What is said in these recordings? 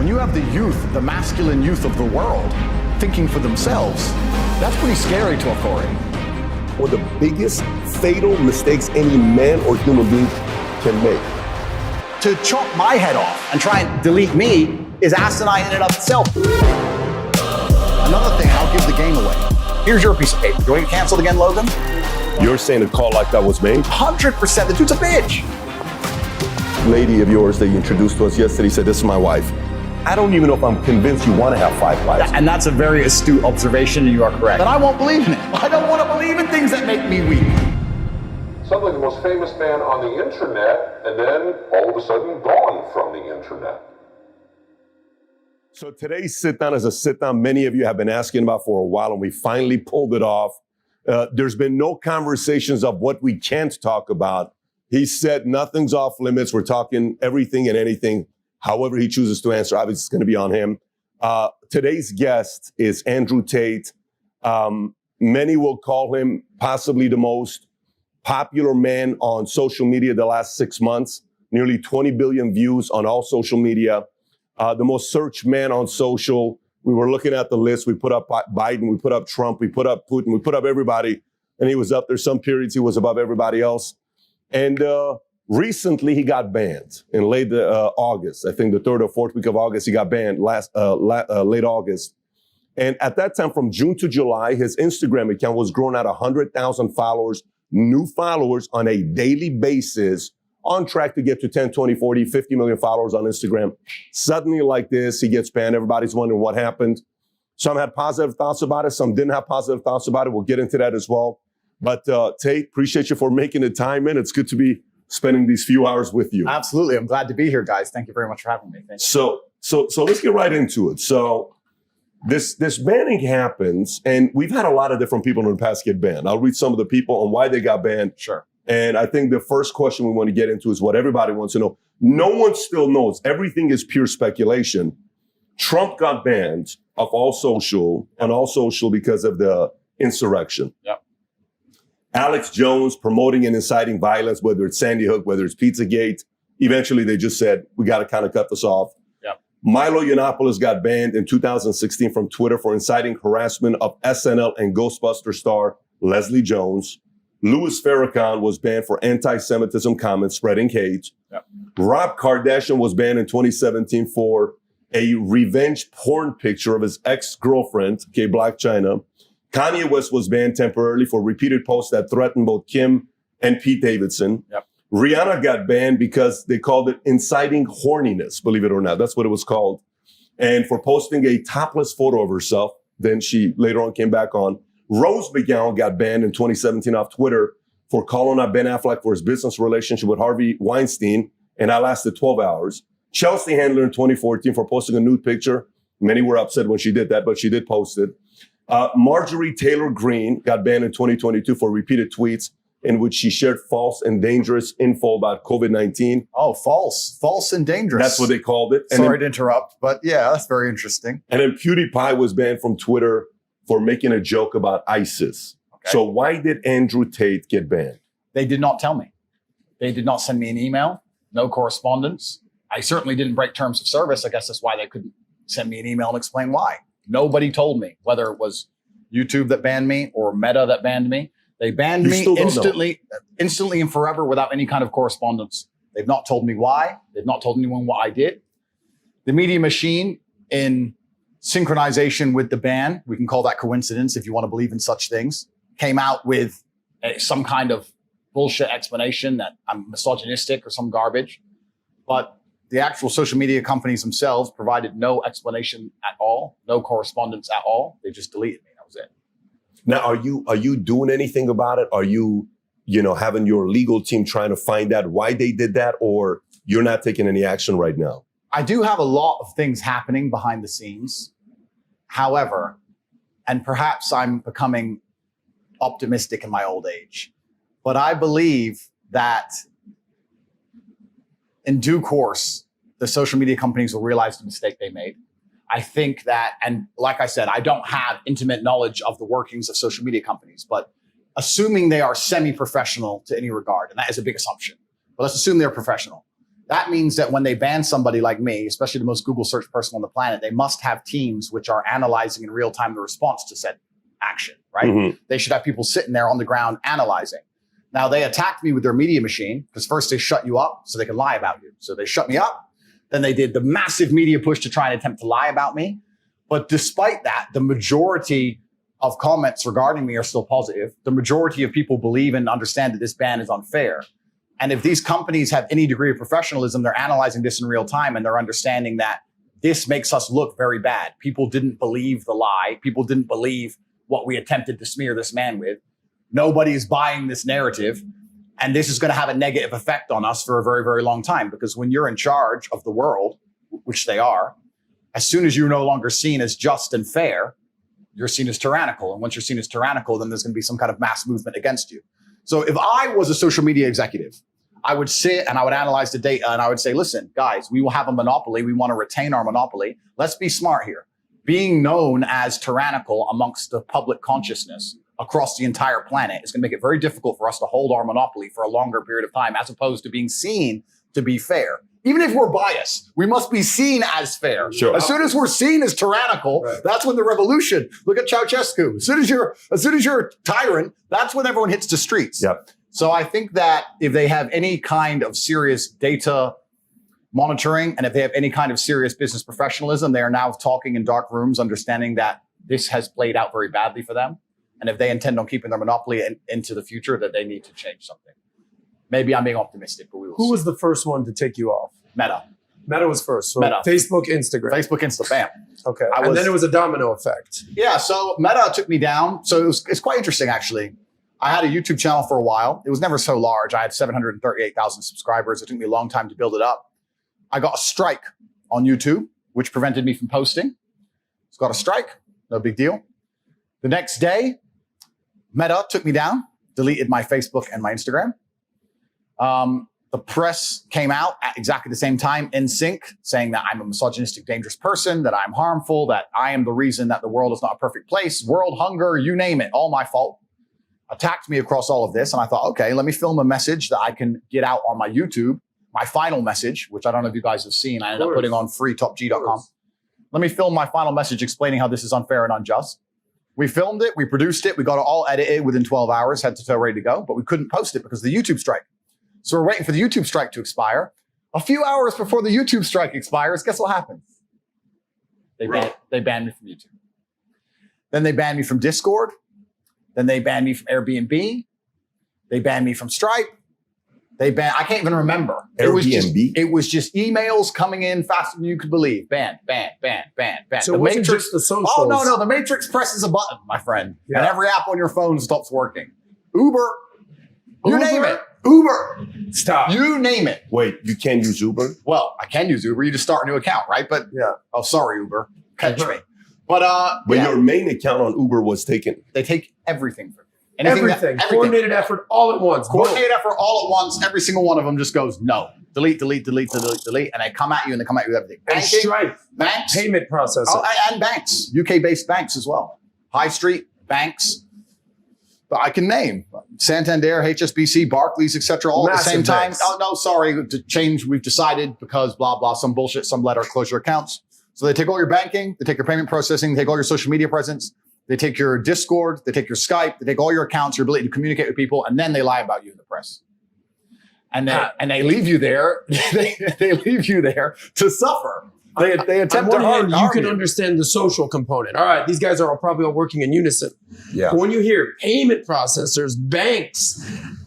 When you have the youth, the masculine youth of the world, thinking for themselves, that's pretty scary to authority. One of the biggest fatal mistakes any man or human being can make. To chop my head off and try and delete me is asinine in and of itself. Another thing, I'll give the game away. Here's your piece of paper. Do you want to get canceled again, Logan? You're saying a call like that was made? 100%. The dude's a bitch. Lady of yours that you introduced to us yesterday said, this is my wife. I don't even know if I'm convinced you want to have 5 wives. And that's a very astute observation, and you are correct. But I won't believe in it. I don't want to believe in things that make me weak. Suddenly the most famous man on the internet, and then all of a sudden gone from the internet. So today's sit-down is a sit-down many of you have been asking about for a while, and we finally pulled it off. There's been no conversations of what we can't talk about. He said nothing's off limits. We're talking everything and anything. However he chooses to answer, obviously it's going to be on him. Today's guest is Andrew Tate. Many will call him possibly the most popular man on social media the last 6 months. Nearly 20 billion views on all social media. The most searched man on social. We were looking at the list. We put up Biden, we put up Trump, we put up Putin, we put up everybody. And he was up there. Some periods he was above everybody else. And recently he got banned in late August. I think the 3rd or 4th week of August, he got banned late August. And at that time, from June to July, his Instagram account was growing at 100,000 followers, new followers on a daily basis, on track to get to 10, 20, 40, 50 million followers on Instagram. Suddenly like this, he gets banned. Everybody's wondering what happened. Some had positive thoughts about it. Some didn't have positive thoughts about it. We'll get into that as well. But Tate, appreciate you for making the time in. It's good to be spending these few hours with you. Absolutely. I'm glad to be here, guys. Thank you very much for having me. Thank you. So let's get right into it. So this banning happens, and we've had a lot of different people in the past get banned. I'll read some of the people and why they got banned. Sure. And I think the first question we want to get into is what everybody wants to know. No one still knows. Everything is pure speculation. Trump got banned of all social, because of the insurrection. Yep. Alex Jones promoting and inciting violence, whether it's Sandy Hook, whether it's Pizzagate. Eventually, they just said, we got to kind of cut this off. Yep. Milo Yiannopoulos got banned in 2016 from Twitter for inciting harassment of SNL and Ghostbuster star Leslie Jones. Louis Farrakhan was banned for anti-Semitism comments spreading hate. Yep. Rob Kardashian was banned in 2017 for a revenge porn picture of his ex-girlfriend, Blac Chyna. Kanye West was banned temporarily for repeated posts that threatened both Kim and Pete Davidson. Yep. Rihanna got banned because they called it inciting horniness, believe it or not. That's what it was called. And for posting a topless photo of herself. Then she later on came back on. Rose McGowan got banned in 2017 off Twitter for calling out Ben Affleck for his business relationship with Harvey Weinstein, and that lasted 12 hours. Chelsea Handler in 2014 for posting a nude picture. Many were upset when she did that, but she did post it. Marjorie Taylor Greene got banned in 2022 for repeated tweets in which she shared false and dangerous info about COVID-19. Oh, false and dangerous. That's what they called it. Sorry to interrupt, but yeah, that's very interesting. And then PewDiePie was banned from Twitter for making a joke about ISIS. Okay. So why did Andrew Tate get banned? They did not tell me. They did not send me an email, no correspondence. I certainly didn't break terms of service. I guess that's why they couldn't send me an email and explain why. Nobody told me, whether it was YouTube that banned me or Meta that banned me. They banned me instantly and forever without any kind of correspondence. They've not told me why. They've not told anyone what I did. The media machine, in synchronization with the ban, we can call that coincidence if you want to believe in such things, came out with some kind of bullshit explanation that I'm misogynistic or some garbage. But the actual social media companies themselves provided no explanation at all, no correspondence at all. They just deleted me. That was it. Now, are you doing anything about it? Are you having your legal team trying to find out why they did that, or you're not taking any action right now? I do have a lot of things happening behind the scenes. However, and perhaps I'm becoming optimistic in my old age, but I believe that in due course, the social media companies will realize the mistake they made. I think that, and like I said, I don't have intimate knowledge of the workings of social media companies, but assuming they are semi-professional to any regard, and that is a big assumption, but let's assume they're professional. That means that when they ban somebody like me, especially the most Google search person on the planet, they must have teams which are analyzing in real time the response to said action, right? Mm-hmm. They should have people sitting there on the ground analyzing. Now, they attacked me with their media machine because first they shut you up so they can lie about you. So they shut me up. Then they did the massive media push to try and attempt to lie about me. But despite that, the majority of comments regarding me are still positive. The majority of people believe and understand that this ban is unfair. And if these companies have any degree of professionalism, they're analyzing this in real time and they're understanding that this makes us look very bad. People didn't believe the lie. People didn't believe what we attempted to smear this man with. Nobody's buying this narrative. And this is going to have a negative effect on us for a very, very long time. Because when you're in charge of the world, which they are, as soon as you're no longer seen as just and fair, you're seen as tyrannical. And once you're seen as tyrannical, then there's going to be some kind of mass movement against you. So if I was a social media executive, I would sit and I would analyze the data and I would say, listen, guys, we will have a monopoly. We want to retain our monopoly. Let's be smart here. Being known as tyrannical amongst the public consciousness across the entire planet is going to make it very difficult for us to hold our monopoly for a longer period of time, as opposed to being seen to be fair. Even if we're biased, we must be seen as fair. Sure. As soon as we're seen as tyrannical, that's when the revolution. Look at Ceausescu. As soon as you're a tyrant, that's when everyone hits the streets. Yep. So I think that if they have any kind of serious data monitoring and if they have any kind of serious business professionalism, they are now talking in dark rooms, understanding that this has played out very badly for them. And if they intend on keeping their monopoly into the future, that they need to change something. Maybe I'm being optimistic, but we will Who see. was the first one to take you off? Meta. Meta was first. So Meta. Facebook, Instagram. Facebook, Insta, bam. Okay. And then it was a domino effect. Yeah, so Meta took me down. So it's quite interesting, actually. I had a YouTube channel for a while. It was never so large. I had 738,000 subscribers. It took me a long time to build it up. I got a strike on YouTube, which prevented me from posting. It's got a strike. No big deal. The next day, Meta took me down, deleted my Facebook and my Instagram. The press came out at exactly the same time in sync, saying that I'm a misogynistic, dangerous person, that I'm harmful, that I am the reason that the world is not a perfect place, world hunger, you name it, all my fault. Attacked me across all of this. And I thought, okay, let me film a message that I can get out on my YouTube, my final message, which I don't know if you guys have seen. I ended up putting on freetopg.com. Let me film my final message explaining how this is unfair and unjust. We filmed it, we produced it, we got it all edited within 12 hours, head to toe ready to go, but we couldn't post it because of the YouTube strike. So we're waiting for the YouTube strike to expire. A few hours before the YouTube strike expires, guess what happens? They banned me from YouTube. Then they banned me from Discord. Then they banned me from Airbnb. They banned me from Stripe. I can't even remember. Airbnb? It was just emails coming in faster than you could believe. Ban. So it wasn't just the socials. Oh, no. The Matrix presses a button, my friend. Yeah. And every app on your phone stops working. Uber. You name it. Uber. Stop. You name it. Wait, you can't use Uber? Well, I can use Uber. You just start a new account, right? But, Yeah. oh, sorry, Uber. Catch me. But But your main account on Uber was taken. they take everything from you. Everything. Coordinated effort all at once. Coordinated effort all at once. Every single one of them just goes, no. Delete. And they come at you and they come at you with everything. And Banking, Stripe. banks. Payment processor. Oh, and banks. UK-based banks as well. High Street, banks. But I can name Santander, HSBC, Barclays, etc. all at the same Massive time. banks. Oh, no, sorry. To change, we've decided because blah, blah, some bullshit, some letter, close your accounts. So they take all your banking, they take your payment processing, they take all your social media presence, they take your Discord, they take your Skype, they take all your accounts, your ability to communicate with people, and then they lie about you in the press. And they leave you there. they leave you there to suffer. They attempt on to one hand, you harm can understand the social component. All right, these guys are probably all working in unison. Yeah. But when you hear payment processors, banks,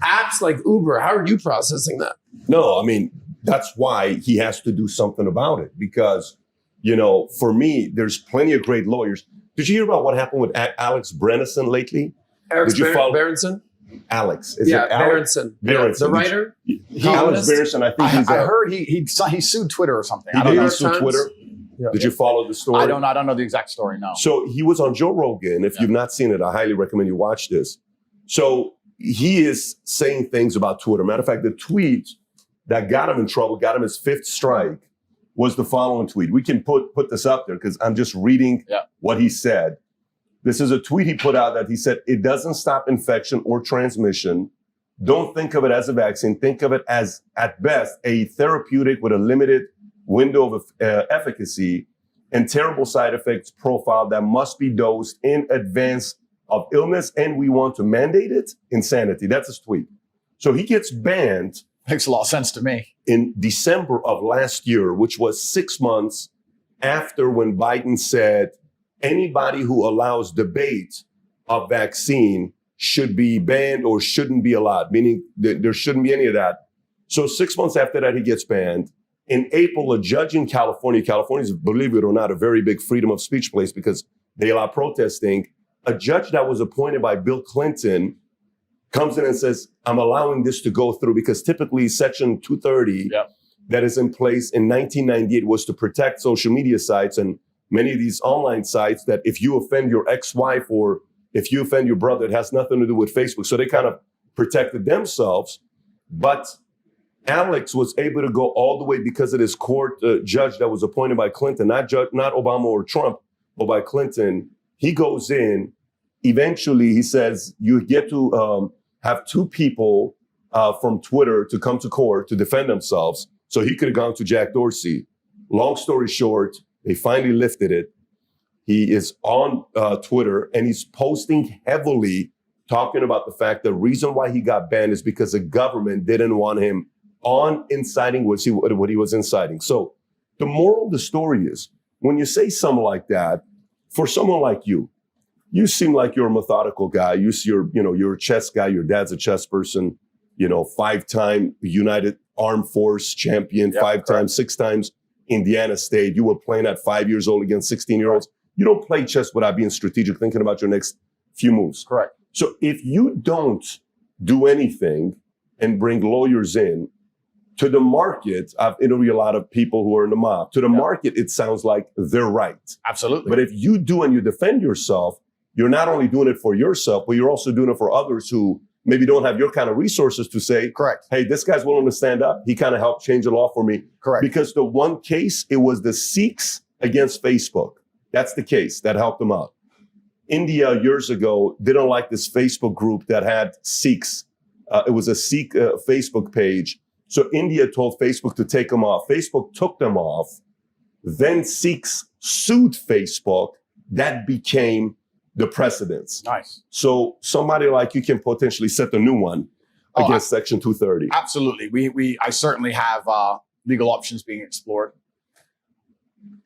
apps like Uber, how are you processing that? No, I mean, that's why he has to do something about it. Because, you know, for me, there's plenty of great lawyers. Did you hear about what happened with Alex Brenneson lately? Eric Did you follow Berenson? Alex? Is Yeah, it Alex? Berenson. Berenson. The writer? Alex Berenson, I think he's I heard he sued Twitter or something. I he don't did know. sue Twitter. Yeah. Did you follow the story? I don't know the exact story, no. So he was on Joe Rogan. If you've not seen it, I highly recommend you watch this. So he is saying things about Twitter. Matter of fact, the tweet that got him in trouble, got him his fifth strike, was the following tweet. We can put this up there because I'm just reading what he said. This is a tweet he put out that he said, "It doesn't stop infection or transmission, don't think of it as a vaccine. Think of it as, at best, a therapeutic with a limited window of efficacy and terrible side effects profile that must be dosed in advance of illness, and we want to mandate it. Insanity. That's his tweet. So he gets banned. Makes a lot of sense to me. In December of last year, which was 6 months after when Biden said anybody who allows debate of vaccine should be banned or shouldn't be allowed, meaning that there shouldn't be any of that. So 6 months after that, he gets banned. In April, a judge in California is, believe it or not, a very big freedom of speech place because they allow protesting. A judge that was appointed by Bill Clinton comes in and says, I'm allowing this to go through because typically Section 230 that is in place in 1998 was to protect social media sites and many of these online sites that if you offend your ex-wife or if you offend your brother, it has nothing to do with Facebook. So they kind of protected themselves. But Alex was able to go all the way because of this court judge that was appointed by Clinton, not Obama or Trump, but by Clinton. He goes in. Eventually, he says, you get to have two people from Twitter to come to court to defend themselves. So he could have gone to Jack Dorsey. Long story short, they finally lifted it. He is on Twitter and he's posting heavily talking about the fact the reason why he got banned is because the government didn't want him on inciting what he was inciting. So the moral of the story is when you say something like that, for someone like you seem like you're a methodical guy. You're a chess guy. Your dad's a chess person, 5-time United Armed Force champion, 5 times, 6 times Indiana State. You were playing at 5 years old against 16-year-olds. You don't play chess without being strategic, thinking about your next few moves. Correct. So if you don't do anything and bring lawyers in, to the market, I've interviewed a lot of people who are in the mob. To the market, it sounds like they're right. Absolutely. But if you do and you defend yourself, you're not only doing it for yourself, but you're also doing it for others who maybe don't have your kind of resources to say, correct, hey, this guy's willing to stand up. He kind of helped change the law for me. Correct. Because the one case, it was the Sikhs against Facebook. That's the case that helped them out. India years ago didn't like this Facebook group that had Sikhs. It was a Sikh Facebook page. So India told Facebook to take them off. Facebook took them off. Then Sikhs sued Facebook. That became the precedence. Nice. So somebody like you can potentially set a new one against Section 230. Absolutely. I certainly have legal options being explored.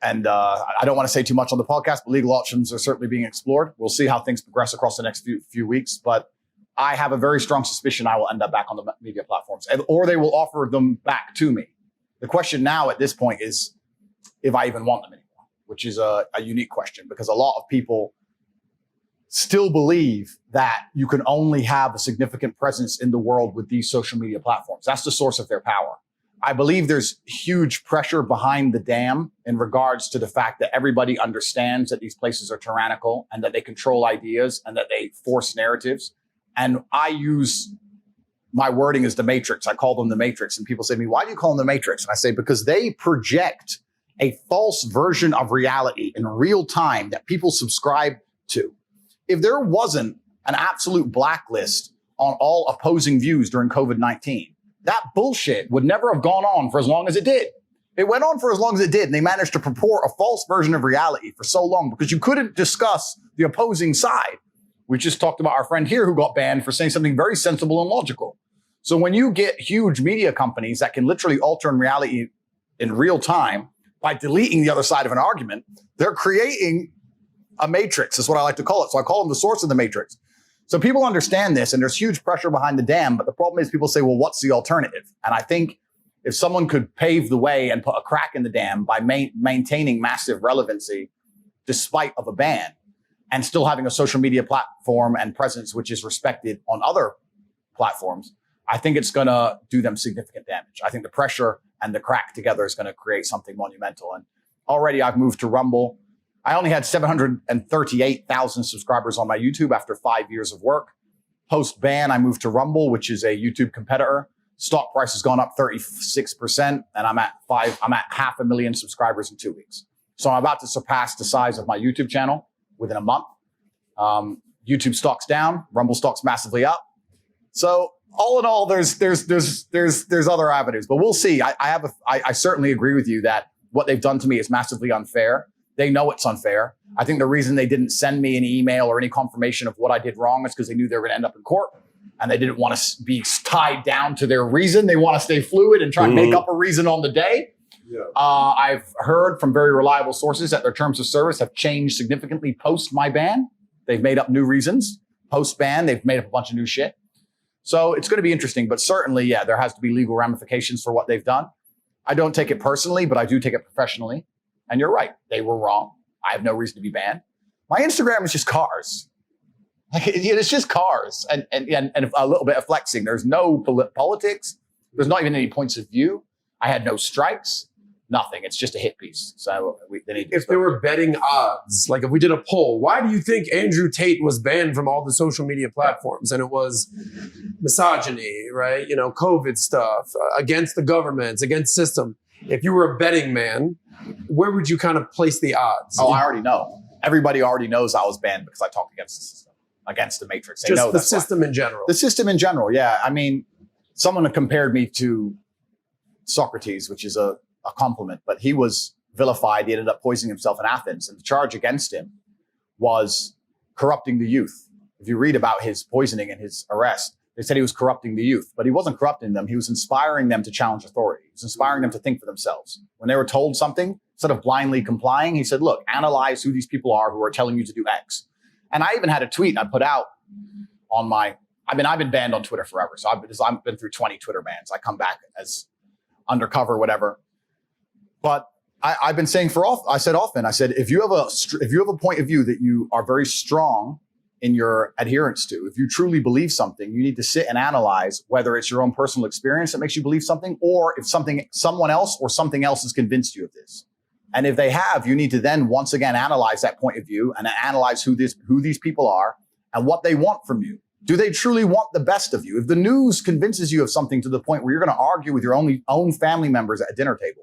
And I don't want to say too much on the podcast, but legal options are certainly being explored. We'll see how things progress across the next few weeks. But I have a very strong suspicion I will end up back on the media platforms, or they will offer them back to me. The question now at this point is if I even want them anymore, which is a unique question because a lot of people still believe that you can only have a significant presence in the world with these social media platforms. That's the source of their power. I believe there's huge pressure behind the dam in regards to the fact that everybody understands that these places are tyrannical and that they control ideas and that they force narratives. And I use my wording as the Matrix. I call them the Matrix. And people say to me, why do you call them the Matrix? And I say, because they project a false version of reality in real time that people subscribe to. If there wasn't an absolute blacklist on all opposing views during COVID-19, that bullshit would never have gone on for as long as it did. It went on for as long as it did, and they managed to purport a false version of reality for so long because you couldn't discuss the opposing side. We just talked about our friend here who got banned for saying something very sensible and logical. So when you get huge media companies that can literally alter in reality in real time by deleting the other side of an argument, they're creating a matrix, is what I like to call it. So I call them the source of the matrix. So people understand this, and there's huge pressure behind the dam. But the problem is people say, well, what's the alternative? And I think if someone could pave the way and put a crack in the dam by maintaining massive relevancy despite of a ban, and still having a social media platform and presence which is respected on other platforms, I think it's going to do them significant damage. I think the pressure and the crack together is going to create something monumental. And already I've moved to Rumble. I only had 738,000 subscribers on my YouTube after 5 years of work. Post-ban, I moved to Rumble, which is a YouTube competitor. Stock price has gone up 36%, and I'm at 500,000 subscribers in 2 weeks. So I'm about to surpass the size of my YouTube channel within a month. YouTube stock's down, Rumble stock's massively up. So all in all, there's other avenues, but we'll see. I certainly agree with you that what they've done to me is massively unfair. They know it's unfair. I think the reason they didn't send me an email or any confirmation of what I did wrong is because they knew they were going to end up in court, and they didn't want to be tied down to their reason. They want to stay fluid and try and make up a reason on the day. Yeah. I've heard from very reliable sources that their terms of service have changed significantly post my ban. They've made up new reasons. Post ban, they've made up a bunch of new shit. So it's going to be interesting, but certainly, yeah, there has to be legal ramifications for what they've done. I don't take it personally, but I do take it professionally. And you're right. They were wrong. I have no reason to be banned. My Instagram is just cars. Like, it's just cars and a little bit of flexing. There's no politics. There's not even any points of view. I had no strikes. Nothing. It's just a hit piece. So if there were betting odds, like if we did a poll, why do you think Andrew Tate was banned from all the social media platforms? And it was misogyny, right? You know, COVID stuff, against the government, against system. If you were a betting man, where would you kind of place the odds? Oh, I already know. Everybody already knows I was banned because I talked against the system, against the Matrix. They know the system in general. The system in general, yeah. I mean, someone compared me to Socrates, which is a compliment, but he was vilified. He ended up poisoning himself in Athens, and the charge against him was corrupting the youth. If you read about his poisoning and his arrest, they said he was corrupting the youth, but he wasn't corrupting them. He was inspiring them to challenge authority. He was inspiring them to think for themselves. When they were told something, instead of blindly complying, he said, look, analyze who these people are who are telling you to do X. And I even had a tweet I put out on I've been banned on Twitter forever. So I've been through 20 Twitter bans. I come back as undercover, whatever. But I've been saying I said, if you have a point of view that you are very strong in your adherence to, if you truly believe something, you need to sit and analyze whether it's your own personal experience that makes you believe something, or if someone else or something else has convinced you of this. And if they have, you need to then once again analyze that point of view and analyze who these people are and what they want from you. Do they truly want the best of you? If the news convinces you of something to the point where you're going to argue with your own family members at a dinner table,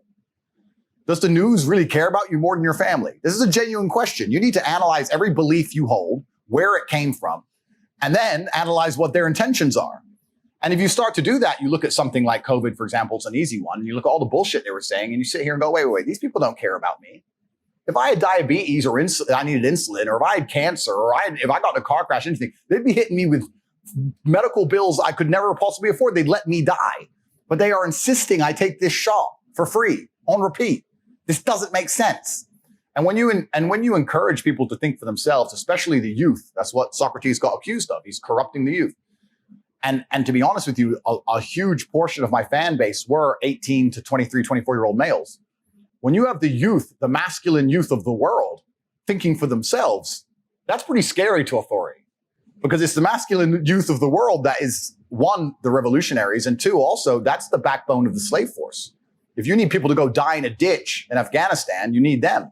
does the news really care about you more than your family? This is a genuine question. You need to analyze every belief you hold, where it came from, and then analyze what their intentions are. And if you start to do that, you look at something like COVID, for example, it's an easy one. And you look at all the bullshit they were saying, and you sit here and go, wait, these people don't care about me. If I had diabetes or I needed insulin, or if I had cancer, or if I got in a car crash, anything, they'd be hitting me with medical bills I could never possibly afford. They'd let me die. But they are insisting I take this shot for free on repeat. This doesn't make sense. And when you encourage people to think for themselves, especially the youth, that's what Socrates got accused of. He's corrupting the youth. And to be honest with you, a huge portion of my fan base were 18 to 23, 24-year-old males. When you have the youth, the masculine youth of the world, thinking for themselves, that's pretty scary to authority. Because it's the masculine youth of the world that is, one, the revolutionaries, and two, also, that's the backbone of the slave force. If you need people to go die in a ditch in Afghanistan, you need them.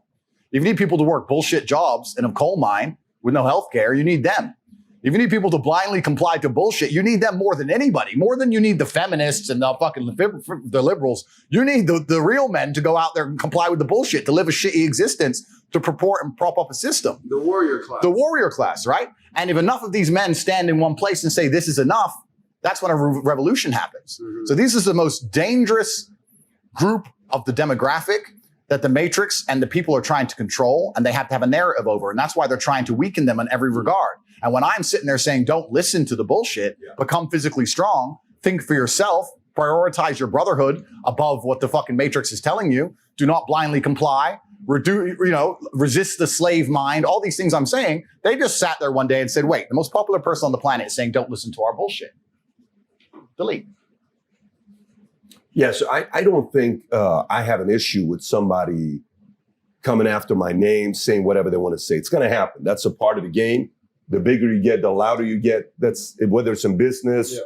If you need people to work bullshit jobs in a coal mine with no health care, you need them. If you need people to blindly comply to bullshit, you need them more than anybody, more than you need the feminists and the liberals. You need the real men to go out there and comply with the bullshit, to live a shitty existence, to purport and prop up a system. The warrior class. The warrior class, right? And if enough of these men stand in one place and say, this is enough, that's when a revolution happens. Mm-hmm. So this is the most dangerous group of the demographic that the Matrix and the people are trying to control, and they have to have a narrative over. And that's why they're trying to weaken them in every regard. And when I'm sitting there saying, don't listen to the bullshit, become physically strong, think for yourself, prioritize your brotherhood above what the fucking Matrix is telling you, do not blindly comply, resist the slave mind, all these things I'm saying, they just sat there one day and said, wait, the most popular person on the planet is saying, don't listen to our bullshit. Delete. Yes, I don't think I have an issue with somebody coming after my name, saying whatever they want to say. It's going to happen. That's a part of the game. The bigger you get, the louder you get. That's whether it's in business,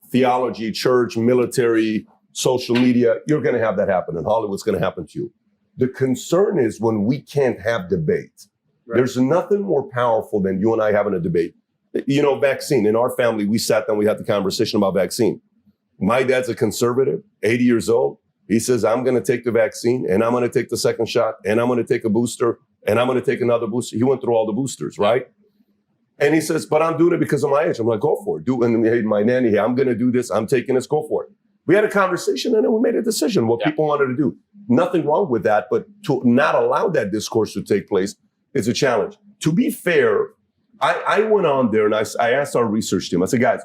theology, church, military, social media, you're going to have that happen. And Hollywood's going to happen to you. The concern is when we can't have debate. Right. There's nothing more powerful than you and I having a debate. You know, vaccine. In our family, we sat down, we had the conversation about vaccine. My dad's a conservative, 80 years old. He says, I'm going to take the vaccine, and I'm going to take the second shot, and I'm going to take a booster, and I'm going to take another booster. He went through all the boosters, right? And he says, but I'm doing it because of my age. I'm like, go for it. And hey, my nanny, hey, I'm going to do this. I'm taking this. Go for it. We had a conversation and then we made a decision what people wanted to do. Nothing wrong with that, but to not allow that discourse to take place is a challenge. To be fair, I went on there and I asked our research team, I said, guys,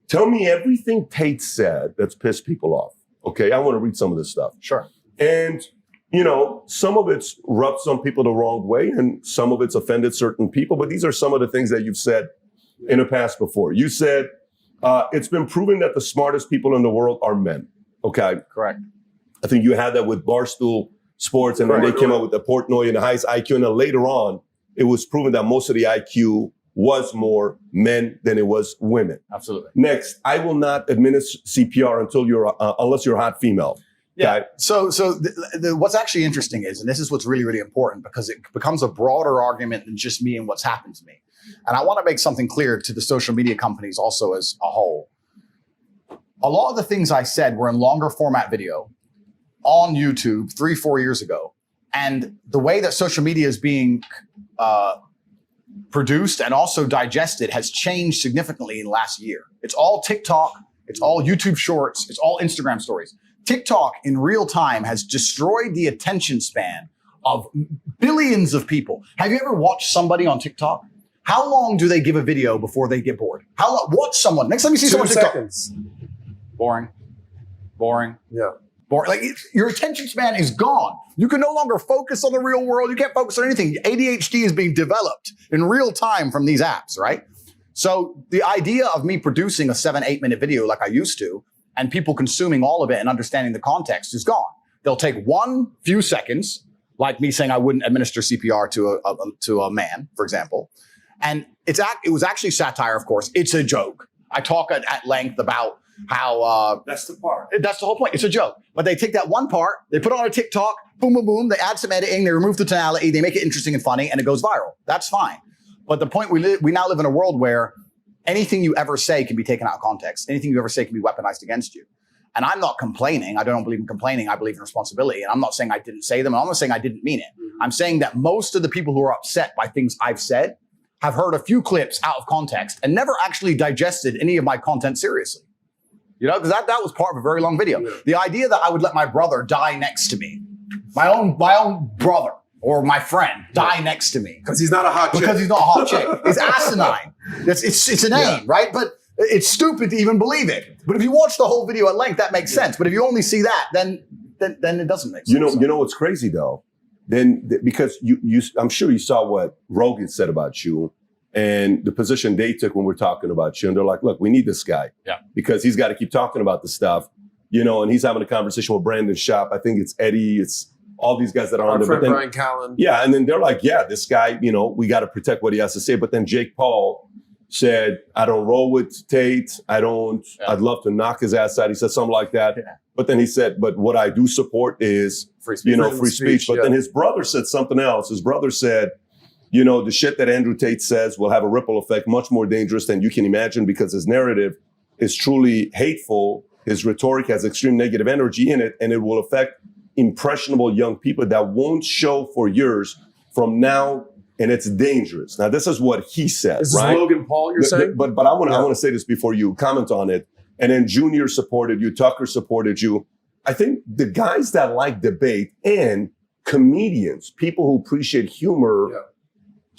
tell me everything Tate said that's pissed people off. Okay, I want to read some of this stuff. Sure. And, some of it's rubbed some people the wrong way and some of it's offended certain people, but these are some of the things that you've said in the past before. You said, it's been proven that the smartest people in the world are men. Okay. Correct. I think you had that with Barstool Sports, and then they came out with the Portnoy and the highest IQ. And then later on, it was proven that most of the IQ was more men than it was women. Absolutely. Next, I will not administer CPR unless you're a hot female. Yeah. Okay? So what's actually interesting is, and this is what's really, really important because it becomes a broader argument than just me and what's happened to me. And I want to make something clear to the social media companies also as a whole. A lot of the things I said were in longer format video on YouTube 3-4 years ago. And the way that social media is being produced and also digested has changed significantly in the last year. It's all TikTok. It's all YouTube Shorts. It's all Instagram stories. TikTok in real time has destroyed the attention span of billions of people. Have you ever watched somebody on TikTok? How long do they give a video before they get bored? How long? Watch someone. Next time you see 2 someone on TikTok. seconds. Boring. Yeah. Boring. Like your attention span is gone. You can no longer focus on the real world. You can't focus on anything. ADHD is being developed in real time from these apps, right? So the idea of me producing a 7-8 minute video like I used to, and people consuming all of it and understanding the context is gone. They'll take one few seconds, like me saying I wouldn't administer CPR to a man, for example. And it was actually satire, of course. It's a joke. I talk at length about how That's the part. that's the whole point. It's a joke. But they take that one part, they put it on a TikTok, boom, boom, boom. They add some editing, they remove the tonality, they make it interesting and funny, and it goes viral. That's fine. But the point we now live in a world where anything you ever say can be taken out of context. Anything you ever say can be weaponized against you. And I'm not complaining. I don't believe in complaining. I believe in responsibility. And I'm not saying I didn't say them. I'm not saying I didn't mean it. I'm saying that most of the people who are upset by things I've said have heard a few clips out of context and never actually digested any of my content seriously. Because that was part of a very long video. The idea that I would let my brother die next to me, my own brother or my friend die next to me. Because he's not a hot chick. Because he's not a hot chick. It's asinine. It's an aim, right? But it's stupid to even believe it. But if you watch the whole video at length, that makes sense. But if you only see that, then it doesn't make sense. You know what's crazy though? Because I'm sure you saw what Rogan said about you and the position they took when we're talking about you. And they're like, look, we need this guy. Yeah. Because he's got to keep talking about the stuff, and he's having a conversation with Brandon Schaap. I think it's Eddie. It's all these guys that are on there. Our friend Brian Callen. Yeah. And then they're like, yeah, this guy, we got to protect what he has to say. But then Jake Paul said, I don't roll with Tate. I'd love to knock his ass out. He said something like that. Yeah. But then he said, but what I do support is, free speech. But then his brother said something else. His brother said, the shit that Andrew Tate says will have a ripple effect much more dangerous than you can imagine because his narrative is truly hateful. His rhetoric has extreme negative energy in it, and it will affect impressionable young people that won't show for years from now, and it's dangerous. Now, this is what he says, This right? is Logan Paul, you're saying? But I want to say this before you comment on it. And then Junior supported you, Tucker supported you. I think the guys that like debate and comedians, people who appreciate humor,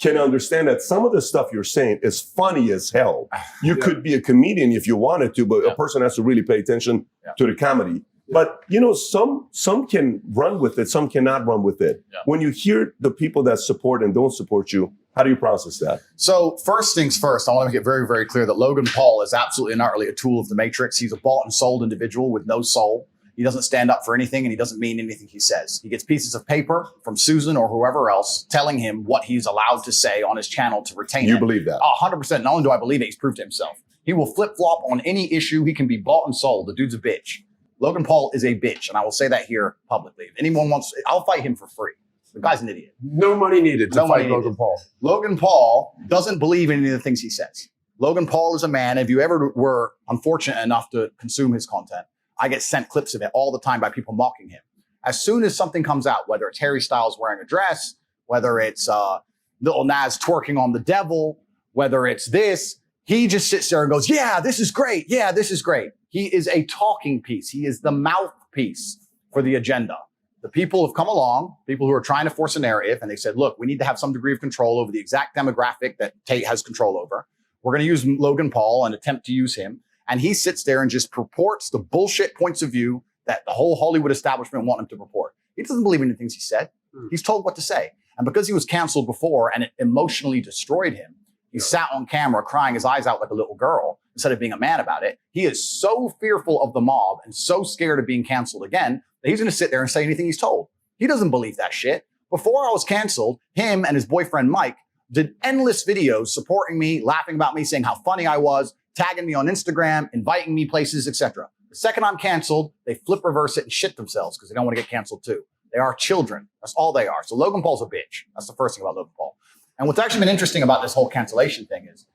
can understand that some of the stuff you're saying is funny as hell. You could be a comedian if you wanted to, but a person has to really pay attention to the comedy. But, some can run with it, some cannot run with it. Yeah. When you hear the people that support and don't support you, how do you process that? So first things first, I want to make it very, very clear that Logan Paul is absolutely not really a tool of the Matrix. He's a bought and sold individual with no soul. He doesn't stand up for anything, and he doesn't mean anything he says. He gets pieces of paper from Susan or whoever else telling him what he's allowed to say on his channel to retain it. You believe that? 100%. Not only do I believe it, he's proved it himself. He will flip-flop on any issue. He can be bought and sold. The dude's a bitch. Logan Paul is a bitch, and I will say that here publicly. If anyone wants, I'll fight him for free. The guy's an idiot. No money needed to fight Logan Paul. Logan Paul doesn't believe in any of the things he says. Logan Paul is a man. If you ever were unfortunate enough to consume his content, I get sent clips of it all the time by people mocking him. As soon as something comes out, whether it's Harry Styles wearing a dress, whether it's Lil Nas twerking on the devil, whether it's this, he just sits there and goes, yeah, this is great. Yeah, this is great. He is a talking piece. He is the mouthpiece for the agenda. The people have come along, people who are trying to force a narrative, and they said, look, we need to have some degree of control over the exact demographic that Tate has control over. We're going to use Logan Paul and attempt to use him. And he sits there and just purports the bullshit points of view that the whole Hollywood establishment want him to purport. He doesn't believe in the things he said. He's told what to say. And because he was canceled before and it emotionally destroyed him, he sat on camera crying his eyes out like a little girl instead of being a man about it. He is so fearful of the mob and so scared of being canceled again that he's going to sit there and say anything he's told. He doesn't believe that shit. Before I was canceled, him and his boyfriend Mike did endless videos supporting me, laughing about me, saying how funny I was, tagging me on Instagram, inviting me places, etc. The second I'm canceled, they flip reverse it and shit themselves because they don't want to get canceled too. They are children. That's all they are. So Logan Paul's a bitch. That's the first thing about Logan Paul. And what's actually been interesting about this whole cancellation thing is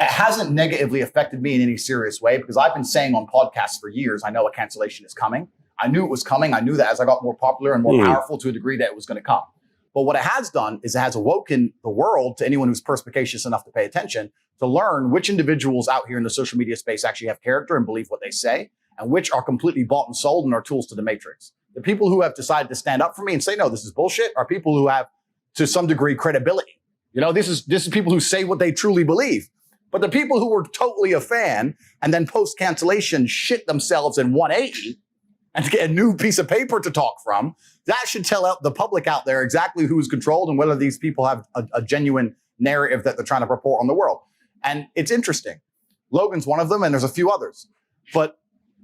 it hasn't negatively affected me in any serious way because I've been saying on podcasts for years, I know a cancellation is coming. I knew it was coming. I knew that as I got more popular and more powerful to a degree that it was going to come. But what it has done is it has awoken the world, to anyone who's perspicacious enough to pay attention, to learn which individuals out here in the social media space actually have character and believe what they say, and which are completely bought and sold and are tools to the matrix. The people who have decided to stand up for me and say, no, this is bullshit, are people who have, to some degree, credibility. You know, this is people who say what they truly believe. But the people who were totally a fan and then post-cancellation shit themselves in 180 and to get a new piece of paper to talk from, that should tell out the public out there exactly who's controlled and whether these people have a genuine narrative that they're trying to report on the world. And it's interesting. Logan's one of them, and there's a few others. But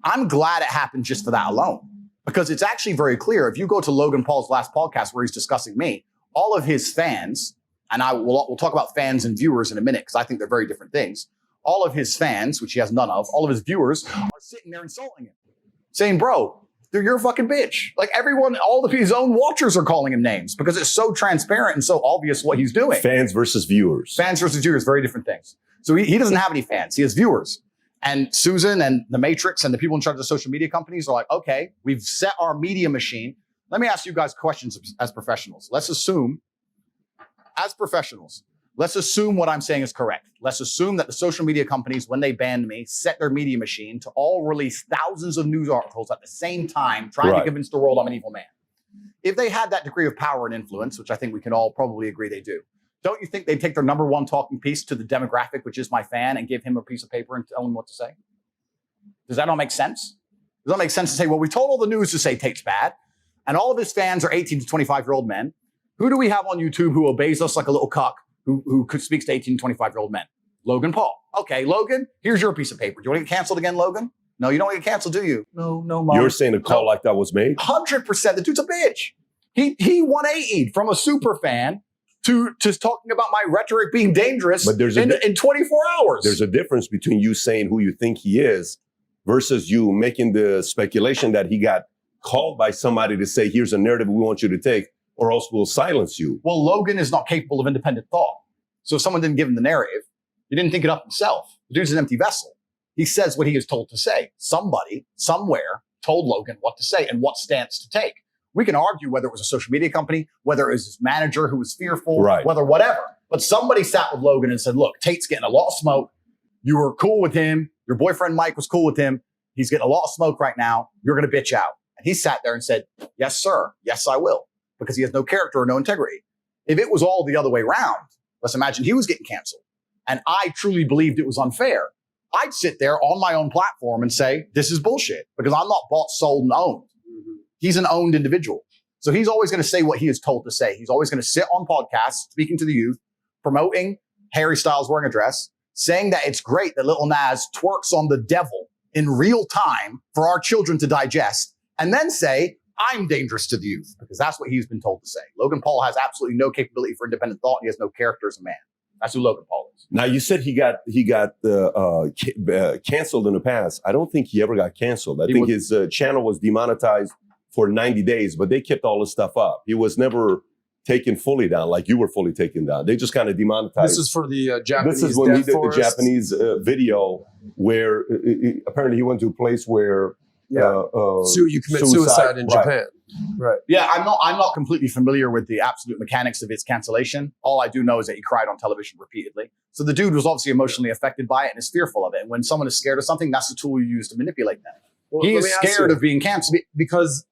I'm glad it happened just for that alone, because it's actually very clear. If you go to Logan Paul's last podcast where he's discussing me, all of his fans, and we'll talk about fans and viewers in a minute because I think they're very different things. All of his fans, which he has none of, all of his viewers are sitting there insulting him, saying, bro, you're a fucking bitch. Like everyone, all of his own watchers are calling him names because it's so transparent and so obvious what he's doing. Fans versus viewers. Fans versus viewers, very different things. So he doesn't have any fans. He has viewers. And Susan and the Matrix and the people in charge of the social media companies are like, okay, we've set our media machine. Let me ask you guys questions as professionals. Let's assume, as professionals, let's assume what I'm saying is correct. Let's assume that the social media companies, when they banned me, set their media machine to all release thousands of news articles at the same time, trying to convince the world I'm an evil man. If they had that degree of power and influence, which I think we can all probably agree they do, don't you think they'd take their number one talking piece to the demographic, which is my fan, and give him a piece of paper and tell him what to say? Does that all make sense? Does that make sense to say, well, we told all the news to say Tate's bad, and all of his fans are 18 to 25-year-old men. Who do we have on YouTube who obeys us like a little cuck who speaks to 18 to 25-year-old men? Logan Paul. Okay, Logan, here's your piece of paper. Do you want to get canceled again, Logan? No, you don't want to get canceled, do you? No, Mom. You're saying a call like that was made? 100%. The dude's a bitch. He 180'd from a super fan to talking about my rhetoric being dangerous but in 24 hours. There's a difference between you saying who you think he is versus you making the speculation that he got called by somebody to say, here's a narrative we want you to take, or else we'll silence you. Well, Logan is not capable of independent thought. So if someone didn't give him the narrative, he didn't think it up himself. The dude's an empty vessel. He says what he is told to say. Somebody, somewhere, told Logan what to say and what stance to take. We can argue whether it was a social media company, whether it was his manager who was fearful, whether whatever. But somebody sat with Logan and said, look, Tate's getting a lot of smoke. You were cool with him. Your boyfriend Mike was cool with him. He's getting a lot of smoke right now. You're going to bitch out. And he sat there and said, yes, sir. Yes, I will. Because he has no character or no integrity. If it was all the other way around, let's imagine he was getting canceled, and I truly believed it was unfair, I'd sit there on my own platform and say, this is bullshit, because I'm not bought, sold, and owned. He's an owned individual. So he's always going to say what he is told to say. He's always going to sit on podcasts, speaking to the youth, promoting Harry Styles wearing a dress, saying that it's great that Lil Nas twerks on the devil in real time for our children to digest, and then say, I'm dangerous to the youth, because that's what he's been told to say. Logan Paul has absolutely no capability for independent thought. And he has no character as a man. That's who Logan Paul is. Now, you said he got canceled in the past. I don't think he ever got canceled. I think his channel was demonetized for 90 days, but they kept all his stuff up. He was never taken fully down like you were fully taken down. They just kind of demonetized. This is for the Japanese. This is when he did the Japanese video where apparently he went to a place where You commit suicide in right. Japan. Right. Yeah, I'm not completely familiar with the absolute mechanics of its cancellation. All I do know is that he cried on television repeatedly. So the dude was obviously emotionally affected by it and is fearful of it. And when someone is scared of something, that's the tool you use to manipulate them. Well, he let is me ask scared you, of being canceled. because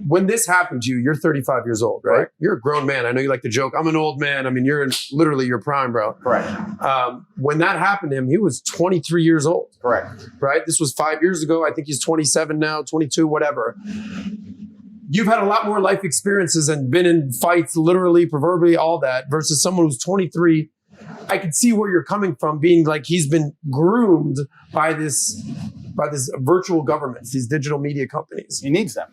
when this happened to you, you're 35 years old, right? Right. You're a grown man. I know you like to joke. I'm an old man. I mean, you're in literally your prime, bro. Correct. When that happened to him, he was 23 years old, Correct. right? This was 5 years ago. I think he's 27 now, 22, whatever. You've had a lot more life experiences and been in fights, literally, proverbially, all that, versus someone who's 23. I could see where you're coming from, being like he's been groomed by this virtual governments, these digital media companies. He needs them.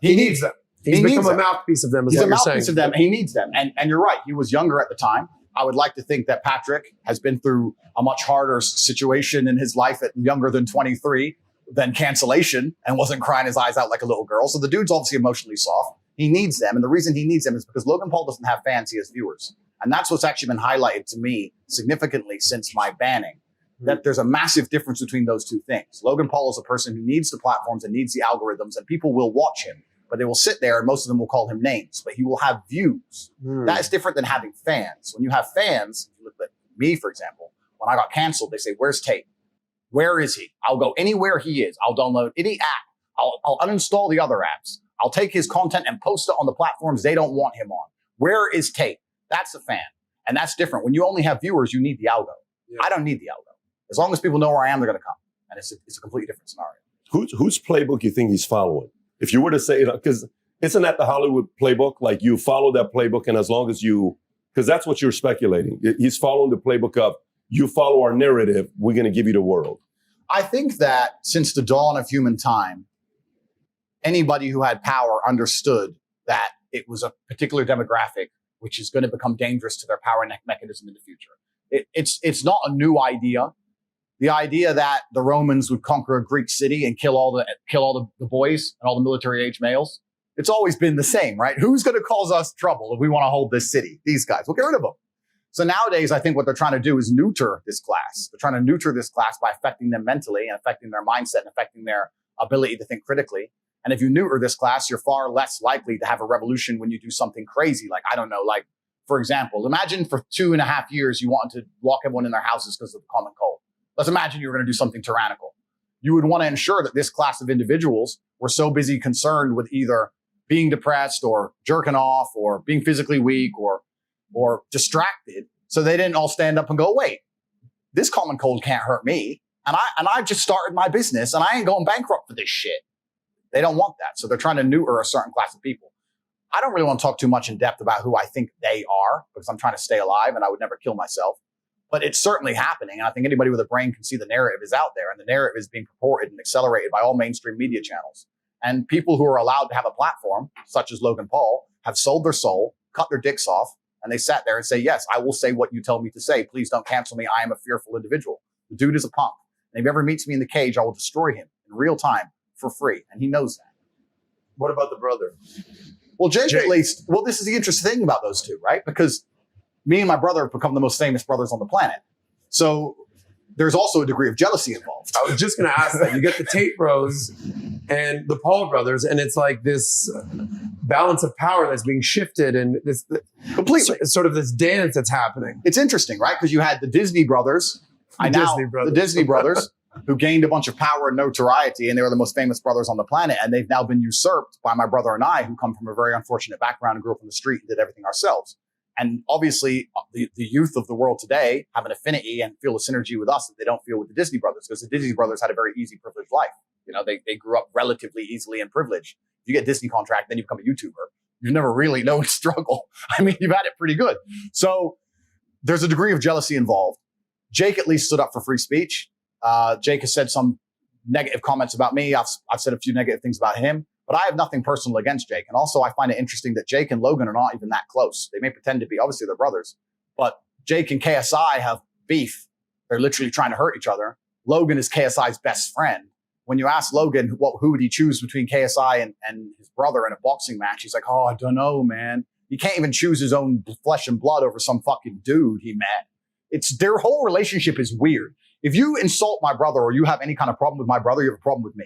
He needs them. He's He become needs a them. mouthpiece of them, is He's what a you're mouthpiece saying. of them. He needs them. And you're right. He was younger at the time. I would like to think that Patrick has been through a much harder situation in his life at younger than 23 than cancellation and wasn't crying his eyes out like a little girl. So the dude's obviously emotionally soft. He needs them. And the reason he needs them is because Logan Paul doesn't have fans, he has viewers. And that's what's actually been highlighted to me significantly since my banning, that there's a massive difference between those two things. Logan Paul is a person who needs the platforms and needs the algorithms, and people will watch him, but they will sit there and most of them will call him names, but he will have views. That is different than having fans. When you have fans, look at me, for example, when I got canceled, they say, "Where's Tate? Where is he?" I'll go anywhere he is. I'll download any app. I'll uninstall the other apps. I'll take his content and post it on the platforms they don't want him on. Where is Tate? That's a fan. And that's different. When you only have viewers, you need the algo. Yeah. I don't need the algo. As long as people know where I am, they're going to come. And it's a completely different scenario. Whose playbook you think he's following? If you were to say, because isn't that the Hollywood playbook? Like you follow that playbook, and as long as because that's what you're speculating. He's following the playbook of, you follow our narrative, we're going to give you the world. I think that since the dawn of human time, anybody who had power understood that it was a particular demographic which is going to become dangerous to their power mechanism in the future. It's not a new idea. The idea that the Romans would conquer a Greek city and kill all the boys and all the military age males, it's always been the same, right? Who's going to cause us trouble if we want to hold this city? These guys. We'll get rid of them. So nowadays, I think what they're trying to do is neuter this class. They're trying to neuter this class by affecting them mentally and affecting their mindset and affecting their ability to think critically. And if you neuter this class, you're far less likely to have a revolution when you do something crazy. Like, I don't know, like, for example, imagine for 2.5 years, you wanted to lock everyone in their houses because of the common cold. Let's imagine you were going to do something tyrannical. You would want to ensure that this class of individuals were so busy concerned with either being depressed or jerking off or being physically weak or distracted. So they didn't all stand up and go, wait, this common cold can't hurt me. And I just started my business and I ain't going bankrupt for this shit. They don't want that. So they're trying to neuter a certain class of people. I don't really want to talk too much in depth about who I think they are because I'm trying to stay alive and I would never kill myself. But it's certainly happening. And I think anybody with a brain can see the narrative is out there. And the narrative is being purported and accelerated by all mainstream media channels. And people who are allowed to have a platform, such as Logan Paul, have sold their soul, cut their dicks off, and they sat there and say, yes, I will say what you tell me to say. Please don't cancel me. I am a fearful individual. The dude is a punk. And if he ever meets me in the cage, I will destroy him in real time for free. And he knows that. What about the brother? Well, Jake, at least, well, this is the interesting thing about those two, right? Because me and my brother have become the most famous brothers on the planet. So there's also a degree of jealousy involved. I was just going to ask that. You get the Tate bros and the Paul brothers, and it's like this balance of power that's being shifted and this Completely. sort of this dance that's happening. It's interesting, right? Because you had the Disney brothers. The Disney brothers who gained a bunch of power and notoriety, and they were the most famous brothers on the planet. And they've now been usurped by my brother and I, who come from a very unfortunate background and grew up on the street and did everything ourselves. And obviously, the youth of the world today have an affinity and feel a synergy with us that they don't feel with the Disney brothers, because the Disney brothers had a very easy, privileged life. You know, they grew up relatively easily and privileged. If you get a Disney contract, then you become a YouTuber. You never really know struggle. I mean, you've had it pretty good. So there's a degree of jealousy involved. Jake at least stood up for free speech. Jake has said some negative comments about me. I've said a few negative things about him, but I have nothing personal against Jake. And also I find it interesting that Jake and Logan are not even that close. They may pretend to be, obviously they're brothers, but Jake and KSI have beef. They're literally trying to hurt each other. Logan is KSI's best friend. When you ask Logan who would he choose between KSI and his brother in a boxing match, he's like, oh, I don't know, man. He can't even choose his own flesh and blood over some fucking dude he met. Their whole relationship is weird. If you insult my brother or you have any kind of problem with my brother, you have a problem with me.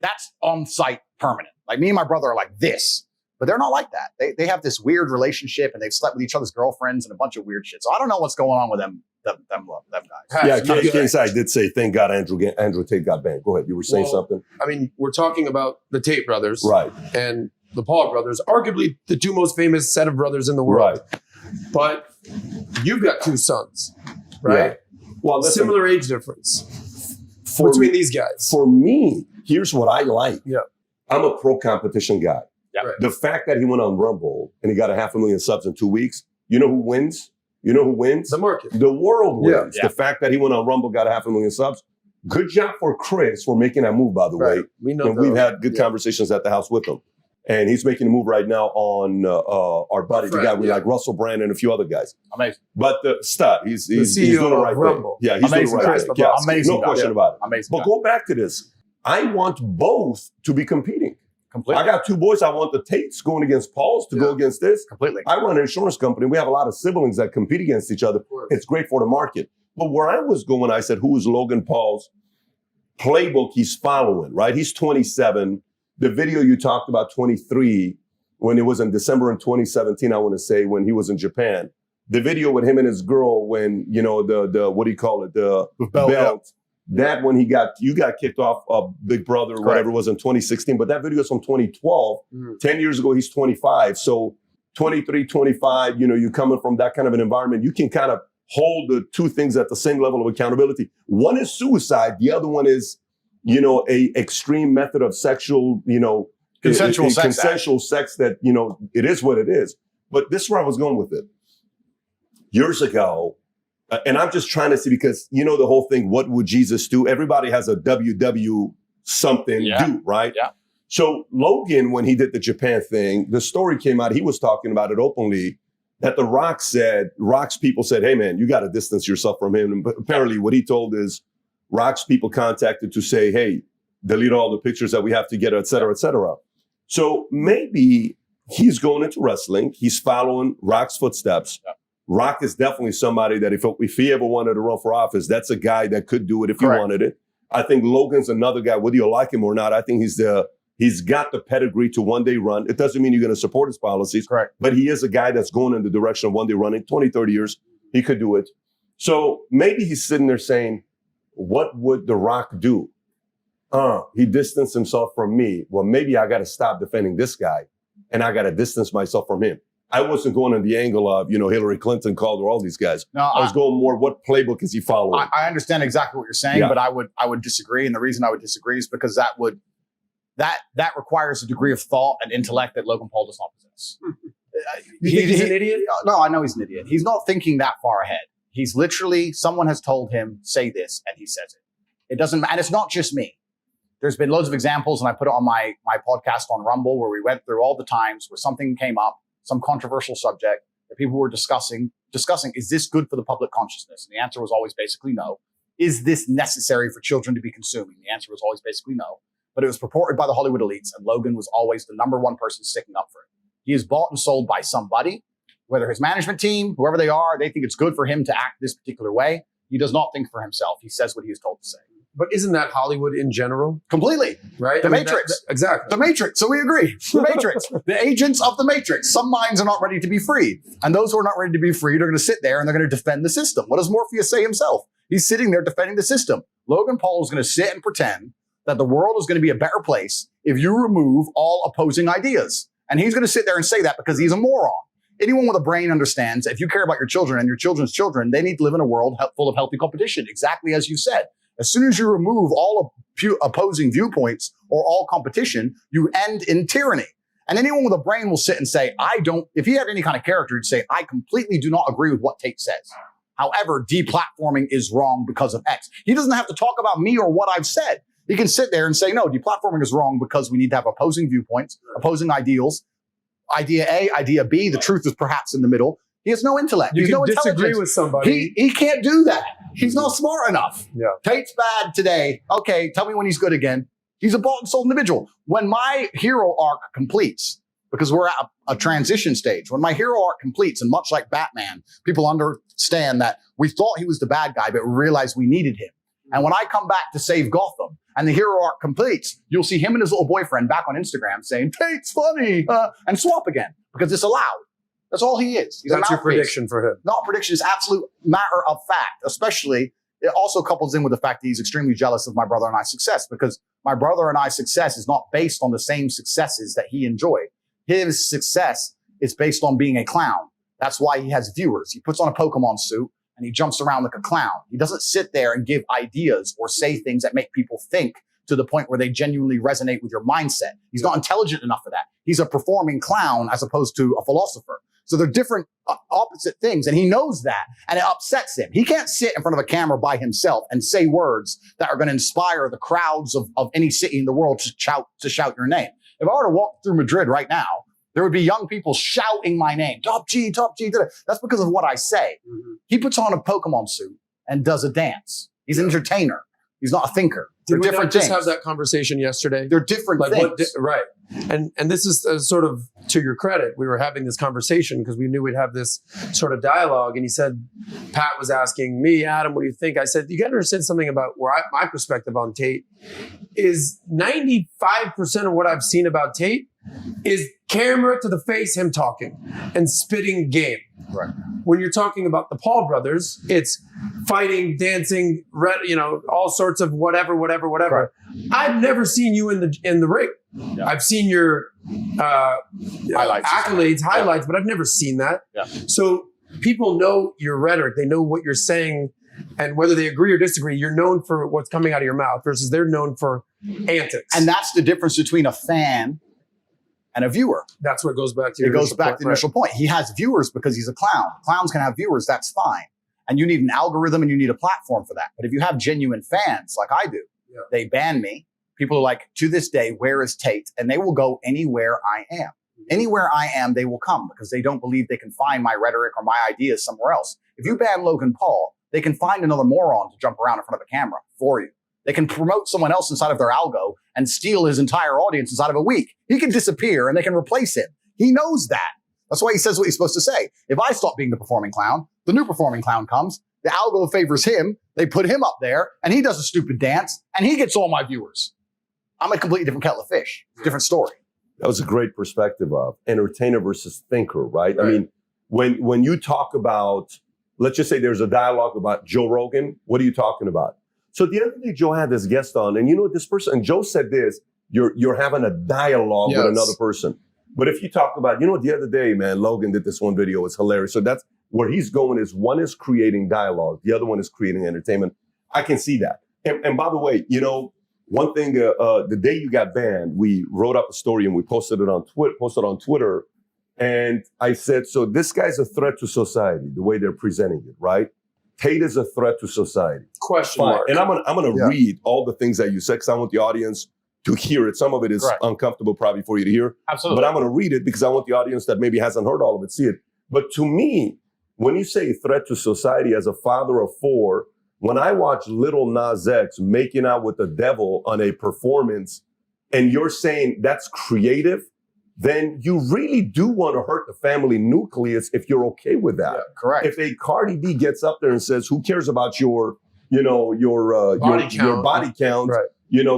that's on site permanent. Like me and my brother are like this, but they're not like that. They have this weird relationship and they've slept with each other's girlfriends and a bunch of weird shit. So I don't know what's going on with them guys. Yeah, KSI did say, thank God Andrew Tate got banned. Go ahead. You were saying something? I mean, we're talking about the Tate brothers. Right. And the Paul brothers, arguably the two most famous set of brothers in the world. Right. But you've got two sons, right? Yeah. Well, listen, similar age difference between these guys. For me, here's what I like. Yeah. I'm a pro competition guy. Yeah. Right. The fact that he went on Rumble and he got 500,000 subs in 2 weeks, you know who wins? You know who wins? The market. The world wins. Yeah. The fact that he went on Rumble, got 500,000 subs. Good job for Chris for making that move, by the way. We know And we've had good conversations at the house with him. And he's making a move right now on our buddy, the guy we like, Russell Brand and a few other guys. Amazing. But the stud, he's CEO doing the right of Rumble. thing. Yeah, he's Amazing doing the right guy. thing. Yeah, Amazing no guy. question about it. Amazing. But guy. go back to this. I want both to be competing. Completely. I got two boys. I want the Tates going against Pauls to go against this. Completely. I run an insurance company. We have a lot of siblings that compete against each other. It's great for the market. But where I was going, I said, who is Logan Paul's playbook he's following, right? He's 27. The video you talked about, 23, when it was in December in 2017, I want to say, when he was in Japan. The video with him and his girl when, you know, the what do you call it? The belt. That when you got kicked off of Big Brother or whatever it was in 2016. But that video is from 2012. 10 years ago, he's 25. So 23, 25, you know, you coming from that kind of an environment, you can kind of hold the two things at the same level of accountability. One is suicide. The other one is, you know, a extreme method of sexual, you know, Consensual sex that, you know, it is what it is. But this is where I was going with it. Years ago, and I'm just trying to see, because, you know, the whole thing, what would Jesus do? Everybody has a WW something do, right? Yeah. So Logan, when he did the Japan thing, the story came out, he was talking about it openly, that Rock's people said, hey man, you got to distance yourself from him. And apparently what he told is Rock's people contacted to say, hey, delete all the pictures that we have together, et cetera, et cetera. So maybe he's going into wrestling. He's following Rock's footsteps. Yeah. Rock is definitely somebody that if he ever wanted to run for office, that's a guy that could do it if he wanted it. I think Logan's another guy, whether you like him or not. I think he's got the pedigree to one day run. It doesn't mean you're going to support his policies, but he is a guy that's going in the direction of one day running. 20, 30 years, he could do it. So maybe he's sitting there saying, what would The Rock do? He distanced himself from me. Well, maybe I got to stop defending this guy and I got to distance myself from him. I wasn't going in the angle of, you know, Hillary Clinton, Calder, all these guys. No, I was going more, what playbook is he following? I understand exactly what you're saying, but I would disagree. And the reason I would disagree is because that requires a degree of thought and intellect that Logan Paul does not possess. You think he's an idiot? No, I know he's an idiot. He's not thinking that far ahead. He's literally, someone has told him, say this, and he says it. It doesn't, and it's not just me. There's been loads of examples, and I put it on my podcast on Rumble, where we went through all the times where something came up, some controversial subject that people were discussing, is this good for the public consciousness? And the answer was always basically no. Is this necessary for children to be consuming? The answer was always basically no. But it was purported by the Hollywood elites, and Logan was always the number one person sticking up for it. He is bought and sold by somebody, whether his management team, whoever they are, they think it's good for him to act this particular way. He does not think for himself. He says what he is told to say. But isn't that Hollywood in general? Completely. Right? The Matrix. Exactly. The Matrix. So we agree. The Matrix. The agents of the Matrix. Some minds are not ready to be freed. And those who are not ready to be freed are going to sit there and they're going to defend the system. What does Morpheus say himself? He's sitting there defending the system. Logan Paul is going to sit and pretend that the world is going to be a better place if you remove all opposing ideas. And he's going to sit there and say that because he's a moron. Anyone with a brain understands that if you care about your children and your children's children, they need to live in a world full of healthy competition, exactly as you said. As soon as you remove all opposing viewpoints or all competition, you end in tyranny. And anyone with a brain will sit and say, if he had any kind of character, he'd say, I completely do not agree with what Tate says. However, deplatforming is wrong because of X. He doesn't have to talk about me or what I've said. He can sit there and say, no, deplatforming is wrong because we need to have opposing viewpoints, opposing ideals. Idea A, idea B, the truth is perhaps in the middle. He has no intellect. You He's can no disagree with somebody. He can't do that. He's not smart enough. Yeah. Tate's bad today. Okay, tell me when he's good again. He's a bought and sold individual. When my hero arc completes, because we're at a transition stage, when my hero arc completes, and much like Batman, people understand that we thought he was the bad guy, but we realized we needed him. And when I come back to save Gotham, and the hero arc completes, you'll see him and his little boyfriend back on Instagram saying, Tate's funny, and swap again because it's allowed. That's all he is. He's That's your prediction for him. Not prediction, is absolute matter of fact, especially it also couples in with the fact that he's extremely jealous of my brother and I's success because my brother and I's success is not based on the same successes that he enjoyed. His success is based on being a clown. That's why he has viewers. He puts on a Pokemon suit and he jumps around like a clown. He doesn't sit there and give ideas or say things that make people think to the point where they genuinely resonate with your mindset. He's not intelligent enough for that. He's a performing clown as opposed to a philosopher. So they're different opposite things. And he knows that and it upsets him. He can't sit in front of a camera by himself and say words that are going to inspire the crowds of any city in the world to shout your name. If I were to walk through Madrid right now, there would be young people shouting my name. Top G, Top G. That's because of what I say. Mm-hmm. He puts on a Pokemon suit and does a dance. He's an entertainer. He's not a thinker. Did we not just have that conversation yesterday? They're different things. Right. And this is sort of to your credit. We were having this conversation because we knew we'd have this sort of dialogue. And he said, Pat was asking me, Adam, what do you think? I said, you got to understand something about my perspective on Tate is 95% of what I've seen about Tate is camera to the face, him talking and spitting game. Right. When you're talking about the Paul brothers, it's fighting, dancing, all sorts of whatever. Right. I've never seen you in the ring. Yeah. I've seen your accolades, highlights, but I've never seen that. Yeah. So people know your rhetoric. They know what you're saying. And whether they agree or disagree, you're known for what's coming out of your mouth versus they're known for antics. And that's the difference between a fan and a viewer. That's what goes back to your initial point. He has viewers because he's a clown. Clowns can have viewers. That's fine. And you need an algorithm and you need a platform for that. But if you have genuine fans like I do, they ban me. People are like, to this day, where is Tate? And they will go anywhere I am. Anywhere I am, they will come because they don't believe they can find my rhetoric or my ideas somewhere else. If you ban Logan Paul, they can find another moron to jump around in front of a camera for you. They can promote someone else inside of their algo and steal his entire audience inside of a week. He can disappear and they can replace him. He knows that. That's why he says what he's supposed to say. If I stop being the performing clown, the new performing clown comes, the algo favors him, they put him up there, and he does a stupid dance, and he gets all my viewers. I'm a completely different kettle of fish. Different story. That was a great perspective of entertainer versus thinker, right? I mean, when you talk about, let's just say there's a dialogue about Joe Rogan, what are you talking about? So the other day, Joe had this guest on, and this person, and Joe said this, you're having a dialogue with another person. But if you talk about, the other day, man, Logan did this one video, it's hilarious. So that's where he's going is one is creating dialogue, the other one is creating entertainment. I can see that. And by the way, one thing, the day you got banned, we wrote up a story and we posted it on Twitter. And I said, so this guy's a threat to society, the way they're presenting it, right? Tate is a threat to society. Question mark. And I'm gonna read all the things that you said because I want the audience to hear it. Some of it is uncomfortable probably for you to hear. Absolutely. But I'm gonna read it because I want the audience that maybe hasn't heard all of it see it. But to me, when you say threat to society as a father of four, when I watch Little Nas X making out with the devil on a performance and you're saying that's creative, then you really do want to hurt the family nucleus if you're okay with that. Yeah, correct. If a Cardi B gets up there and says, who cares about your body count,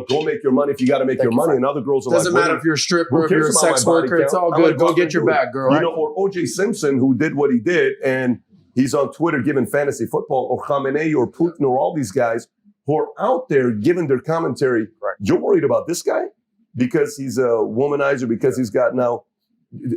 go make your money if you got to make your money. And other girls are doesn't matter if you're a stripper, if you're a sex worker, it's all good. Go get your bag, girl. Or O.J. Simpson, who did what he did, and he's on Twitter giving fantasy football, or Khamenei or Putin or all these guys who are out there giving their commentary. Right. You're worried about this guy because he's a womanizer, because he's got now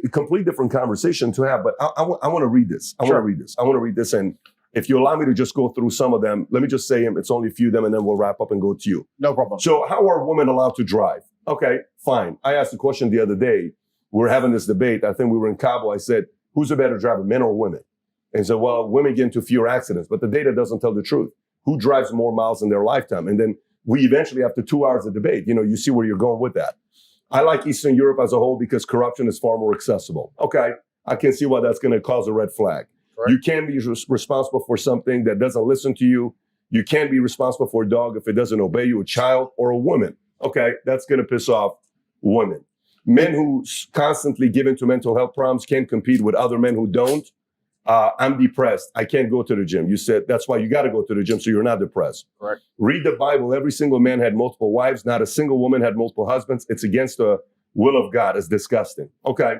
a complete different conversation to have. But I want to read this. I want to read this. And if you allow me to just go through some of them, let me just say them. It's only a few of them, and then we'll wrap up and go to you. No problem. So how are women allowed to drive? Okay, fine. I asked the question the other day. We were having this debate. I think we were in Cabo. I said, who's a better driver, men or women? And he said, well, women get into fewer accidents, but the data doesn't tell the truth. Who drives more miles in their lifetime? And then we eventually, after 2 hours of debate, you see where you're going with that. I like Eastern Europe as a whole because corruption is far more accessible. Okay, I can see why that's going to cause a red flag. Right. You can't be responsible for something that doesn't listen to you. You can't be responsible for a dog if it doesn't obey you, a child or a woman. Okay, that's going to piss off women. Men who constantly give into mental health problems can't compete with other men who don't. I'm depressed. I can't go to the gym. You said that's why you got to go to the gym so you're not depressed. Correct. Read the Bible. Every single man had multiple wives. Not a single woman had multiple husbands. It's against the will of God. It's disgusting. Okay.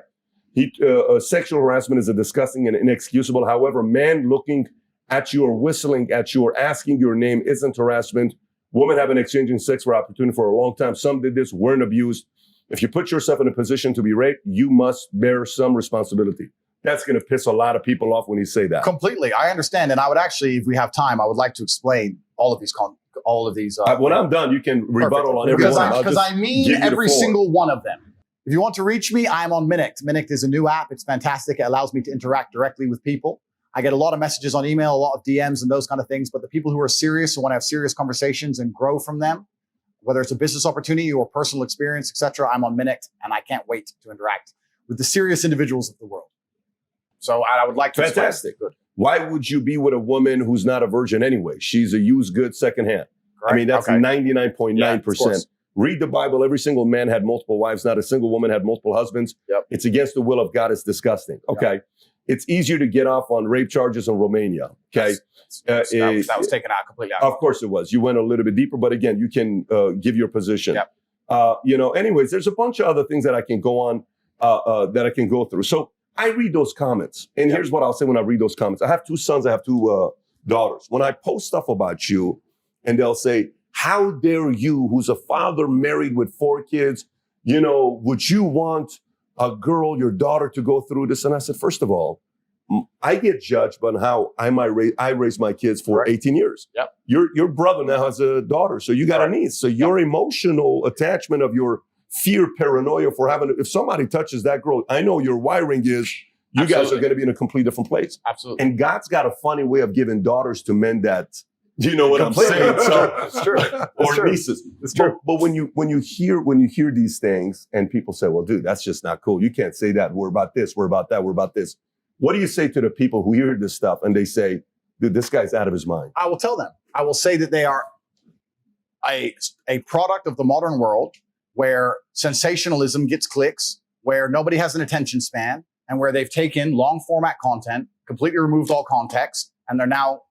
Sexual harassment is a disgusting and inexcusable. However, man looking at you or whistling at you or asking your name isn't harassment. Women have been exchanging sex for opportunity for a long time. Some did this, weren't abused. If you put yourself in a position to be raped, you must bear some responsibility. That's going to piss a lot of people off when you say that. Completely. I understand. And I would actually, if we have time, I would like to explain all of these. When I'm done, you can rebuttal on every one. Because I mean every single one of them. If you want to reach me, I'm on Minict. Minict is a new app. It's fantastic. It allows me to interact directly with people. I get a lot of messages on email, a lot of DMs and those kind of things. But the people who are serious, who want to have serious conversations and grow from them, whether it's a business opportunity or personal experience, etc., I'm on Minict, and I can't wait to interact with the serious individuals of the world. So I would like to. Fantastic. Why would you be with a woman who's not a virgin anyway? She's a used good secondhand. Correct. I mean, that's 99.9%. Read the Bible. Every single man had multiple wives. Not a single woman had multiple husbands. Yep. It's against the will of God. It's disgusting. Okay. Yep. It's easier to get off on rape charges in Romania. Okay. That was taken out completely out. Of course it was. You went a little bit deeper, but again, you can give your position. Yep. Anyways, there's a bunch of other things that I can go on, that I can go through. So I read those comments. And here's what I'll say when I read those comments. I have 2 sons. I have 2 daughters. When I post stuff about you and they'll say, how dare you, who's a father married with 4 kids, would you want a girl, your daughter, to go through this? And I said, first of all, I get judged on how I raised my kids for 18 years. Yep. Your brother now has a daughter, so you got a niece. So your emotional attachment of your fear, paranoia for if somebody touches that girl, I know your wiring is, you guys are going to be in a completely different place. Absolutely. And God's got a funny way of giving daughters to men that, you know what I'm saying? So, it's true. Or nieces. It's true. But when you hear these things and people say, well, dude, that's just not cool. You can't say that. We're about this. We're about that. We're about this. What do you say to the people who hear this stuff and they say, dude, this guy's out of his mind? I will tell them. I will say that they are a product of the modern world where sensationalism gets clicks, where nobody has an attention span, and where they've taken long format content, completely removed all context, and they're now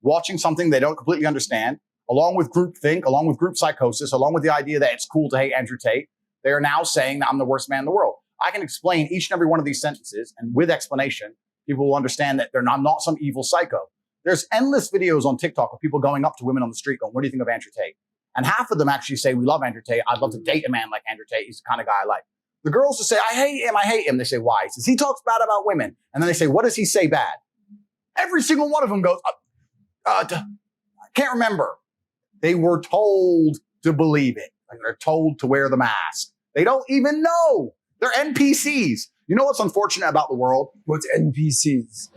watching something they don't completely understand, along with groupthink, along with group psychosis, along with the idea that it's cool to hate Andrew Tate. They are now saying that I'm the worst man in the world. I can explain each and every one of these sentences, and with explanation, people will understand that I'm not some evil psycho. There's endless videos on TikTok of people going up to women on the street going, what do you think of Andrew Tate? And half of them actually say, we love Andrew Tate. I'd love to date a man like Andrew Tate. He's the kind of guy I like. The girls just say, I hate him. They say, why? He says, he talks bad about women. And then they say, what does he say bad? Every single one of them goes, I can't remember. They were told to believe it. Like they're told to wear the mask. They don't even know. They're NPCs. You know what's unfortunate about the world? What's NPCs?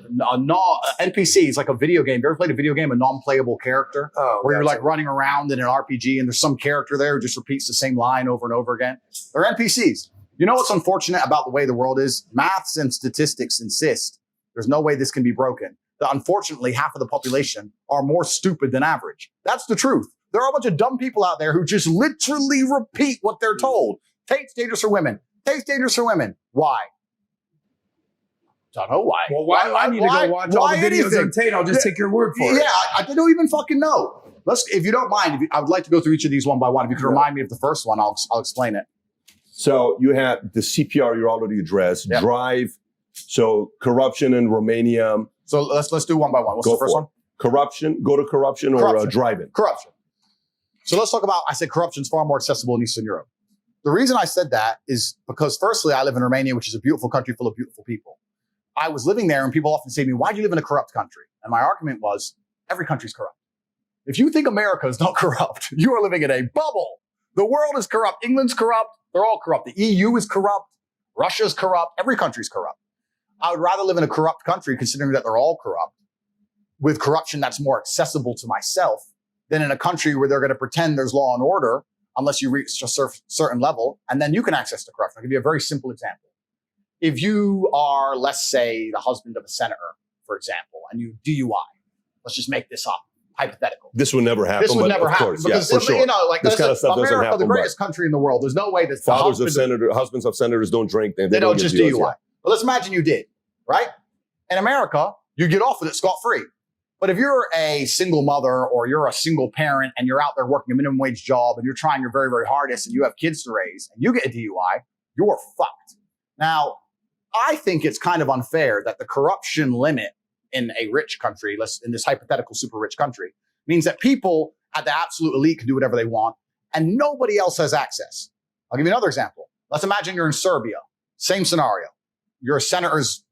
NPC is like a video game. Have you ever played a video game, a non-playable character? Where you're like running around in an RPG and there's some character there who just repeats the same line over and over again? They're NPCs. You know what's unfortunate about the way the world is? Maths and statistics insist there's no way this can be broken. That unfortunately, half of the population are more stupid than average. That's the truth. There are a bunch of dumb people out there who just literally repeat what they're told. Tate's dangerous for women. Tate's dangerous for women. Why? Don't know why. Well, why do I need to go watch all the videos on Tate? I'll just take your word for it. Yeah, I don't even fucking know. If you don't mind, I would like to go through each of these one by one. If you could remind me of the first one, I'll explain it. So you had the CPR you already addressed. Yep. Drive. So corruption in Romania. So let's do one by one. What's the first one? Corruption. Go to corruption or driving. Corruption. So let's talk about, I said corruption is far more accessible in Eastern Europe. The reason I said that is because firstly, I live in Romania, which is a beautiful country full of beautiful people. I was living there and people often say to me, why do you live in a corrupt country? And my argument was, every country's corrupt. If you think America is not corrupt, you are living in a bubble. The world is corrupt. England's corrupt. They're all corrupt. The EU is corrupt. Russia's corrupt. Every country's corrupt. I would rather live in a corrupt country, considering that they're all corrupt, with corruption that's more accessible to myself, than in a country where they're going to pretend there's law and order unless you reach a certain level, and then you can access the corruption. I'll give you a very simple example. If you are, let's say, the husband of a senator, for example, and you DUI, let's just make this up, hypothetical. This would never happen. This would never happen. Course, because, for sure. You know, like this kind of stuff America, doesn't happen. The greatest country in the world. There's no way that husbands of senators don't drink. They don't just DUI. Well, let's imagine you did, right? In America, you get off with it scot-free. But if you're a single mother or you're a single parent and you're out there working a minimum wage job and you're trying your very, very hardest and you have kids to raise and you get a DUI, you're fucked. Now, I think it's kind of unfair that the corruption limit in a rich country, in this hypothetical super rich country, means that people at the absolute elite can do whatever they want and nobody else has access. I'll give you another example. Let's imagine you're in Serbia. Same scenario. You're a senator's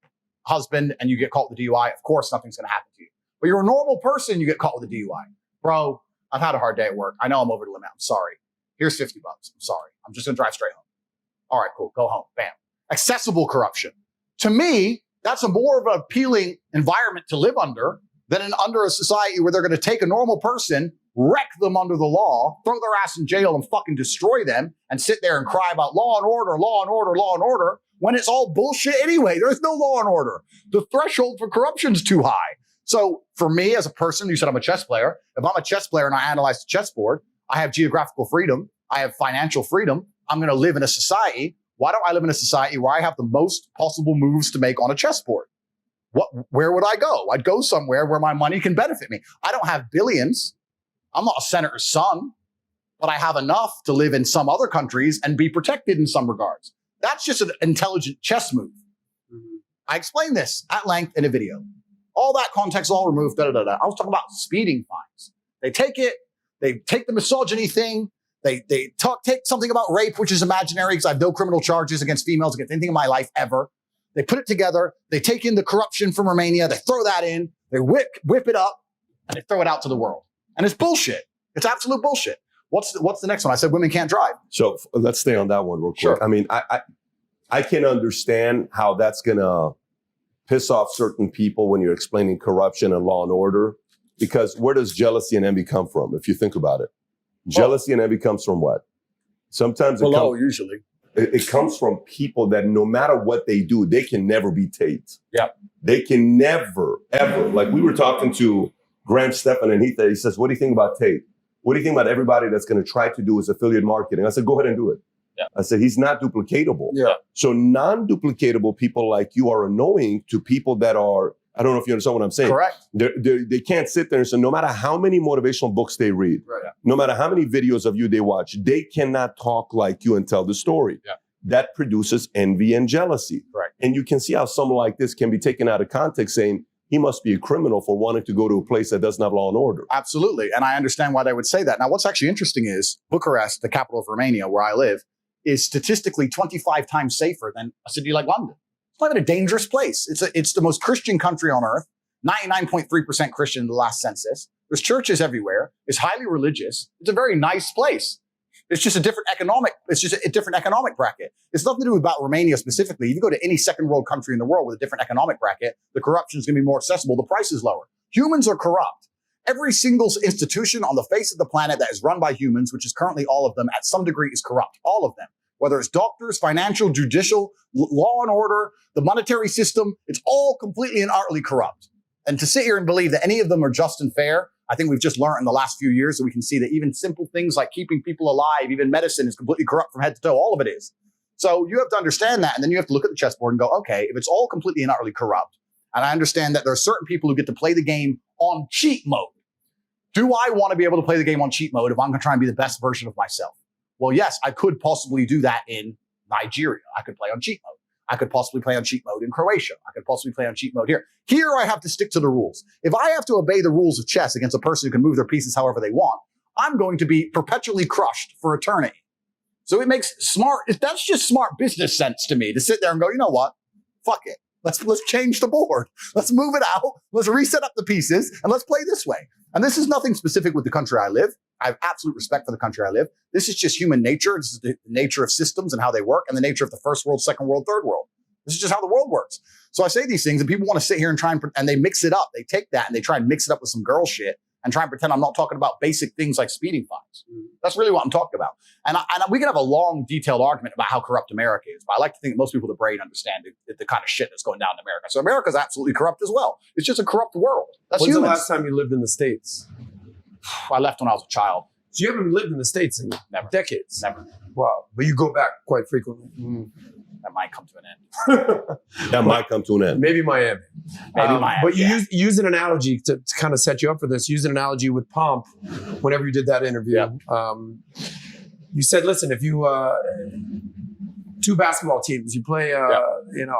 husband and you get caught with a DUI. Of course, nothing's going to happen to you. But you're a normal person, you get caught with a DUI. Bro, I've had a hard day at work. I know I'm over the limit. I'm sorry. Here's $50. I'm sorry. I'm just going to drive straight home. All right, cool. Go home. Bam. Accessible corruption. To me, that's a more of an appealing environment to live under than under a society where they're going to take a normal person, wreck them under the law, throw their ass in jail and fucking destroy them and sit there and cry about law and order, law and order, law and order, when it's all bullshit anyway. There's no law and order. The threshold for corruption's too high. So for me as a person, you said I'm a chess player. If I'm a chess player and I analyze the chessboard, I have geographical freedom. I have financial freedom. I'm going to live in a society. Why don't I live in a society where I have the most possible moves to make on a chessboard? Where would I go? I'd go somewhere where my money can benefit me. I don't have billions. I'm not a senator's son, but I have enough to live in some other countries and be protected in some regards. That's just an intelligent chess move. I explained this at length in a video. All that context all removed, I was talking about speeding fines. They take the misogyny thing. They take something about rape, which is imaginary because I have no criminal charges against females, against anything in my life ever. They put it together. They take in the corruption from Romania. They throw that in. They whip it up and they throw it out to the world. And it's bullshit. It's absolute bullshit. What's the next one? I said women can't drive. So let's stay on that one real quick. Sure. I mean, I can understand how that's going to piss off certain people when you're explaining corruption and law and order, because where does jealousy and envy come from? If you think about it, jealousy and envy comes from what? Sometimes usually. It comes from people that no matter what they do, they can never be Tate. Yeah. They can never, ever. Like we were talking to Graham Stephan and he says, what do you think about Tate? What do you think about everybody that's going to try to do his affiliate marketing? I said, go ahead and do it. Yeah. I said, he's not duplicatable. Yeah. So non-duplicatable people like you are annoying to people that are, I don't know if you understand what I'm saying. Correct. They can't sit there and say, no matter how many motivational books they read, right. no matter how many videos of you they watch, they cannot talk like you and tell the story. Yeah. That produces envy and jealousy. Right. And you can see how someone like this can be taken out of context saying, he must be a criminal for wanting to go to a place that doesn't have law and order. Absolutely. And I understand why they would say that. Now, what's actually interesting is Bucharest, the capital of Romania, where I live, is statistically 25 times safer than a city like London. It's not even a dangerous place. It's the most Christian country on earth, 99.3% Christian in the last census. There's churches everywhere. It's highly religious. It's a very nice place. It's just a different economic bracket. It's nothing to do about Romania specifically. If you go to any second world country in the world with a different economic bracket, the corruption is going to be more accessible. The price is lower. Humans are corrupt. Every single institution on the face of the planet that is run by humans, which is currently all of them at some degree, is corrupt. All of them. Whether it's doctors, financial, judicial, law and order, the monetary system, it's all completely and utterly corrupt. And to sit here and believe that any of them are just and fair, I think we've just learned in the last few years that we can see that even simple things like keeping people alive, even medicine is completely corrupt from head to toe. All of it is. So you have to understand that. And then you have to look at the chessboard and go, okay, if it's all completely and utterly corrupt, and I understand that there are certain people who get to play the game on cheat mode. Do I want to be able to play the game on cheat mode if I'm going to try and be the best version of myself? Well, yes, I could possibly do that in Nigeria. I could play on cheat mode. I could possibly play on cheat mode in Croatia. I could possibly play on cheat mode here. Here, I have to stick to the rules. If I have to obey the rules of chess against a person who can move their pieces however they want, I'm going to be perpetually crushed for eternity. So it makes that's just smart business sense to me to sit there and go, you know what? Fuck it. Let's change the board. Let's move it out. Let's reset up the pieces and let's play this way. And this is nothing specific with the country I live. I have absolute respect for the country I live. This is just human nature. This is the nature of systems and how they work and the nature of the first world, second world, third world. This is just how the world works. So I say these things and people want to sit here and try and they mix it up. They take that and they try and mix it up with some girl shit and try and pretend I'm not talking about basic things like speeding fines. That's really what I'm talking about. And we can have a long, detailed argument about how corrupt America is, but I like to think that most people with the brain understand the kind of shit that's going down in America. So America's absolutely corrupt as well. It's just a corrupt world. That's When's humans. the last time you lived in the States? I left when I was a child. So you haven't lived in the States in Never. decades? Never. Wow. But you go back quite frequently. That might come to an end. That might come to an end. Maybe Miami. Maybe Miami. But you yeah. use an analogy to kind of set you up for this. Use an analogy with Pomp whenever you did that interview. Yeah. You said, listen, if you two basketball teams, you play a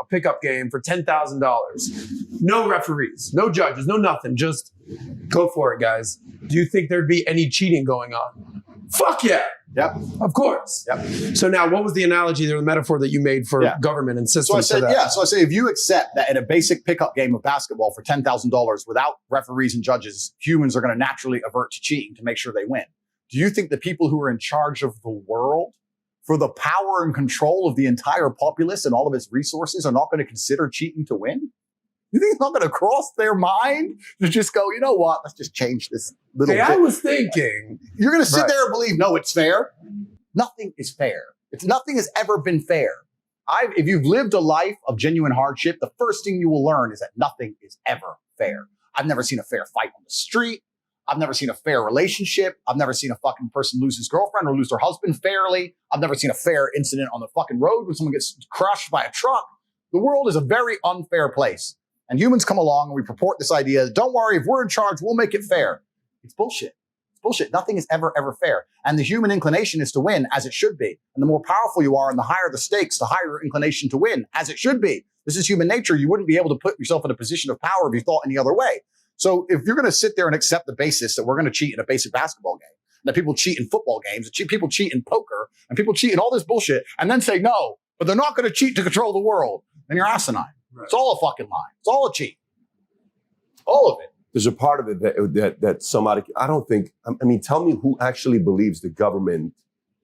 pickup game for $10,000, no referees, no judges, no nothing, just go for it, guys. Do you think there'd be any cheating going on? Fuck yeah. Yep. Of course. Yep. So now, what was the analogy or the metaphor that you made for government and systems? So I said, to that? So I say, if you accept that in a basic pickup game of basketball for $10,000 without referees and judges, humans are going to naturally avert to cheating to make sure they win. Do you think the people who are in charge of the world, for the power and control of the entire populace and all of its resources, are not going to consider cheating to win? You think it's not going to cross their mind to just go, you know what, let's just change this little bit? I was thinking. You're going to sit there and believe, no, it's fair. Nothing is fair. Nothing has ever been fair. If you've lived a life of genuine hardship, the first thing you will learn is that nothing is ever fair. I've never seen a fair fight on the street. I've never seen a fair relationship. I've never seen a fucking person lose his girlfriend or lose their husband fairly. I've never seen a fair incident on the fucking road when someone gets crushed by a truck. The world is a very unfair place. And humans come along and we purport this idea, don't worry, if we're in charge, we'll make it fair. It's bullshit. It's bullshit. Nothing is ever fair. And the human inclination is to win, as it should be. And the more powerful you are and the higher the stakes, the higher your inclination to win, as it should be. This is human nature. You wouldn't be able to put yourself in a position of power if you thought any other way. So if you're going to sit there and accept the basis that we're going to cheat in a basic basketball game, that people cheat in football games, that people cheat in poker, and people cheat in all this bullshit, and then say no, but they're not going to cheat to control the world, then you're asinine. Right. It's all a fucking lie. It's all a cheat. All of it. There's a part of it that somebody, I don't think, I mean, tell me who actually believes the government,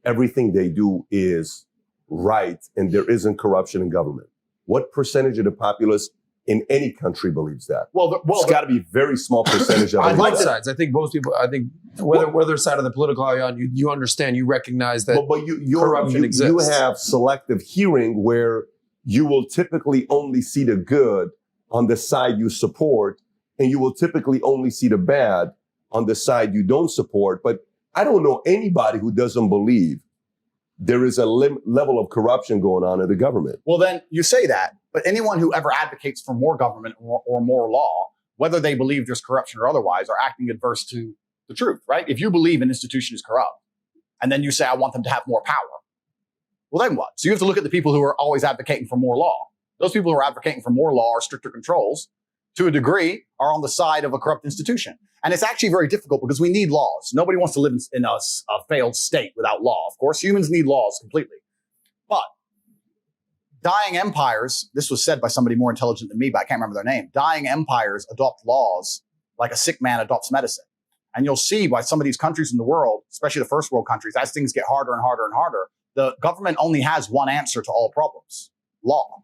everything they do is right and there isn't corruption in government. What percentage of the populace in any country believes that? It's got to be a very small percentage of it. Both sides. I think most people, whether side of the political aisle you understand, you recognize that corruption exists. You have selective hearing where you will typically only see the good on the side you support, and you will typically only see the bad on the side you don't support. But I don't know anybody who doesn't believe there is a level of corruption going on in the government. Well, then you say that, but anyone who ever advocates for more government or more law, whether they believe there's corruption or otherwise, are acting adverse to the truth, right? If you believe an institution is corrupt, and then you say, I want them to have more power, well, then what? So you have to look at the people who are always advocating for more law. Those people who are advocating for more law or stricter controls, to a degree, are on the side of a corrupt institution. And it's actually very difficult because we need laws. Nobody wants to live in a failed state without law. Of course, humans need laws completely. But dying empires, this was said by somebody more intelligent than me, but I can't remember their name. Dying empires adopt laws like a sick man adopts medicine. And you'll see by some of these countries in the world, especially the first world countries, as things get harder and harder and harder, the government only has one answer to all problems: law.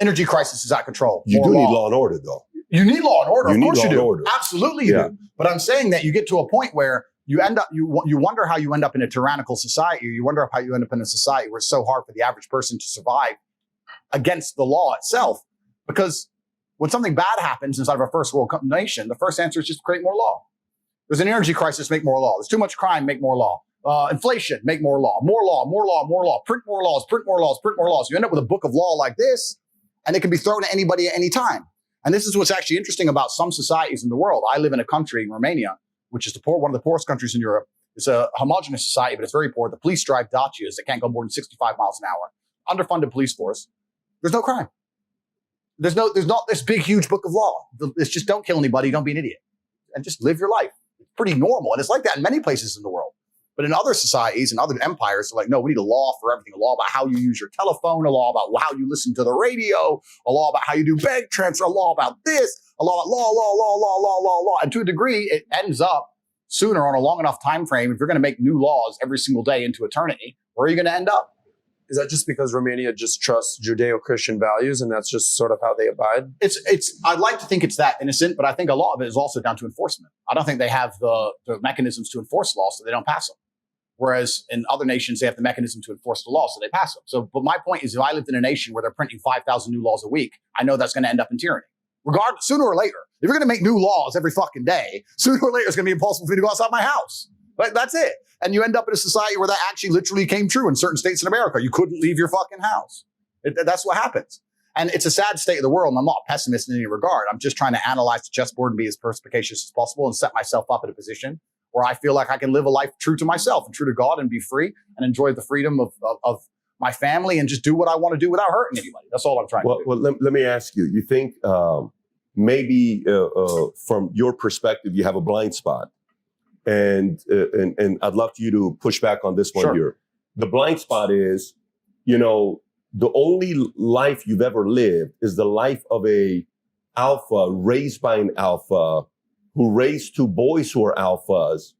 Energy crisis is out of control. You do need law and order, though. You need law and order. Of course you do. Order. Absolutely you do. But I'm saying that you get to a point where you end up, you wonder how you end up in a tyrannical society. You wonder how you end up in a society where it's so hard for the average person to survive against the law itself. Because when something bad happens inside of a first world nation, the first answer is just create more law. There's an energy crisis, make more law. There's too much crime, make more law. Inflation, make more law. More law, more law, more law. Print more laws, print more laws, print more laws. You end up with a book of law like this, and it can be thrown at anybody at any time. And this is what's actually interesting about some societies in the world. I live in a country, Romania, which is one of the poorest countries in Europe. It's a homogenous society, but it's very poor. The police drive Dacias that can't go more than 65 miles an hour. Underfunded police force. There's no crime. There's not this big, huge book of law. It's just don't kill anybody, don't be an idiot, and just live your life. It's pretty normal. And it's like that in many places in the world. But in other societies and other empires, they're like, no, we need a law for everything. A law about how you use your telephone, a law about how you listen to the radio, a law about how you do bank transfer, a law about this, a law about law. And to a degree, it ends up sooner on a long enough time frame. If you're going to make new laws every single day into eternity, where are you going to end up? Is that just because Romania just trusts Judeo-Christian values and that's just sort of how they abide? I'd like to think it's that innocent, but I think a lot of it is also down to enforcement. I don't think they have the mechanisms to enforce laws, so they don't pass them. Whereas in other nations, they have the mechanism to enforce the law, so they pass them. So, but my point is, if I lived in a nation where they're printing 5,000 new laws a week, I know that's going to end up in tyranny. Regardless, sooner or later, if you're going to make new laws every fucking day, sooner or later it's going to be impossible for me to go outside my house. Like, that's it. And you end up in a society where that actually literally came true in certain states in America. You couldn't leave your fucking house. That's what happens. And it's a sad state of the world. And I'm not a pessimist in any regard. I'm just trying to analyze the chessboard and be as perspicacious as possible and set myself up in a position where I feel like I can live a life true to myself and true to God and be free and enjoy the freedom of my family and just do what I want to do without hurting anybody. That's all I'm trying to do. Well, let me ask you, you think maybe from your perspective, you have a blind spot? And I'd love for you to push back on this one Sure. here. The blind spot is, the only life you've ever lived is the life of a alpha raised by an alpha who raised two boys who are alphas,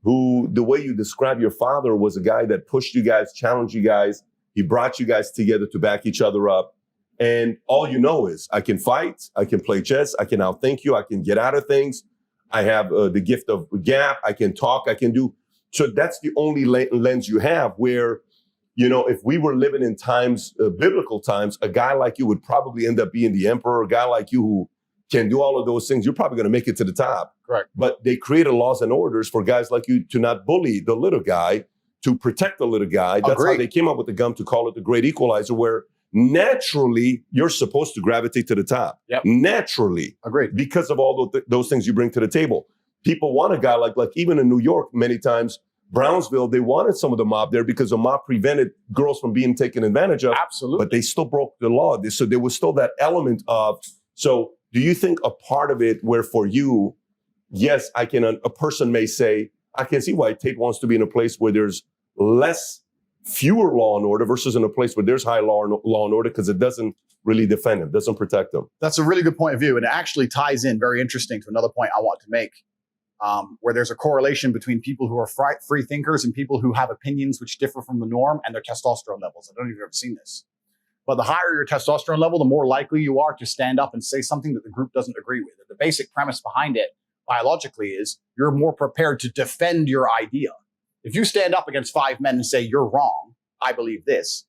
who the way you describe your father was a guy that pushed you guys, challenged you guys. He brought you guys together to back each other up. And all you know is I can fight, I can play chess, I can outthink you, I can get out of things. I have the gift of gap, I can talk, I can do. So that's the only lens you have where, if we were living in times, biblical times, a guy like you would probably end up being the emperor. A guy like you who can do all of those things, you're probably going to make it to the top. Correct. But they created laws and orders for guys like you to not bully the little guy, to protect the little guy. That's Agreed. how they came up with the gum to call it the great equalizer, where naturally you're supposed to gravitate to the top. Yep. Naturally. Agreed. Because of all those things you bring to the table. People want a guy like even in New York, many times, Brownsville, they wanted some of the mob there because the mob prevented girls from being taken advantage of. Absolutely. But they still broke the law. So there was still that element of, so do you think a part of it where for you, yes, a person may say, I can see why Tate wants to be in a place where there's fewer law and order versus in a place where there's high law and order because it doesn't really defend them, doesn't protect them. That's a really good point of view. And it actually ties in very interesting to another point I want to make. Where there's a correlation between people who are free thinkers and people who have opinions which differ from the norm and their testosterone levels. I don't know if you've ever seen this. But the higher your testosterone level, the more likely you are to stand up and say something that the group doesn't agree with. And the basic premise behind it biologically is you're more prepared to defend your idea. If you stand up against 5 men and say, you're wrong, I believe this,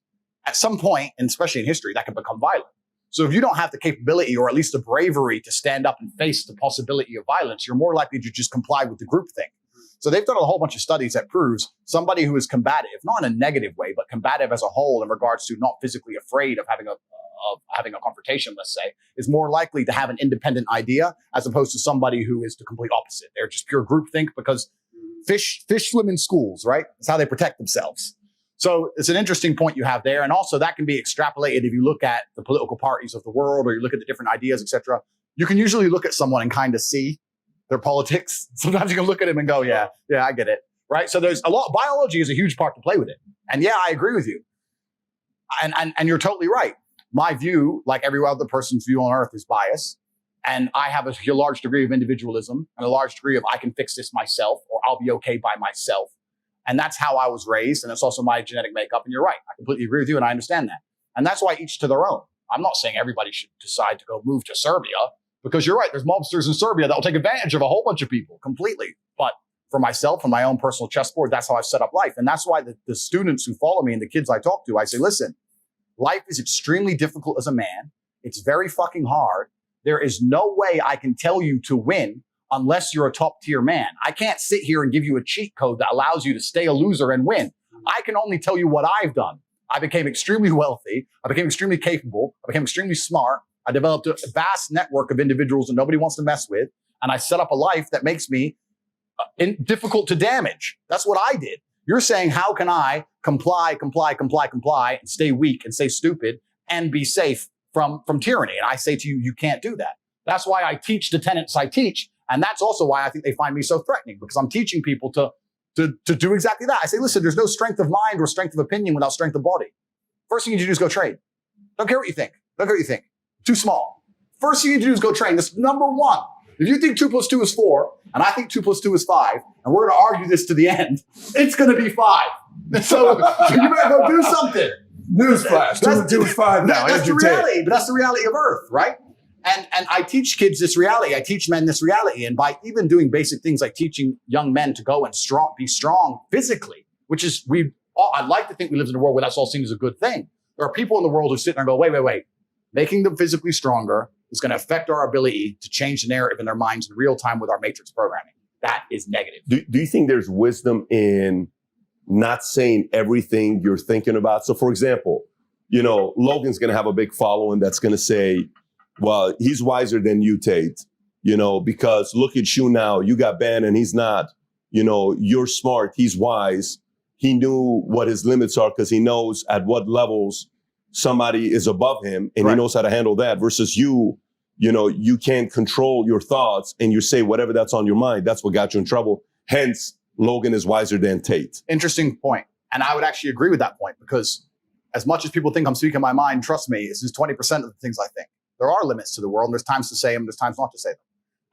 at some point, and especially in history, that can become violent. So if you don't have the capability or at least the bravery to stand up and face the possibility of violence, you're more likely to just comply with the group thing. So they've done a whole bunch of studies that proves somebody who is combative, not in a negative way, but combative as a whole in regards to not physically afraid of having a confrontation, let's say, is more likely to have an independent idea as opposed to somebody who is the complete opposite. They're just pure groupthink because fish swim in schools, right? That's how they protect themselves. So it's an interesting point you have there. And also that can be extrapolated if you look at the political parties of the world or you look at the different ideas, et cetera. You can usually look at someone and kind of see their politics. Sometimes you can look at him and go, yeah, I get it. Right. So there's a lot. Biology is a huge part to play with it. And yeah, I agree with you. And you're totally right. My view, like every other person's view on earth, is bias. And I have a large degree of individualism and a large degree of I can fix this myself or I'll be okay by myself. And that's how I was raised. And it's also my genetic makeup. And you're right. I completely agree with you. And I understand that. And that's why each to their own. I'm not saying everybody should decide to go move to Serbia because you're right. There's mobsters in Serbia that will take advantage of a whole bunch of people completely. But for myself and my own personal chessboard, that's how I've set up life. And that's why the students who follow me and the kids I talk to, I say, listen, life is extremely difficult as a man. It's very fucking hard. There is no way I can tell you to win unless you're a top tier man. I can't sit here and give you a cheat code that allows you to stay a loser and win. I can only tell you what I've done. I became extremely wealthy. I became extremely capable. I became extremely smart. I developed a vast network of individuals that nobody wants to mess with. And I set up a life that makes me difficult to damage. That's what I did. You're saying, how can I comply, and stay weak and stay stupid and be safe from tyranny? And I say to you, you can't do that. That's why I teach the tenets I teach. And that's also why I think they find me so threatening, because I'm teaching people to do exactly that. I say, listen, there's no strength of mind or strength of opinion without strength of body. First thing you need to do is go train. Don't care what you think. Don't care what you think. Too small. First thing you need to do is go train. That's number one. If you think 2 + 2 is 4, and I think 2 + 2 is 5, and we're going to argue this to the end, it's going to be 5. So you better go do something. Newsflash. 2 + 2 is 5 now. That's the reality, but that's the reality of Earth, right? And I teach kids this reality. I teach men this reality. And by even doing basic things like teaching young men to go and be strong physically, which is, I'd like to think we live in a world where that's all seen as a good thing. There are people in the world who sit there and go, wait. Making them physically stronger is going to affect our ability to change the narrative in their minds in real time with our matrix programming. That is negative. Do you think there's wisdom in not saying everything you're thinking about? So for example, Logan's going to have a big following that's going to say, well, he's wiser than you, Tate, because look at you now. You got banned and he's not. You're smart. He's wise. He knew what his limits are because he knows at what levels somebody is above him and he knows how to handle that versus you can't control your thoughts and you say whatever that's on your mind. That's what got you in trouble. Hence, Logan is wiser than Tate. Interesting point. And I would actually agree with that point because as much as people think I'm speaking my mind, trust me, this is 20% of the things I think. There are limits to the world and there's times to say them, there's times not to say them.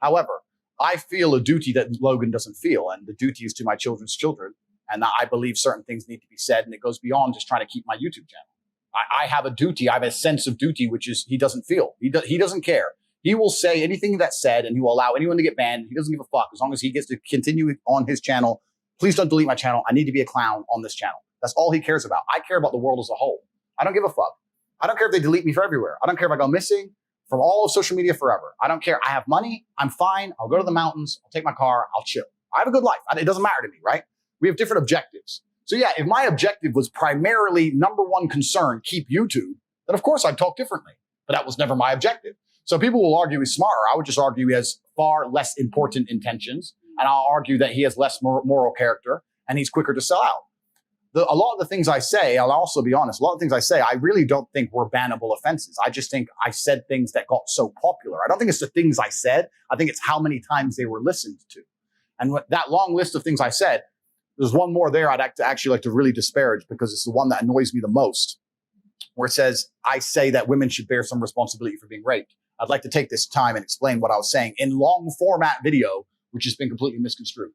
However, I feel a duty that Logan doesn't feel, and the duty is to my children's children. And I believe certain things need to be said, and it goes beyond just trying to keep my YouTube channel. I have a duty. I have a sense of duty, which is he doesn't feel. He doesn't care. He will say anything that's said, and he will allow anyone to get banned. He doesn't give a fuck as long as he gets to continue on his channel. Please don't delete my channel. I need to be a clown on this channel. That's all he cares about. I care about the world as a whole. I don't give a fuck. I don't care if they delete me for everywhere. I don't care if I go missing from all of social media forever. I don't care. I have money. I'm fine. I'll go to the mountains. I'll take my car. I'll chill. I have a good life. It doesn't matter to me, right? We have different objectives. So yeah, if my objective was primarily number one concern, keep YouTube, then of course I'd talk differently. But that was never my objective. So people will argue he's smarter. I would just argue he has far less important intentions. And I'll argue that he has less moral character and he's quicker to sell out. A lot of the things I say, I'll also be honest, a lot of things I say, I really don't think were bannable offenses. I just think I said things that got so popular. I don't think it's the things I said. I think it's how many times they were listened to. And that long list of things I said, there's one more there I'd actually like to really disparage because it's the one that annoys me the most, where it says, I say that women should bear some responsibility for being raped. I'd like to take this time and explain what I was saying in long format video, which has been completely misconstrued.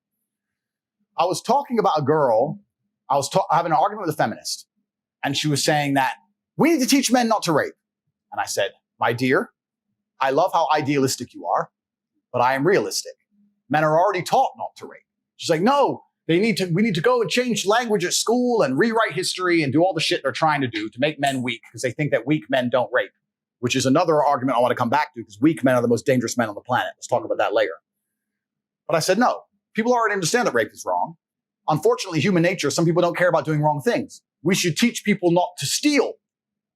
I was talking about a girl. I was having an argument with a feminist, and she was saying that we need to teach men not to rape. And I said, my dear, I love how idealistic you are, but I am realistic. Men are already taught not to rape. She's like, no, we need to go and change language at school and rewrite history and do all the shit they're trying to do to make men weak because they think that weak men don't rape, which is another argument I want to come back to because weak men are the most dangerous men on the planet. Let's talk about that later. But I said, no, people already understand that rape is wrong. Unfortunately, human nature, some people don't care about doing wrong things. We should teach people not to steal,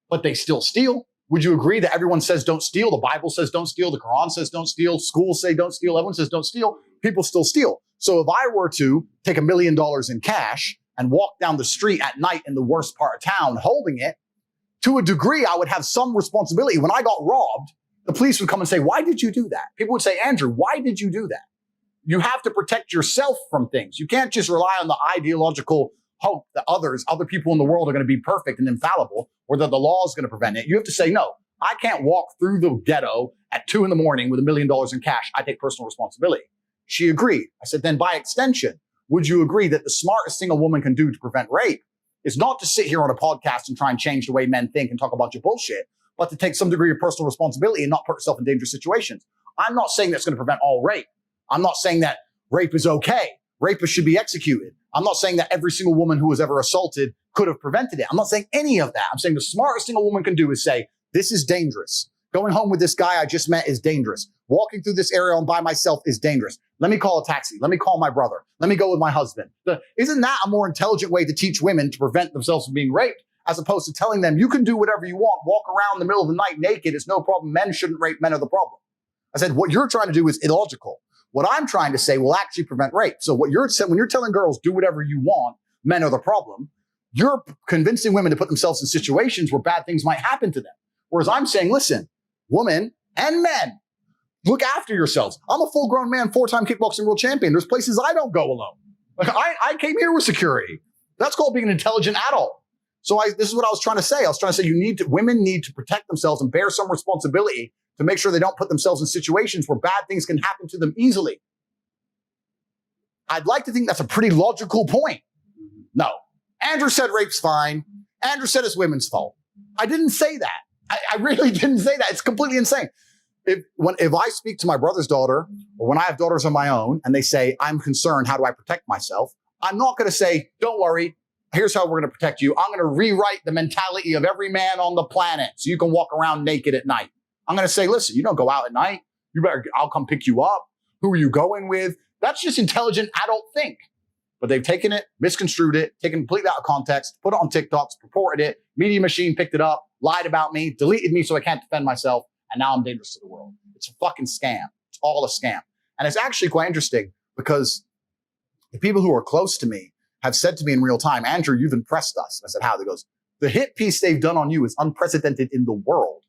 but they still steal. Would you agree that everyone says don't steal? The Bible says don't steal. The Quran says don't steal. Schools say don't steal. Everyone says don't steal. People still steal. So if I were to take $1 million in cash and walk down the street at night in the worst part of town holding it, to a degree, I would have some responsibility. When I got robbed, the police would come and say, why did you do that? People would say, Andrew, why did you do that? You have to protect yourself from things. You can't just rely on the ideological hope that other people in the world are going to be perfect and infallible, or that the law is going to prevent it. You have to say, no, I can't walk through the ghetto at 2 a.m. with $1 million in cash. I take personal responsibility. She agreed. I said, then by extension, would you agree that the smartest thing a woman can do to prevent rape is not to sit here on a podcast and try and change the way men think and talk about your bullshit, but to take some degree of personal responsibility and not put herself in dangerous situations? I'm not saying that's going to prevent all rape. I'm not saying that rape is okay. Rapists should be executed. I'm not saying that every single woman who was ever assaulted could have prevented it. I'm not saying any of that. I'm saying the smartest thing a woman can do is say, this is dangerous. Going home with this guy I just met is dangerous. Walking through this area by myself is dangerous. Let me call a taxi. Let me call my brother. Let me go with my husband. Isn't that a more intelligent way to teach women to prevent themselves from being raped, as opposed to telling them you can do whatever you want, walk around in the middle of the night naked, it's no problem. Men shouldn't rape, men are the problem. I said, what you're trying to do is illogical. What I'm trying to say will actually prevent rape. So what you're saying, when you're telling girls, do whatever you want, men are the problem, you're convincing women to put themselves in situations where bad things might happen to them. Whereas I'm saying, listen, women and men, look after yourselves. I'm a full-grown man, 4-time kickboxing world champion. There's places I don't go alone. Like I came here with security. That's called being an intelligent adult. So this is what I was trying to say. I was trying to say women need to protect themselves and bear some responsibility to make sure they don't put themselves in situations where bad things can happen to them easily. I'd like to think that's a pretty logical point. No. Andrew said rape's fine. Andrew said it's women's fault. I didn't say that. I really didn't say that. It's completely insane. If I speak to my brother's daughter, or when I have daughters of my own, and they say, I'm concerned, how do I protect myself? I'm not going to say, don't worry, here's how we're going to protect you. I'm going to rewrite the mentality of every man on the planet so you can walk around naked at night. I'm going to say, listen, you don't go out at night. I'll come pick you up. Who are you going with? That's just intelligent adult think. But they've taken it, misconstrued it, taken it completely out of context, put it on TikToks, purported it, Media Machine picked it up, lied about me, deleted me so I can't defend myself, and now I'm dangerous to the world. It's a fucking scam. It's all a scam. And it's actually quite interesting because the people who are close to me have said to me in real time, Andrew, you've impressed us. I said, how? He goes, the hit piece they've done on you is unprecedented in the world.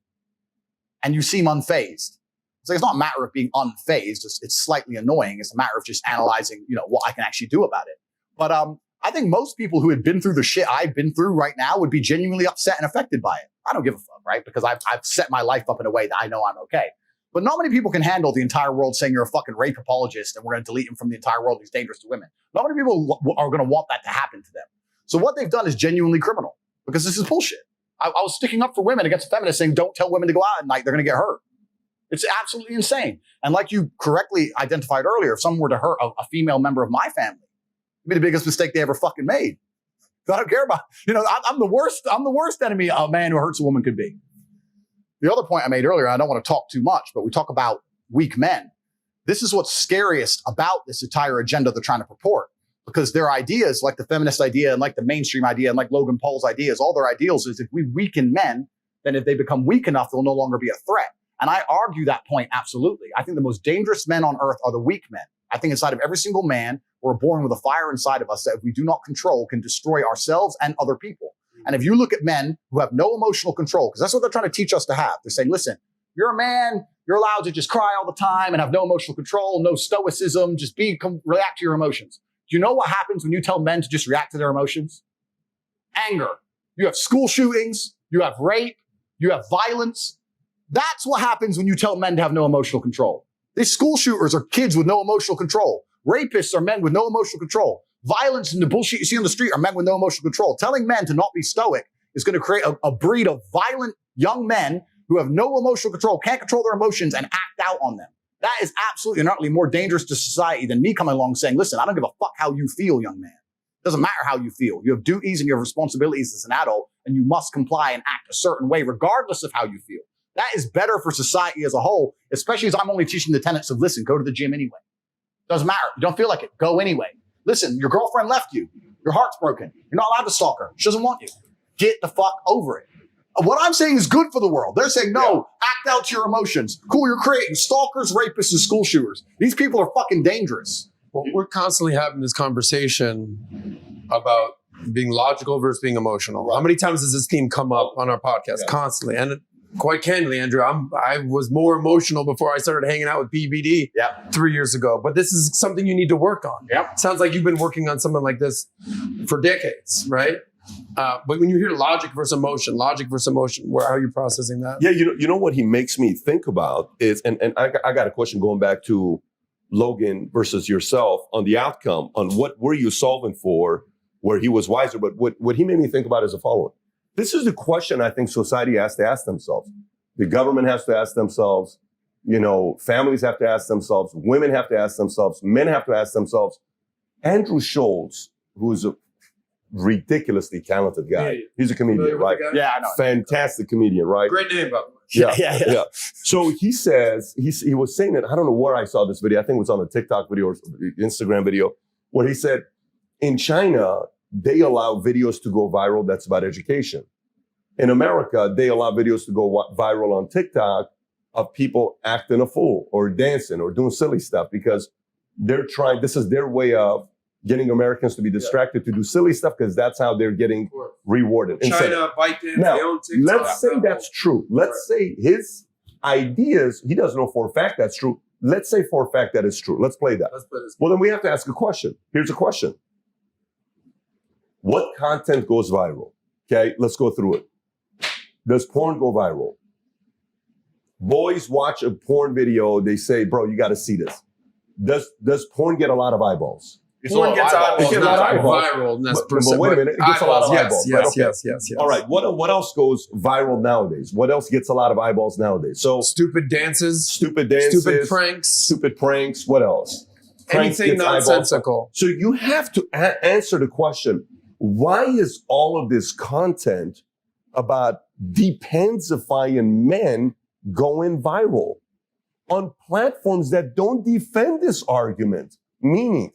And you seem unfazed. It's like, it's not a matter of being unfazed. It's slightly annoying. It's a matter of just analyzing, what I can actually do about it. But I think most people who had been through the shit I've been through right now would be genuinely upset and affected by it. I don't give a fuck, right? Because I've set my life up in a way that I know I'm okay. But not many people can handle the entire world saying you're a fucking rape apologist and we're going to delete him from the entire world. He's dangerous to women. Not many people are going to want that to happen to them. So what they've done is genuinely criminal because this is bullshit. I was sticking up for women against feminists saying, don't tell women to go out at night. They're going to get hurt. It's absolutely insane. And like you correctly identified earlier, if someone were to hurt a female member of my family, it'd be the biggest mistake they ever fucking made. So I don't care about, I'm the worst enemy a man who hurts a woman could be. The other point I made earlier, I don't want to talk too much, but we talk about weak men. This is what's scariest about this entire agenda they're trying to purport, because their ideas, like the feminist idea and like the mainstream idea and like Logan Paul's ideas, all their ideals is if we weaken men, then if they become weak enough, they'll no longer be a threat. And I argue that point absolutely. I think the most dangerous men on earth are the weak men. I think inside of every single man, we're born with a fire inside of us that if we do not control can destroy ourselves and other people. And if you look at men who have no emotional control, because that's what they're trying to teach us to have. They're saying, listen, you're a man, you're allowed to just cry all the time and have no emotional control, no stoicism, just react to your emotions. Do you know what happens when you tell men to just react to their emotions? Anger. You have school shootings, you have rape, you have violence. That's what happens when you tell men to have no emotional control. These school shooters are kids with no emotional control. Rapists are men with no emotional control. Violence and the bullshit you see on the street are men with no emotional control. Telling men to not be stoic is going to create a breed of violent young men who have no emotional control, can't control their emotions, and act out on them. That is absolutely and utterly more dangerous to society than me coming along saying, listen, I don't give a fuck how you feel, young man. It doesn't matter how you feel. You have duties and you have responsibilities as an adult, and you must comply and act a certain way regardless of how you feel. That is better for society as a whole, especially as I'm only teaching the tenets of, listen, go to the gym anyway. Doesn't matter. You don't feel like it. Go anyway. Listen, your girlfriend left you. Your heart's broken. You're not allowed to stalk her. She doesn't want you. Get the fuck over it. What I'm saying is good for the world. They're saying, no, act out to your emotions. Cool, you're creating stalkers, rapists, and school shooters. These people are fucking dangerous. Well, we're constantly having this conversation about being logical versus being emotional. Right. How many times does this theme come up on our podcast? Yeah. Constantly. And quite candidly, Andrew, I was more emotional before I started hanging out with PBD 3 years ago. But this is something you need to work on. Yep. Sounds like you've been working on something like this for decades, right? But when you hear logic versus emotion, how are you processing that? Yeah, you know what he makes me think about is, and I got a question going back to Logan versus yourself on the outcome, on what were you solving for, where he was wiser. But what he made me think about is the following. This is the question I think society has to ask themselves. The government has to ask themselves, families have to ask themselves, women have to ask themselves, men have to ask themselves. Andrew Schultz, who's a ridiculously talented guy. Yeah. He's a comedian, right? Yeah, I know. Fantastic comedian, right? Great name, by the way. Yeah. So he says, he was saying that, I don't know where I saw this video. I think it was on a TikTok video or Instagram video, where he said, in China, they allow videos to go viral that's about education. In America, they allow videos to go viral on TikTok of people acting a fool or dancing or doing silly stuff because this is their way of getting Americans to be distracted to do silly stuff because that's how they're getting rewarded. China, ByteDance, now, they own TikTok. Let's say that's true. Let's say his ideas, he doesn't know for a fact that's true. Let's say for a fact that it's true. Let's play that. Well, then we have to ask a question. Here's a question. What content goes viral? Okay, let's go through it. Does porn go viral? Boys watch a porn video, they say, bro, you got to see this. Does porn get a lot of eyeballs? Porn gets eyeballs, not viral. But wait a minute, it gets a lot of eyeballs. Yes. All right, what else goes viral nowadays? What else gets a lot of eyeballs nowadays? So stupid dances, stupid pranks, what else? Anything nonsensical. So you have to answer the question, why is all of this content about depensifying men going viral on platforms that don't defend this argument? Meaning,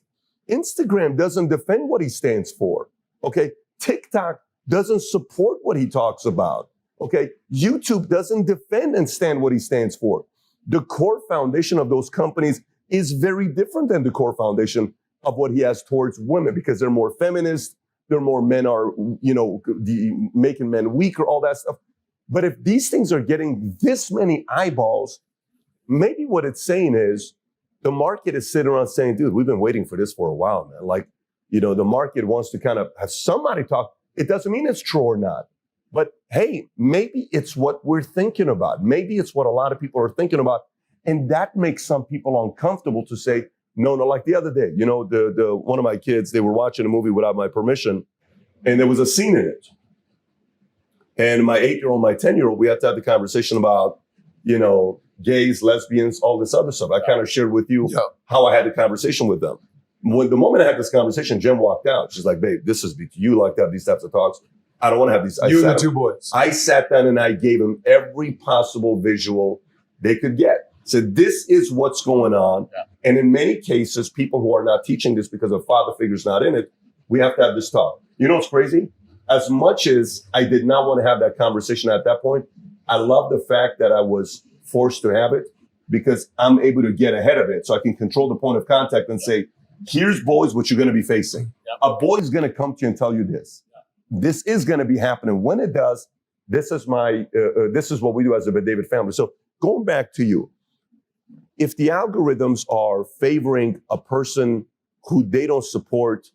Instagram doesn't defend what he stands for. Okay, TikTok doesn't support what he talks about. Okay. YouTube doesn't defend and stand what he stands for. The core foundation of those companies is very different than the core foundation of what he has towards women, because they're more feminist. They're more men are, making men weaker, all that stuff. But if these things are getting this many eyeballs, maybe what it's saying is the market is sitting around saying, dude, we've been waiting for this for a while, man. Like, the market wants to kind of have somebody talk. It doesn't mean it's true or not. But hey, maybe it's what we're thinking about. Maybe it's what a lot of people are thinking about. And that makes some people uncomfortable to say, no, like the other day, the one of my kids, they were watching a movie without my permission, and there was a scene in it. And my 8-year-old, my 10-year-old, we had to have the conversation about, gays, lesbians, all this other stuff. I kind of shared with you how I had the conversation with them. The moment I had this conversation, Jen walked out. She's like, babe, you like to have these types of talks. I don't want to have these. You and the two boys. I sat down and I gave them every possible visual they could get. Said, this is what's going on. Yeah. And in many cases, people who are not teaching this because a father figure's not in it, we have to have this talk. You know what's crazy? As much as I did not want to have that conversation at that point, I love the fact that I was forced to have it, because I'm able to get ahead of it. So I can control the point of contact and say, here's, boys, what you're going to be facing. Yeah. A boy is going to come to you and tell you this. Yeah. This is going to be happening. When it does, this is what we do as a David family. So going back to you, if the algorithms are favoring a person who they don't support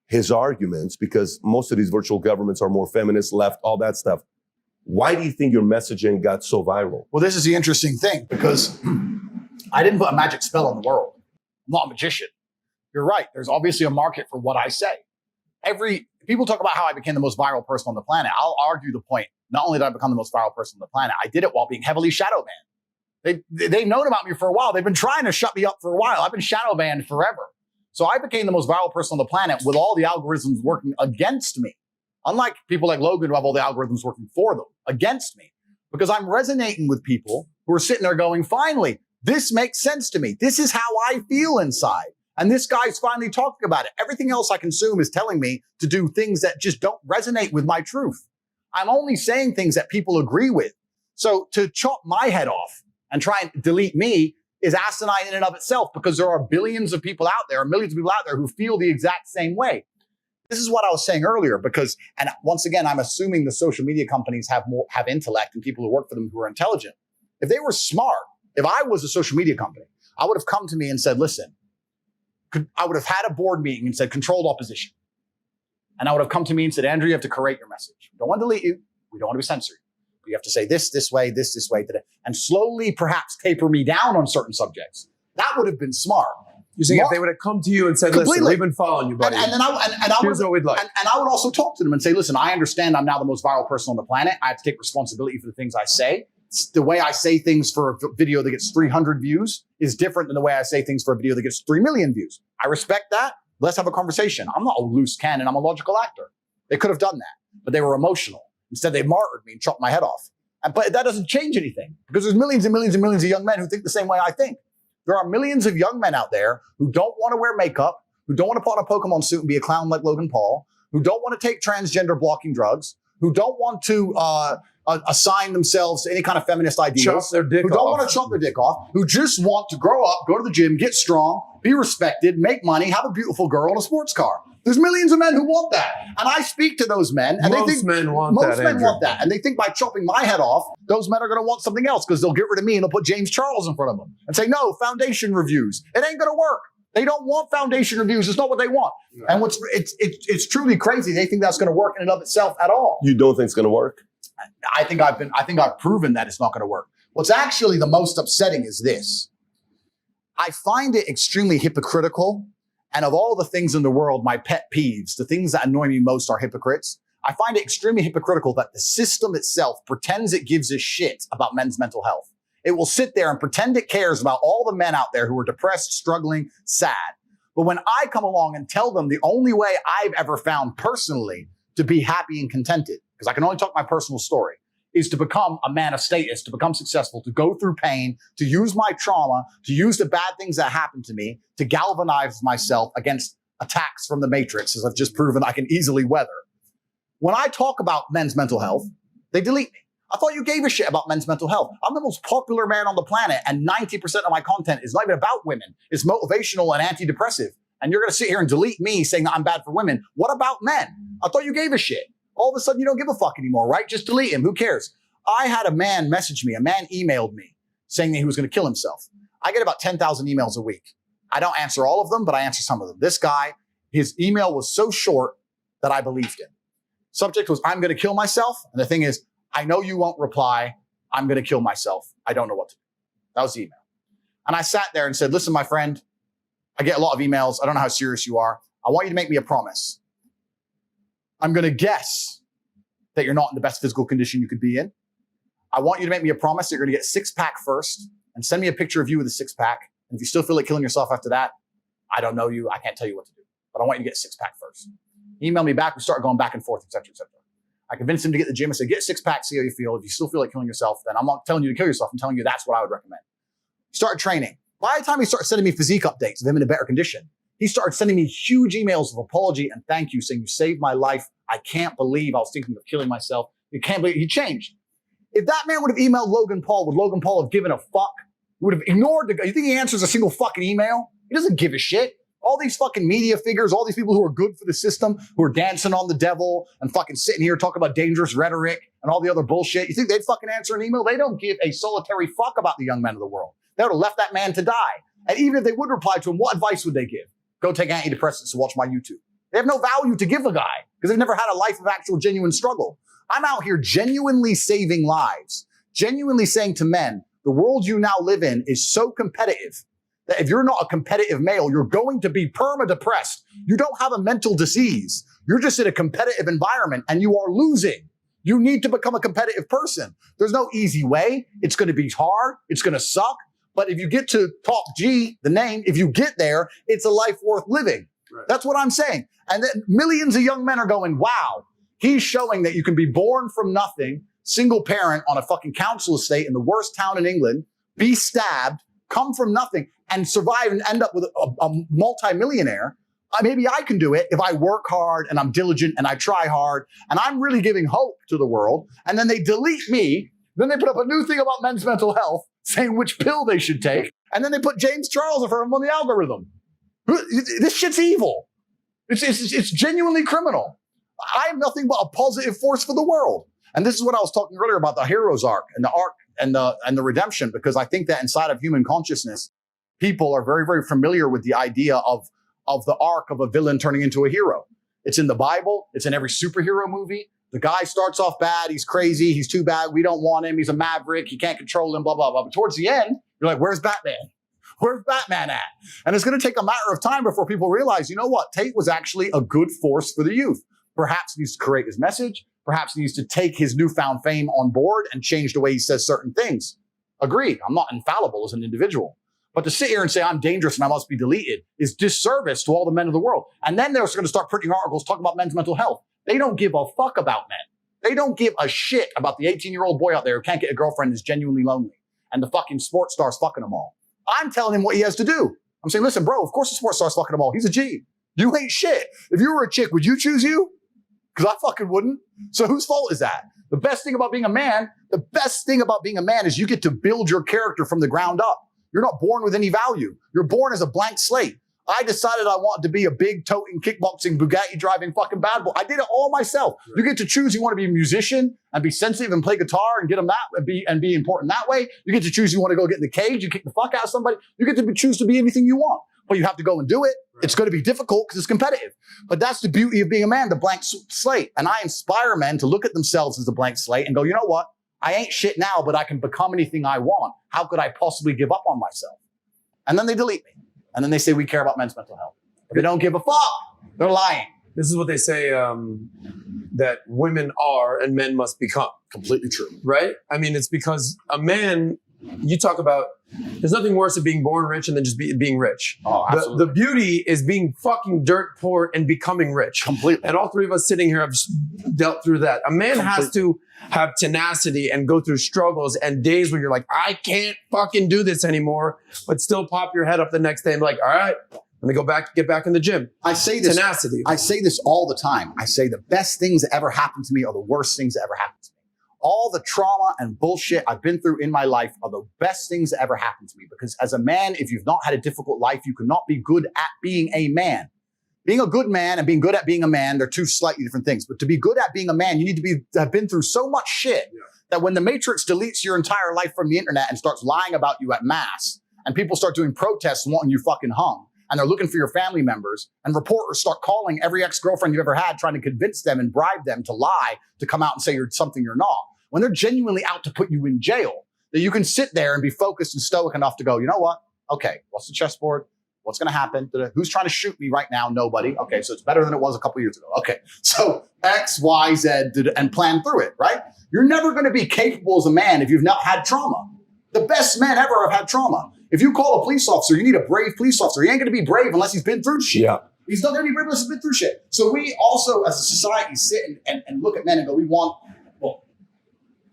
his arguments, because most of these virtual governments are more feminist, left, all that stuff, why do you think your messaging got so viral? Well, this is the interesting thing, because I didn't put a magic spell on the world. I'm not a magician. You're right. There's obviously a market for what I say. People talk about how I became the most viral person on the planet. I'll argue the point. Not only did I become the most viral person on the planet, I did it while being heavily shadow banned. They've known about me for a while. They've been trying to shut me up for a while. I've been shadow banned forever. So I became the most viral person on the planet with all the algorithms working against me. Unlike people like Logan who have all the algorithms working for them, against me. Because I'm resonating with people who are sitting there going, finally, this makes sense to me. This is how I feel inside. And this guy's finally talking about it. Everything else I consume is telling me to do things that just don't resonate with my truth. I'm only saying things that people agree with. So to chop my head off and try and delete me is asinine in and of itself, because there are billions of people out there, or millions of people out there who feel the exact same way. This is what I was saying earlier, because, and once again, I'm assuming the social media companies have intellect and people who work for them who are intelligent. If they were smart, if I was a social media company, I would have come to me and said, listen, I would have had a board meeting and said controlled opposition. And I would have come to me and said, Andrew, you have to create your message. We don't want to delete you. We don't want to be censored. You have to say this way, this way, today, and slowly perhaps taper me down on certain subjects. That would have been smart. You see, if they would have come to you and said, listen, we've been following you, buddy. Here's what we'd like. And I would also talk to them and say, listen, I understand I'm now the most viral person on the planet. I have to take responsibility for the things I say. The way I say things for a video that gets 300 views is different than the way I say things for a video that gets 3 million views. I respect that. Let's have a conversation. I'm not a loose cannon. I'm a logical actor. They could have done that, but they were emotional. Instead, they martyred me and chopped my head off. But that doesn't change anything, because there's millions and millions and millions of young men who think the same way I think. There are millions of young men out there who don't want to wear makeup, who don't want to put on a Pokemon suit and be a clown like Logan Paul, who don't want to take transgender blocking drugs, who don't want to assign themselves to any kind of feminist ideals, who don't want to chop their dick off, who just want to grow up, go to the gym, get strong, be respected, make money, have a beautiful girl and a sports car. There's millions of men who want that. And I speak to those men, and most men want that. And they think by chopping my head off, those men are going to want something else, because they'll get rid of me and they'll put James Charles in front of them and say, no, foundation reviews. It ain't going to work. They don't want foundation reviews. It's not what they want. No. And it's truly crazy. They think that's going to work in and of itself at all. You don't think it's going to work? I think I've proven that it's not going to work. What's actually the most upsetting is this. I find it extremely hypocritical. And of all the things in the world, my pet peeves, the things that annoy me most are hypocrites. I find it extremely hypocritical that the system itself pretends it gives a shit about men's mental health. It will sit there and pretend it cares about all the men out there who are depressed, struggling, sad. But when I come along and tell them the only way I've ever found personally to be happy and contented, because I can only talk my personal story, is to become a man of status, to become successful, to go through pain, to use my trauma, to use the bad things that happened to me, to galvanize myself against attacks from the Matrix, as I've just proven I can easily weather. When I talk about men's mental health, they delete me. I thought you gave a shit about men's mental health. I'm the most popular man on the planet, and 90% of my content is not even about women. It's motivational and antidepressive. And you're going to sit here and delete me saying that I'm bad for women. What about men? I thought you gave a shit. All of a sudden, you don't give a fuck anymore, right? Just delete him. Who cares? I had a man message me. A man emailed me saying that he was going to kill himself. I get about 10,000 emails a week. I don't answer all of them, but I answer some of them. This guy, his email was so short that I believed him. Subject was, I'm going to kill myself. And the thing is, I know you won't reply. I'm going to kill myself. I don't know what to do. That was the email. And I sat there and said, listen, my friend, I get a lot of emails. I don't know how serious you are. I want you to make me a promise. I'm going to guess that you're not in the best physical condition you could be in. I want you to make me a promise that you're going to get a six-pack first and send me a picture of you with a six-pack. And if you still feel like killing yourself after that, I don't know you. I can't tell you what to do. But I want you to get a six-pack first. Email me back. We start going back and forth, et cetera, et cetera. I convinced him to get the gym. I said, get a six-pack, see how you feel. If you still feel like killing yourself, then I'm not telling you to kill yourself. I'm telling you that's what I would recommend. Start training. By the time he started sending me physique updates of him in a better condition, he started sending me huge emails of apology and thank you, saying you saved my life. I can't believe I was thinking of killing myself. You can't believe he changed. If that man would have emailed Logan Paul, would Logan Paul have given a fuck? He would have ignored the guy. You think he answers a single fucking email? He doesn't give a shit. All these fucking media figures, all these people who are good for the system, who are dancing on the devil and fucking sitting here talking about dangerous rhetoric and all the other bullshit. You think they'd fucking answer an email? They don't give a solitary fuck about the young men of the world. They would have left that man to die. And even if they would reply to him, what advice would they give? Go take antidepressants and watch my YouTube. They have no value to give a guy because they've never had a life of actual genuine struggle. I'm out here genuinely saving lives, genuinely saying to men, the world you now live in is so competitive that if you're not a competitive male, you're going to be perma-depressed. You don't have a mental disease. You're just in a competitive environment and you are losing. You need to become a competitive person. There's no easy way. It's going to be hard. It's going to suck. But if you get to top G, the name, if you get there, it's a life worth living. Right. That's what I'm saying. And then millions of young men are going, wow, he's showing that you can be born from nothing, single parent on a fucking council estate in the worst town in England, be stabbed, come from nothing, and survive and end up with a multi-millionaire. Maybe I can do it if I work hard and I'm diligent and I try hard and I'm really giving hope to the world. And then they delete me. Then they put up a new thing about men's mental health, saying which pill they should take. And then they put James Charles in front of them on the algorithm. This shit's evil. It's genuinely criminal. I am nothing but a positive force for the world. And this is what I was talking earlier about the hero's arc and the redemption, because I think that inside of human consciousness, people are very, very familiar with the idea of the arc of a villain turning into a hero. It's in the Bible. It's in every superhero movie. The guy starts off bad. He's crazy. He's too bad. We don't want him. He's a maverick. He can't control him, blah, blah, blah. But towards the end, you're like, where's Batman? Where's Batman at? And it's going to take a matter of time before people realize, you know what? Tate was actually a good force for the youth. Perhaps he needs to create his message. Perhaps he needs to take his newfound fame on board and change the way he says certain things. Agreed. I'm not infallible as an individual. But to sit here and say I'm dangerous and I must be deleted is disservice to all the men of the world. And then they're going to start printing articles talking about men's mental health. They don't give a fuck about men. They don't give a shit about the 18-year-old boy out there who can't get a girlfriend and is genuinely lonely. And the fucking sports star's fucking them all. I'm telling him what he has to do. I'm saying, listen, bro, of course the sports star's fucking them all. He's a G. You ain't shit. If you were a chick, would you choose you? Because I fucking wouldn't. So whose fault is that? The best thing about being a man is you get to build your character from the ground up. You're not born with any value. You're born as a blank slate. I decided I wanted to be a big toting, kickboxing, Bugatti driving fucking bad boy. I did it all myself. Right. You get to choose. You want to be a musician and be sensitive and play guitar and get them that and be important that way. You get to choose. You want to go get in the cage. You kick the fuck out of somebody. You get to choose to be anything you want, but you have to go and do it. Right. It's going to be difficult because it's competitive, but that's the beauty of being a man, the blank slate. And I inspire men to look at themselves as a blank slate and go, you know what? I ain't shit now, but I can become anything I want. How could I possibly give up on myself? And then they delete me. And then they say, we care about men's mental health. If they don't give a fuck, they're lying. This is what they say, that women are and men must become. Completely true. Right? I mean, it's because a man, you talk about, there's nothing worse than being born rich and then just being rich. Oh, absolutely. The beauty is being fucking dirt poor and becoming rich. Completely. And all three of us sitting here have dealt through that. A man has to have tenacity and go through struggles and days where you're like, I can't fucking do this anymore, but still pop your head up the next day and be like, all right, let me get back in the gym. I say this. Tenacity. I say this all the time. I say the best things that ever happened to me are the worst things that ever happened to me. all the trauma and bullshit I've been through in my life are the best things that ever happened to me. Because as a man, if you've not had a difficult life, you cannot be good at being a man. Being a good man and being good at being a man, they're two slightly different things. But to be good at being a man, you need to have been through so much shit that when the Matrix deletes your entire life from the internet and starts lying about you at mass, and people start doing protests and wanting you fucking hung, and they're looking for your family members, and reporters start calling every ex-girlfriend you've ever had, trying to convince them and bribe them to lie, to come out and say you're something you're not, when they're genuinely out to put you in jail, that you can sit there and be focused and stoic enough to go, you know what? Okay, what's the chessboard? What's going to happen? Who's trying to shoot me right now? Nobody. Okay, so it's better than it was a couple years ago. Okay, so X, Y, Z, and plan through it, right? You're never going to be capable as a man if you've not had trauma. The best men ever have had trauma. If you call a police officer, you need a brave police officer. He ain't going to be brave unless he's been through shit. Yeah. He's not going to be brave unless he's been through shit. So we also, as a society, sit and look at men and go, we want, well,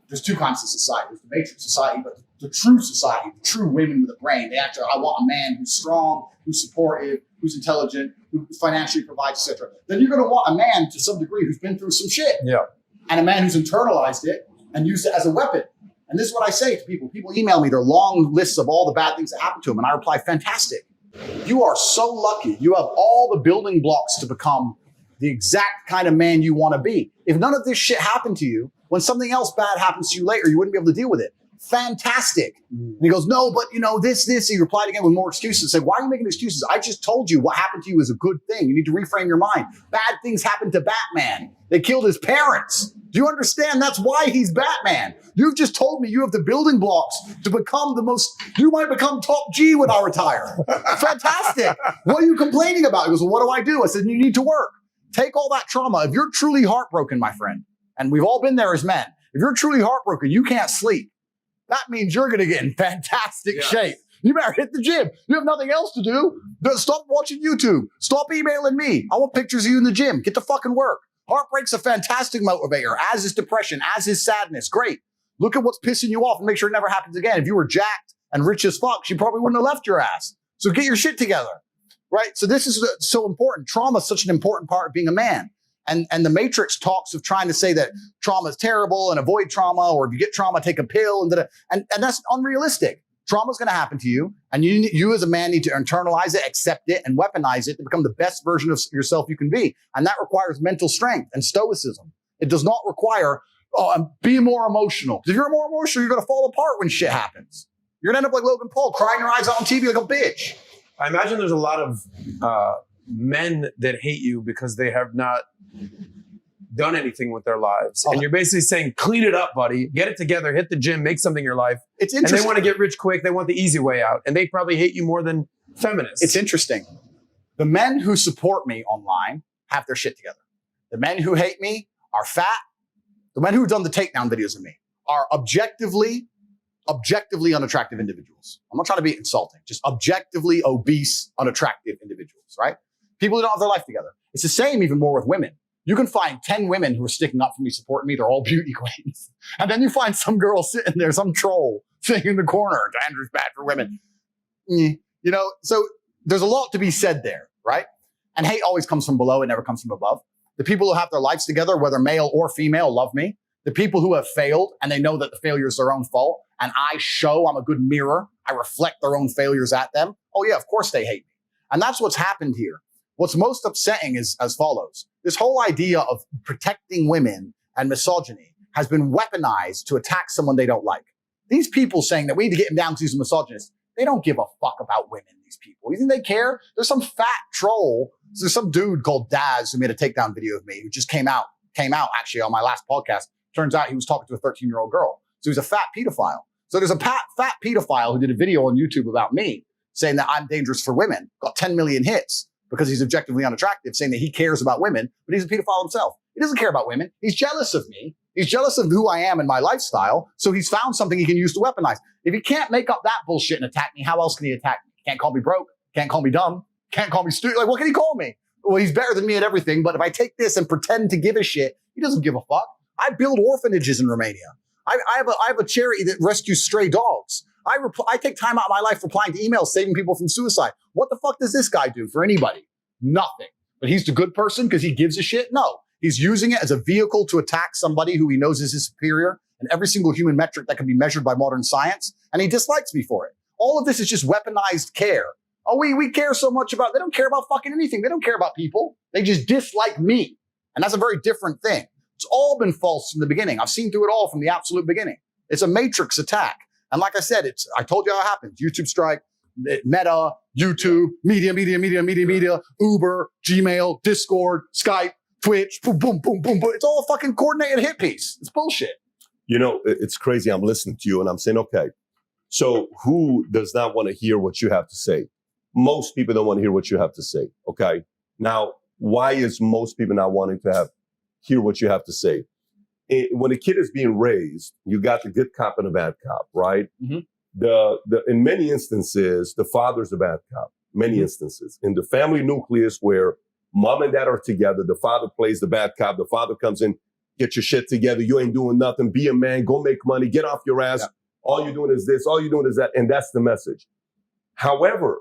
there's two kinds of society. There's the matrix society, but the true society, the true women with a brain, they actually, I want a man who's strong, who's supportive, who's intelligent, who financially provides, etc. Then you're going to want a man to some degree who's been through some shit. Yeah. And a man who's internalized it and used it as a weapon. And this is what I say to people. People email me their long lists of all the bad things that happened to them. And I reply, fantastic. You are so lucky. You have all the building blocks to become the exact kind of man you want to be. If none of this shit happened to you, when something else bad happens to you later, you wouldn't be able to deal with it. Fantastic. And he goes, no, but you know, this. He replied again with more excuses. Said, why are you making excuses? I just told you what happened to you is a good thing. You need to reframe your mind. Bad things happened to Batman. They killed his parents. Do you understand? That's why he's Batman. You've just told me you have the building blocks to become you might become top G when I retire. Fantastic. What are you complaining about? He goes, well, what do I do? I said, you need to work. Take all that trauma. If you're truly heartbroken, my friend, and we've all been there as men, if you're truly heartbroken, you can't sleep. That means you're going to get in fantastic shape. You better hit the gym. You have nothing else to do. Stop watching YouTube. Stop emailing me. I want pictures of you in the gym. Get to fucking work. Heartbreak's a fantastic motivator, as is depression, as is sadness. Great. Look at what's pissing you off and make sure it never happens again. If you were jacked and rich as fuck, she probably wouldn't have left your ass. So get your shit together, right? So this is so important. Trauma is such an important part of being a man. And the Matrix talks of trying to say that trauma is terrible and avoid trauma, or if you get trauma, take a pill, and that's unrealistic. Trauma is going to happen to you, and you as a man need to internalize it, accept it, and weaponize it to become the best version of yourself you can be. And that requires mental strength and stoicism. It does not require, be more emotional. Because if you're more emotional, you're going to fall apart when shit happens. You're going to end up like Logan Paul, crying your eyes out on TV like a bitch. I imagine there's a lot of men that hate you because they have not done anything with their lives. And you're basically saying, clean it up, buddy. Get it together. Hit the gym. Make something in your life. It's interesting. And they want to get rich quick. They want the easy way out. And they probably hate you more than feminists. It's interesting. The men who support me online have their shit together. The men who hate me are fat. The men who've done the takedown videos of me are objectively unattractive individuals. I'm not trying to be insulting. Just objectively obese, unattractive individuals, right? People who don't have their life together. It's the same even more with women. You can find 10 women who are sticking up for me, supporting me. They're all beauty queens. And then you find some girl sitting there, some troll sitting in the corner. Andrew's bad for women. You know, so there's a lot to be said there, right? And hate always comes from below. It never comes from above. The people who have their lives together, whether male or female, love me. The people who have failed and they know that the failure is their own fault, and I show I'm a good mirror, I reflect their own failures at them. Oh yeah, of course they hate me. And that's what's happened here. What's most upsetting is as follows. This whole idea of protecting women and misogyny has been weaponized to attack someone they don't like. These people saying that we need to get him down because he's a misogynist, they don't give a fuck about women, these people. You think they care? There's some fat troll. There's some dude called Daz who made a takedown video of me who just came out actually on my last podcast. Turns out he was talking to a 13-year-old girl. So he's a fat pedophile. So there's a fat pedophile who did a video on YouTube about me saying that I'm dangerous for women, got 10 million hits because he's objectively unattractive, saying that he cares about women, but he's a pedophile himself. He doesn't care about women. He's jealous of me. He's jealous of who I am and my lifestyle. So he's found something he can use to weaponize. If he can't make up that bullshit and attack me, how else can he attack me? Can't call me broke. Can't call me dumb. Can't call me stupid. Like, what can he call me? Well, he's better than me at everything. But if I take this and pretend to give a shit, he doesn't give a fuck. I build orphanages in Romania. I have a charity that rescues stray dogs. I take time out of my life replying to emails, saving people from suicide. What the fuck does this guy do for anybody? Nothing. But he's the good person because he gives a shit? No. He's using it as a vehicle to attack somebody who he knows is his superior and every single human metric that can be measured by modern science, and he dislikes me for it. All of this is just weaponized care. Oh, we care so much about, they don't care about fucking anything. They don't care about people. They just dislike me. And that's a very different thing. It's all been false from the beginning. I've seen through it all from the absolute beginning. It's a matrix attack. And like I said, I told you how it happens. YouTube strike, Meta, YouTube, media, Uber, Gmail, Discord, Skype, Twitch, boom, boom, boom, boom, boom. It's all a fucking coordinated hit piece. It's bullshit. You know, it's crazy. I'm listening to you and I'm saying, okay, so who does not want to hear what you have to say? Most people don't want to hear what you have to say. Okay. Now, why is most people not wanting to hear what you have to say? When a kid is being raised, you got the good cop and the bad cop, right? Mm-hmm. In many instances, the father's the bad cop. Many mm-hmm. instances. In the family nucleus where mom and dad are together, the father plays the bad cop. The father comes in, get your shit together. You ain't doing nothing. Be a man. Go make money. Get off your ass. Yeah. All you're doing is this. All you're doing is that. And that's the message. However,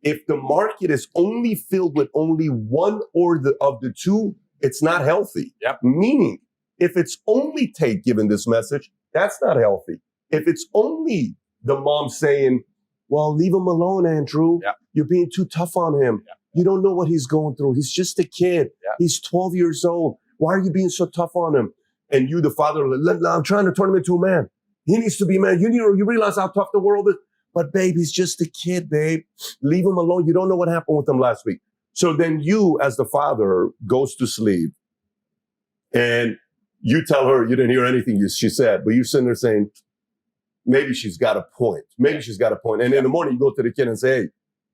if the market is only filled with only one or of the two, it's not healthy. Yep. Meaning, if it's only Tate giving this message, that's not healthy. If it's only the mom saying, well, leave him alone, Andrew. Yep. You're being too tough on him. Yep. You don't know what he's going through. He's just a kid. Yep. He's 12 years old. Why are you being so tough on him? And you, the father, I'm trying to turn him into a man. He needs to be a man. You realize how tough the world is. But babe, he's just a kid, babe. Leave him alone. You don't know what happened with him last week. So then you, as the father, goes to sleep and you tell her you didn't hear anything she said, but you're sitting there saying, maybe she's got a point. Maybe she's got a point. And in the morning, you go to the kid and say, hey,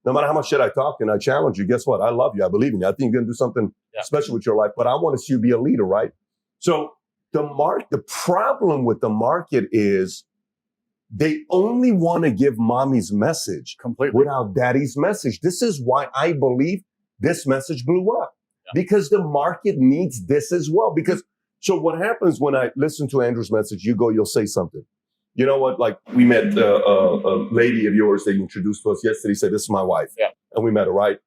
no matter how much shit I talk and I challenge you, guess what? I love you. I believe in you. I think you're going to do something special with your life, but I want to see you be a leader, right? So the problem with the market is they only want to give mommy's message completely without daddy's message. This is why I believe this message blew up because the market needs this as well. Because so what happens when I listen to Andrew's message, you'll say something. You know what? Like we met a lady of yours that you introduced to us yesterday. Said, this is my wife. Yeah. And we met her, right?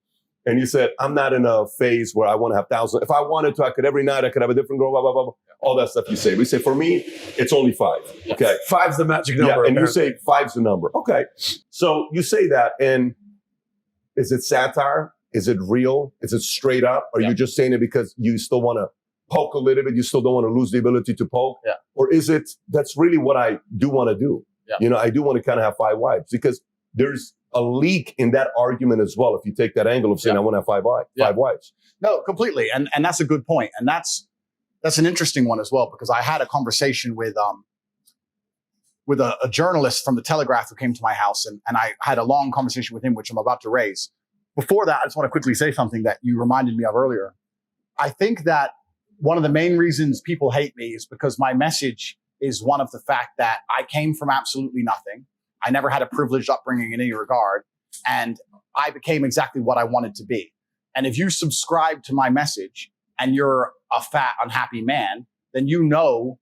And you said, I'm not in a phase where I want to have thousands. If I wanted to, I could every night, I could have a different girl, blah, blah, blah, blah. All that stuff you say. We say, for me, it's only 5. Okay. 5's the magic number. Yeah, and you say 5's the number. Okay. So you say that, and is it satire? Is it real? Is it straight up? Or are you just saying it because you still want to poke a little bit? You still don't want to lose the ability to poke? Yeah. Or is it, that's really what I do want to do? Yeah. You know, I do want to kind of have 5 wives because there's a leak in that argument as well. If you take that angle of saying, I want to have 5 wives. No, completely. And that's a good point. And that's an interesting one as well, because I had a conversation with a journalist from the Telegraph who came to my house, and I had a long conversation with him, which I'm about to raise. Before that, I just want to quickly say something that you reminded me of earlier. I think that one of the main reasons people hate me is because my message is one of the fact that I came from absolutely nothing. I never had a privileged upbringing in any regard, and I became exactly what I wanted to be. And if you subscribe to my message and you're a fat, unhappy man, then you know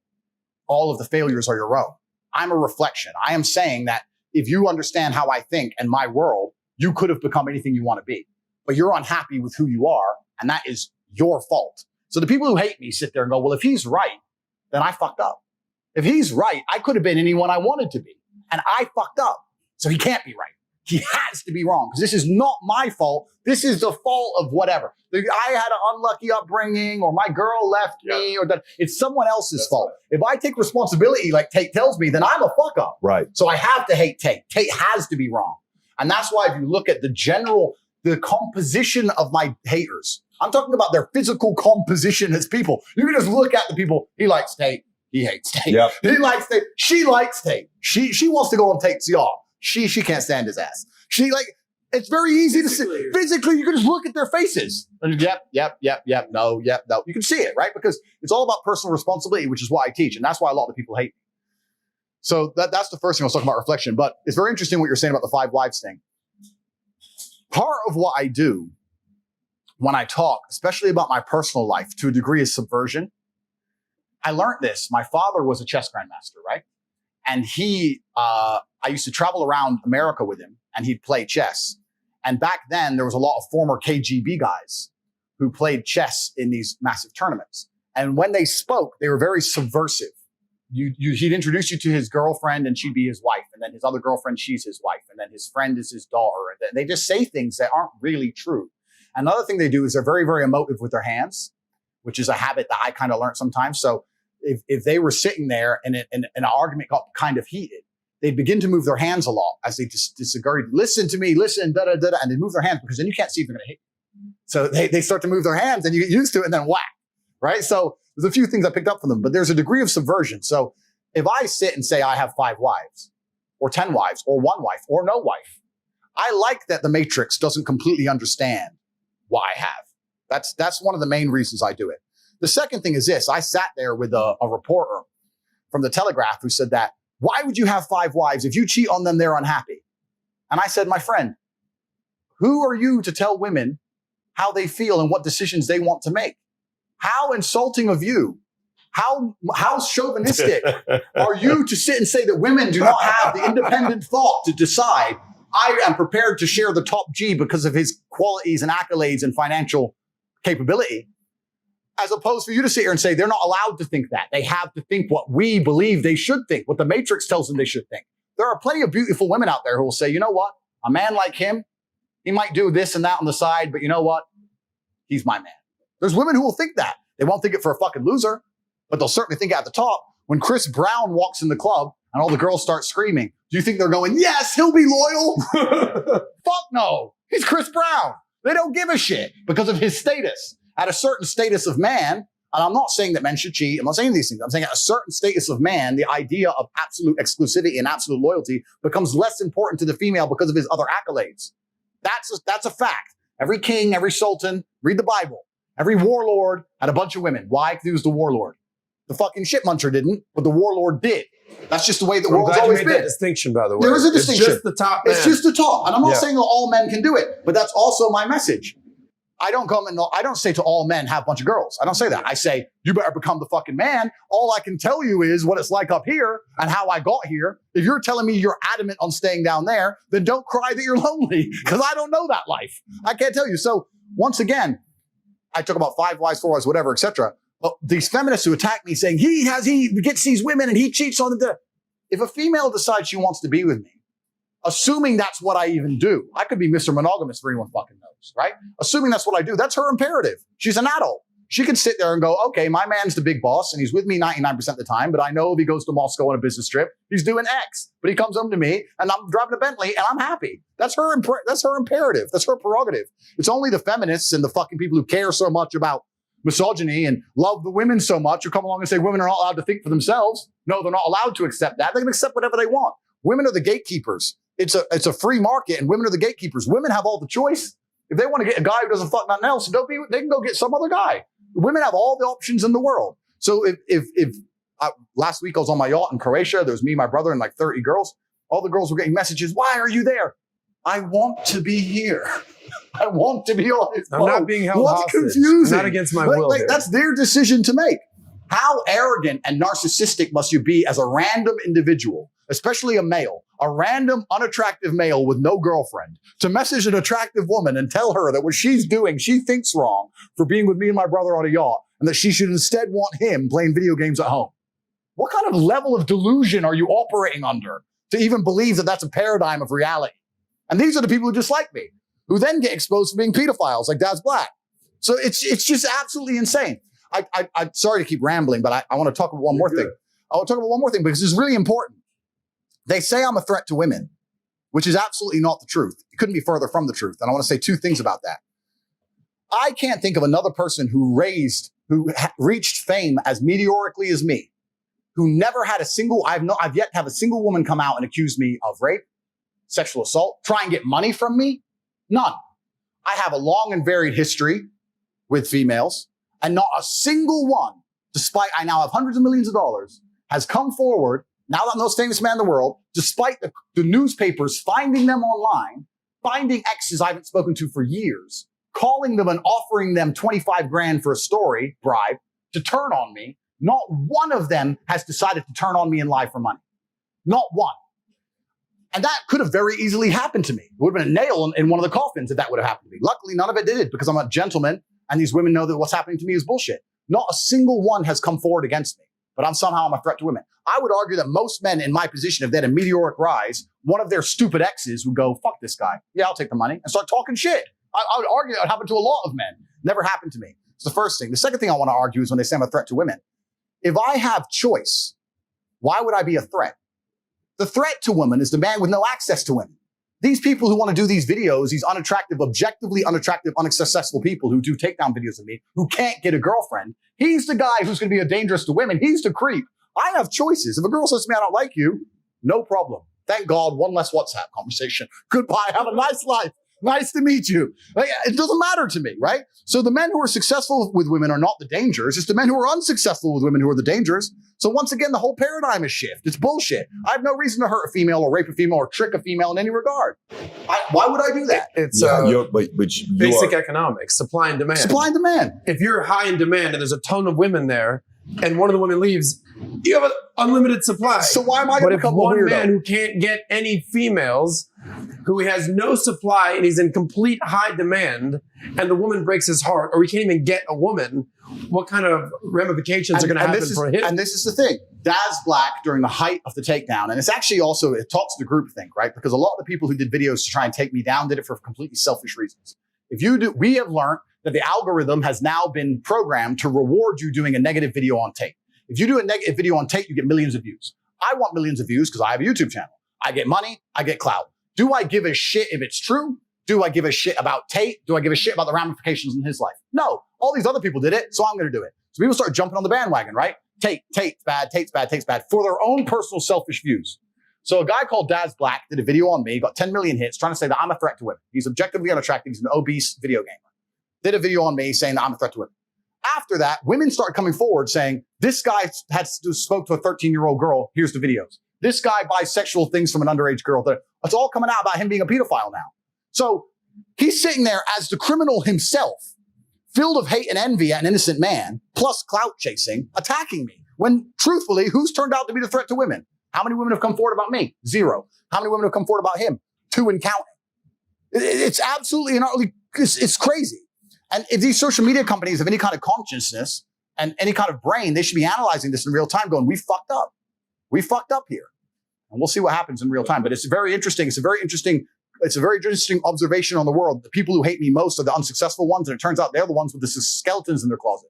all of the failures are your own. I'm a reflection. I am saying that if you understand how I think and my world, you could have become anything you want to be. But you're unhappy with who you are, and that is your fault. So the people who hate me sit there and go, well, if he's right, then I fucked up. If he's right, I could have been anyone I wanted to be. And I fucked up. So he can't be right. He has to be wrong, because this is not my fault. This is the fault of whatever. I had an unlucky upbringing, or my girl left me, or that it's someone else's fault. If I take responsibility like Tate tells me, then I'm a fuck up. Right. So I have to hate Tate. Tate has to be wrong. And that's why if you look at the composition of my haters, I'm talking about their physical composition as people. You can just look at the people. He likes Tate. He hates Tate. Yep. He likes Tate. She likes Tate. She wants to go on Tate's yacht. She can't stand his ass. It's very easy to see. Physically, you can just look at their faces. And yep, no. You can see it, right? Because it's all about personal responsibility, which is what I teach. And that's why a lot of people hate me. So that's the first thing I was talking about, reflection. But it's very interesting what you're saying about the 5 wives thing. Part of what I do when I talk, especially about my personal life, to a degree, is subversion. I learned this. My father was a chess grandmaster, right? And I used to travel around America with him, and he'd play chess. And back then, there was a lot of former KGB guys who played chess in these massive tournaments. And when they spoke, they were very subversive. he'd introduce you to his girlfriend and she'd be his wife. And then his other girlfriend, she's his wife. And then his friend is his daughter. And they just say things that aren't really true. Another thing they do is they're very, very emotive with their hands, which is a habit that I kind of learned sometimes. So if they were sitting there and an argument got kind of heated, they'd begin to move their hands a lot as they disagree. Listen to me, listen, da da da, and they move their hands because then you can't see if they're going to hit you. So they start to move their hands and you get used to it and then whack, right? So there's a few things I picked up from them, but there's a degree of subversion. So if I sit and say I have 5 wives or 10 wives or 1 wife or no wife, I like that the Matrix doesn't completely understand why I have. That's one of the main reasons I do it. The second thing is this. I sat there with a reporter from the Telegraph who said that, why would you have 5 wives? If you cheat on them, they're unhappy. And I said, my friend, who are you to tell women how they feel and what decisions they want to make? How insulting of you. How chauvinistic are you to sit and say that women do not have the independent thought to decide, I am prepared to share the top G because of his qualities and accolades and financial capability, as opposed for you to sit here and say they're not allowed to think that. They have to think what we believe they should think, what the Matrix tells them they should think. There are plenty of beautiful women out there who will say, you know what? A man like him, he might do this and that on the side, but you know what? He's my man. There's women who will think that. They won't think it for a fucking loser, but they'll certainly think it at the top. When Chris Brown walks in the club and all the girls start screaming, do you think they're going, yes, he'll be loyal? Fuck no. He's Chris Brown. They don't give a shit because of his status. At a certain status of man, and I'm not saying that men should cheat, I'm not saying these things, I'm saying at a certain status of man, the idea of absolute exclusivity and absolute loyalty becomes less important to the female because of his other accolades. That's a fact. Every king, every sultan, read the Bible. Every warlord had a bunch of women. Why? Because he was the warlord. The fucking shit muncher didn't, but the warlord did. That's just the way the world's always been. That distinction, by the way. There is a distinction. It's just the top man. It's just the top. And I'm not saying that all men can do it, but that's also my message. I don't say to all men, have a bunch of girls. I don't say that. I say, you better become the fucking man. All I can tell you is what it's like up here and how I got here. If you're telling me you're adamant on staying down there, then don't cry that you're lonely because I don't know that life. I can't tell you. So once again, I talk about 5 wives, 4 wives, whatever, etc. But these feminists who attack me saying he gets these women and he cheats on them. If a female decides she wants to be with me, assuming that's what I even do, I could be Mr. Monogamous for anyone fucking knows, right? Assuming that's what I do, that's her imperative. She's an adult. She can sit there and go, okay, my man's the big boss and he's with me 99% of the time, but I know if he goes to Moscow on a business trip, he's doing X. But he comes home to me and I'm driving a Bentley and I'm happy. That's her imperative. That's her prerogative. It's only the feminists and the fucking people who care so much about misogyny and love the women so much who come along and say women are not allowed to think for themselves. No, they're not allowed to accept that. They can accept whatever they want. Women are the gatekeepers. It's a free market and women are the gatekeepers. Women have all the choice. If they want to get a guy who doesn't fuck nothing else, they can go get some other guy. Women have all the options in the world. So if last week I was on my yacht in Croatia, there was me, my brother, and like 30 girls. All the girls were getting messages. Why are you there? I want to be here. I want to be on his boat. I'm not being held What's hostage. confusing? Not against my will. That's their decision to make. How arrogant and narcissistic must you be as a random individual, especially a male, a random, unattractive male with no girlfriend, to message an attractive woman and tell her that what she's doing, she thinks wrong for being with me and my brother on a yacht, and that she should instead want him playing video games at home. What kind of level of delusion are you operating under to even believe that that's a paradigm of reality? And these are the people who dislike me, who then get exposed for being pedophiles like Dad's Black. So it's just absolutely insane. I'm sorry to keep rambling, but I want to talk about one more thing. I want to talk about one more thing because it's really important. They say I'm a threat to women, which is absolutely not the truth. It couldn't be further from the truth. And I want to say 2 things about that. I can't think of another person who reached fame as meteorically as me, who never had I've yet to have a single woman come out and accuse me of rape, sexual assault, try and get money from me. None. I have a long and varied history with females, and not a single one, despite I now have hundreds of millions of dollars, has come forward, now that I'm the most famous man in the world, despite the newspapers finding them online, finding exes I haven't spoken to for years, calling them and offering them 25 grand for a story, bribe, to turn on me. Not one of them has decided to turn on me and lie for money. Not one. And that could have very easily happened to me. It would have been a nail in one of the coffins if that would have happened to me. Luckily, none of it did because I'm a gentleman and these women know that what's happening to me is bullshit. Not a single one has come forward against me, but I'm a threat to women. I would argue that most men in my position, if they had a meteoric rise, one of their stupid exes would go, fuck this guy. Yeah, I'll take the money, and start talking shit. I would argue that would happen to a lot of men. Never happened to me. It's the first thing. The second thing I want to argue is when they say I'm a threat to women. If I have choice, why would I be a threat? The threat to women is the man with no access to women. These people who want to do these videos, these unattractive, objectively unattractive, unsuccessful people who do takedown videos of me, who can't get a girlfriend, he's the guy who's going to be dangerous to women. He's the creep. I have choices. If a girl says to me, I don't like you, no problem. Thank God, one less WhatsApp conversation. Goodbye. Have a nice life. Nice to meet you. Like, it doesn't matter to me, right? So the men who are successful with women are not the dangers. It's the men who are unsuccessful with women who are the dangers. So once again, the whole paradigm is shift. It's bullshit. I have no reason to hurt a female or rape a female or trick a female in any regard. Why would I do that? It's you basic economics, supply and demand. Supply and demand. If you're high in demand and there's a ton of women there, and one of the women leaves, you have an unlimited supply. So why am I But going to if become a one weirdo? man who can't get any females, who he has no supply and he's in complete high demand, and the woman breaks his heart, or he can't even get a woman, what kind of ramifications are going to happen for him? And this is the thing. Daz Black, during the height of the takedown, and it's actually also, it talks to the groupthink, right? Because a lot of the people who did videos to try and take me down did it for completely selfish reasons. We have learned that the algorithm has now been programmed to reward you doing a negative video on Tate. If you do a negative video on Tate, you get millions of views. I want millions of views because I have a YouTube channel. I get money, I get clout. Do I give a shit if it's true? Do I give a shit about Tate? Do I give a shit about the ramifications in his life? No. All these other people did it, so I'm going to do it. So people start jumping on the bandwagon, right? Tate's bad, Tate's bad, Tate's bad, for their own personal selfish views. So a guy called Daz Black did a video on me, got 10 million hits, trying to say that I'm a threat to women. He's objectively unattractive. He's an obese video gamer. Did a video on me saying that I'm a threat to women. After that, women started coming forward saying, this guy spoke to a 13-year-old girl. Here's the videos. This guy buys sexual things from an underage girl. It's all coming out about him being a pedophile now. So he's sitting there as the criminal himself, filled of hate and envy at an innocent man, plus clout chasing, attacking me. When truthfully, who's turned out to be the threat to women? How many women have come forward about me? 0. How many women have come forward about him? 2 and counting. It's absolutely and utterly, it's crazy. And if these social media companies have any kind of consciousness and any kind of brain, they should be analyzing this in real time going, we fucked up. We fucked up here. And we'll see what happens in real time. But it's very interesting. It's a very interesting observation on the world. The people who hate me most are the unsuccessful ones. And it turns out they're the ones with the skeletons in their closet.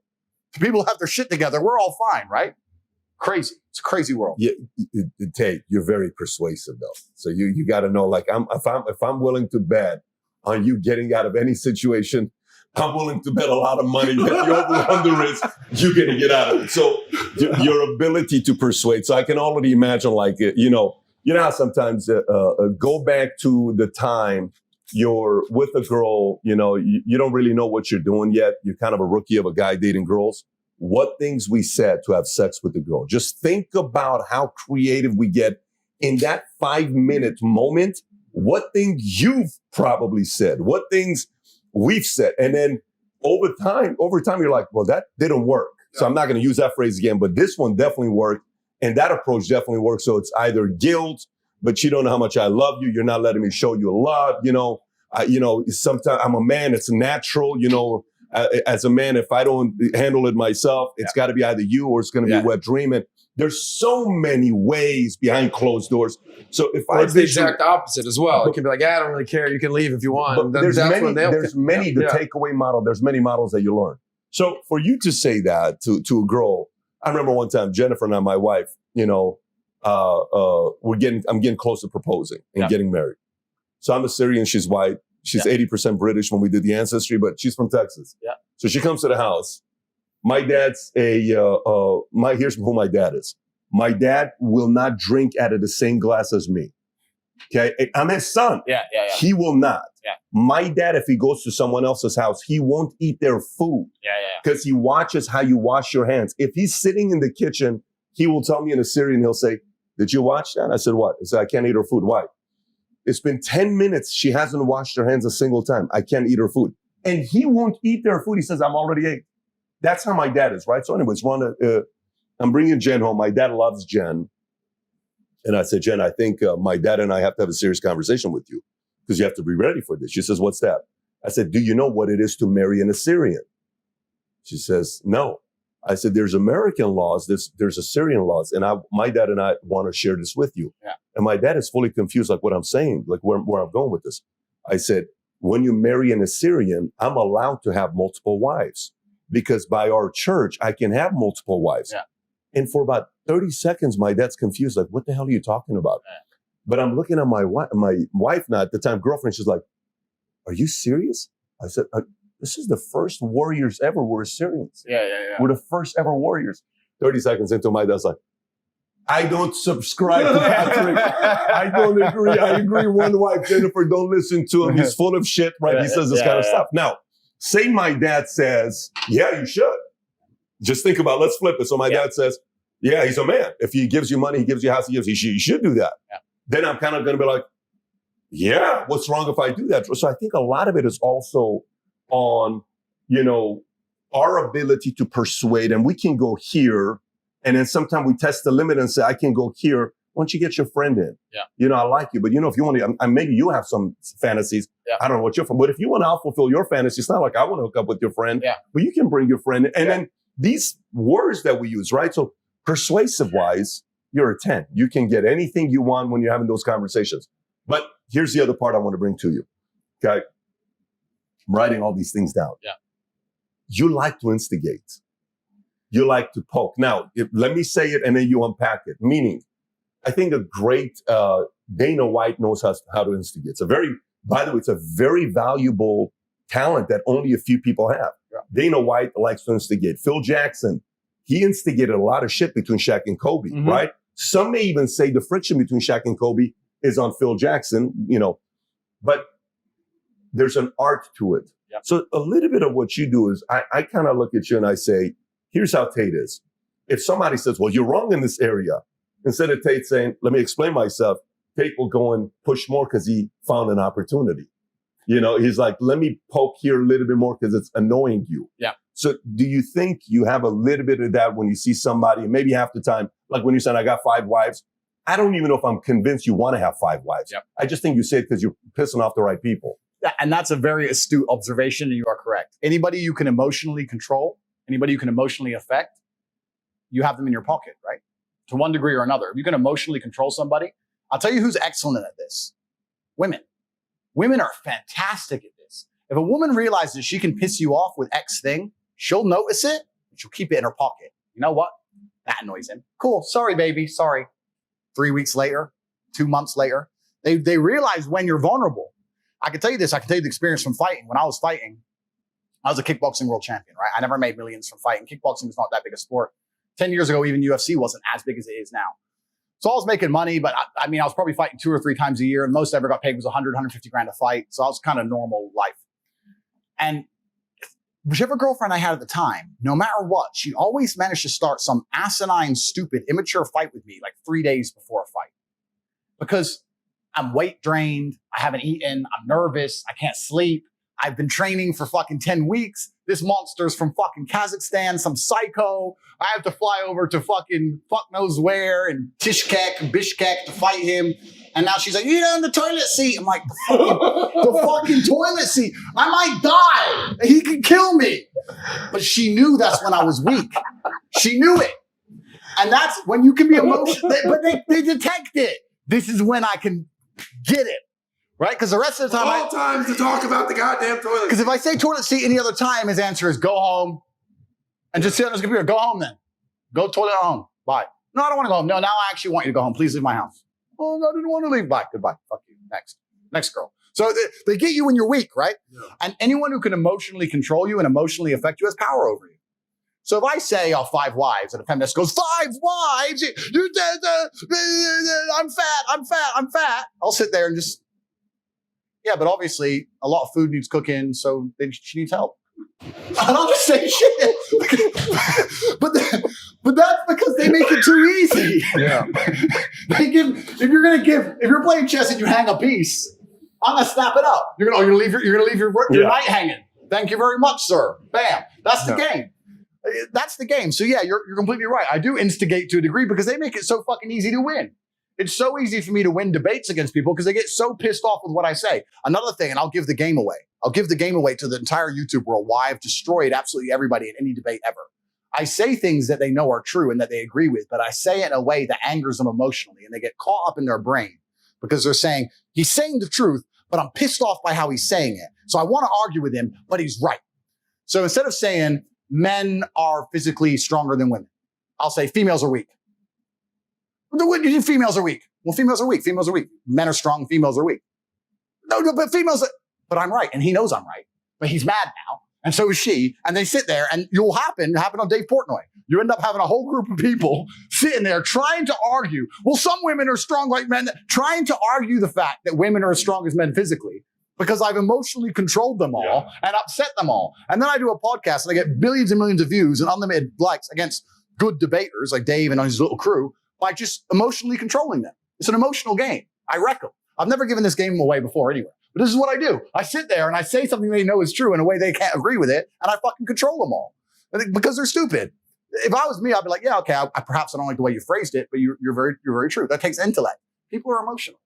The people who have their shit together, we're all fine, right? Crazy. It's a crazy world. Yeah, Tate, you're very persuasive though. So you got to know, like, if I'm willing to bet on you getting out of any situation, I'm willing to bet a lot of money that you overrun the risk, you're going to get out of it. So your ability to persuade. So I can already imagine, like, you know how sometimes go back to the time you're with a girl, you don't really know what you're doing yet. You're kind of a rookie of a guy dating girls. What things we said to have sex with the girl. Just think about how creative we get in that 5-minute moment. What things you've probably said, what things we've said. And then over time, you're like, well, that didn't work. So I'm not going to use that phrase again, but this one definitely worked. And that approach definitely works. So it's either guilt, but you don't know how much I love you. You're not letting me show you a lot. Sometimes I'm a man. It's natural, as a man, if I don't handle it myself, it's got to be either you or it's going to be a wet dream. And there's so many ways behind closed doors. So if it's the exact opposite as well. It can be like, I don't really care. You can leave if you want. There's many takeaway model. There's many models that you learn. So for you to say that to a girl, I remember one time Jennifer and I, my wife, I'm getting close to proposing and getting married. So I'm a Syrian. She's white. She's 80% British when we did the ancestry, but she's from Texas. Yeah. So she comes to the house. My dad's here's who my dad is. My dad will not drink out of the same glass as me. Okay. I'm his son. Yeah. He will not. Yeah. My dad, if he goes to someone else's house, he won't eat their food. Because he watches how you wash your hands. If he's sitting in the kitchen, he will tell me in Assyrian, he'll say, did you watch that? I said, what? He said, I can't eat her food. Why? It's been 10 minutes. She hasn't washed her hands a single time. I can't eat her food. And he won't eat their food. He says, I'm already ate. That's how my dad is, right? So anyways, I'm bringing Jen home. My dad loves Jen. And I said, Jen, I think my dad and I have to have a serious conversation with you because you have to be ready for this. She says, what's that? I said, do you know what it is to marry an Assyrian? She says, no. I said, there's American laws, there's Assyrian laws. And my dad and I want to share this with you. Yeah. And my dad is fully confused, like what I'm saying, like where I'm going with this. I said, when you marry an Assyrian, I'm allowed to have multiple wives because by our church, I can have multiple wives. Yeah. And for about 30 seconds, my dad's confused, like, what the hell are you talking about? Yeah. But I'm looking at my wife now, at the time, girlfriend, she's like, are you serious? I said, this is the first warriors ever were Assyrians. Yeah. We're the first ever warriors. 30 seconds into, my dad's like, I don't subscribe to Patrick. I don't agree. I agree. One wife, Jennifer, don't listen to him. He's full of shit, right? He says this kind of stuff. Now, say my dad says, yeah, you should. Just think about, let's flip it. So my dad says, yeah, he's a man. If he gives you money, he gives you a house, you should do that. Yeah. Then I'm kind of going to be like, yeah, what's wrong if I do that? So I think a lot of it is also on, our ability to persuade, and we can go here. And then sometimes we test the limit and say, I can go here. Why don't you get your friend in? Yeah. I like you, but if you want to, maybe you have some fantasies. Yeah. I don't know what you're from, but if you want to fulfill your fantasy, it's not like I want to hook up with your friend, but you can bring your friend in. And then these words that we use, right? So persuasive wise, you're a 10. You can get anything you want when you're having those conversations. But here's the other part I want to bring to you. Okay. I'm writing all these things down. Yeah. You like to instigate. You like to poke. Now, let me say it and then you unpack it. Meaning, I think a great Dana White knows how to instigate. By the way, it's a very valuable talent that only a few people have. Yeah. Dana White likes to instigate. Phil Jackson, he instigated a lot of shit between Shaq and Kobe, right? Some may even say the friction between Shaq and Kobe is on Phil Jackson, but there's an art to it. Yep. So a little bit of what you do is I kind of look at you and I say, here's how Tate is. If somebody says, well, you're wrong in this area, instead of Tate saying, let me explain myself, Tate will go and push more because he found an opportunity. He's like, let me poke here a little bit more because it's annoying you. Yeah. So do you think you have a little bit of that when you see somebody, and maybe half the time, like when you said, I got 5 wives, I don't even know if I'm convinced you want to have 5 wives. Yep. I just think you say it because you're pissing off the right people. Yeah, and that's a very astute observation, and you are correct. Anybody you can emotionally control, anybody you can emotionally affect, you have them in your pocket, right? To one degree or another. If you can emotionally control somebody, I'll tell you who's excellent at this. Women. Women are fantastic at this. If a woman realizes she can piss you off with X thing, she'll notice it, and she'll keep it in her pocket. You know what? That annoys him. Cool. Sorry, baby. Sorry. 3 weeks later, 2 months later, they realize when you're vulnerable. I can tell you this. I can tell you the experience from fighting. When I was fighting, I was a kickboxing world champion, right? I never made millions from fighting. Kickboxing is not that big a sport. 10 years ago, even UFC wasn't as big as it is now. So I was making money, but I was probably fighting 2 or 3 times a year. And most I ever got paid was 100, 150 grand a fight. So I was kind of normal life. And whichever girlfriend I had at the time, no matter what, she always managed to start some asinine, stupid, immature fight with me like 3 days before a fight. Because I'm weight drained. I haven't eaten. I'm nervous. I can't sleep. I've been training for fucking 10 weeks. This monster's from fucking Kazakhstan, some psycho. I have to fly over to fucking fuck knows where and Bishkek to fight him. And now she's like, you're on the toilet seat. I'm like, the fucking toilet seat. I might die. He could kill me. But she knew that's when I was weak. She knew it. And that's when you can be emotional. But they detect it. This is when I can get it. Right? Because the rest of the time, all times to talk about the goddamn toilet. Because if I say toilet seat any other time, his answer is go home and just sit on his computer. Go home then. Go toilet at home. Bye. No, I don't want to go home. No, now I actually want you to go home. Please leave my house. Oh, I didn't want to leave. Bye. Goodbye. Fuck you. Next girl. So they get you when you're weak, right? Yeah. And anyone who can emotionally control you and emotionally affect you has power over you. So if I say, 5 wives, and a feminist goes, 5 wives, I'm fat. I'll sit there and just, yeah, but obviously a lot of food needs cooking, so she needs help. And I'll just say shit. but that's because they make it too easy. Yeah. If you're playing chess and you hang a piece, I'm gonna snap it up. You're gonna leave your knight hanging. Thank you very much, sir. Bam. That's the game. That's the game. So yeah, you're completely right. I do instigate to a degree because they make it so fucking easy to win. It's so easy for me to win debates against people because they get so pissed off with what I say. Another thing, and I'll give the game away. I'll give the game away to the entire YouTube world. Why I've destroyed absolutely everybody in any debate ever. I say things that they know are true and that they agree with, but I say it in a way that angers them emotionally, and they get caught up in their brain because they're saying, he's saying the truth, but I'm pissed off by how he's saying it. So I want to argue with him, but he's right. So instead of saying men are physically stronger than women, I'll say females are weak. Females are weak. Well, females are weak. Females are weak. Men are strong. Females are weak. No, but I'm right. And he knows I'm right, but he's mad now. And so is she. And they sit there, and it happened on Dave Portnoy. You end up having a whole group of people sitting there trying to argue. Well, some women are strong like men, trying to argue the fact that women are as strong as men physically, because I've emotionally controlled them all and upset them all. And then I do a podcast and I get billions and millions of views and unlimited likes against good debaters like Dave and his little crew by just emotionally controlling them. It's an emotional game. I wreck them. I've never given this game away before anywhere. But this is what I do. I sit there and I say something they know is true in a way they can't agree with it, and I fucking control them all because they're stupid. If I was me, I'd be like, yeah, okay, perhaps I don't like the way you phrased it, but you're very true. That takes intellect. People are emotional.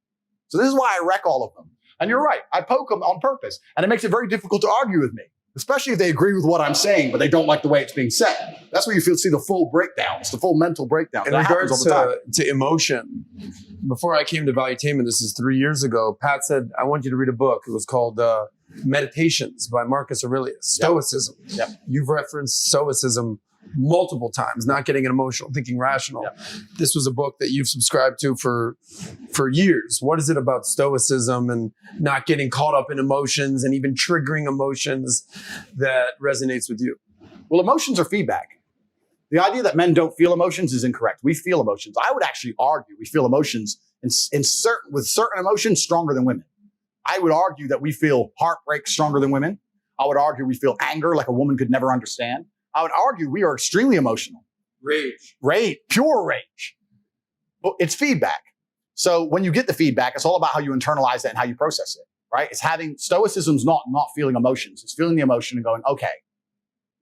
So this is why I wreck all of them. And you're right. I poke them on purpose, and it makes it very difficult to argue with me, especially if they agree with what I'm saying, but they don't like the way it's being said. That's where you see the full breakdowns, the full mental breakdown. In regards to emotion, before I came to Valuetainment, this is 3 years ago, Pat said, I want you to read a book. It was called Meditations by Marcus Aurelius, Stoicism. Yep. You've referenced Stoicism multiple times, not getting an emotional, thinking rational. Yep. This was a book that you've subscribed to for years. What is it about Stoicism and not getting caught up in emotions and even triggering emotions that resonates with you? Well, emotions are feedback. The idea that men don't feel emotions is incorrect. We feel emotions. I would actually argue we feel emotions with certain emotions stronger than women. I would argue that we feel heartbreak stronger than women. I would argue we feel anger like a woman could never understand. I would argue we are extremely emotional. Rage, pure rage. But it's feedback. So when you get the feedback, it's all about how you internalize it and how you process it, right? It's stoicism's not feeling emotions. It's feeling the emotion and going, okay,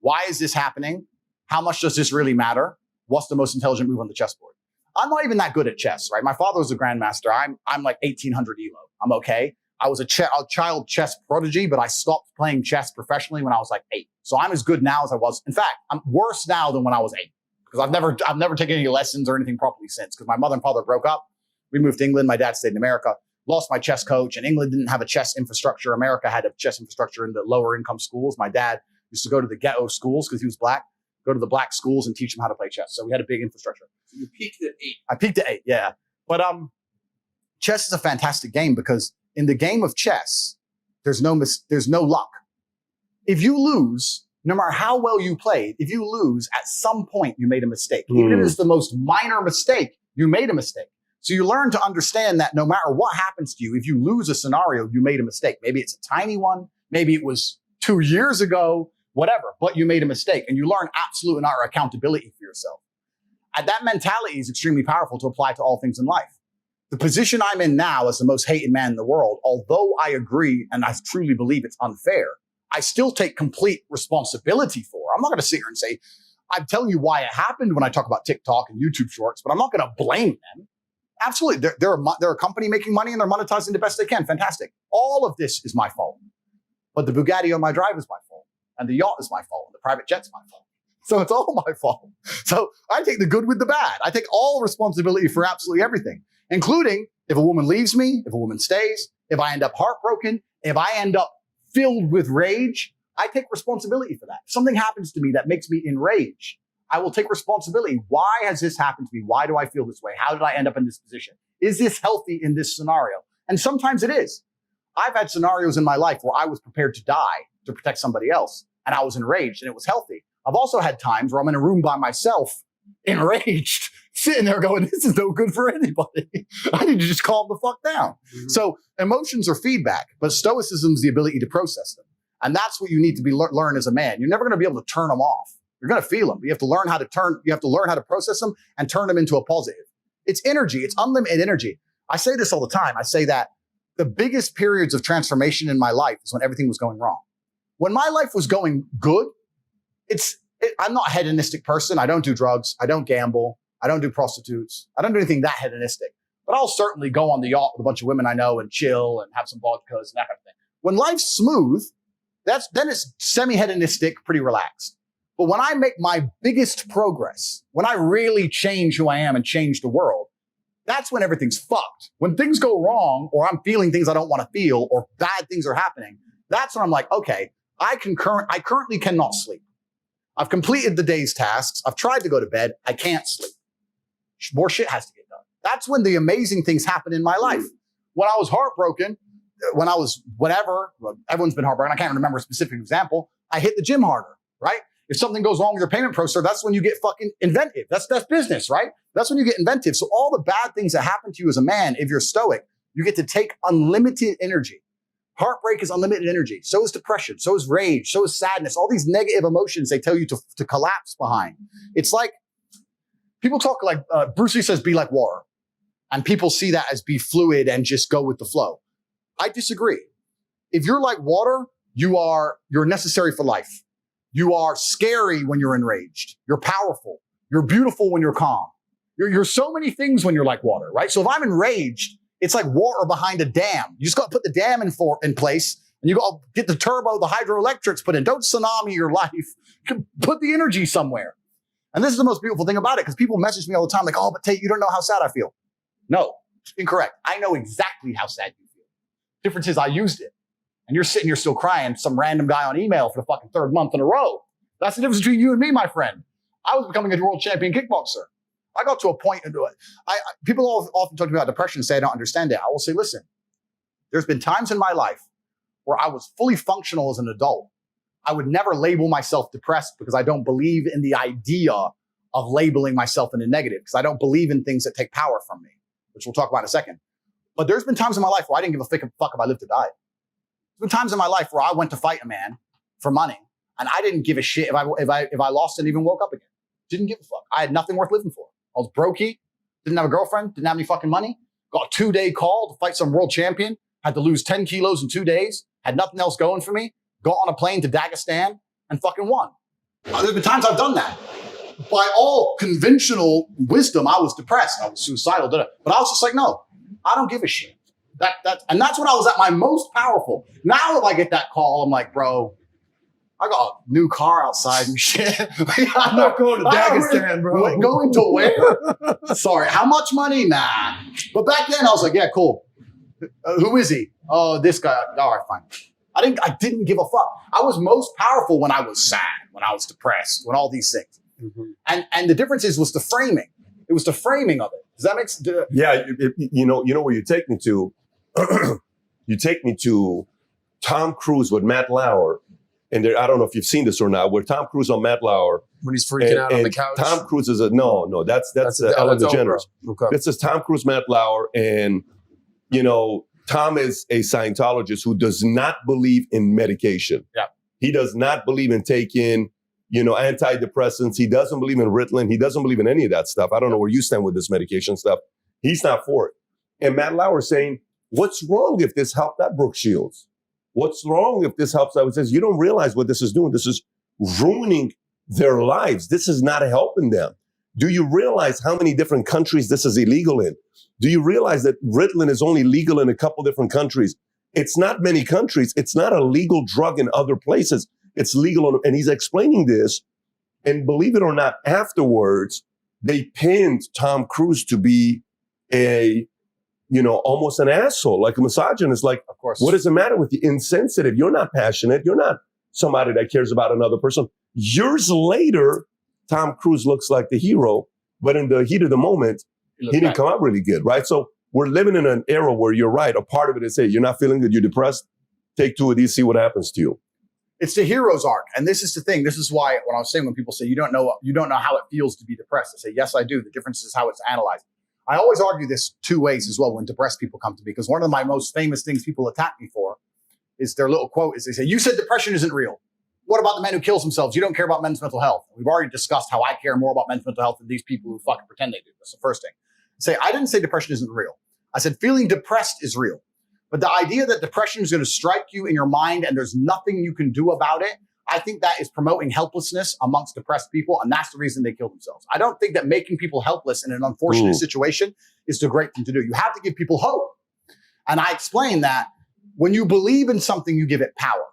why is this happening? How much does this really matter? What's the most intelligent move on the chessboard? I'm not even that good at chess, right? My father was a grandmaster. I'm like 1800 ELO. I'm okay. I was a child chess prodigy, but I stopped playing chess professionally when I was like 8. So I'm as good now as I was. In fact, I'm worse now than when I was 8 because I've never taken any lessons or anything properly since because my mother and father broke up. We moved to England. My dad stayed in America. Lost my chess coach, and England didn't have a chess infrastructure. America had a chess infrastructure in the lower income schools. My dad used to go to the ghetto schools because he was black. Go to the black schools and teach them how to play chess. So we had a big infrastructure. So you peaked at 8. I peaked at 8, yeah. But chess is a fantastic game because in the game of chess, there's no luck. If you lose, no matter how well you played, if you lose, at some point you made a mistake. Even if it's the most minor mistake, you made a mistake. So you learn to understand that no matter what happens to you, if you lose a scenario, you made a mistake. Maybe it's a tiny one. Maybe it was 2 years ago. Whatever, but you made a mistake, and you learn absolute and utter accountability for yourself. And that mentality is extremely powerful to apply to all things in life. The position I'm in now as the most hated man in the world, although I agree and I truly believe it's unfair, I still take complete responsibility for. I'm not going to sit here and say, I'm telling you why it happened when I talk about TikTok and YouTube Shorts, but I'm not going to blame them. Absolutely, they're a company making money and they're monetizing the best they can. Fantastic. All of this is my fault, but the Bugatti on my drive is my fault. And the yacht is my fault. And the private jet's my fault. So it's all my fault. So I take the good with the bad. I take all responsibility for absolutely everything, including if a woman leaves me, if a woman stays, if I end up heartbroken, if I end up filled with rage, I take responsibility for that. If something happens to me that makes me enraged, I will take responsibility. Why has this happened to me? Why do I feel this way? How did I end up in this position? Is this healthy in this scenario? And sometimes it is. I've had scenarios in my life where I was prepared to die to protect somebody else, and I was enraged, and it was healthy. I've also had times where I'm in a room by myself, enraged, sitting there going, this is no good for anybody. I need to just calm the fuck down. Mm-hmm. So emotions are feedback, but stoicism is the ability to process them. And that's what you need to learn as a man. You're never going to be able to turn them off. You're going to feel them. You have to learn how to process them and turn them into a positive. It's energy. It's unlimited energy. I say this all the time. I say that the biggest periods of transformation in my life is when everything was going wrong. When my life was going good, I'm not a hedonistic person. I don't do drugs. I don't gamble. I don't do prostitutes. I don't do anything that hedonistic. But I'll certainly go on the yacht with a bunch of women I know and chill and have some vodkas and that kind of thing. When life's smooth, then it's semi-hedonistic, pretty relaxed. But when I make my biggest progress, when I really change who I am and change the world, that's when everything's fucked. When things go wrong, or I'm feeling things I don't want to feel, or bad things are happening, that's when I'm like, okay, I currently cannot sleep. I've completed the day's tasks. I've tried to go to bed. I can't sleep. More shit has to get done. That's when the amazing things happen in my life. When I was heartbroken, when I was whatever, everyone's been heartbroken. I can't remember a specific example. I hit the gym harder, right? If something goes wrong with your payment processor, that's when you get fucking inventive. That's business, right? That's when you get inventive. So all the bad things that happen to you as a man, if you're stoic, you get to take unlimited energy. Heartbreak is unlimited energy. So is depression. So is rage. So is sadness. All these negative emotions they tell you to collapse behind. It's like people talk like Bruce Lee says, be like water. And people see that as be fluid and just go with the flow. I disagree. If you're like water, you're necessary for life. You are scary when you're enraged. You're powerful. You're beautiful when you're calm. You're so many things when you're like water, right? So if I'm enraged, it's like water behind a dam. You just got to put the dam in place, and you got to get the turbo, the hydroelectrics put in. Don't tsunami your life. Put the energy somewhere. And this is the most beautiful thing about it, because people message me all the time like, oh, but Tate, you don't know how sad I feel. No, incorrect. I know exactly how sad you feel. Difference is I used it. And you're sitting here still crying, some random guy on email for the fucking third month in a row. That's the difference between you and me, my friend. I was becoming a world champion kickboxer. I got to a point, people often talk about depression and say I don't understand it. I will say, listen, there's been times in my life where I was fully functional as an adult. I would never label myself depressed because I don't believe in the idea of labeling myself in a negative, because I don't believe in things that take power from me, which we'll talk about in a second. But there's been times in my life where I didn't give a fuck if I lived or died. There's been times in my life where I went to fight a man for money, and I didn't give a shit if I lost and even woke up again. Didn't give a fuck. I had nothing worth living for. I was brokey, didn't have a girlfriend, didn't have any fucking money, got a 2-day call to fight some world champion, had to lose 10 kilos in 2 days, had nothing else going for me, got on a plane to Dagestan and fucking won. There's been times I've done that. By all conventional wisdom, I was depressed. I was suicidal. But I was just like, no, I don't give a shit. And that's when I was at my most powerful. Now if I get that call, I'm like, bro, I got a new car outside and shit. I'm not going to Dagestan, bro. Going to where? Sorry, how much money? Nah. But back then I was like, yeah, cool. Who is he? Oh, this guy. All right, fine. I didn't give a fuck. I was most powerful when I was sad, when I was depressed, when all these things. Mm-hmm. And the difference was the framing. It was the framing of it. Does that make sense? Yeah, you know where you take me to. You take me to Tom Cruise with Matt Lauer. And I don't know if you've seen this or not, where Tom Cruise on Matt Lauer. When he's freaking out on the couch. Tom Cruise is no, that's Ellen DeGeneres. Okay. This is Tom Cruise, Matt Lauer. And, Tom is a Scientologist who does not believe in medication. Yeah. He does not believe in taking, antidepressants. He doesn't believe in Ritalin. He doesn't believe in any of that stuff. I don't know where you stand with this medication stuff. He's not for it. And Matt Lauer is saying, what's wrong if this helped that Brooke Shields? What's wrong if this helps out? It says, you don't realize what this is doing. This is ruining their lives. This is not helping them. Do you realize how many different countries this is illegal in? Do you realize that Ritalin is only legal in a couple different countries? It's not many countries. It's not a legal drug in other places. It's legal. And he's explaining this. And believe it or not, afterwards, they pinned Tom Cruise to be almost an asshole, like a misogynist. Like, of course, what is the matter with you? Insensitive. You're not passionate. You're not somebody that cares about another person. Years later, Tom Cruise looks like the hero, but in the heat of the moment, he didn't come out really good, right? So we're living in an era where you're right. A part of it is, hey, you're not feeling good, you're depressed. Take 2 of these, see what happens to you. It's the hero's arc. And this is the thing. This is why when I was saying, when people say you don't know how it feels to be depressed, I say, yes, I do. The difference is how it's analyzed. I always argue this 2 ways as well when depressed people come to me, because one of my most famous things people attack me for is their little quote is they say, you said depression isn't real. What about the men who kills themselves? You don't care about men's mental health. We've already discussed how I care more about men's mental health than these people who fucking pretend they do. That's the first thing. I didn't say depression isn't real. I said feeling depressed is real. But the idea that depression is going to strike you in your mind and there's nothing you can do about it, I think that is promoting helplessness amongst depressed people, and that's the reason they kill themselves. I don't think that making people helpless in an unfortunate situation is the great thing to do. You have to give people hope. And I explain that when you believe in something, you give it power.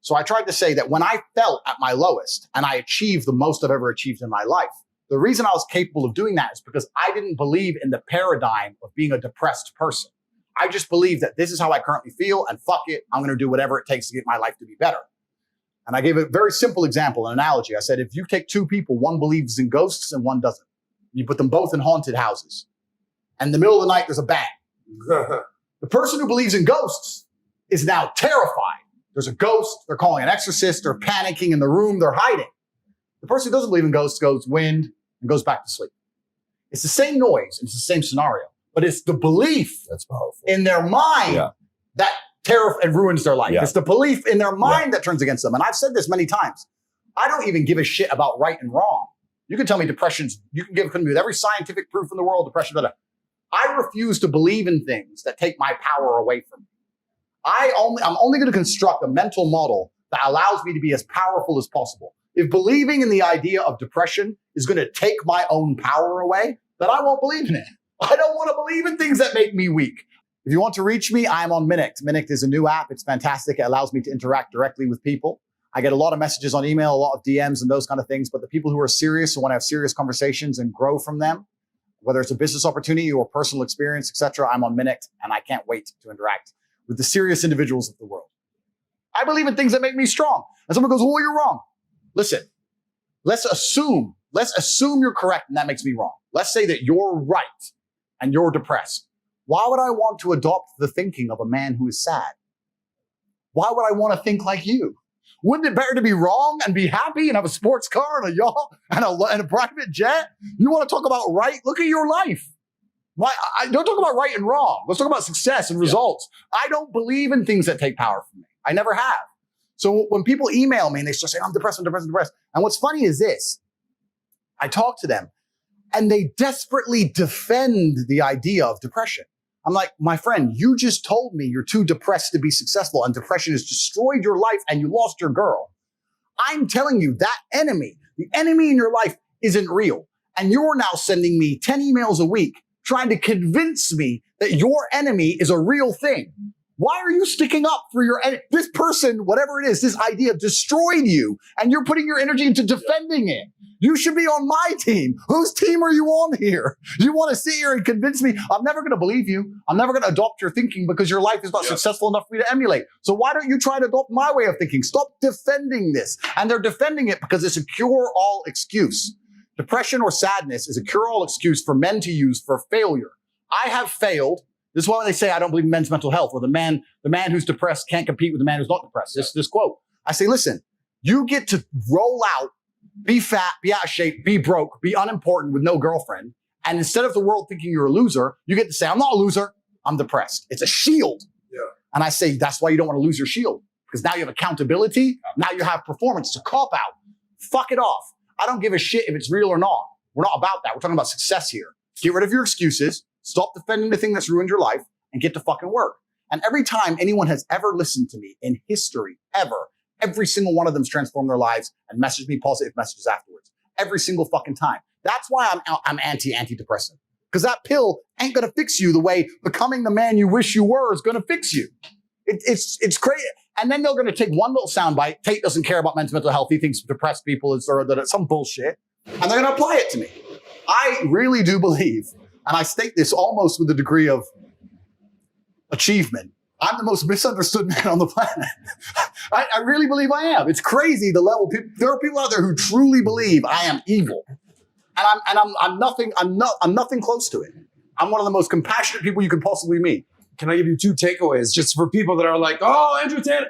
So I tried to say that when I felt at my lowest and I achieved the most I've ever achieved in my life, the reason I was capable of doing that is because I didn't believe in the paradigm of being a depressed person. I just believed that this is how I currently feel, and fuck it, I'm going to do whatever it takes to get my life to be better. And I gave a very simple example, an analogy. I said, if you take two people, one believes in ghosts and one doesn't. You put them both in haunted houses. And in the middle of the night, there's a bang. The person who believes in ghosts is now terrified. There's a ghost. They're calling an exorcist. They're panicking in the room. They're hiding. The person who doesn't believe in ghosts goes wind and goes back to sleep. It's the same noise. It's the same scenario. But it's the belief That's powerful. in their mind that and ruins their life. Yeah. It's the belief in their mind that turns against them. And I've said this many times. I don't even give a shit about right and wrong. You can tell me depression's, you can give me with every scientific proof in the world, depression, blah, blah. I refuse to believe in things that take my power away from me. I'm only going to construct a mental model that allows me to be as powerful as possible. If believing in the idea of depression is going to take my own power away, then I won't believe in it. I don't want to believe in things that make me weak. If you want to reach me, I'm on Minict. Minict is a new app. It's fantastic. It allows me to interact directly with people. I get a lot of messages on email, a lot of DMs and those kind of things. But the people who are serious, who want to have serious conversations and grow from them, whether it's a business opportunity or personal experience, etc., I'm on Minict, and I can't wait to interact with the serious individuals of the world. I believe in things that make me strong. And someone goes, well, you're wrong. Listen, let's assume you're correct and that makes me wrong. Let's say that you're right and you're depressed. Why would I want to adopt the thinking of a man who is sad? Why would I want to think like you? Wouldn't it better to be wrong and be happy and have a sports car and a yacht and a private jet? You want to talk about right? Look at your life. Don't talk about right and wrong. Let's talk about success and results. I don't believe in things that take power from me. I never have. So when people email me and they start saying, I'm depressed. And what's funny is this. I talk to them and they desperately defend the idea of depression. I'm like, my friend, you just told me you're too depressed to be successful and depression has destroyed your life and you lost your girl. I'm telling you that the enemy in your life isn't real. And you're now sending me 10 emails a week trying to convince me that your enemy is a real thing. Why are you sticking up for your enemy? This person, whatever it is, this idea destroyed you and you're putting your energy into defending it. You should be on my team. Whose team are you on here? You want to sit here and convince me? I'm never going to believe you. I'm never going to adopt your thinking because your life is not successful enough for me to emulate. So why don't you try to adopt my way of thinking? Stop defending this. And they're defending it because it's a cure-all excuse. Depression or sadness is a cure-all excuse for men to use for failure. I have failed. This is why they say I don't believe in men's mental health, or the man who's depressed can't compete with the man who's not depressed. This quote. I say, listen, you get to roll out, be fat, be out of shape, be broke, be unimportant with no girlfriend. And instead of the world thinking you're a loser, you get to say, I'm not a loser, I'm depressed. It's a shield. Yeah. And I say, that's why you don't want to lose your shield. Because now you have accountability. Now you have performance. It's a cop out. Fuck it off. I don't give a shit if it's real or not. We're not about that. We're talking about success here. Get rid of your excuses. Stop defending the thing that's ruined your life and get to fucking work. And every time anyone has ever listened to me in history, every single one of them's transformed their lives and messaged me positive messages afterwards. Every single fucking time. That's why I'm antidepressant. Because that pill ain't going to fix you the way becoming the man you wish you were is going to fix you. It's crazy. And then they're going to take one little soundbite. Tate doesn't care about men's mental health. He thinks depressed people is some bullshit. And they're going to apply it to me. I really do believe, and I state this almost with a degree of achievement, I'm the most misunderstood man on the planet. I really believe I am. It's crazy the level. There are people out there who truly believe I am evil, and I'm nothing close to it. I'm one of the most compassionate people you could possibly meet. Can I give you two takeaways just for people that are like, oh, Andrew Tate?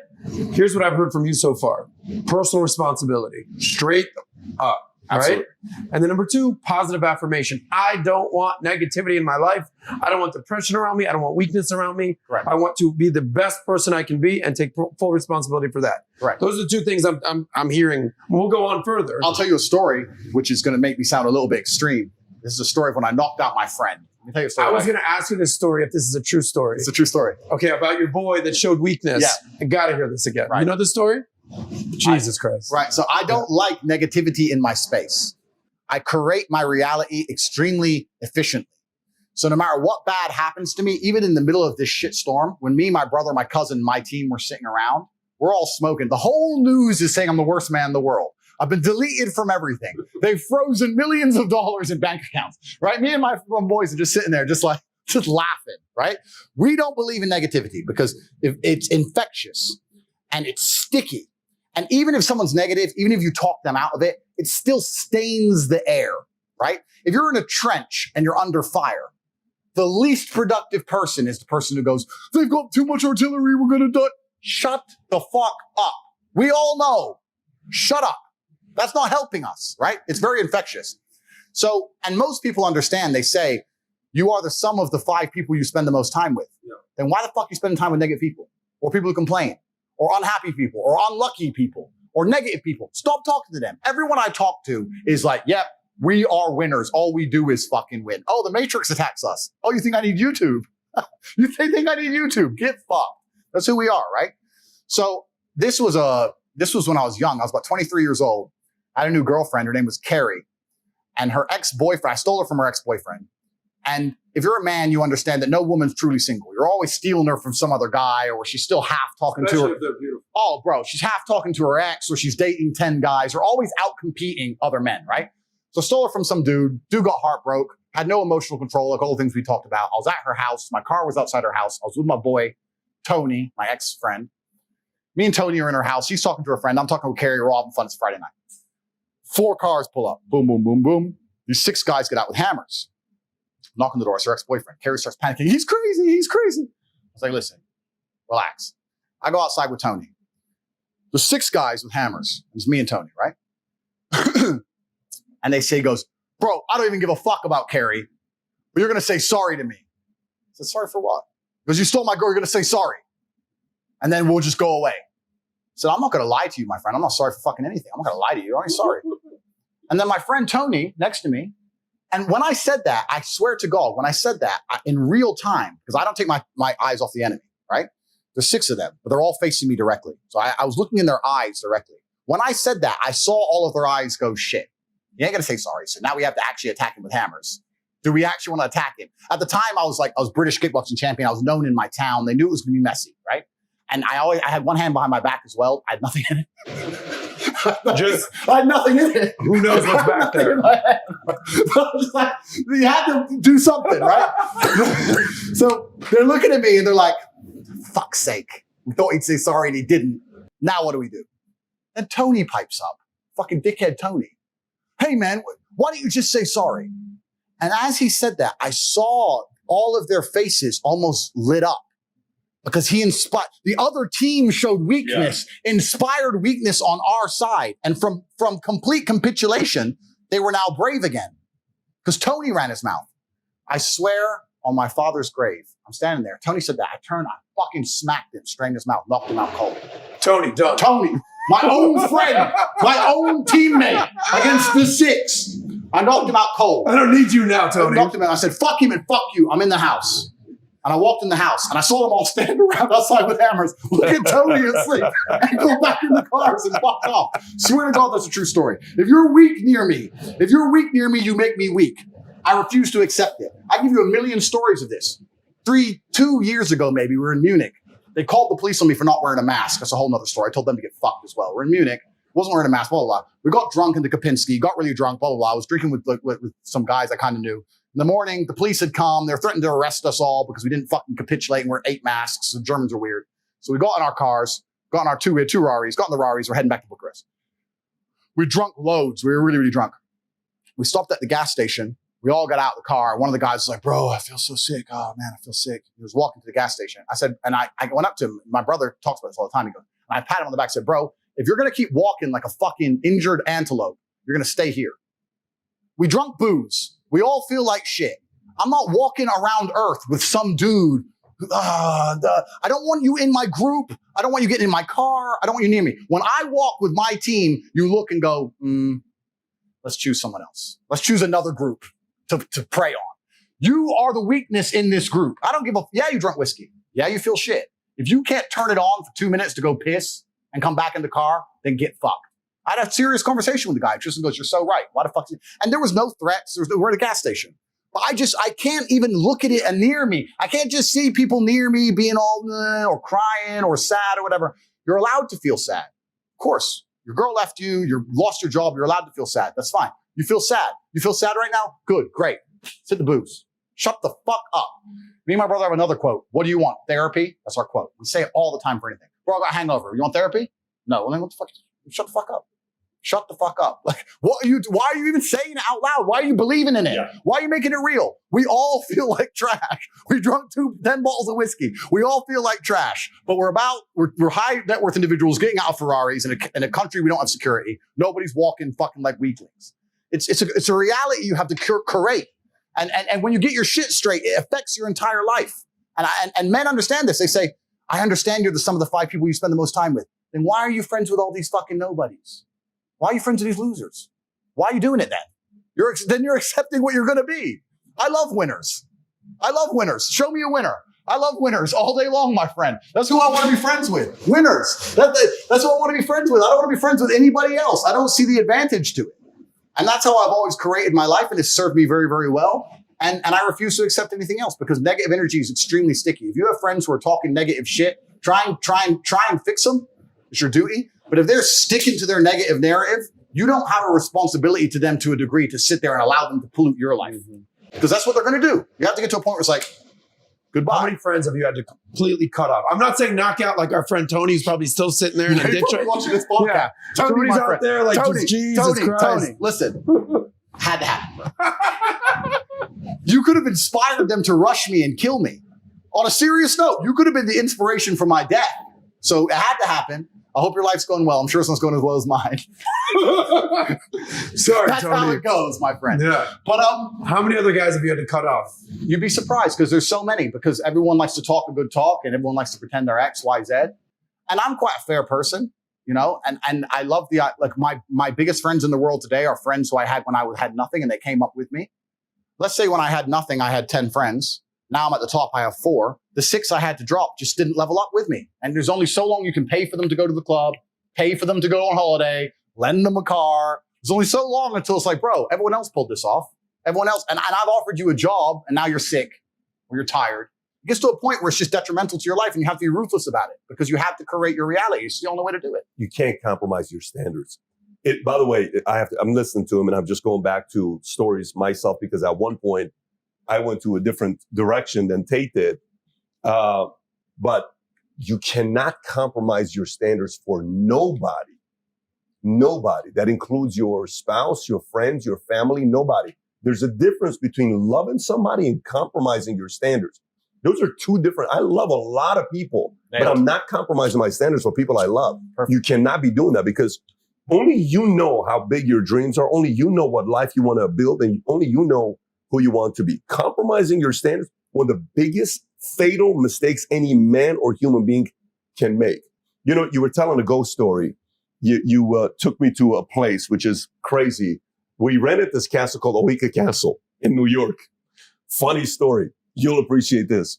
Here's what I've heard from you so far. Personal responsibility, straight up. Absolutely. Right? And then number two, positive affirmation. I don't want negativity in my life. I don't want depression around me. I don't want weakness around me. Correct. I want to be the best person I can be and take full responsibility for that. Correct. Those are the two things I'm hearing. We'll go on further. I'll tell you a story, which is going to make me sound a little bit extreme. This is a story of when I knocked out my friend. Let me tell you a story. I was going to ask you this story if this is a true story. It's a true story. Okay, about your boy that showed weakness. Yeah. I got to hear this again. Right. You know the story? Jesus Christ. Right. So I don't like negativity in my space. I create my reality extremely efficiently. So no matter what bad happens to me, even in the middle of this shit storm, when me, my brother, my cousin, my team were sitting around, We're all smoking. The whole news is saying I'm the worst man in the world. I've been deleted from everything. They've frozen millions of dollars in bank accounts, right? Me and my boys are just sitting there just laughing, right? We don't believe in negativity because if it's infectious and it's sticky. And even if someone's negative, even if you talk them out of it, it still stains the air, right? If you're in a trench and you're under fire, the least productive person is the person who goes, they've got too much artillery, we're going to die. Shut the fuck up. We all know. Shut up. That's not helping us, right? It's very infectious. So, and most people understand, they say, you are the sum of the 5 people you spend the most time with. Yeah. Then why the fuck are you spending time with negative people? Or people who complain? Or unhappy people? Or unlucky people? Or negative people? Stop talking to them. Everyone I talk to is like, yep, we are winners. All we do is fucking win. Oh, the Matrix attacks us. Oh, you think I need YouTube? You think I need YouTube? Get fucked. That's who we are, right? So this was when I was young. I was about 23 years old. I had a new girlfriend. Her name was Carrie. And her ex-boyfriend, I stole her from her ex-boyfriend. And if you're a man, you understand that no woman's truly single. You're always stealing her from some other guy, or she's still half talking to her. If they're beautiful. Oh, bro, she's half talking to her ex, or she's dating 10 guys. They're always out competing other men, right? So I stole her from some dude. Dude got heartbroken. Had no emotional control, like all the things we talked about. I was at her house. My car was outside her house. I was with my boy, Tony, my ex-friend. Me and Tony are in her house. She's talking to her friend. I'm talking with Carrie. We're all having fun. It's Friday night. 4 cars pull up. Boom, boom, boom, boom. These 6 guys get out with hammers. Knock on the door. It's her ex-boyfriend. Carrie starts panicking. He's crazy. He's crazy. I was like, listen, relax. I go outside with Tony. There's 6 guys with hammers. It's me and Tony, right? And he goes, bro, I don't even give a fuck about Carrie, but you're going to say sorry to me. I said, sorry for what? Because you stole my girl, you're going to say sorry. And then we'll just go away. I said, I'm not going to lie to you, my friend. I'm not sorry for fucking anything. I'm not going to lie to you. I'm sorry. And then my friend Tony next to me, and when I said that, I swear to God, when I said that in real time, because I don't take my eyes off the enemy, right? There's 6 of them, but they're all facing me directly. So I was looking in their eyes directly. When I said that, I saw all of their eyes go, shit. You ain't going to say sorry. So now we have to actually attack him with hammers. Do we actually want to attack him? At the time, I was British kickboxing champion. I was known in my town. They knew it was going to be messy, right? And I had one hand behind my back as well. I had nothing in it. I had nothing in it. Who knows what's back there? Like, you had to do something, right? So they're looking at me and they're like, fuck's sake. We thought he'd say sorry and he didn't. Now what do we do? And Tony pipes up. Fucking dickhead Tony. Hey, man, why don't you just say sorry? And as he said that, I saw all of their faces almost lit up because he inspired. The other team showed weakness, inspired weakness on our side. And from complete capitulation, they were now brave again because Tony ran his mouth. I swear on my father's grave, I'm standing there. Tony said that. I turned, I fucking smacked him, strained his mouth, knocked him out cold. Tony, done. Tony. My own friend, my own teammate against the 6. I knocked him out cold. I don't need you now, Tony. I knocked him out. I said, fuck him and fuck you. I'm in the house. And I walked in the house and I saw them all standing around outside with hammers, look at Tony asleep and go back in the cars and fuck off. Swear to God, that's a true story. If you're weak near me, you make me weak. I refuse to accept it. I give you a million stories of this. 2 years ago, maybe, we were in Munich. They called the police on me for not wearing a mask. That's a whole nother story. I told them to get fucked as well. We're in Munich. Wasn't wearing a mask, blah, blah, blah. We got drunk in the Kapinski, got really drunk, blah, blah, blah. I was drinking with some guys I kind of knew. In the morning, the police had come. They were threatening to arrest us all because we didn't fucking capitulate and we're 8 masks. The Germans are weird. So we got in our cars, got in our we had 2 Raris, got in the Raris. We're heading back to Bucharest. We drunk loads. We were really, really drunk. We stopped at the gas station. We all got out of the car. One of the guys was like, bro, I feel so sick. Oh, man, I feel sick. He was walking to the gas station. I said, and I went up to him. My brother talks about this all the time. He goes, and I pat him on the back and said, bro, if you're going to keep walking like a fucking injured antelope, you're going to stay here. We drunk booze. We all feel like shit. I'm not walking around Earth with some dude. I don't want you in my group. I don't want you getting in my car. I don't want you near me. When I walk with my team, you look and go, let's choose someone else. Let's choose another group to prey on. You are the weakness in this group. I don't give a, yeah, you drunk whiskey. Yeah, you feel shit. If you can't turn it on for 2 minutes to go piss and come back in the car, then get fucked. I had a serious conversation with the guy. Tristan goes, you're so right. Why the fuck? And there was no threats. We're at a gas station. But I can't even look at it near me. I can't just see people near me being all or crying or sad or whatever. You're allowed to feel sad. Of course, your girl left you, you lost your job, you're allowed to feel sad. That's fine. You feel sad. You feel sad right now? Good, great. Sit the booze. Shut the fuck up. Me and my brother have another quote. What do you want? Therapy? That's our quote. We say it all the time for anything. Bro, I got a hangover. You want therapy? No. Well, then what the fuck? Shut the fuck up. Shut the fuck up. Like, why are you even saying it out loud? Why are you believing in it? Yeah. Why are you making it real? We all feel like trash. We drunk 10 bottles of whiskey. We all feel like trash, but we're high net worth individuals getting out of Ferraris in a country we don't have security. Nobody's walking fucking like weaklings. It's a reality you have to curate. And when you get your shit straight, it affects your entire life. And men understand this. They say, I understand you're the sum of the 5 people you spend the most time with. Then why are you friends with all these fucking nobodies? Why are you friends with these losers? Why are you doing it then? Then you're accepting what you're going to be. I love winners. I love winners. Show me a winner. I love winners all day long, my friend. That's who I want to be friends with. Winners. That's who I want to be friends with. I don't want to be friends with anybody else. I don't see the advantage to it. And that's how I've always created my life, and it's served me very, very well. And I refuse to accept anything else because negative energy is extremely sticky. If you have friends who are talking negative shit, try and fix them. It's your duty. But if they're sticking to their negative narrative, you don't have a responsibility to them to a degree to sit there and allow them to pollute your life. Because that's what they're going to do. You have to get to a point where it's like, goodbye. How many friends have you had to completely cut off? I'm not saying knock out like our friend Tony's probably still sitting there in a ditch. Watching this podcast. Yeah. Tony's out there like, Jesus Christ. Tony, listen. Had to happen. You could have inspired them to rush me and kill me. On a serious note, you could have been the inspiration for my death. So it had to happen. I hope your life's going well. I'm sure it's not going as well as mine. Sorry, That's Tony. how it goes, my friend. Yeah. But how many other guys have you had to cut off? You'd be surprised because there's so many. Because everyone likes to talk a good talk, and everyone likes to pretend they're X, Y, Z. And I'm quite a fair person, you know. And I love my biggest friends in the world today are friends who I had when I had nothing, and they came up with me. Let's say when I had nothing, I had 10 friends. Now I'm at the top, I have 4. The 6 I had to drop just didn't level up with me. And there's only so long you can pay for them to go to the club, pay for them to go on holiday, lend them a car. There's only so long until it's like, bro, everyone else pulled this off. Everyone else. And I've offered you a job and now you're sick or you're tired. It gets to a point where it's just detrimental to your life and you have to be ruthless about it because you have to create your reality. It's the only way to do it. You can't compromise your standards. By the way, I'm listening to him and I'm just going back to stories myself because at one point I went to a different direction than Tate did. But you cannot compromise your standards for nobody. Nobody. That includes your spouse, your friends, your family, nobody. There's a difference between loving somebody and compromising your standards. Those are 2 different. I love a lot of people, but I'm not compromising my standards for people I love. Perfect. You cannot be doing that because only you know how big your dreams are. Only you know what life you want to build, and only you know who you want to be. Compromising your standards, one of the biggest fatal mistakes any man or human being can make. You know, you were telling a ghost story. You took me to a place which is crazy. We rented this castle called Oika Castle in New York. Funny story. You'll appreciate this.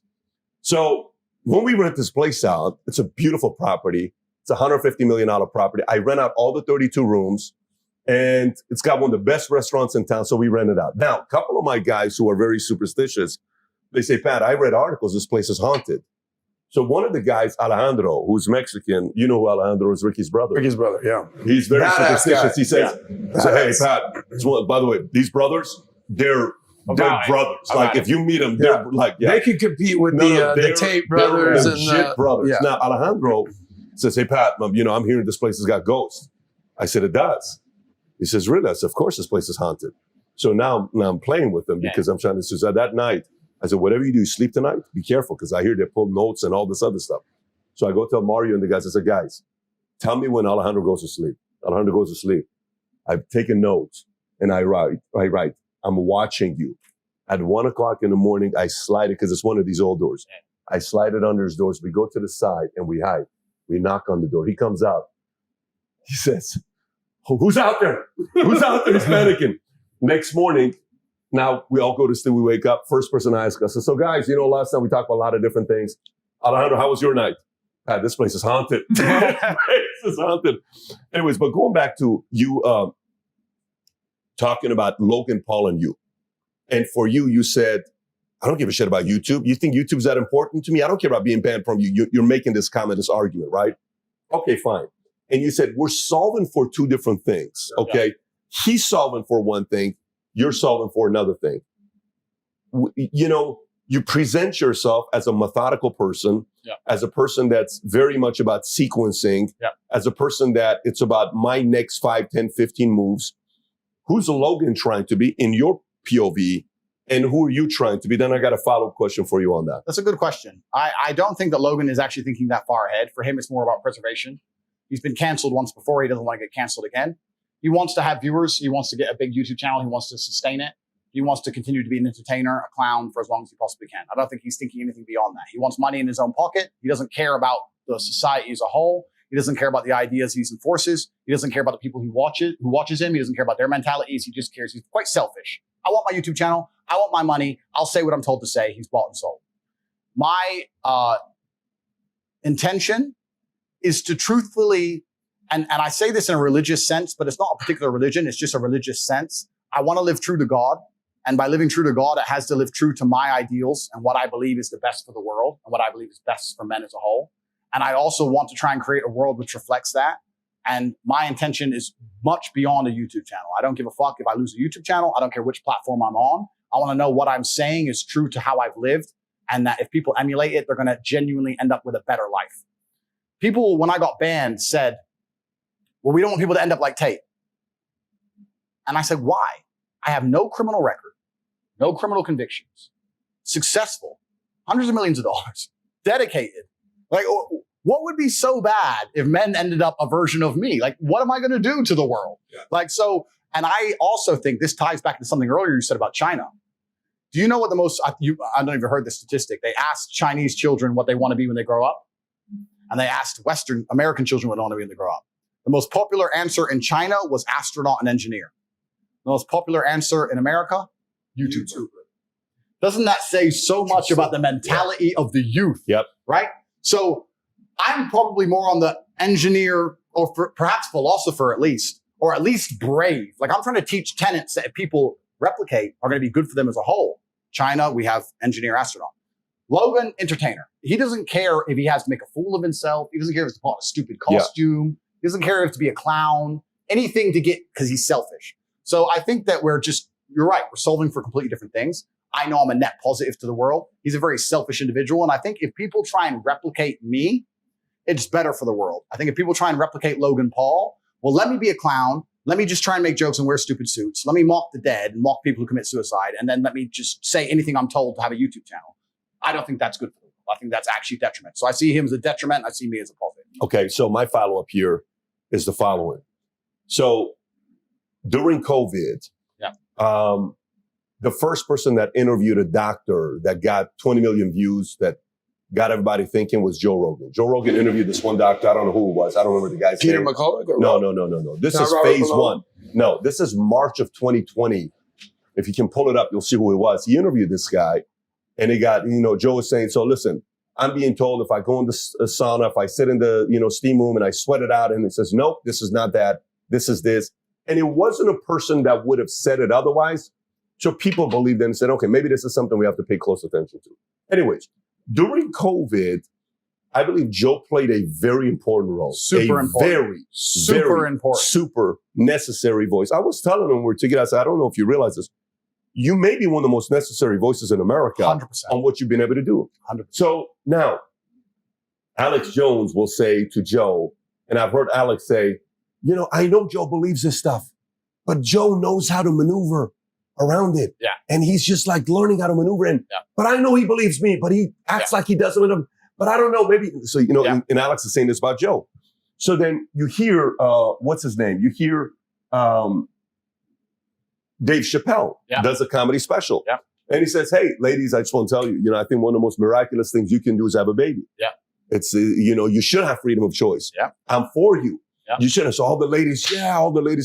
So when we rent this place out, it's a beautiful property. It's a $150 million property. I rent out all the 32 rooms. And it's got one of the best restaurants in town, so we rent it out. Now, a couple of my guys who are very superstitious, they say, Pat, I read articles, this place is haunted. So one of the guys, Alejandro, who's Mexican, you know who Alejandro is, Ricky's brother. Ricky's brother, yeah. He's very superstitious. He says, hey, Pat, by the way, these brothers, they're brothers. Like, if you meet them, they're like, they can compete with the Tate brothers. They're legit brothers. Yeah. Now, Alejandro says, hey, Pat, I'm hearing this place has got ghosts. I said, it does. He says, really? I said, of course this place is haunted. So now I'm playing with them because I'm trying to, so that night, I said, whatever you do, sleep tonight, be careful because I hear they pull notes and all this other stuff. So I go tell Mario and the guys, I said, guys, tell me when Alejandro goes to sleep. Alejandro goes to sleep. I've taken notes and I write, I'm watching you. At 1:00 in the morning, I slide it because it's one of these old doors. I slide it under his doors. We go to the side and we hide. We knock on the door. He comes out. He says, who's out there? Who's out there? He's panicking. Next morning, now we all go to sleep. We wake up. First person I ask us, so guys, last time we talked about a lot of different things. Alejandro, how was your night? This place is haunted. This place is haunted. Anyways, but going back to you talking about Logan Paul and you. And for you, you said, I don't give a shit about YouTube. You think YouTube's that important to me? I don't care about being banned from you. You're making this comment, this argument, right? Okay, fine. And you said, we're solving for two different things. Okay. He's solving for one thing. You're solving for another thing. You know, you present yourself as a methodical person, as a person that's very much about sequencing, as a person that it's about my next 5, 10, 15 moves. Who's Logan trying to be in your POV? And who are you trying to be? Then I got a follow-up question for you on that. That's a good question. I don't think that Logan is actually thinking that far ahead. For him, it's more about preservation. He's been canceled once before. He doesn't want to get canceled again. He wants to have viewers. He wants to get a big YouTube channel. He wants to sustain it. He wants to continue to be an entertainer, a clown for as long as he possibly can. I don't think he's thinking anything beyond that. He wants money in his own pocket. He doesn't care about the society as a whole. He doesn't care about the ideas he enforces. He doesn't care about the people who watches him. He doesn't care about their mentalities. He just cares. He's quite selfish. I want my YouTube channel. I want my money. I'll say what I'm told to say. He's bought and sold. My intention is to truthfully, and I say this in a religious sense, but it's not a particular religion. It's just a religious sense. I want to live true to God. And by living true to God, it has to live true to my ideals and what I believe is the best for the world and what I believe is best for men as a whole. And I also want to try and create a world which reflects that. And my intention is much beyond a YouTube channel. I don't give a fuck if I lose a YouTube channel. I don't care which platform I'm on. I want to know what I'm saying is true to how I've lived, and that if people emulate it, they're going to genuinely end up with a better life. People, when I got banned, said, well, we don't want people to end up like Tate. And I said, why? I have no criminal record, no criminal convictions, successful, hundreds of millions of dollars, dedicated. Like, what would be so bad if men ended up a version of me? Like, what am I going to do to the world? Like, so, and I also think this ties back to something earlier you said about China. Do you know what the most, I don't even heard the statistic. They asked Chinese children what they want to be when they grow up. And they asked Western American children what they want to be when they grow up. The most popular answer in China was astronaut and engineer. The most popular answer in America, YouTuber. Doesn't that say so much about the mentality of the youth? Right? So I'm probably more on the engineer or perhaps philosopher at least, or at least brave. Like I'm trying to teach tenets that if people replicate are going to be good for them as a whole. China, we have engineer, astronaut. Logan, entertainer. He doesn't care if he has to make a fool of himself. He doesn't care if it's to put on a stupid costume. He doesn't care if to be a clown. Anything to get, because he's selfish. So I think that you're right. We're solving for completely different things. I know I'm a net positive to the world. He's a very selfish individual. And I think if people try and replicate me, it's better for the world. I think if people try and replicate Logan Paul, well, let me be a clown. Let me just try and make jokes and wear stupid suits. Let me mock the dead and mock people who commit suicide. And then let me just say anything I'm told to have a YouTube channel. I don't think that's good for the world. I think that's actually detriment. So I see him as a detriment. I see me as a positive. Okay. So my follow-up here is the following. So during COVID, the first person that interviewed a doctor that got 20 million views that got everybody thinking was Joe Rogan. Joe Rogan interviewed this one doctor. I don't know who it was. I don't remember the guy's name. Peter McCullough? No. This is phase one. No, this is March of 2020. If you can pull it up, you'll see who it was. He interviewed this guy and he got, Joe was saying, so listen, I'm being told if I go in the sauna, if I sit in the, steam room and I sweat it out, and it says, nope, this is not that. This is this. And it wasn't a person that would have said it otherwise. So people believed them and said, okay, maybe this is something we have to pay close attention to. Anyways, during COVID, I believe Joe played a very important role. Super important. Super necessary voice. I was telling him we're together. I said, I don't know if you realize this. You may be one of the most necessary voices in America 100%. On what you've been able to do. 100%. So now, Alex Jones will say to Joe, and I've heard Alex say, I know Joe believes this stuff, but Joe knows how to maneuver around it. Yeah. And he's just like learning how to maneuver in. Yeah. But I know he believes me, but he acts like he doesn't with him. But I don't know, maybe. So, and Alex is saying this about Joe. So then you hear, what's his name? You hear Dave Chappelle does a comedy special. Yeah. And he says, hey, ladies, I just want to tell you, I think one of the most miraculous things you can do is have a baby. Yeah. It's, you should have freedom of choice. Yeah. I'm for you. Yeah. You should have. So all the ladies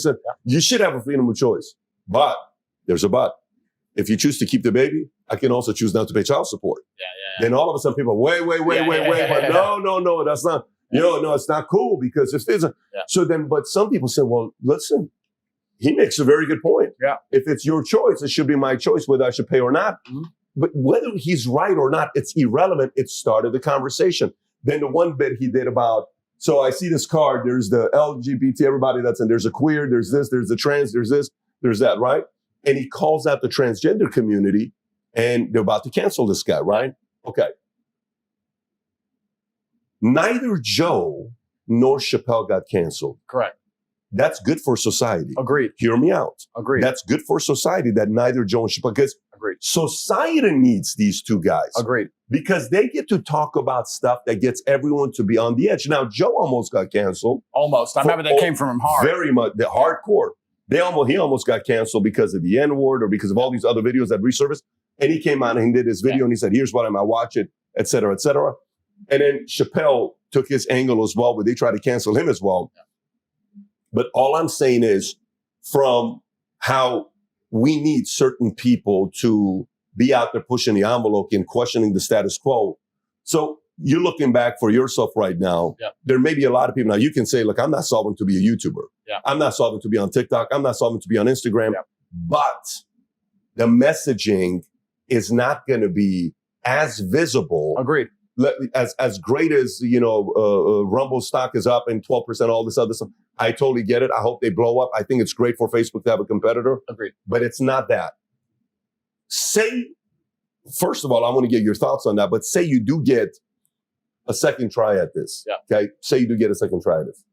said, you should have a freedom of choice. But there's a but. If you choose to keep the baby, I can also choose not to pay child support. Then all of a sudden people, wait. But no, that's not, no, it's not cool because if there's so then, but some people say, well, listen, he makes a very good point. Yeah. If it's your choice, it should be my choice whether I should pay or not. Mm-hmm. But whether he's right or not, it's irrelevant. It started the conversation. Then the one bit he did about So I see this card. There's the LGBT, everybody that's in. There's a queer, there's this, there's the trans, there's this, there's that, right? And he calls out the transgender community and they're about to cancel this guy, right? Okay. Neither Joe nor Chappelle got canceled. Correct. That's good for society. Agreed. Hear me out. Agreed. That's good for society that neither Joe and Chappelle, because Agreed. society needs these two guys. Agreed. Because they get to talk about stuff that gets everyone to be on the edge. Now, Joe almost got canceled. Almost. I remember that came from him hard. Very much. The hardcore. He almost got canceled because of the N-word or because of all these other videos that resurfaced. And he came out and he did his video and he said, here's what I'm, I watch it, et cetera, et cetera. And then Chappelle took his angle as well, but they tried to cancel him as well. Yeah. But all I'm saying is from how we need certain people to be out there pushing the envelope and questioning the status quo. So you're looking back for yourself right now. Yeah. There may be a lot of people now. You can say, look, I'm not solving to be a YouTuber. Yeah. I'm not solving to be on TikTok. I'm not solving to be on Instagram. Yeah. But the messaging is not going to be as visible. Agreed. As great as, Rumble stock is up and 12%, all this other stuff. I totally get it. I hope they blow up. I think it's great for Facebook to have a competitor. Agreed. But it's not that. Say, first of all, I want to get your thoughts on that, but say you do get a second try at this. Yeah. Okay. Say you do get a second try at this.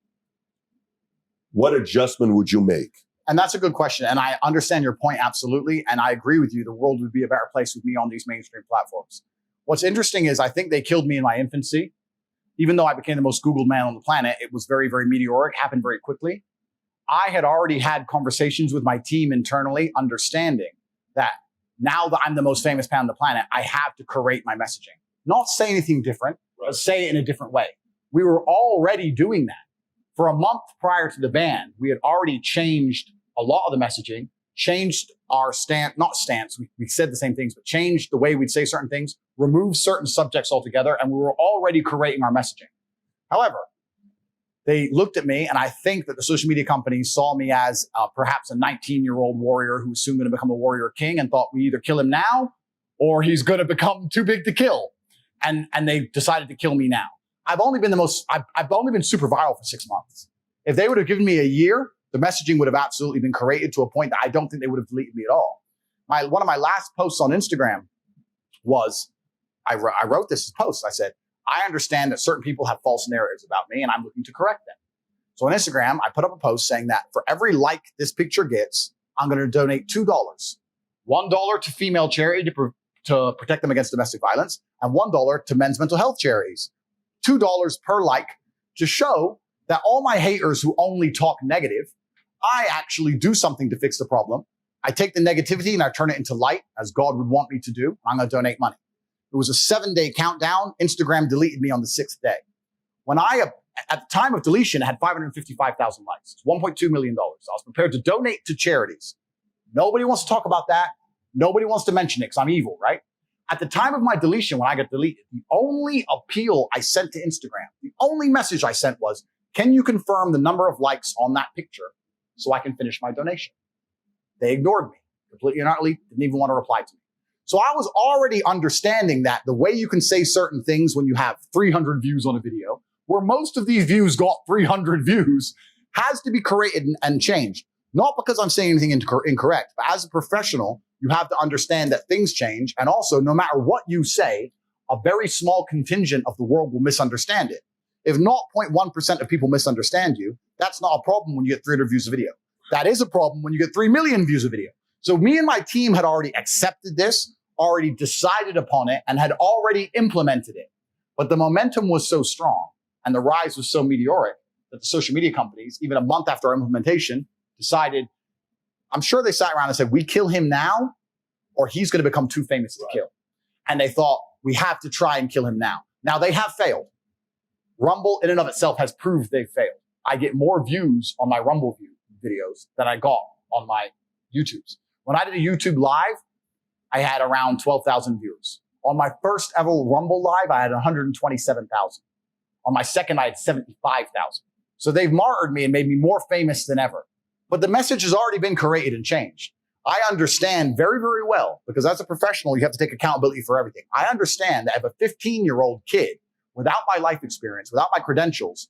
What adjustment would you make? And that's a good question. And I understand your point absolutely. And I agree with you. The world would be a better place with me on these mainstream platforms. What's interesting is I think they killed me in my infancy. Even though I became the most Googled man on the planet, it was very, very meteoric, happened very quickly. I had already had conversations with my team internally, understanding that now that I'm the most famous man on the planet, I have to curate my messaging. Not say anything different, but say it in a different way. We were already doing that. For a month prior to the ban, we had already changed a lot of the messaging, changed our stance, we said the same things, but changed the way we'd say certain things, removed certain subjects altogether, and we were already curating our messaging. However, they looked at me, and I think that the social media companies saw me as perhaps a 19-year-old warrior who's soon going to become a warrior king and thought we either kill him now or he's going to become too big to kill. And they decided to kill me now. I've only been super viral for 6 months. If they would have given me a year, the messaging would have absolutely been curated to a point that I don't think they would have deleted me at all. One of my last posts on Instagram was, I wrote this post. I said, I understand that certain people have false narratives about me and I'm looking to correct them. So on Instagram, I put up a post saying that for every like this picture gets, I'm going to donate $2. $1 to female charity to protect them against domestic violence, and $1 to men's mental health charities. $2 per like to show that all my haters who only talk negative, I actually do something to fix the problem. I take the negativity and I turn it into light, as God would want me to do. I'm going to donate money. It was a 7-day countdown. Instagram deleted me on the 6th day. When at the time of deletion, I had 555,000 likes. It's $1.2 million. I was prepared to donate to charities. Nobody wants to talk about that. Nobody wants to mention it because I'm evil, right? At the time of my deletion, when I got deleted, the only appeal I sent to Instagram, the only message I sent was, can you confirm the number of likes on that picture so I can finish my donation? They ignored me completely and utterly, didn't even want to reply to me. So I was already understanding that the way you can say certain things when you have 300 views on a video, where most of these views got 300 views, has to be created and changed. Not because I'm saying anything incorrect, but as a professional, you have to understand that things change. And also, no matter what you say, a very small contingent of the world will misunderstand it. If 0.1% of people misunderstand you, that's not a problem when you get 300 views a video. That is a problem when you get 3 million views a video. So me and my team had already accepted this, already decided upon it, and had already implemented it. But the momentum was so strong and the rise was so meteoric that the social media companies, even a month after our implementation, decided, I'm sure they sat around and said, we kill him now or he's going to become too famous to kill. And they thought, we have to try and kill him now. Now they have failed. Rumble in and of itself has proved they've failed. I get more views on my Rumble videos than I got on my YouTubes. When I did a YouTube live, I had around 12,000 viewers. On my first ever Rumble live, I had 127,000. On my second, I had 75,000. So they've martyred me and made me more famous than ever. But the message has already been created and changed. I understand very, very well, because as a professional, you have to take accountability for everything. I understand that if a 15-year-old kid, without my life experience, without my credentials,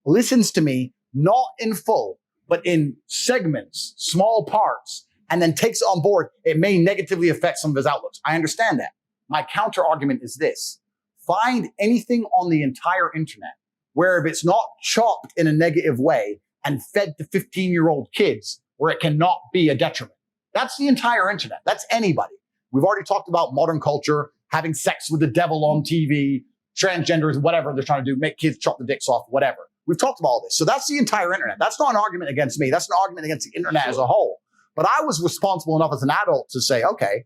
listens to me, not in full, but in segments, small parts, and then takes it on board, it may negatively affect some of his outlooks. I understand that. My counter argument is this. Find anything on the entire internet where if it's not chopped in a negative way and fed to 15-year-old kids, where it cannot be a detriment. That's the entire internet. That's anybody. We've already talked about modern culture, having sex with the devil on TV, transgenders, whatever they're trying to do, make kids chop the dicks off, whatever. We've talked about all this. So that's the entire internet. That's not an argument against me. That's an argument against the internet as a whole. But I was responsible enough as an adult to say, okay,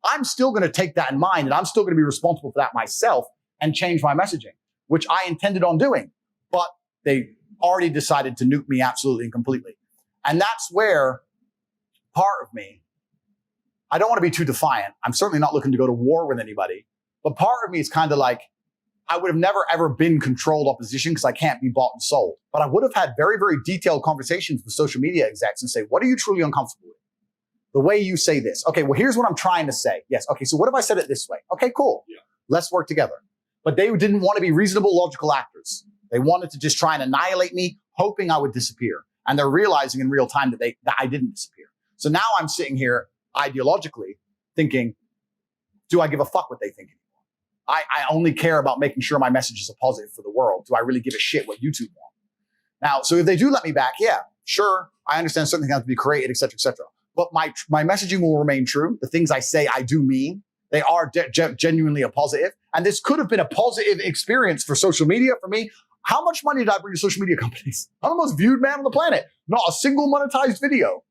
I'm still going to take that in mind and I'm still going to be responsible for that myself and change my messaging, which I intended on doing. But they already decided to nuke me absolutely and completely. And that's where part of me, I don't want to be too defiant. I'm certainly not looking to go to war with anybody. But part of me is kind of like, I would have never, ever been controlled opposition because I can't be bought and sold. But I would have had very, very detailed conversations with social media execs and say, what are you truly uncomfortable with? The way you say this. Okay, well, here's what I'm trying to say. Yes. Okay, so what if I said it this way? Okay, cool. Yeah. Let's work together. But they didn't want to be reasonable, logical actors. They wanted to just try and annihilate me, hoping I would disappear. And they're realizing in real time that I didn't disappear. So now I'm sitting here ideologically thinking, do I give a fuck what they think anymore? I only care about making sure my message is a positive for the world. Do I really give a shit what YouTube want? Now, so if they do let me back, yeah, sure. I understand certain things have to be created, et cetera, et cetera. But my messaging will remain true. The things I say, I do mean. They are genuinely a positive. And this could have been a positive experience for social media for me. How much money did I bring to social media companies? I'm the most viewed man on the planet. Not a single monetized video.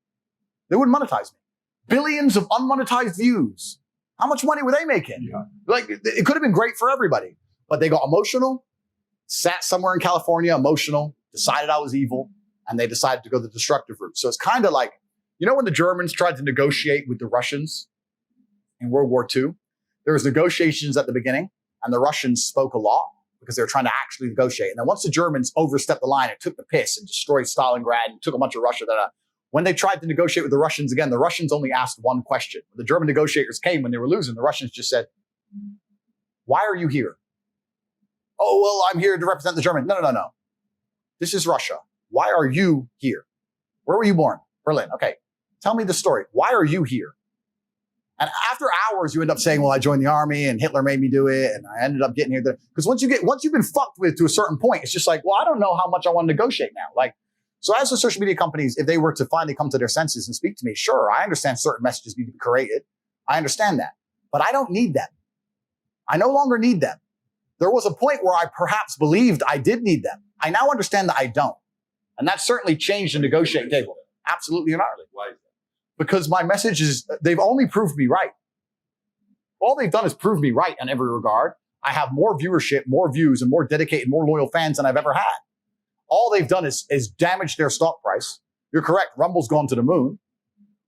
They wouldn't monetize me. Billions of unmonetized views. How much money were they making? Yeah. Like, it could have been great for everybody. But they got emotional, sat somewhere in California, emotional, decided I was evil, and they decided to go the destructive route. So it's kind of like, you know when the Germans tried to negotiate with the Russians in World War II? There was negotiations at the beginning, and the Russians spoke a lot because they were trying to actually negotiate. And then once the Germans overstepped the line and took the piss and destroyed Stalingrad and took a bunch of Russia, when they tried to negotiate with the Russians again, the Russians only asked one question. When the German negotiators came when they were losing, the Russians just said, why are you here? Oh, well, I'm here to represent the German. No. This is Russia. Why are you here? Where were you born? Berlin. Okay. Tell me the story. Why are you here? And after hours, you end up saying, well, I joined the army and Hitler made me do it. And I ended up getting here. Because once you've been fucked with to a certain point, it's just like, well, I don't know how much I want to negotiate now. Like, so as the social media companies, if they were to finally come to their senses and speak to me, sure, I understand certain messages need to be created. I understand that. But I don't need them. I no longer need them. There was a point where I perhaps believed I did need them. I now understand that I don't. And that certainly changed the negotiating table. Absolutely and utterly. Why is that? Because my messages, they've only proved me right. All they've done is prove me right in every regard. I have more viewership, more views, and more dedicated, more loyal fans than I've ever had. All they've done is damage their stock price. You're correct. Rumble's gone to the moon.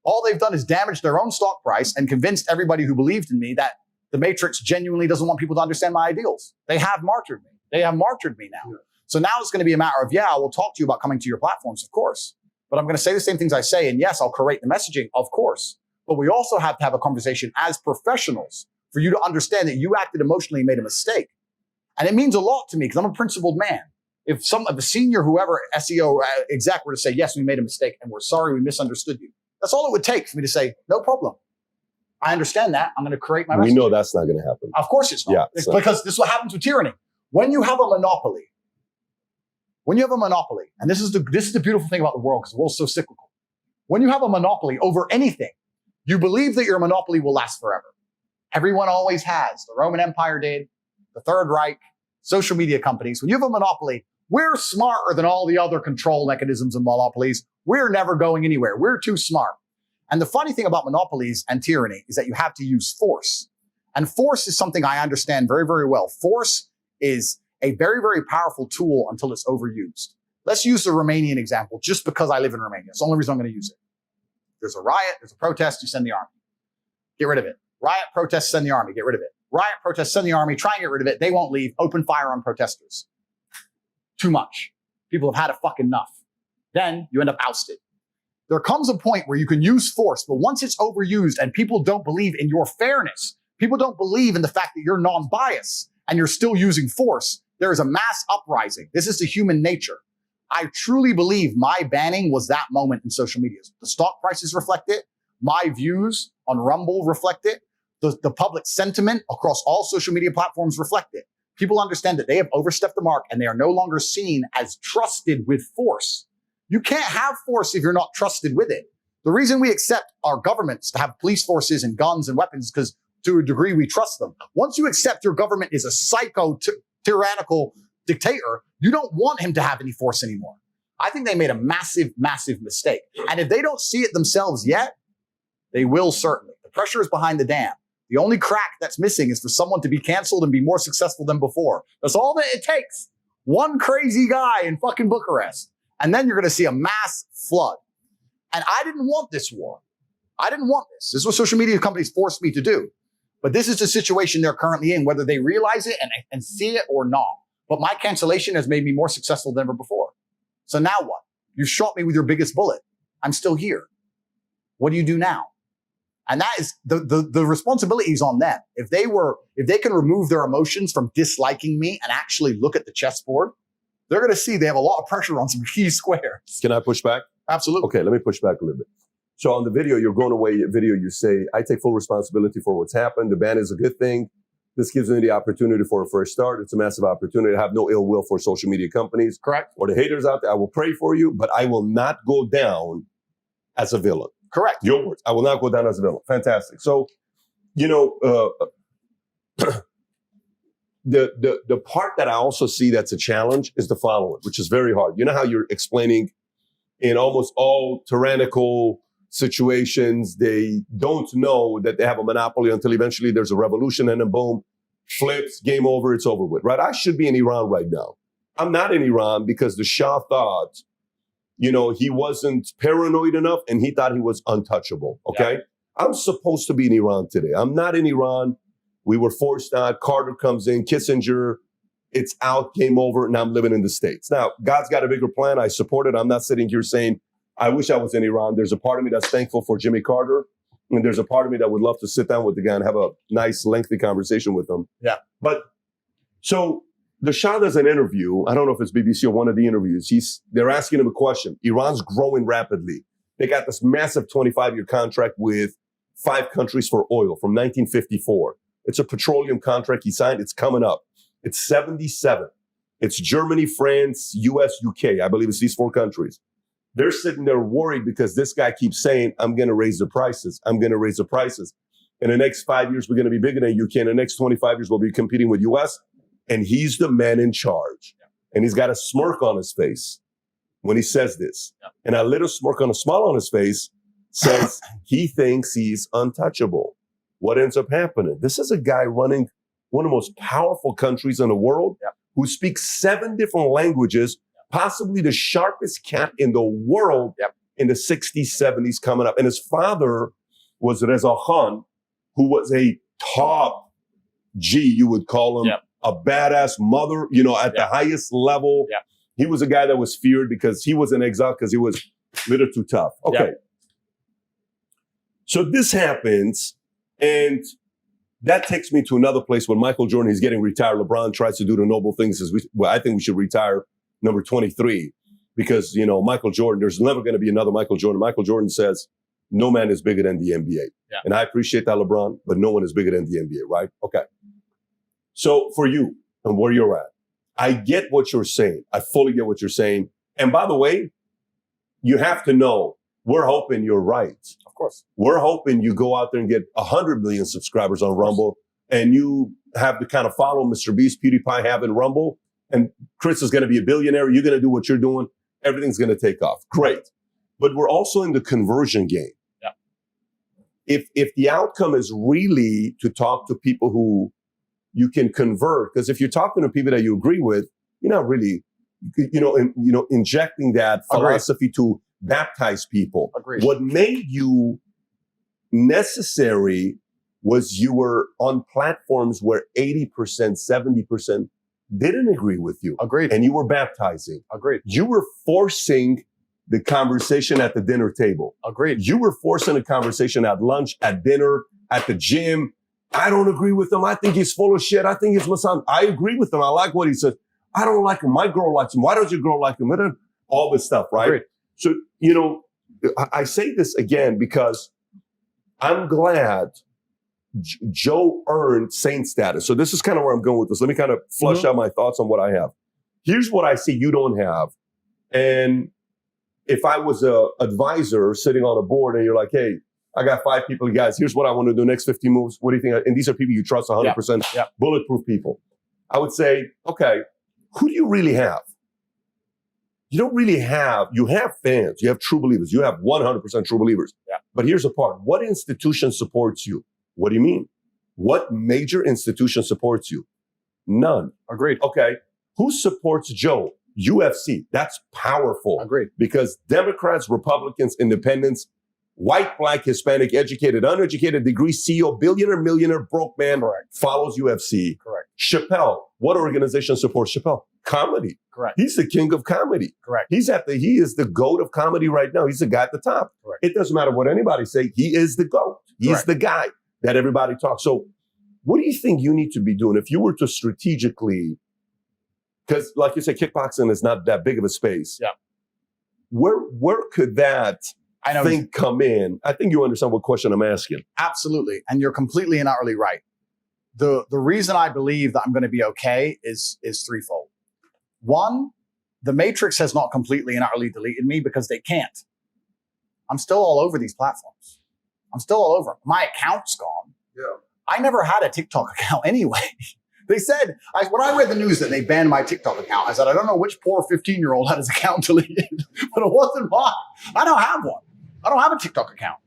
All they've done is damage their own stock price and convinced everybody who believed in me that the Matrix genuinely doesn't want people to understand my ideals. They have martyred me. They have martyred me now. Yeah. So now it's going to be a matter of, yeah, I will talk to you about coming to your platforms, of course. But I'm going to say the same things I say. And yes, I'll correct the messaging, of course. But we also have to have a conversation as professionals for you to understand that you acted emotionally and made a mistake. And it means a lot to me because I'm a principled man. If a senior, whoever, SEO exec were to say, yes, we made a mistake and we're sorry we misunderstood you. That's all it would take for me to say, no problem. I understand that. I'm going to create my message. We know that's not going to happen. Of course it's not. Yeah, it's because this is what happens with tyranny. When you have a monopoly, and this is the beautiful thing about the world because the world's so cyclical. When you have a monopoly over anything, you believe that your monopoly will last forever. Everyone always has. The Roman Empire did, the Third Reich, social media companies. When you have a monopoly, we're smarter than all the other control mechanisms and monopolies. We're never going anywhere. We're too smart. And the funny thing about monopolies and tyranny is that you have to use force. And force is something I understand very, very well. Force is a very, very powerful tool until it's overused. Let's use the Romanian example just because I live in Romania. It's the only reason I'm going to use it. There's a riot, there's a protest, you send the army. Get rid of it. Riot, protest, send the army. Get rid of it. Riot, protest, send the army. Try and get rid of it. They won't leave. Open fire on protesters. Too much. People have had a fuck enough. Then you end up ousted. There comes a point where you can use force, but once it's overused and people don't believe in your fairness, people don't believe in the fact that you're non-biased and you're still using force, there is a mass uprising. This is the human nature. I truly believe my banning was that moment in social media. The stock prices reflect it. My views on Rumble reflect it. The public sentiment across all social media platforms reflect it. People understand that they have overstepped the mark and they are no longer seen as trusted with force. You can't have force if you're not trusted with it. The reason we accept our governments to have police forces and guns and weapons is because to a degree we trust them. Once you accept your government is a psycho, tyrannical dictator, you don't want him to have any force anymore. I think they made a massive, massive mistake. And if they don't see it themselves yet, they will certainly. The pressure is behind the dam. The only crack that's missing is for someone to be canceled and be more successful than before. That's all that it takes. One crazy guy in fucking Bucharest. And then you're going to see a mass flood. And I didn't want this war. I didn't want this. This is what social media companies forced me to do. But this is the situation they're currently in, whether they realize it and see it or not. But my cancellation has made me more successful than ever before. So now what? You shot me with your biggest bullet. I'm still here. What do you do now? And that is the responsibility is on them. If they can remove their emotions from disliking me and actually look at the chessboard, they're going to see they have a lot of pressure on some key squares. Can I push back? Absolutely. Okay, let me push back a little bit. So on the video, you're going away video, you say, I take full responsibility for what's happened. The ban is a good thing. This gives me the opportunity for a fresh start. It's a massive opportunity. I have no ill will for social media companies. Correct. Or the haters out there. I will pray for you, but I will not go down as a villain. Correct. Your words. I will not go down as a villain. Fantastic. So, you know, the part that I also see that's a challenge is the following, which is very hard. You know how you're explaining in almost all tyrannical situations, they don't know that they have a monopoly until eventually there's a revolution and then boom, flips, game over, it's over with, right? I should be in Iran right now. I'm not in Iran because the Shah thought, you know, he wasn't paranoid enough and he thought he was untouchable, okay? Yeah. I'm supposed to be in Iran today. I'm not in Iran. We were forced out. Carter comes in, Kissinger, it's out, game over, and I'm living in the States. Now, God's got a bigger plan. I support it. I'm not sitting here saying, I wish I was in Iran. There's a part of me that's thankful for Jimmy Carter. And there's a part of me that would love to sit down with the guy and have a nice, lengthy conversation with him. Yeah. But so the Shah does an interview. I don't know if it's BBC or one of the interviews. They're asking him a question. Iran's growing rapidly. They got this massive 25-year contract with 5 countries for oil from 1954. It's a petroleum contract he signed. It's coming up. It's 77. It's Germany, France, US, UK. I believe it's these 4 countries. They're sitting there worried because this guy keeps saying, I'm going to raise the prices. I'm going to raise the prices. In the next 5 years, we're going to be bigger than UK. In the next 25 years, we'll be competing with US. And he's the man in charge. Yeah. And he's got a smirk on his face when he says this. Yeah. And a little smirk on a smile on his face says he thinks he's untouchable. What ends up happening? This is a guy running one of the most powerful countries in the world, yeah, who speaks 7 different languages, possibly the sharpest cat in the world, yep, in the 60s, 70s coming up. And his father was Reza Khan, who was a top G, you would call him, yep, a badass mother, you know, at, yep, the highest level. Yep. He was a guy that was feared because he was in exile because he was a little too tough. Okay. Yep. So this happens, and that takes me to another place when Michael Jordan, he's getting retired. LeBron tries to do the noble things. I think we should retire number 23 because, you know, Michael Jordan, there's never going to be another Michael Jordan. Michael Jordan says, no man is bigger than the NBA. Yeah. And I appreciate that, LeBron, but no one is bigger than the NBA, right? Okay. So for you and where you're at, I get what you're saying. I fully get what you're saying. And by the way, you have to know, we're hoping you're right. Of course. We're hoping you go out there and get 100 million subscribers on Rumble and you have the kind of follow Mr. Beast, PewDiePie have in Rumble. And Chris is going to be a billionaire. You're going to do what you're doing. Everything's going to take off. Great. But we're also in the conversion game. Yeah. If the outcome is really to talk to people who you can convert, because if you're talking to people that you agree with, you're not really, injecting that philosophy to baptize people. Agreed. What made you necessary was you were on platforms where 80%, 70% didn't agree with you. Agreed. And you were baptizing. Agreed. You were forcing the conversation at the dinner table. Agreed. You were forcing a conversation at lunch, at dinner, at the gym. I don't agree with him. I think he's full of shit. I think he's my son. I agree with him. I like what he says. I don't like him. My girl likes him. Why does your girl like him? all this stuff, right? Agreed. So, I say this again because I'm glad Joe earned saint status. So this is kind of where I'm going with this. Let me kind of flush out my thoughts on what I have. Here's what I see you don't have. And if I was a advisor sitting on a board and you're like, hey, I got 5 people, guys, here's what I want to do next 15 moves. What do you think? And these are people you trust 100%, bulletproof people. I would say, okay, who do you really have? You don't really have, you have fans, you have true believers, you have 100% true believers. Yeah. But here's the part. What institution supports you? What do you mean? What major institution supports you? None. Agreed. Okay. Who supports Joe? UFC. That's powerful. Agreed. Because Democrats, Republicans, independents, white, black, Hispanic, educated, uneducated, degree, CEO, billionaire, millionaire, broke man, follows UFC. Correct. Chappelle. What organization supports Chappelle? Comedy. Correct. He's the king of comedy. Correct. He is the GOAT of comedy right now. He's the guy at the top. Correct. It doesn't matter what anybody say. He is the GOAT. He's Correct. the guy that everybody talks. So what do you think you need to be doing if you were to strategically, because like you said, kickboxing is not that big of a space. Yeah. Where could that thing come in? I think you understand what question I'm asking. Absolutely. And you're completely and utterly right. The reason I believe that I'm going to be okay is threefold. One, the Matrix has not completely and utterly deleted me because they can't. I'm still all over these platforms. I'm still all over. My account's gone. Yeah. I never had a TikTok account anyway. They said, when I read the news that they banned my TikTok account, I said, I don't know which poor 15-year-old had his account deleted, but it wasn't mine. I don't have one. I don't have a TikTok account.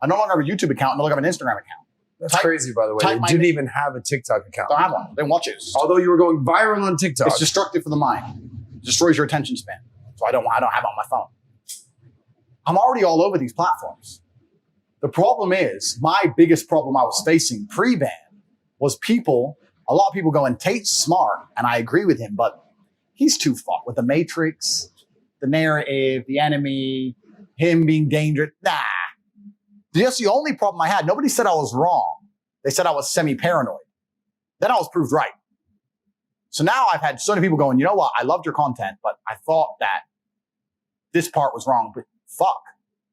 I no longer have a YouTube account. I no longer have an Instagram account. That's crazy, by the way. You didn't even have a TikTok account. I don't have one. They watch it. Although you were going viral on TikTok. It's destructive for the mind. It destroys your attention span. So I don't have it on my phone. I'm already all over these platforms. The problem is, my biggest problem I was facing pre-ban was a lot of people going, Tate's smart, and I agree with him, but he's too far with the Matrix, the narrative, the enemy, him being dangerous. Nah. That's the only problem I had. Nobody said I was wrong. They said I was semi-paranoid. Then I was proved right. So now I've had so many people going, you know what? I loved your content, but I thought that this part was wrong. But fuck,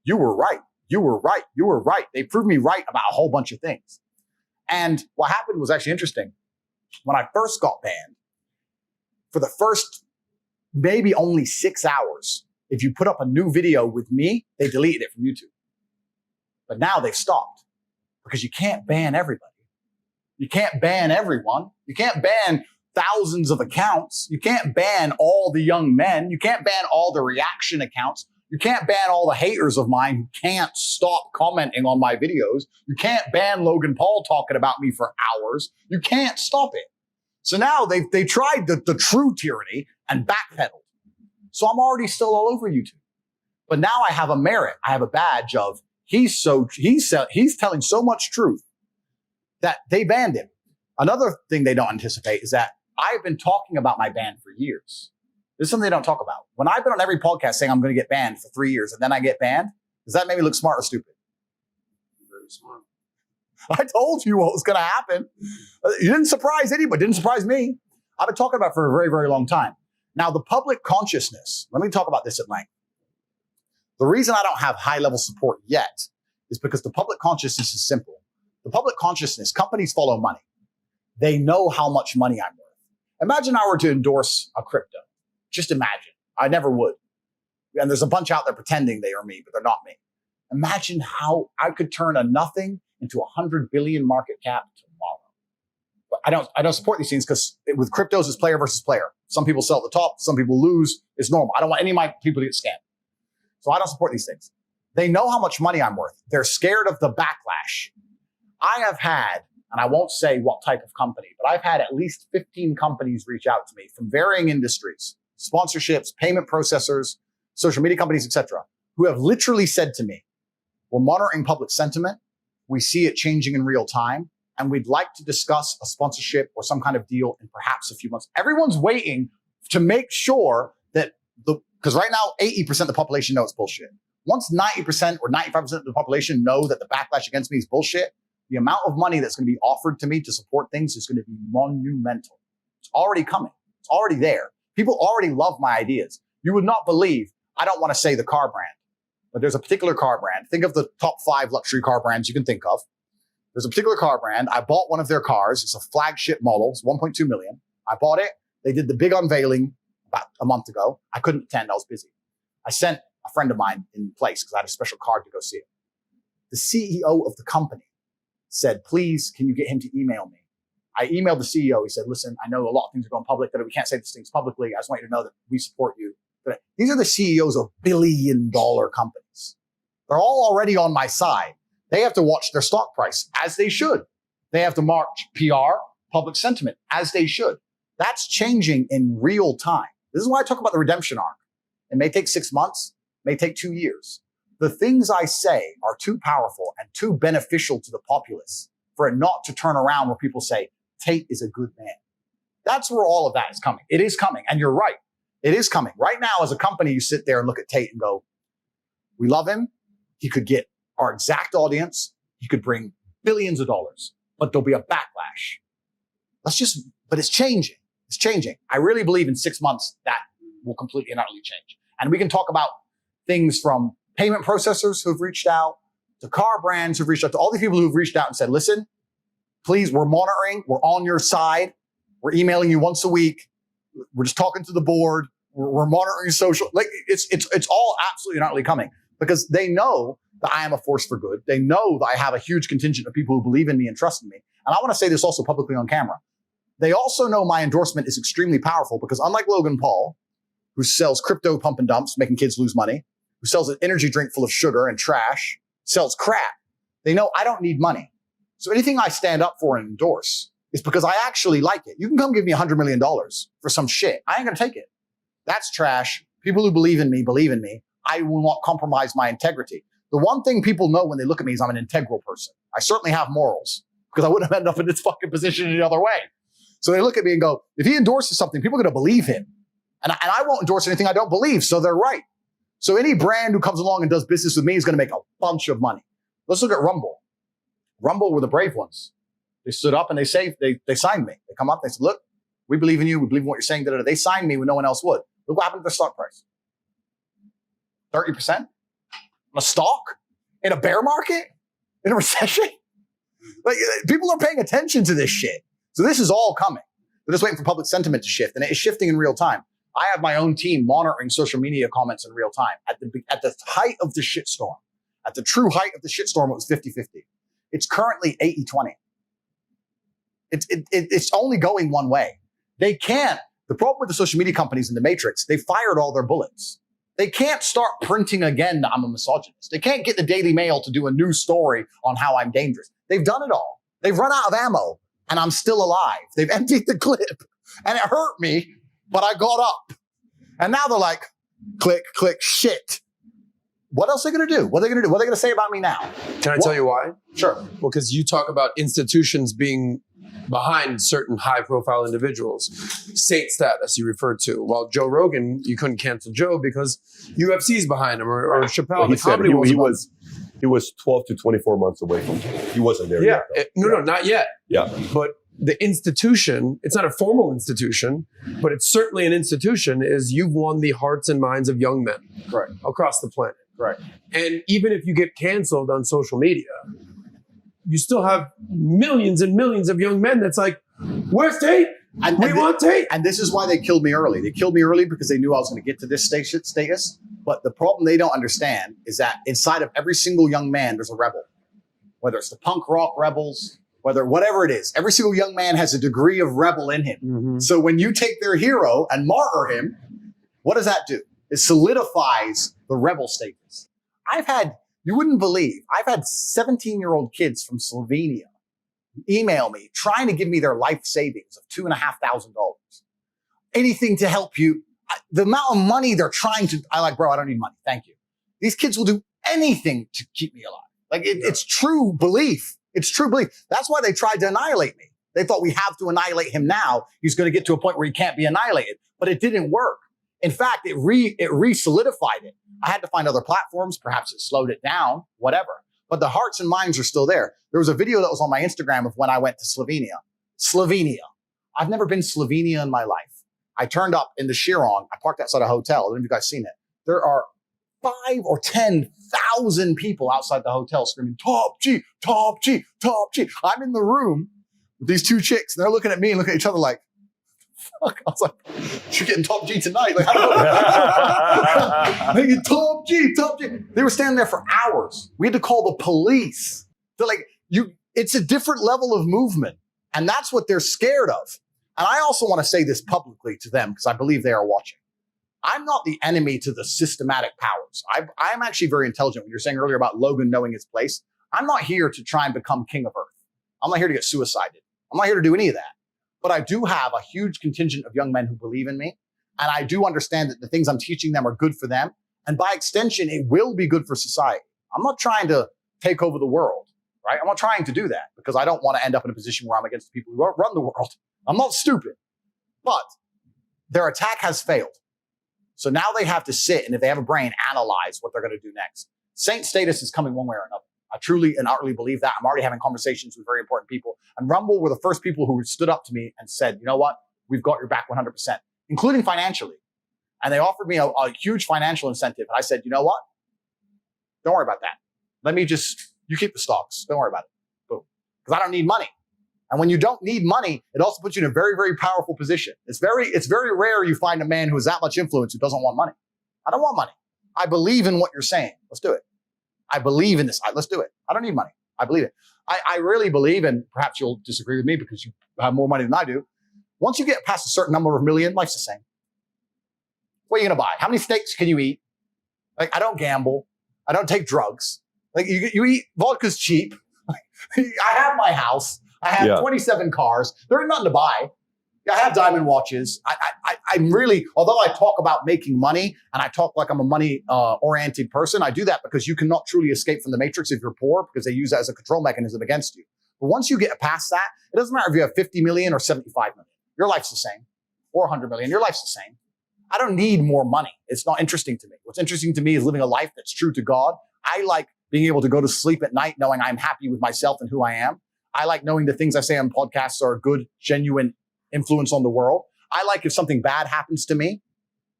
you were right. You were right. You were right. They proved me right about a whole bunch of things. And what happened was actually interesting. When I first got banned, for the first maybe only 6 hours, if you put up a new video with me, they deleted it from YouTube. But now they've stopped because you can't ban everybody. You can't ban everyone. You can't ban thousands of accounts. You can't ban all the young men. You can't ban all the reaction accounts. You can't ban all the haters of mine who can't stop commenting on my videos. You can't ban Logan Paul talking about me for hours. You can't stop it. So now they tried the true tyranny and backpedaled. So I'm already still all over YouTube. But now I have a merit. I have a badge of he's telling so much truth that they banned him. Another thing they don't anticipate is that I've been talking about my ban for years. This is something they don't talk about. When I've been on every podcast saying I'm going to get banned for 3 years and then I get banned, does that make me look smart or stupid? Very smart. I told you what was going to happen. It didn't surprise anybody. It didn't surprise me. I've been talking about it for a very, very long time. Now, the public consciousness, let me talk about this at length. The reason I don't have high-level support yet is because the public consciousness is simple. The public consciousness, companies follow money. They know how much money I'm worth. Imagine I were to endorse a crypto. Just imagine. I never would. And there's a bunch out there pretending they are me, but they're not me. Imagine how I could turn a nothing into 100 billion market cap tomorrow. But I don't support these things because with cryptos, it's player versus player. Some people sell at the top. Some people lose. It's normal. I don't want any of my people to get scammed. So I don't support these things. They know how much money I'm worth. They're scared of the backlash. I have had, and I won't say what type of company, but I've had at least 15 companies reach out to me from varying industries, sponsorships, payment processors, social media companies, etc., who have literally said to me, we're monitoring public sentiment. We see it changing in real time, and we'd like to discuss a sponsorship or some kind of deal in perhaps a few months. Everyone's waiting to make sure that because right now, 80% of the population knows it's bullshit. Once 90% or 95% of the population know that the backlash against me is bullshit, the amount of money that's going to be offered to me to support things is going to be monumental. It's already coming. It's already there. People already love my ideas. You would not believe, I don't want to say the car brand, but there's a particular car brand. Think of the top 5 luxury car brands you can think of. There's a particular car brand. I bought one of their cars. It's a flagship model. It's 1.2 million. I bought it. They did the big unveiling about a month ago. I couldn't attend. I was busy. I sent a friend of mine in place because I had a special card to go see it. The CEO of the company said, please, can you get him to email me? I emailed the CEO. He said, listen, I know a lot of things are going public, that we can't say these things publicly. I just want you to know that we support you. But these are the CEOs of billion-dollar companies. They're all already on my side. They have to watch their stock price, as they should. They have to march PR, public sentiment, as they should. That's changing in real time. This is why I talk about the redemption arc. It may take 6 months, may take 2 years. The things I say are too powerful and too beneficial to the populace for it not to turn around where people say, Tate is a good man. That's where all of that is coming. It is coming. And you're right. It is coming. Right now, as a company, you sit there and look at Tate and go, we love him. He could get our exact audience. He could bring billions of dollars, but there'll be a backlash. But it's changing. It's changing. I really believe in 6 months that will completely and utterly change. And we can talk about things from payment processors who've reached out to car brands who've reached out to all these people who've reached out and said, listen, please, we're monitoring. We're on your side. We're emailing you once a week. We're just talking to the board. We're monitoring social. Like it's all absolutely and utterly coming because they know that I am a force for good. They know that I have a huge contingent of people who believe in me and trust in me. And I want to say this also publicly on camera. They also know my endorsement is extremely powerful because unlike Logan Paul, who sells crypto pump and dumps, making kids lose money, who sells an energy drink full of sugar and trash, sells crap, they know I don't need money. So anything I stand up for and endorse is because I actually like it. You can come give me $100 million for some shit. I ain't going to take it. That's trash. People who believe in me, believe in me. I will not compromise my integrity. The one thing people know when they look at me is I'm an integral person. I certainly have morals because I wouldn't have ended up in this fucking position any other way. So they look at me and go, if he endorses something, people are going to believe him. And I won't endorse anything I don't believe. So they're right. So any brand who comes along and does business with me is going to make a bunch of money. Let's look at Rumble. Rumble were the brave ones. They stood up and they signed me. They come up, they said, look, we believe in you. We believe in what you're saying. They signed me when no one else would. Look what happened to their stock price. 30% on a stock in a bear market in a recession. Like people are paying attention to this shit. So this is all coming. They're just waiting for public sentiment to shift and it is shifting in real time. I have my own team monitoring social media comments in real time. At the height of the shitstorm, at the true height of the shitstorm, it was 50-50. It's currently 80-20. It's only going one way. They can't. The problem with the social media companies in the Matrix, they fired all their bullets. They can't start printing again that I'm a misogynist. They can't get the Daily Mail to do a new story on how I'm dangerous. They've done it all. They've run out of ammo and I'm still alive. They've emptied the clip and it hurt me, but I got up. And now they're like, click, click, shit. What else are they going to do? What are they going to do? What are they going to say about me now? Can I tell you why? Sure. Well, because you talk about institutions being behind certain high-profile individuals. Saint status you referred to. While Joe Rogan, you couldn't cancel Joe because UFC's behind him or Chappelle. Well, he said he was 12 to 24 months away from it. He wasn't there yet. No, not yet. Yeah. But the institution, it's not a formal institution, but it's certainly an institution, is you've won the hearts and minds of young men across the planet. Right. And even if you get canceled on social media, you still have millions and millions of young men that's like, where's Tate? We want Tate. And this is why they killed me early. They killed me early because they knew I was going to get to this status. But the problem they don't understand is that inside of every single young man, there's a rebel. Whether it's the punk rock rebels, whatever it is, every single young man has a degree of rebel in him. Mm-hmm. So when you take their hero and martyr him, what does that do? It solidifies the rebel status. You wouldn't believe, I've had 17-year-old kids from Slovenia email me trying to give me their life savings of $2,500. Anything to help you. The amount of money they're trying to, I don't need money. Thank you. These kids will do anything to keep me alive. It's true belief. It's true belief. That's why they tried to annihilate me. They thought we have to annihilate him now. He's going to get to a point where he can't be annihilated. But it didn't work. In fact, it re-solidified it. I had to find other platforms. Perhaps it slowed it down, whatever. But the hearts and minds are still there. There was a video that was on my Instagram of when I went to Slovenia. Slovenia. I've never been to Slovenia in my life. I turned up in the Chiron. I parked outside a hotel. I don't know if you guys seen it. There are 5 or 10,000 people outside the hotel screaming, top G, top G, top G. I'm in the room with these 2 chicks, and they're looking at me and looking at each other like, fuck. I was like, you're getting top G tonight. Like, I don't know. Top G, top G. They were standing there for hours. We had to call the police. They're like, it's a different level of movement. And that's what they're scared of. And I also want to say this publicly to them because I believe they are watching. I'm not the enemy to the systematic powers. I'm actually very intelligent. When you're saying earlier about Logan knowing his place, I'm not here to try and become king of earth. I'm not here to get suicided. I'm not here to do any of that. But I do have a huge contingent of young men who believe in me. And I do understand that the things I'm teaching them are good for them. And by extension, it will be good for society. I'm not trying to take over the world, right? I'm not trying to do that because I don't want to end up in a position where I'm against the people who run the world. I'm not stupid. But their attack has failed. So now they have to sit and if they have a brain, analyze what they're going to do next. Saint status is coming one way or another. I truly and utterly believe that. I'm already having conversations with very important people. And Rumble were the first people who stood up to me and said, you know what? We've got your back 100%, including financially. And they offered me a huge financial incentive. And I said, you know what? Don't worry about that. You keep the stocks. Don't worry about it. Boom. Because I don't need money. And when you don't need money, it also puts you in a very, very powerful position. It's very rare you find a man who has that much influence who doesn't want money. I don't want money. I believe in what you're saying. Let's do it. I believe in this. Let's do it. I don't need money. I believe it. I really believe, and perhaps you'll disagree with me because you have more money than I do. Once you get past a certain number of million, life's the same. What are you going to buy? How many steaks can you eat? Like, I don't gamble. I don't take drugs. Like, you eat vodka's cheap. I have my house. I have 27 cars. There ain't nothing to buy. I have diamond watches. I'm really, although I talk about making money and I talk like I'm a money oriented person, I do that because you cannot truly escape from the matrix if you're poor because they use that as a control mechanism against you. But once you get past that, it doesn't matter if you have 50 million or 75 million. Your life's the same. Or 100 million. Your life's the same. I don't need more money. It's not interesting to me. What's interesting to me is living a life that's true to God. I like being able to go to sleep at night knowing I'm happy with myself and who I am. I like knowing the things I say on podcasts are a good, genuine influence on the world. I like if something bad happens to me,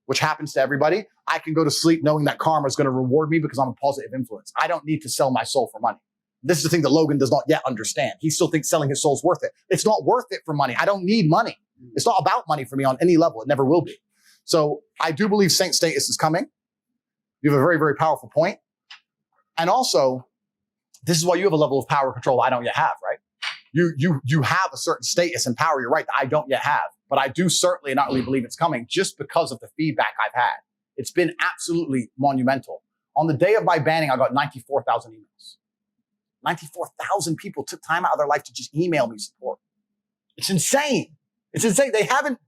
which happens to everybody, I can go to sleep knowing that karma is going to reward me because I'm a positive influence. I don't need to sell my soul for money. This is the thing that Logan does not yet understand. He still thinks selling his soul's worth it. It's not worth it for money. I don't need money. It's not about money for me on any level. It never will be. So I do believe saint status is coming. You have a very, very powerful point. And also, this is why you have a level of power control I don't yet have, right? You have a certain status and power, you're right, that I don't yet have. But I do certainly and utterly believe it's coming just because of the feedback I've had. It's been absolutely monumental. On the day of my banning, I got 94,000 emails. 94,000 people took time out of their life to just email me support. It's insane. It's insane. They haven't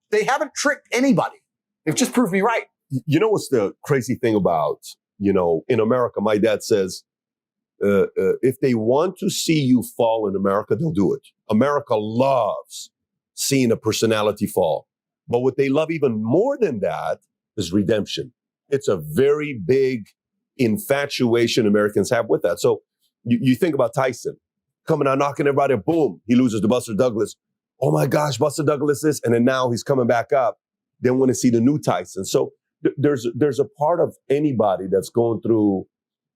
tricked anybody. They've just proved me right. You know what's the crazy thing about, in America, my dad says, if they want to see you fall in America, they'll do it. America loves seeing a personality fall. But what they love even more than that is redemption. It's a very big infatuation Americans have with that. So you think about Tyson coming out, knocking everybody, boom, he loses to Buster Douglas. Oh my gosh, Buster Douglas is, and then now he's coming back up. They want to see the new Tyson. So there's a part of anybody that's going through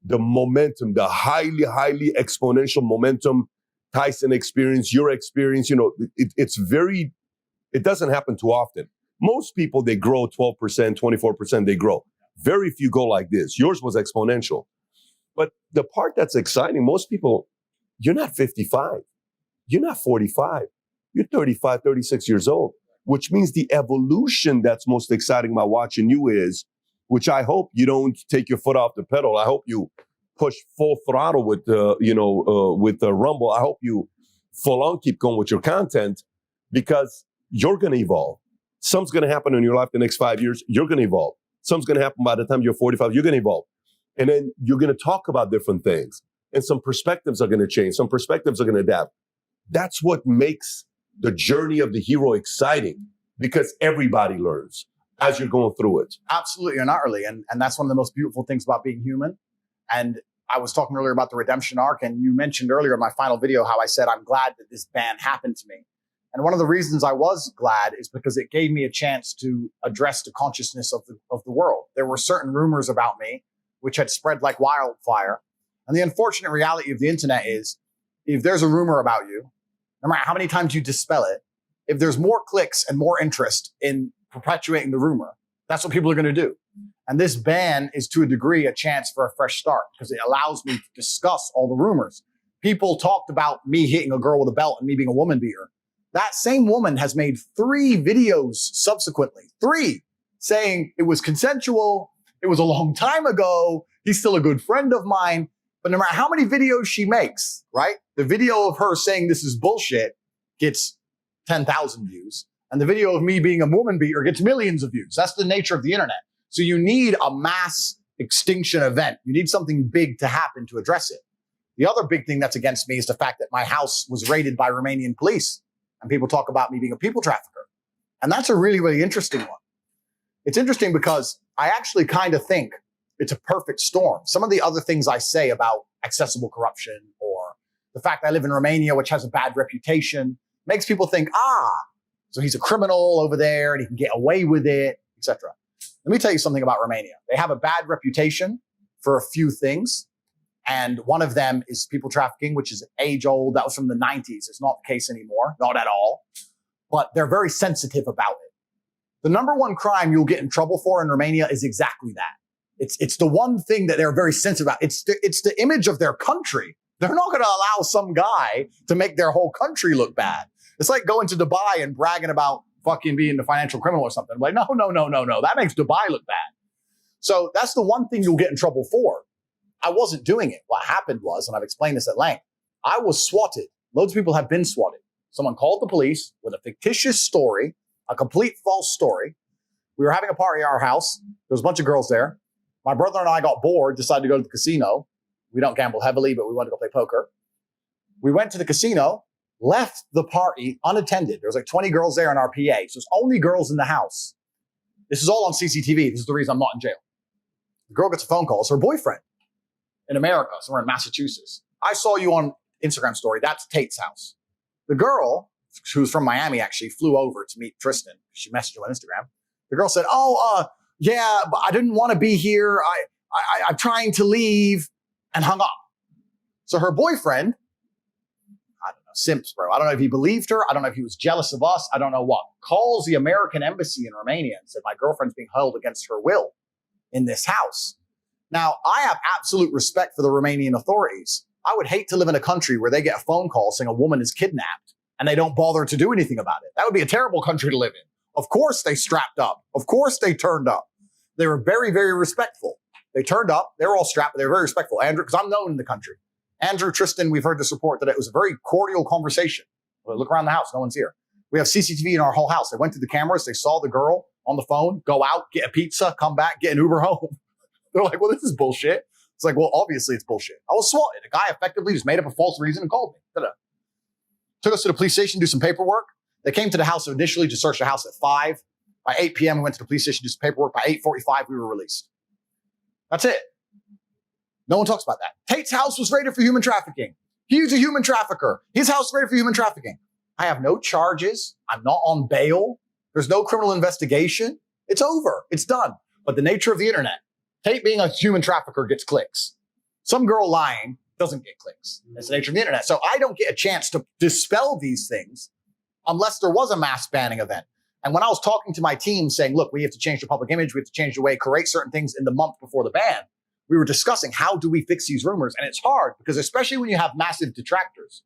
the momentum, the highly, highly exponential momentum Tyson experience, your experience, it doesn't happen too often. Most people, they grow 12%, 24%, they grow. Very few go like this. Yours was exponential. But the part that's exciting, most people, you're not 55. You're not 45. You're 35, 36 years old, which means the evolution that's most exciting about watching you is, which I hope you don't take your foot off the pedal. I hope you push full throttle with the Rumble. I hope you full on keep going with your content because you're going to evolve. Something's going to happen in your life the next 5 years. You're going to evolve. Something's going to happen by the time you're 45. You're going to evolve. And then you're going to talk about different things. And some perspectives are going to change. Some perspectives are going to adapt. That's what makes the journey of the hero exciting because everybody learns as you're going through it. Absolutely and utterly. And that's one of the most beautiful things about being human. And I was talking earlier about the redemption arc. And you mentioned earlier in my final video how I said, I'm glad that this ban happened to me And one of the reasons I was glad is because it gave me a chance to address the consciousness of the world. There were certain rumors about me which had spread like wildfire. And the unfortunate reality of the internet is if there's a rumor about you, no matter how many times you dispel it, if there's more clicks and more interest in perpetuating the rumor, that's what people are going to do. And this ban is to a degree a chance for a fresh start because it allows me to discuss all the rumors. People talked about me hitting a girl with a belt and me being a woman beater. That same woman has made 3 videos subsequently, 3, saying it was consensual. It was a long time ago. He's still a good friend of mine. But no matter how many videos she makes, right? The video of her saying this is bullshit gets 10,000 views. And the video of me being a woman beater gets millions of views. That's the nature of the internet. So you need a mass extinction event. You need something big to happen to address it. The other big thing that's against me is the fact that my house was raided by Romanian police. And people talk about me being a people trafficker. And that's a really, really interesting one. It's interesting because I actually kind of think it's a perfect storm. Some of the other things I say about accessible corruption or the fact that I live in Romania, which has a bad reputation, makes people think, so he's a criminal over there and he can get away with it, etc. Let me tell you something about Romania. They have a bad reputation for a few things. And one of them is people trafficking, which is age old. That was from the 90s. It's not the case anymore, not at all. But they're very sensitive about it. The number one crime you'll get in trouble for in Romania is exactly that. It's the one thing that they're very sensitive about. It's the image of their country. They're not going to allow some guy to make their whole country look bad. It's like going to Dubai and bragging about fucking being a financial criminal or something. Like, no. That makes Dubai look bad. So that's the one thing you'll get in trouble for. I wasn't doing it. What happened was, and I've explained this at length, I was swatted. Loads of people have been swatted. Someone called the police with a fictitious story, a complete false story. We were having a party at our house. There was a bunch of girls there. My brother and I got bored, decided to go to the casino. We don't gamble heavily, but we wanted to go play poker. We went to the casino, left the party unattended. There was like 20 girls there in our PA. So it's only girls in the house. This is all on CCTV. This is the reason I'm not in jail. The girl gets a phone call. It's her boyfriend in America, somewhere in Massachusetts. I saw you on Instagram story. That's Tate's house. The girl, who's from Miami, actually flew over to meet Tristan. She messaged him on Instagram. The girl said, yeah, but I didn't want to be here. I'm trying to leave, and hung up. So her boyfriend, I don't know, simps, bro. I don't know if he believed her. I don't know if he was jealous of us. I don't know what. Calls the American embassy in Romania and said, my girlfriend's being held against her will in this house. Now, I have absolute respect for the Romanian authorities. I would hate to live in a country where they get a phone call saying a woman is kidnapped and they don't bother to do anything about it. That would be a terrible country to live in. Of course they strapped up. Of course they turned up. They were very, very respectful. They turned up. They were all strapped, but they were very respectful. Andrew, because I'm known in the country. Andrew, Tristan, we've heard this report that it was a very cordial conversation. Well, look around the house. No one's here. We have CCTV in our whole house. They went to the cameras. They saw the girl on the phone, go out, get a pizza, come back, get an Uber home. They're like, well, this is bullshit. It's like, well, obviously it's bullshit. I was swatted. A guy effectively just made up a false reason and called me. Ta-da. Took us to the police station, do some paperwork. They came to the house initially to search the house at 5. By 8 p.m., we went to the police station, do some paperwork. By 8:45, we were released. That's it. No one talks about that. Tate's house was raided for human trafficking. He's a human trafficker. His house was raided for human trafficking. I have no charges. I'm not on bail. There's no criminal investigation. It's over. It's done. But the nature of the internet, Tate being a human trafficker gets clicks. Some girl lying doesn't get clicks. That's the nature of the internet. So I don't get a chance to dispel these things unless there was a mass banning event. And when I was talking to my team saying, look, we have to change the public image. We have to change the way, create certain things in the month before the ban. We were discussing how do we fix these rumors? And it's hard because especially when you have massive detractors,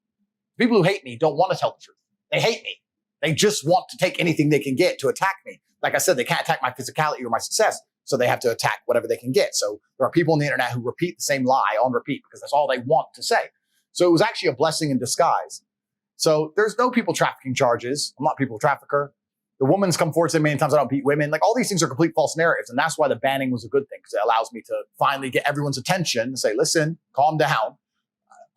people who hate me don't want to tell the truth. They hate me. They just want to take anything they can get to attack me. Like I said, they can't attack my physicality or my success. So they have to attack whatever they can get. So there are people on the internet who repeat the same lie on repeat because that's all they want to say. So it was actually a blessing in disguise. So there's no people trafficking charges. I'm not a people trafficker. The woman's come forward saying many times I don't beat women. Like all these things are complete false narratives. And that's why the banning was a good thing because it allows me to finally get everyone's attention and say, listen, calm down.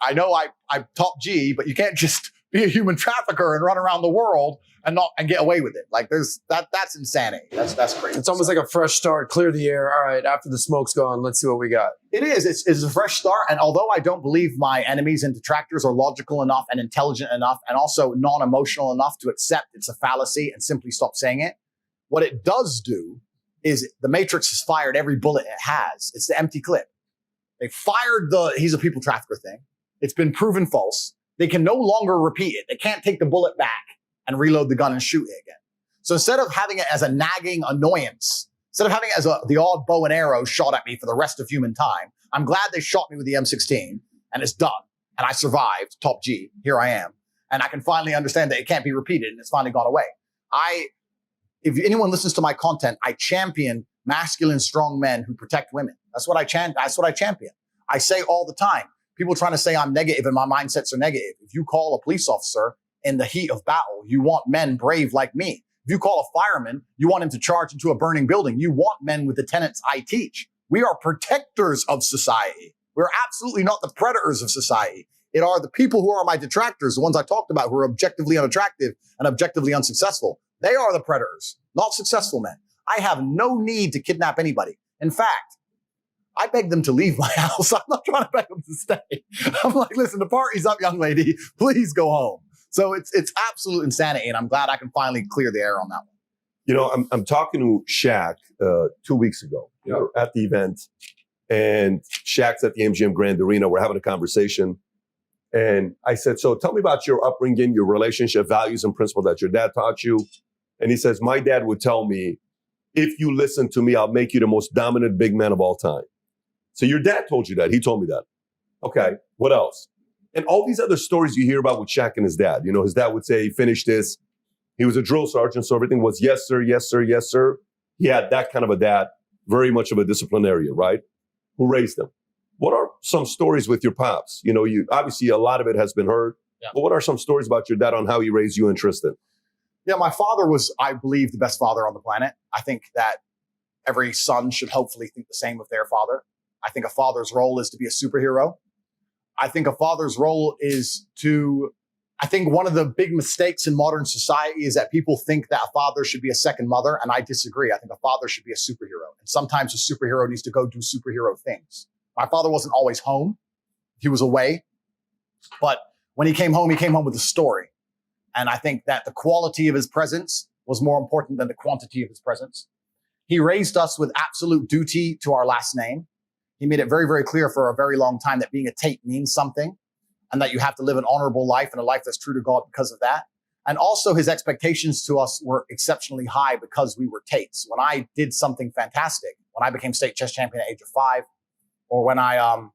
I know I'm top G, but you can't just be a human trafficker and run around the world and get away with it. Like that's insanity. That's crazy. It's almost like a fresh start, clear the air. All right, after the smoke's gone, let's see what we got. It is. It's a fresh start. And although I don't believe my enemies and detractors are logical enough and intelligent enough and also non-emotional enough to accept it's a fallacy and simply stop saying it, what it does do is the Matrix has fired every bullet it has. It's the empty clip. They fired he's a people trafficker thing. It's been proven false. They can no longer repeat it. They can't take the bullet back and reload the gun and shoot it again. So instead of having it as a nagging annoyance, instead of having it as the odd bow and arrow shot at me for the rest of human time, I'm glad they shot me with the M16 and it's done. And I survived, top G, here I am. And I can finally understand that it can't be repeated and it's finally gone away. If anyone listens to my content, I champion masculine, strong men who protect women. That's what I champion. I say all the time, people trying to say I'm negative and my mindsets are negative. If you call a police officer in the heat of battle, you want men brave like me. If you call a fireman, you want him to charge into a burning building. You want men with the tenets I teach. We are protectors of society. We're absolutely not the predators of society. It are the people who are my detractors, the ones I talked about, who are objectively unattractive and objectively unsuccessful. They are the predators, not successful men. I have no need to kidnap anybody. In fact, I beg them to leave my house. I'm not trying to beg them to stay. I'm like, listen, the party's up, young lady. Please go home. So it's absolute insanity, and I'm glad I can finally clear the air on that one. You know, I'm talking to Shaq 2 weeks ago. We were at the event, and Shaq's at the MGM Grand Arena. We're having a conversation. And I said, so tell me about your upbringing, your relationship, values, and principles that your dad taught you. And he says, my dad would tell me, if you listen to me, I'll make you the most dominant big man of all time. So your dad told you that. He told me that. Okay, what else? And all these other stories you hear about with Shaq and his dad. You know, his dad would say, finish this. He was a drill sergeant, so everything was yes, sir, yes, sir, yes, sir. He had that kind of a dad, very much of a disciplinarian, right? Who raised him. What are some stories with your pops? You know, obviously a lot of it has been heard, but what are some stories about your dad on how he raised you and Tristan? Yeah, my father was, I believe, the best father on the planet. I think that every son should hopefully think the same of their father. I think a father's role is to be a superhero. I think a father's role is I think one of the big mistakes in modern society is that people think that a father should be a second mother, and I disagree. I think a father should be a superhero. And sometimes a superhero needs to go do superhero things. My father wasn't always home. He was away. But when he came home with a story. And I think that the quality of his presence was more important than the quantity of his presence. He raised us with absolute duty to our last name. He made it very, very clear for a very long time that being a Tate means something and that you have to live an honorable life and a life that's true to God because of that. And also his expectations to us were exceptionally high because we were Tates. When I did something fantastic, when I became state chess champion at the age of 5, or when I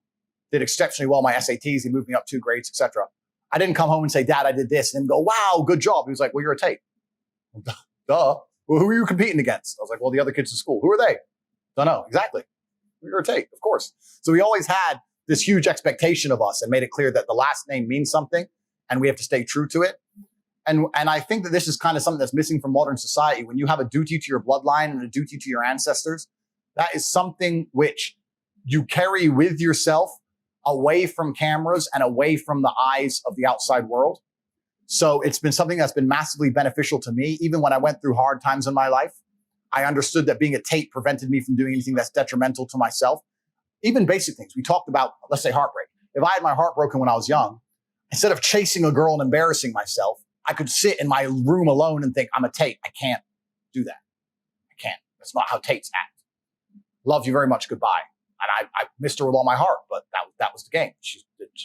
did exceptionally well my SATs, he moved me up 2 grades, etc. I didn't come home and say, Dad, I did this, and him go, wow, good job. He was like, well, you're a Tate. Duh. Well, who are you competing against? I was like, well, the other kids in school. Who are they? Don't know. Exactly. You're a Tate, of course. So he always had this huge expectation of us and made it clear that the last name means something and we have to stay true to it. And I think that this is kind of something that's missing from modern society. When you have a duty to your bloodline and a duty to your ancestors, that is something which you carry with yourself away from cameras and away from the eyes of the outside world. So it's been something that's been massively beneficial to me. Even when I went through hard times in my life, I understood that being a Tate prevented me from doing anything that's detrimental to myself. Even basic things. We talked about, let's say, heartbreak. If I had my heart broken when I was young, instead of chasing a girl and embarrassing myself, I could sit in my room alone and think, I'm a Tate. I can't do that. I can't. That's not how Tates act. Love you very much. Goodbye. And I missed her with all my heart, but that was the game. She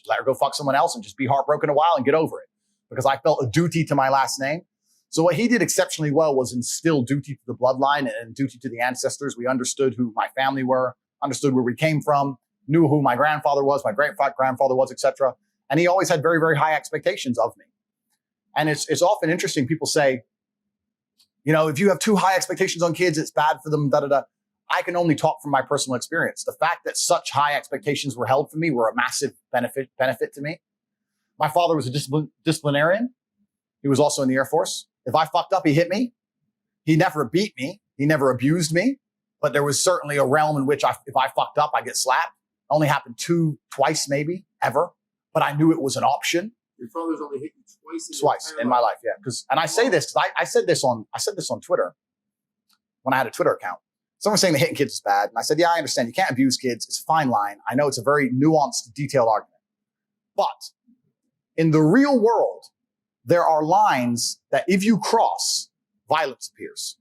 let her go fuck someone else and just be heartbroken a while and get over it because I felt a duty to my last name. So what he did exceptionally well was instill duty to the bloodline and duty to the ancestors. We understood who my family were, understood where we came from, knew who my grandfather was, my great-grandfather was, etc. And he always had very, very high expectations of me. And it's often interesting. People say, you know, if you have too high expectations on kids, it's bad for them, da-da-da. I can only talk from my personal experience. The fact that such high expectations were held for me were a massive benefit to me. My father was a disciplinarian. He was also in the Air Force. If I fucked up, he hit me. He never beat me. He never abused me. But there was certainly a realm in which if I fucked up, I get slapped. It only happened twice maybe, ever. But I knew it was an option. Your father's only hit you twice. Twice in my life, yeah. And I say this because I said this on Twitter when I had a Twitter account. Someone was saying that hitting kids is bad, and I said, yeah, I understand. You can't abuse kids. It's a fine line. I know it's a very nuanced, detailed argument, but in the real world, there are lines that if you cross, violence appears.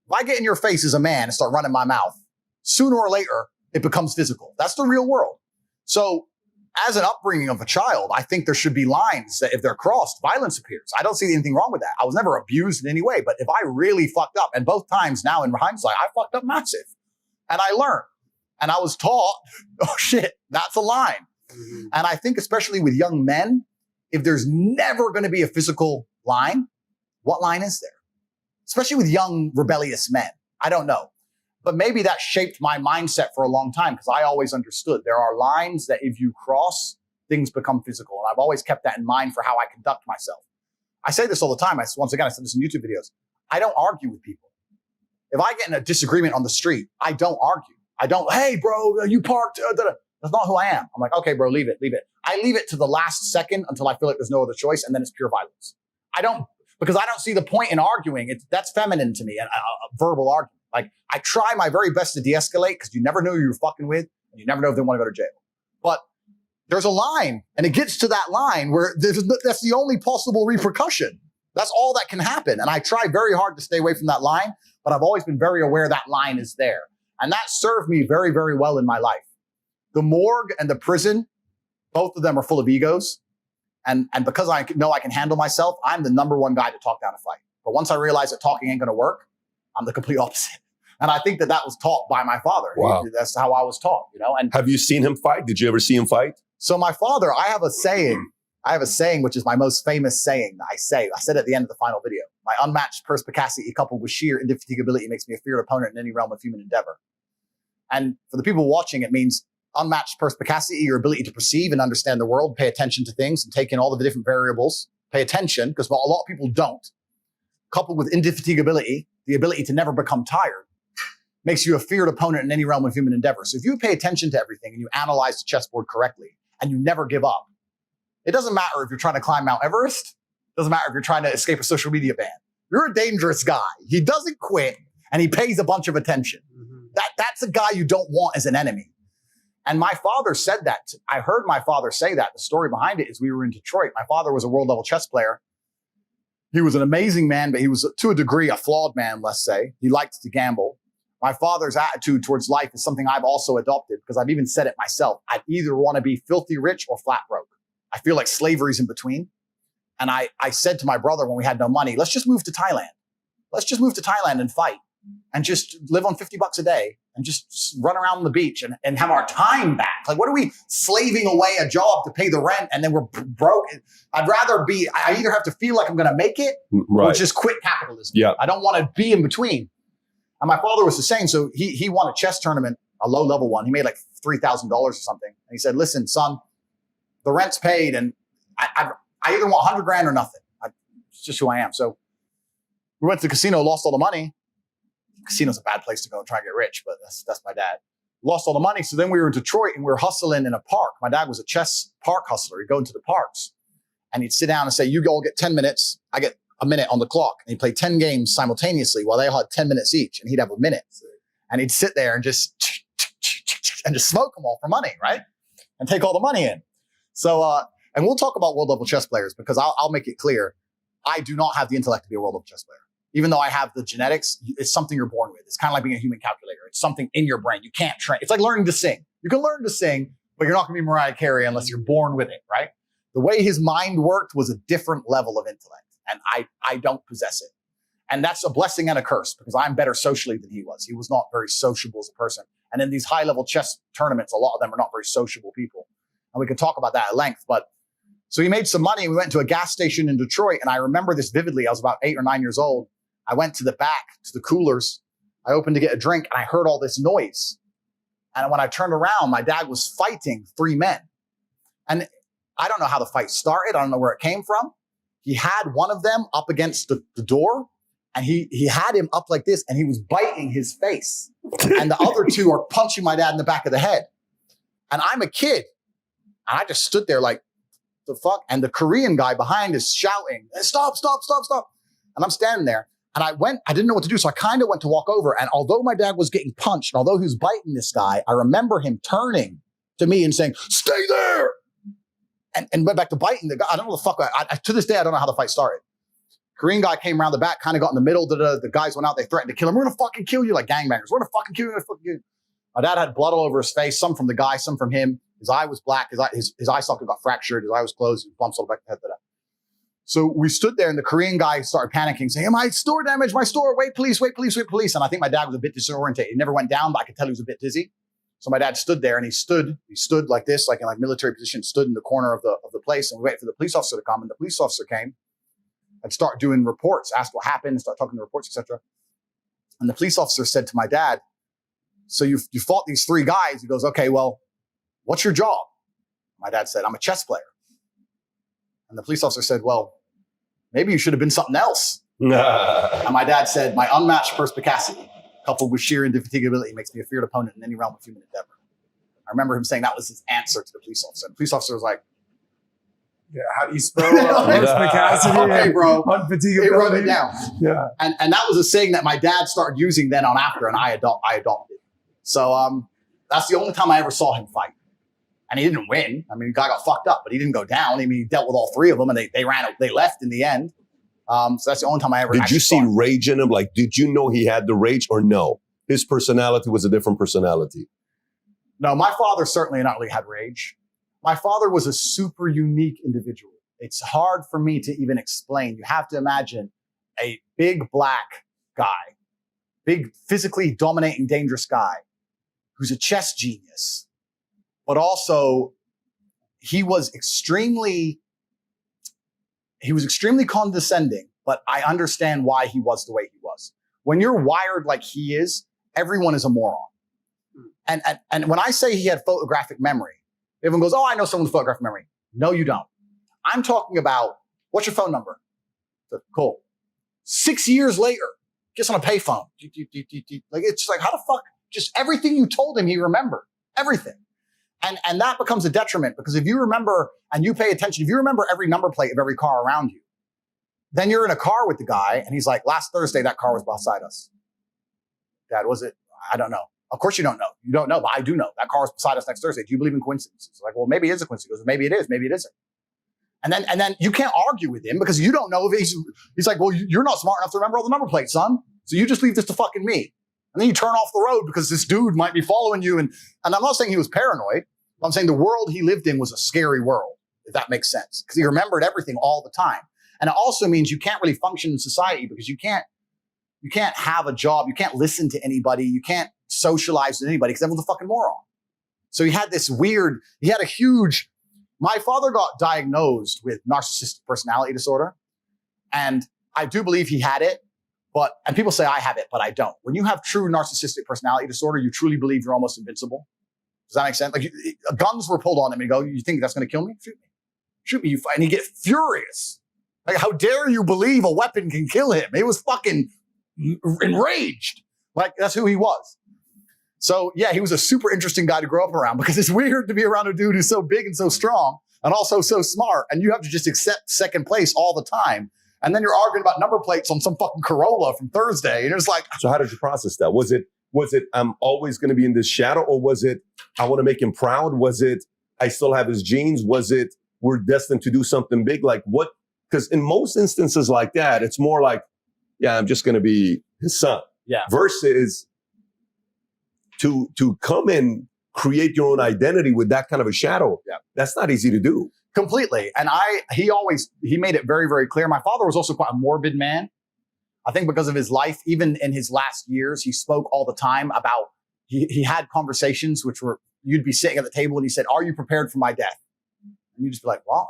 If I get in your face as a man and start running my mouth, sooner or later, it becomes physical. That's the real world. So as an upbringing of a child, I think there should be lines that if they're crossed, violence appears. I don't see anything wrong with that. I was never abused in any way, but if I really fucked up, and both times now in hindsight, I fucked up massive. And I learned. And I was taught, oh shit, that's a line. Mm-hmm. And I think especially with young men, if there's never going to be a physical line, what line is there? Especially with young, rebellious men. I don't know. But maybe that shaped my mindset for a long time because I always understood there are lines that if you cross, things become physical. And I've always kept that in mind for how I conduct myself. I say this all the time. Once again, I said this in YouTube videos. I don't argue with people. If I get in a disagreement on the street, I don't argue. I don't, hey, bro, you parked. That's not who I am. I'm like, okay, bro, leave it. I leave it to the last second until I feel like there's no other choice, and then it's pure violence. Because I don't see the point in arguing. That's feminine to me, a verbal argument. Like, I try my very best to de-escalate because you never know who you're fucking with, and you never know if they want to go to jail. But there's a line, and it gets to that line where that's the only possible repercussion. That's all that can happen. And I try very hard to stay away from that line, but I've always been very aware that line is there. And that served me very, very well in my life. The morgue and the prison, both of them are full of egos. And because I know I can handle myself, I'm the number one guy to talk down a fight. But once I realize that talking ain't going to work, I'm the complete opposite. And I think that was taught by my father. Wow. That's how I was taught, And have you seen him fight? Did you ever see him fight? So my father, I have a saying, which is my most famous saying that I say. I said at the end of the final video. My unmatched perspicacity coupled with sheer indefatigability makes me a feared opponent in any realm of human endeavor. And for the people watching, it means unmatched perspicacity, your ability to perceive and understand the world, pay attention to things and take in all of the different variables, pay attention, because a lot of people don't. Coupled with indefatigability, the ability to never become tired, makes you a feared opponent in any realm of human endeavor. So if you pay attention to everything and you analyze the chessboard correctly and you never give up, it doesn't matter if you're trying to climb Mount Everest. It doesn't matter if you're trying to escape a social media ban. You're a dangerous guy. He doesn't quit and he pays a bunch of attention. Mm-hmm. That's a guy you don't want as an enemy. And my father said that. I heard my father say that. The story behind it is we were in Detroit. My father was a world level chess player. He was an amazing man, but he was to a degree a flawed man, let's say. He liked to gamble. My father's attitude towards life is something I've also adopted because I've even said it myself. I'd either want to be filthy rich or flat broke. I feel like slavery's in between. And I said to my brother when we had no money, let's just move to Thailand. Let's just move to Thailand and fight and just live on $50 a day and just run around on the beach and have our time back. Like, what are we slaving away a job to pay the rent and then we're broke? I'd rather I either have to feel like I'm going to make it or just quit capitalism. Yeah. I don't want to be in between. And my father was the same. So he won a chess tournament, a low level one. He made like $3,000 or something. And he said, listen, son, the rent's paid and I either want 100 grand or nothing. It's just who I am. So we went to the casino, lost all the money. Casino's a bad place to go and try and get rich, but that's my dad. Lost all the money. So then we were in Detroit and we were hustling in a park. My dad was a chess park hustler. He'd go into the parks and he'd sit down and say, you all get 10 minutes. I get a minute on the clock. And he'd play 10 games simultaneously while they all had 10 minutes each. And he'd have a minute. And he'd sit there and just smoke them all for money, right? And take all the money in. So, and we'll talk about world level chess players because I'll make it clear. I do not have the intellect to be a world level chess player. Even though I have the genetics, it's something you're born with. It's kind of like being a human calculator. It's something in your brain. You can't train. It's like learning to sing. You can learn to sing, but you're not going to be Mariah Carey unless you're born with it, right? The way his mind worked was a different level of intellect, and I don't possess it. And that's a blessing and a curse because I'm better socially than he was. He was not very sociable as a person. And in these high-level chess tournaments, a lot of them are not very sociable people. And we can talk about that at length, but so he made some money. We went to a gas station in Detroit, and I remember this vividly. I was about 8 or 9 years old. I went to the back, to the coolers. I opened to get a drink, and I heard all this noise. And when I turned around, my dad was fighting 3 men. And I don't know how the fight started. I don't know where it came from. He had one of them up against the door, and he had him up like this, and he was biting his face. And the other 2 are punching my dad in the back of the head. And I'm a kid. And I just stood there like, the fuck? And the Korean guy behind is shouting, stop, stop, stop, stop. And I'm standing there. And I didn't know what to do. So I kind of went to walk over. And although my dad was getting punched, and although he was biting this guy, I remember him turning to me and saying, stay there. And went back to biting the guy. I don't know the fuck. To this day, I don't know how the fight started. Korean guy came around the back, kind of got in the middle. The guys went out. They threatened to kill him. We're going to fucking kill you like gangbangers. We're going to fucking kill you. We're gonna fucking kill you. My dad had blood all over his face, some from the guy, some from him. His eye was black. His eye socket got fractured. His eye was closed. Bumps all the back of the head. So we stood there and the Korean guy started panicking, saying, my store damaged, my store. Wait, police, wait, police, wait, police. And I think my dad was a bit disorientated. He never went down, but I could tell he was a bit dizzy. So my dad stood there and he stood like this, like in like military position, stood in the corner of the place. And we waited for the police officer to come. And the police officer came and start doing reports, asked what happened, start talking to reports, etc. And the police officer said to my dad, so you fought these three guys. He goes, okay, well, what's your job? My dad said, I'm a chess player. And the police officer said, well, maybe you should have been something else. And my dad said, my unmatched perspicacity, coupled with sheer indefatigability, makes me a feared opponent in any realm of human endeavor. I remember him saying that was his answer to the police officer. And the police officer was like, yeah, how do you spell perspicacity? Okay, bro. Unfatigability. He wrote it down. Yeah. And that was a saying that my dad started using then on after, and I adopted. So that's the only time I ever saw him fight. And he didn't win. I mean, the guy got fucked up, but he didn't go down. I mean, he dealt with all three of them, and they left in the end. So that's the only time I ever. Did you see rage in him? Like, did you know he had the rage or no? His personality was a different personality. No, my father certainly not really had rage. My father was a super unique individual. It's hard for me to even explain. You have to imagine a big black guy, big physically dominating, dangerous guy who's a chess genius. But also, he was extremely condescending, but I understand why he was the way he was. When you're wired like he is, everyone is a moron. And when I say he had photographic memory, everyone goes, oh, I know someone with photographic memory. No, you don't. I'm talking about, what's your phone number? So, cool. 6 years later, gets on a payphone. Like, it's just like, how the fuck? Just everything you told him, he remembered. Everything. And that becomes a detriment, because if you remember and you pay attention, if you remember every number plate of every car around you, then you're in a car with the guy and he's like, last Thursday, that car was beside us. Dad, was it? I don't know. Of course you don't know. You don't know, but I do know. That car was beside us next Thursday. Do you believe in coincidences? It's like, well, maybe it is a coincidence. He goes, maybe it is, maybe it isn't. And then you can't argue with him because you don't know if he's like, well, you're not smart enough to remember all the number plates, son. So you just leave this to fucking me. And then you turn off the road because this dude might be following you. And I'm not saying he was paranoid. I'm saying the world he lived in was a scary world, if that makes sense. Because he remembered everything all the time. And it also means you can't really function in society because you can't have a job. You can't listen to anybody. You can't socialize with anybody because everyone's a fucking moron. So he had a huge, my father got diagnosed with narcissistic personality disorder. And I do believe he had it. And people say I have it, but I don't. When you have true narcissistic personality disorder, you truly believe you're almost invincible. Does that make sense? Like, guns were pulled on him and you go, you think that's going to kill me? Shoot me. Shoot me. And you get furious. Like, how dare you believe a weapon can kill him? He was fucking enraged. Like, that's who he was. So yeah, he was a super interesting guy to grow up around, because it's weird to be around a dude who's so big and so strong and also so smart. And you have to just accept second place all the time. And then you're arguing about number plates on some fucking Corolla from Thursday. And it's like, so how did you process that? Was it, I'm always going to be in this shadow? Or was it, I want to make him proud? Was it, I still have his genes? Was it, we're destined to do something big? Like what? Because in most instances like that, it's more like, yeah, I'm just going to be his son. Yeah. Versus to come and create your own identity with that kind of a shadow. Yeah. That's not easy to do. Completely. And he made it very, very clear. My father was also quite a morbid man. I think because of his life, even in his last years, he spoke all the time about, he had conversations which were, you'd be sitting at the table and he said, are you prepared for my death? And you'd just be like, wow,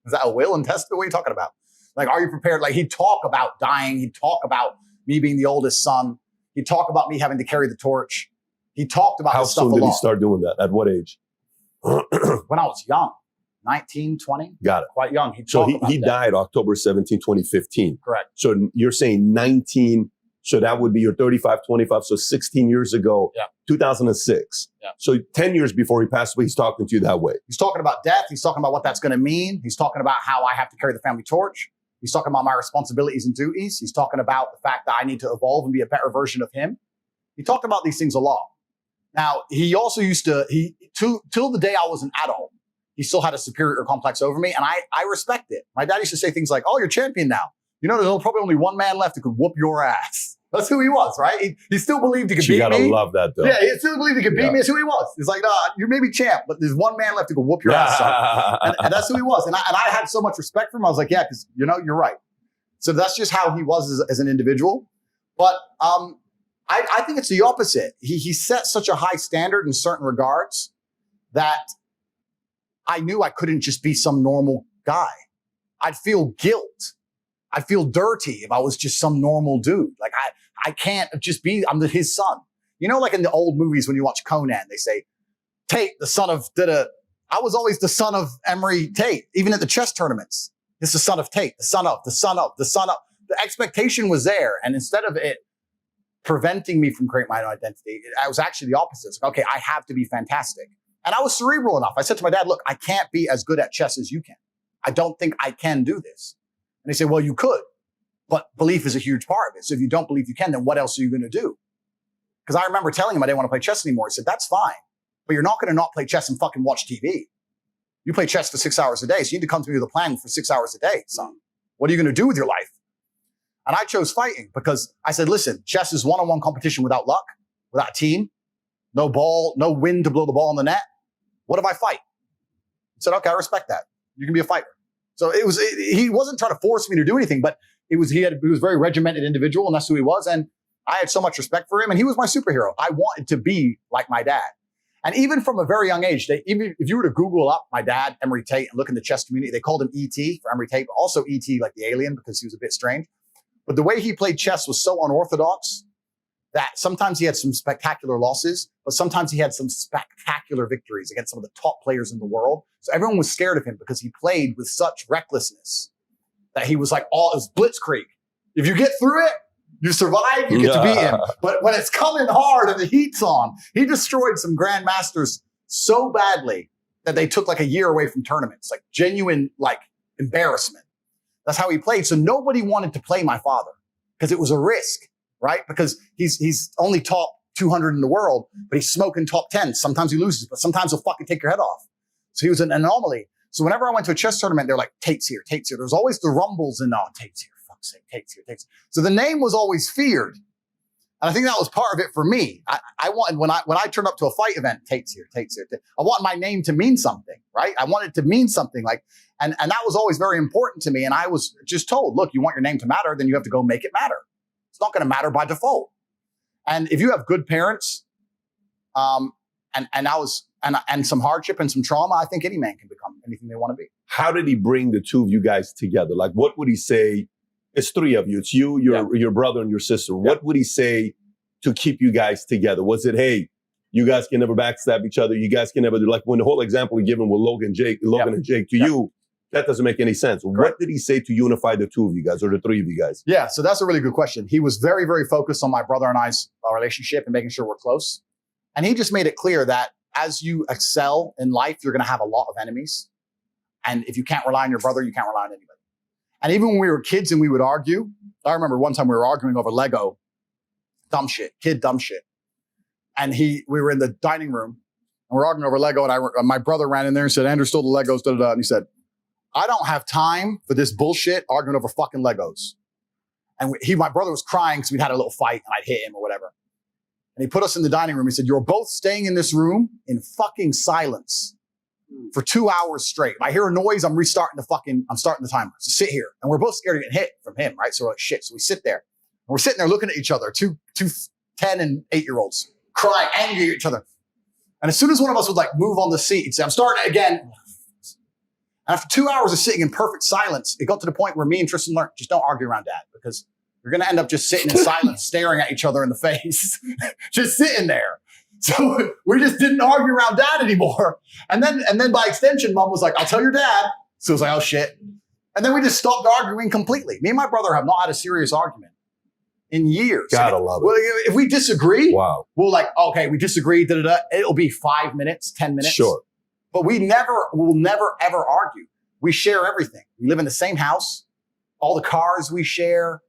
is that a will and testament? What are you talking about? Like, are you prepared? Like, he'd talk about dying. He'd talk about me being the oldest son. He'd talk about me having to carry the torch. He talked about this stuff a lot. How soon did he start doing that? At what age? When I was young, 19, 20. Got it. Quite young. So he died October 17, 2015. Correct. So you're saying 19 So that would be your 35, 25. So 16 years ago, 2006. Yeah. So 10 years before he passed away, he's talking to you that way. He's talking about death. He's talking about what that's going to mean. He's talking about how I have to carry the family torch. He's talking about my responsibilities and duties. He's talking about the fact that I need to evolve and be a better version of him. He talked about these things a lot. Now, he also used to, till the day I was an adult, he still had a superior complex over me, and I respect it. My dad used to say things like, "Oh, you're champion now. You know, there's probably only one man left who could whoop your ass." That's who he was, right? He still believed he could beat me. You gotta love that, though. Yeah, he still believed he could beat me. That's who he was. He's like, "Nah, you may be champ, but there's one man left who could whoop your ass, son." And that's who he was. And I had so much respect for him. I was like, yeah, because, you know, you're right. So that's just how he was as an individual. But I think it's the opposite. He set such a high standard in certain regards that I knew I couldn't just be some normal guy. I'd feel guilt. I'd feel dirty if I was just some normal dude. Like I can't just be, I'm his son. You know, like in the old movies when you watch Conan, they say, Tate, the son of da-da. I was always the son of Emery Tate, even at the chess tournaments. It's the son of Tate, the son of, the son of, the son of. The expectation was there. And instead of it preventing me from creating my own identity, I was actually the opposite. It's like, okay, I have to be fantastic. And I was cerebral enough. I said to my dad, look, I can't be as good at chess as you can. I don't think I can do this. And he said, well, you could, but belief is a huge part of it. So if you don't believe you can, then what else are you going to do? Because I remember telling him I didn't want to play chess anymore. He said, that's fine, but you're not going to not play chess and fucking watch TV. You play chess for 6 hours a day. So you need to come to me with a plan for 6 hours a day, son. What are you going to do with your life? And I chose fighting because I said, listen, chess is one-on-one competition without luck, without a team, no ball, no wind to blow the ball in the net. What if I fight? I said, okay, I respect that. You can be a fighter. So he wasn't trying to force me to do anything, but he was a very regimented individual, and that's who he was. And I had so much respect for him, and he was my superhero. I wanted to be like my dad. And even from a very young age, even if you were to Google up my dad, Emery Tate, and look in the chess community, they called him E.T. for Emery Tate, but also E.T. like the alien because he was a bit strange. But the way he played chess was so unorthodox that sometimes he had some spectacular losses, but sometimes he had some spectacular victories against some of the top players in the world. So everyone was scared of him because he played with such recklessness that he was like, it was blitzkrieg. If you get through it, you survive, you get to beat him. But when it's coming hard and the heat's on, he destroyed some grandmasters so badly that they took like a year away from tournaments, like genuine like embarrassment. That's how he played. So nobody wanted to play my father because it was a risk, right? Because he's only top 200 in the world, but he's smoking top 10. Sometimes he loses, but sometimes he'll fucking take your head off. So he was an anomaly. So whenever I went to a chess tournament, they're like, Tate's here, Tate's here. There's always the rumbles and, oh, Tate's here, fuck's sake, Tate's here, Tate's here. So the name was always feared. And I think that was part of it for me. I wanted, when I turned up to a fight event, Tate's here, Tate's here. I want my name to mean something, right? I want it to mean something like, and that was always very important to me. And I was just told, look, you want your name to matter, then you have to go make it matter. It's not going to matter by default. And if you have good parents, and some hardship and some trauma, I think any man can become anything they want to be. How did he bring the two of you guys together? Like, what would he say? It's three of you. It's you, your brother, and your sister. Yeah. What would he say to keep you guys together? Was it, hey, you guys can never backstab each other. You guys can never do, like when the whole example we given with Logan and Jake to you, that doesn't make any sense. Correct. What did he say to unify the two of you guys or the three of you guys? Yeah, so that's a really good question. He was very, very focused on my brother and I's relationship and making sure we're close. And he just made it clear that as you excel in life, you're going to have a lot of enemies. And if you can't rely on your brother, you can't rely on anybody. And even when we were kids and we would argue, I remember one time we were arguing over Lego, dumb shit. And we were in the dining room and we're arguing over Lego. And my brother ran in there and said, Andrew stole the Legos, da-da-da. And he said, I don't have time for this bullshit arguing over fucking Legos. And my brother was crying because we'd had a little fight and I'd hit him or whatever. And he put us in the dining room. He said, you're both staying in this room in fucking silence for 2 hours straight. If I hear a noise, I'm starting the timer. So sit here. And we're both scared to get hit from him, right? So we're like, shit. So we sit there. And we're sitting there looking at each other, two 10 and 8-year-olds, crying, angry at each other. And as soon as one of us would like move on the seat, he'd say, I'm starting again. And after 2 hours of sitting in perfect silence, it got to the point where me and Tristan learned, just don't argue around dad because you're going to end up just sitting in silence, staring at each other in the face, just sitting there. So we just didn't argue around dad anymore. And then by extension, mom was like, I'll tell your dad. So it was like, oh shit. And then we just stopped arguing completely. Me and my brother have not had a serious argument in years. Gotta love it. Well, if we disagree, Wow. we'll like, okay, we disagree, it'll be 5 minutes, 10 minutes. Sure. But we'll never, ever argue. We share everything. We live in the same house, all the cars we share,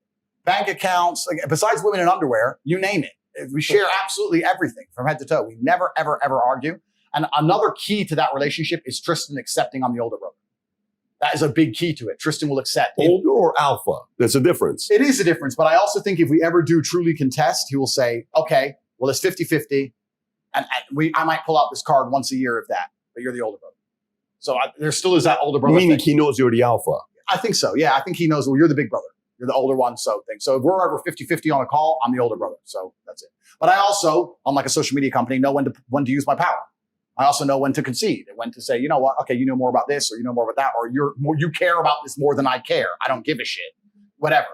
bank accounts, like, besides women in underwear, you name it. We share absolutely everything from head to toe. We never, ever, ever argue. And another key to that relationship is Tristan accepting I'm the older brother. That is a big key to it. Tristan will accept. Older or alpha? There's a difference. It is a difference. But I also think if we ever do truly contest, he will say, okay, well, it's 50-50. And I might pull out this card once a year, if that, but you're the older brother. So there still is that older brother Meaning thing. he knows you're the alpha. I think so. Yeah, I think he knows, well, you're the big brother. You're the older one, so thing. So if we're ever 50-50 on a call, I'm the older brother. So that's it. But I also, unlike a social media company, know when to use my power. I also know when to concede and when to say, you know what, okay, you know more about this, or you know more about that, or you care about this more than I care. I don't give a shit. Whatever.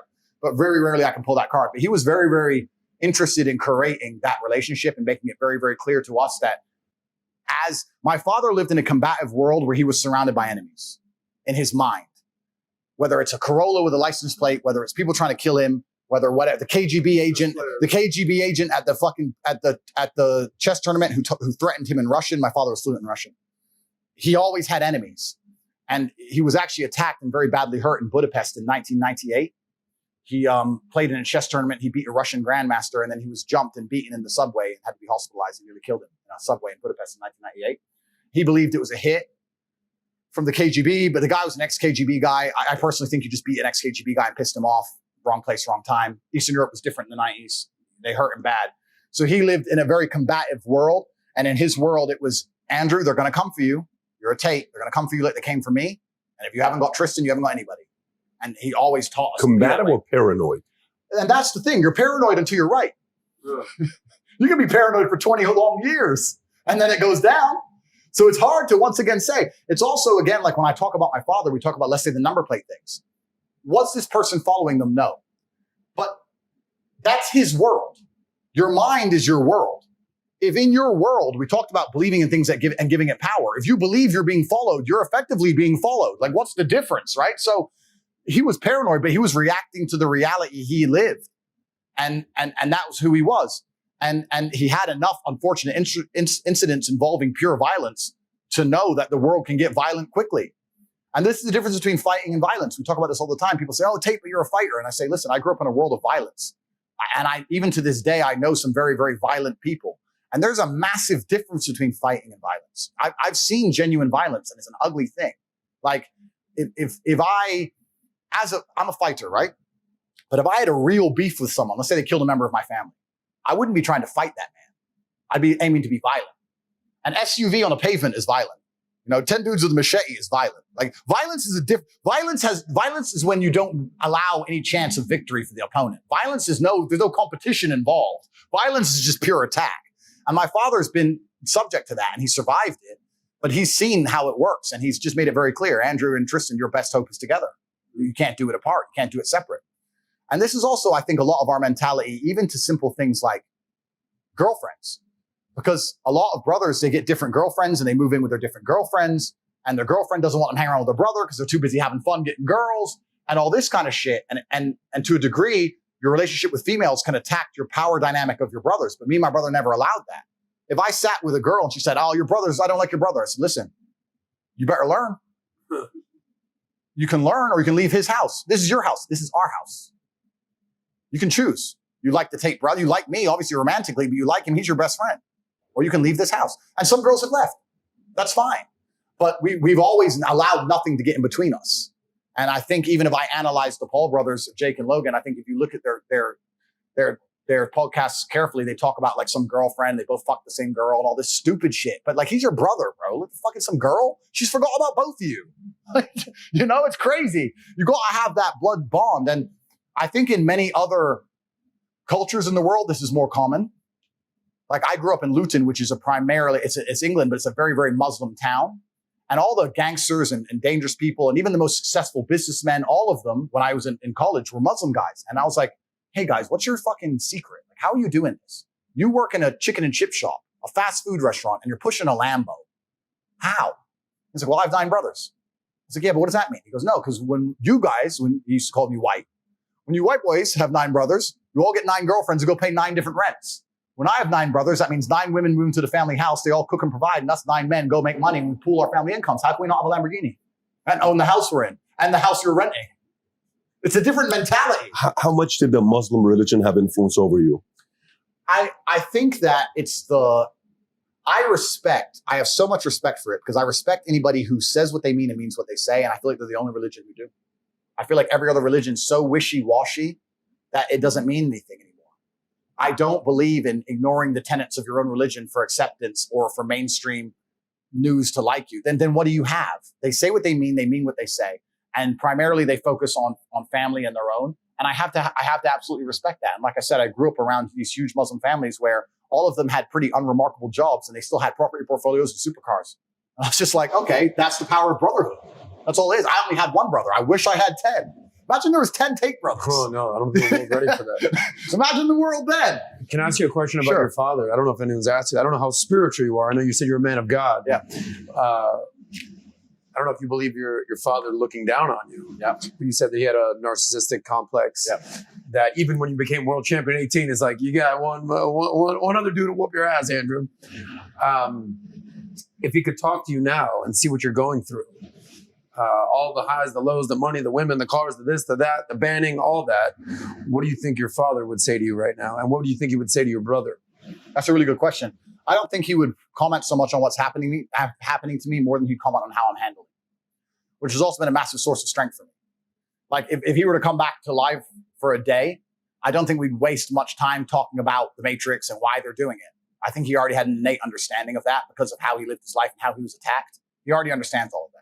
But very rarely I can pull that card. But he was very, very interested in creating that relationship and making it very, very clear to us that as my father lived in a combative world where he was surrounded by enemies in his mind, whether it's a Corolla with a license plate, whether it's people trying to kill him, whether whatever, the KGB agent at the chess tournament who threatened him in Russian. My father was fluent in Russian. He always had enemies, and he was actually attacked and very badly hurt in Budapest in 1998. He played in a chess tournament. He beat a Russian grandmaster, and then he was jumped and beaten in the subway and had to be hospitalized and nearly killed him in a subway in Budapest in 1998. He believed it was a hit from the KGB, but the guy was an ex-KGB guy. I personally think you just beat an ex-KGB guy and pissed him off. Wrong place, wrong time. Eastern Europe was different in the 90s. They hurt him bad. So he lived in a very combative world. And in his world, it was, Andrew, they're going to come for you. You're a Tate. They're going to come for you like they came for me. And if you haven't got Tristan, you haven't got anybody. And he always taught us. Combative or paranoid? And that's the thing. You're paranoid until you're right. You can be paranoid for 20 long years. And then it goes down. So it's hard to once again say. It's also, again, like when I talk about my father, we talk about, let's say, the number plate things. Was this person following them? No. But that's his world. Your mind is your world. If in your world, we talked about believing in things that give and giving it power. If you believe you're being followed, you're effectively being followed. Like, what's the difference, right? So he was paranoid, but he was reacting to the reality he lived. And that was who he was. And he had enough unfortunate incidents involving pure violence to know that the world can get violent quickly. And this is the difference between fighting and violence. We talk about this all the time. People say, oh, Tate, but you're a fighter. And I say, listen, I grew up in a world of violence. And even to this day, I know some very, very violent people. And there's a massive difference between fighting and violence. I've seen genuine violence, and it's an ugly thing. Like, I'm a fighter, right? But if I had a real beef with someone, let's say they killed a member of my family, I wouldn't be trying to fight that man. I'd be aiming to be violent. An SUV on a pavement is violent. 10 dudes with a machete is violent. Like, violence is violence is when you don't allow any chance of victory for the opponent. Violence is there's no competition involved. Violence is just pure attack. And my father's been subject to that, and he survived it, but he's seen how it works, and he's just made it very clear. Andrew and Tristan, your best hope is together. You can't do it apart. You can't do it separate. And this is also, I think, a lot of our mentality, even to simple things like girlfriends. Because a lot of brothers, they get different girlfriends and they move in with their different girlfriends, and their girlfriend doesn't want them hanging around with their brother because they're too busy having fun getting girls and all this kind of shit. And to a degree, your relationship with females can attack your power dynamic of your brothers. But me and my brother never allowed that. If I sat with a girl and she said, oh, your brothers, I don't like your brother. I said, listen, you better learn. You can learn, or you can leave his house. This is your house. This is our house. You can choose. You like the Tate brother. You like me, obviously romantically, but you like him. He's your best friend. Or you can leave this house. And some girls have left. That's fine. But we've always allowed nothing to get in between us. And I think even if I analyze the Paul brothers, Jake and Logan, I think if you look at their podcasts carefully, they talk about like some girlfriend, they both fuck the same girl and all this stupid shit. But like, he's your brother, bro. Look, fucking some girl. She's forgot about both of you. It's crazy. You got to have that blood bond. And I think in many other cultures in the world, this is more common. Like, I grew up in Luton, which is it's England, but it's a very, very Muslim town. And all the gangsters and dangerous people, and even the most successful businessmen, all of them, when I was in college, were Muslim guys. And I was like, hey guys, what's your fucking secret? Like, how are you doing this? You work in a chicken and chip shop, a fast food restaurant, and you're pushing a Lambo. How? He's like, well, I have 9 brothers. I was like, yeah, but what does that mean? He goes, no, because when he used to call me white. When you white boys have 9 brothers, you all get 9 girlfriends who go pay 9 different rents. When I have 9 brothers, that means 9 women move into the family house. They all cook and provide, and us 9 men go make money and we pool our family incomes. How can we not have a Lamborghini and own the house we're in and the house you're renting? It's a different mentality. How much did the Muslim religion have influence over you? I think that it's I have so much respect for it because I respect anybody who says what they mean and means what they say. And I feel like they're the only religion who do. I feel like every other religion is so wishy-washy that it doesn't mean anything anymore. I don't believe in ignoring the tenets of your own religion for acceptance or for mainstream news to like you. Then what do you have? They say what they mean what they say. And primarily they focus on family and their own. And I have to absolutely respect that. And like I said, I grew up around these huge Muslim families where all of them had pretty unremarkable jobs and they still had property portfolios and supercars. And I was just like, okay, that's the power of brotherhood. That's all it is. I only had 1 brother. I wish I had 10. Imagine there was 10 Tate brothers. Oh, no, I don't think we're ready for that. Imagine the world then. Can I ask you a question about your father? I don't know if anyone's asked you. I don't know how spiritual you are. I know you said you're a man of God. Yeah. I don't know if you believe your father looking down on you. Yeah. But you said that he had a narcissistic complex. Yeah. That even when you became world champion at 18, it's like, you got one other dude to whoop your ass, Andrew. If he could talk to you now and see what you're going through, all the highs, the lows, the money, the women, the cars, the this, the that, the banning, all that, what do you think your father would say to you right now? And what do you think he would say to your brother? That's a really good question. I don't think he would comment so much on what's happening to me more than he'd comment on how I'm handling it, which has also been a massive source of strength for me. Like if he were to come back to life for a day, I don't think we'd waste much time talking about the Matrix and why they're doing it. I think he already had an innate understanding of that because of how he lived his life and how he was attacked. He already understands all of that.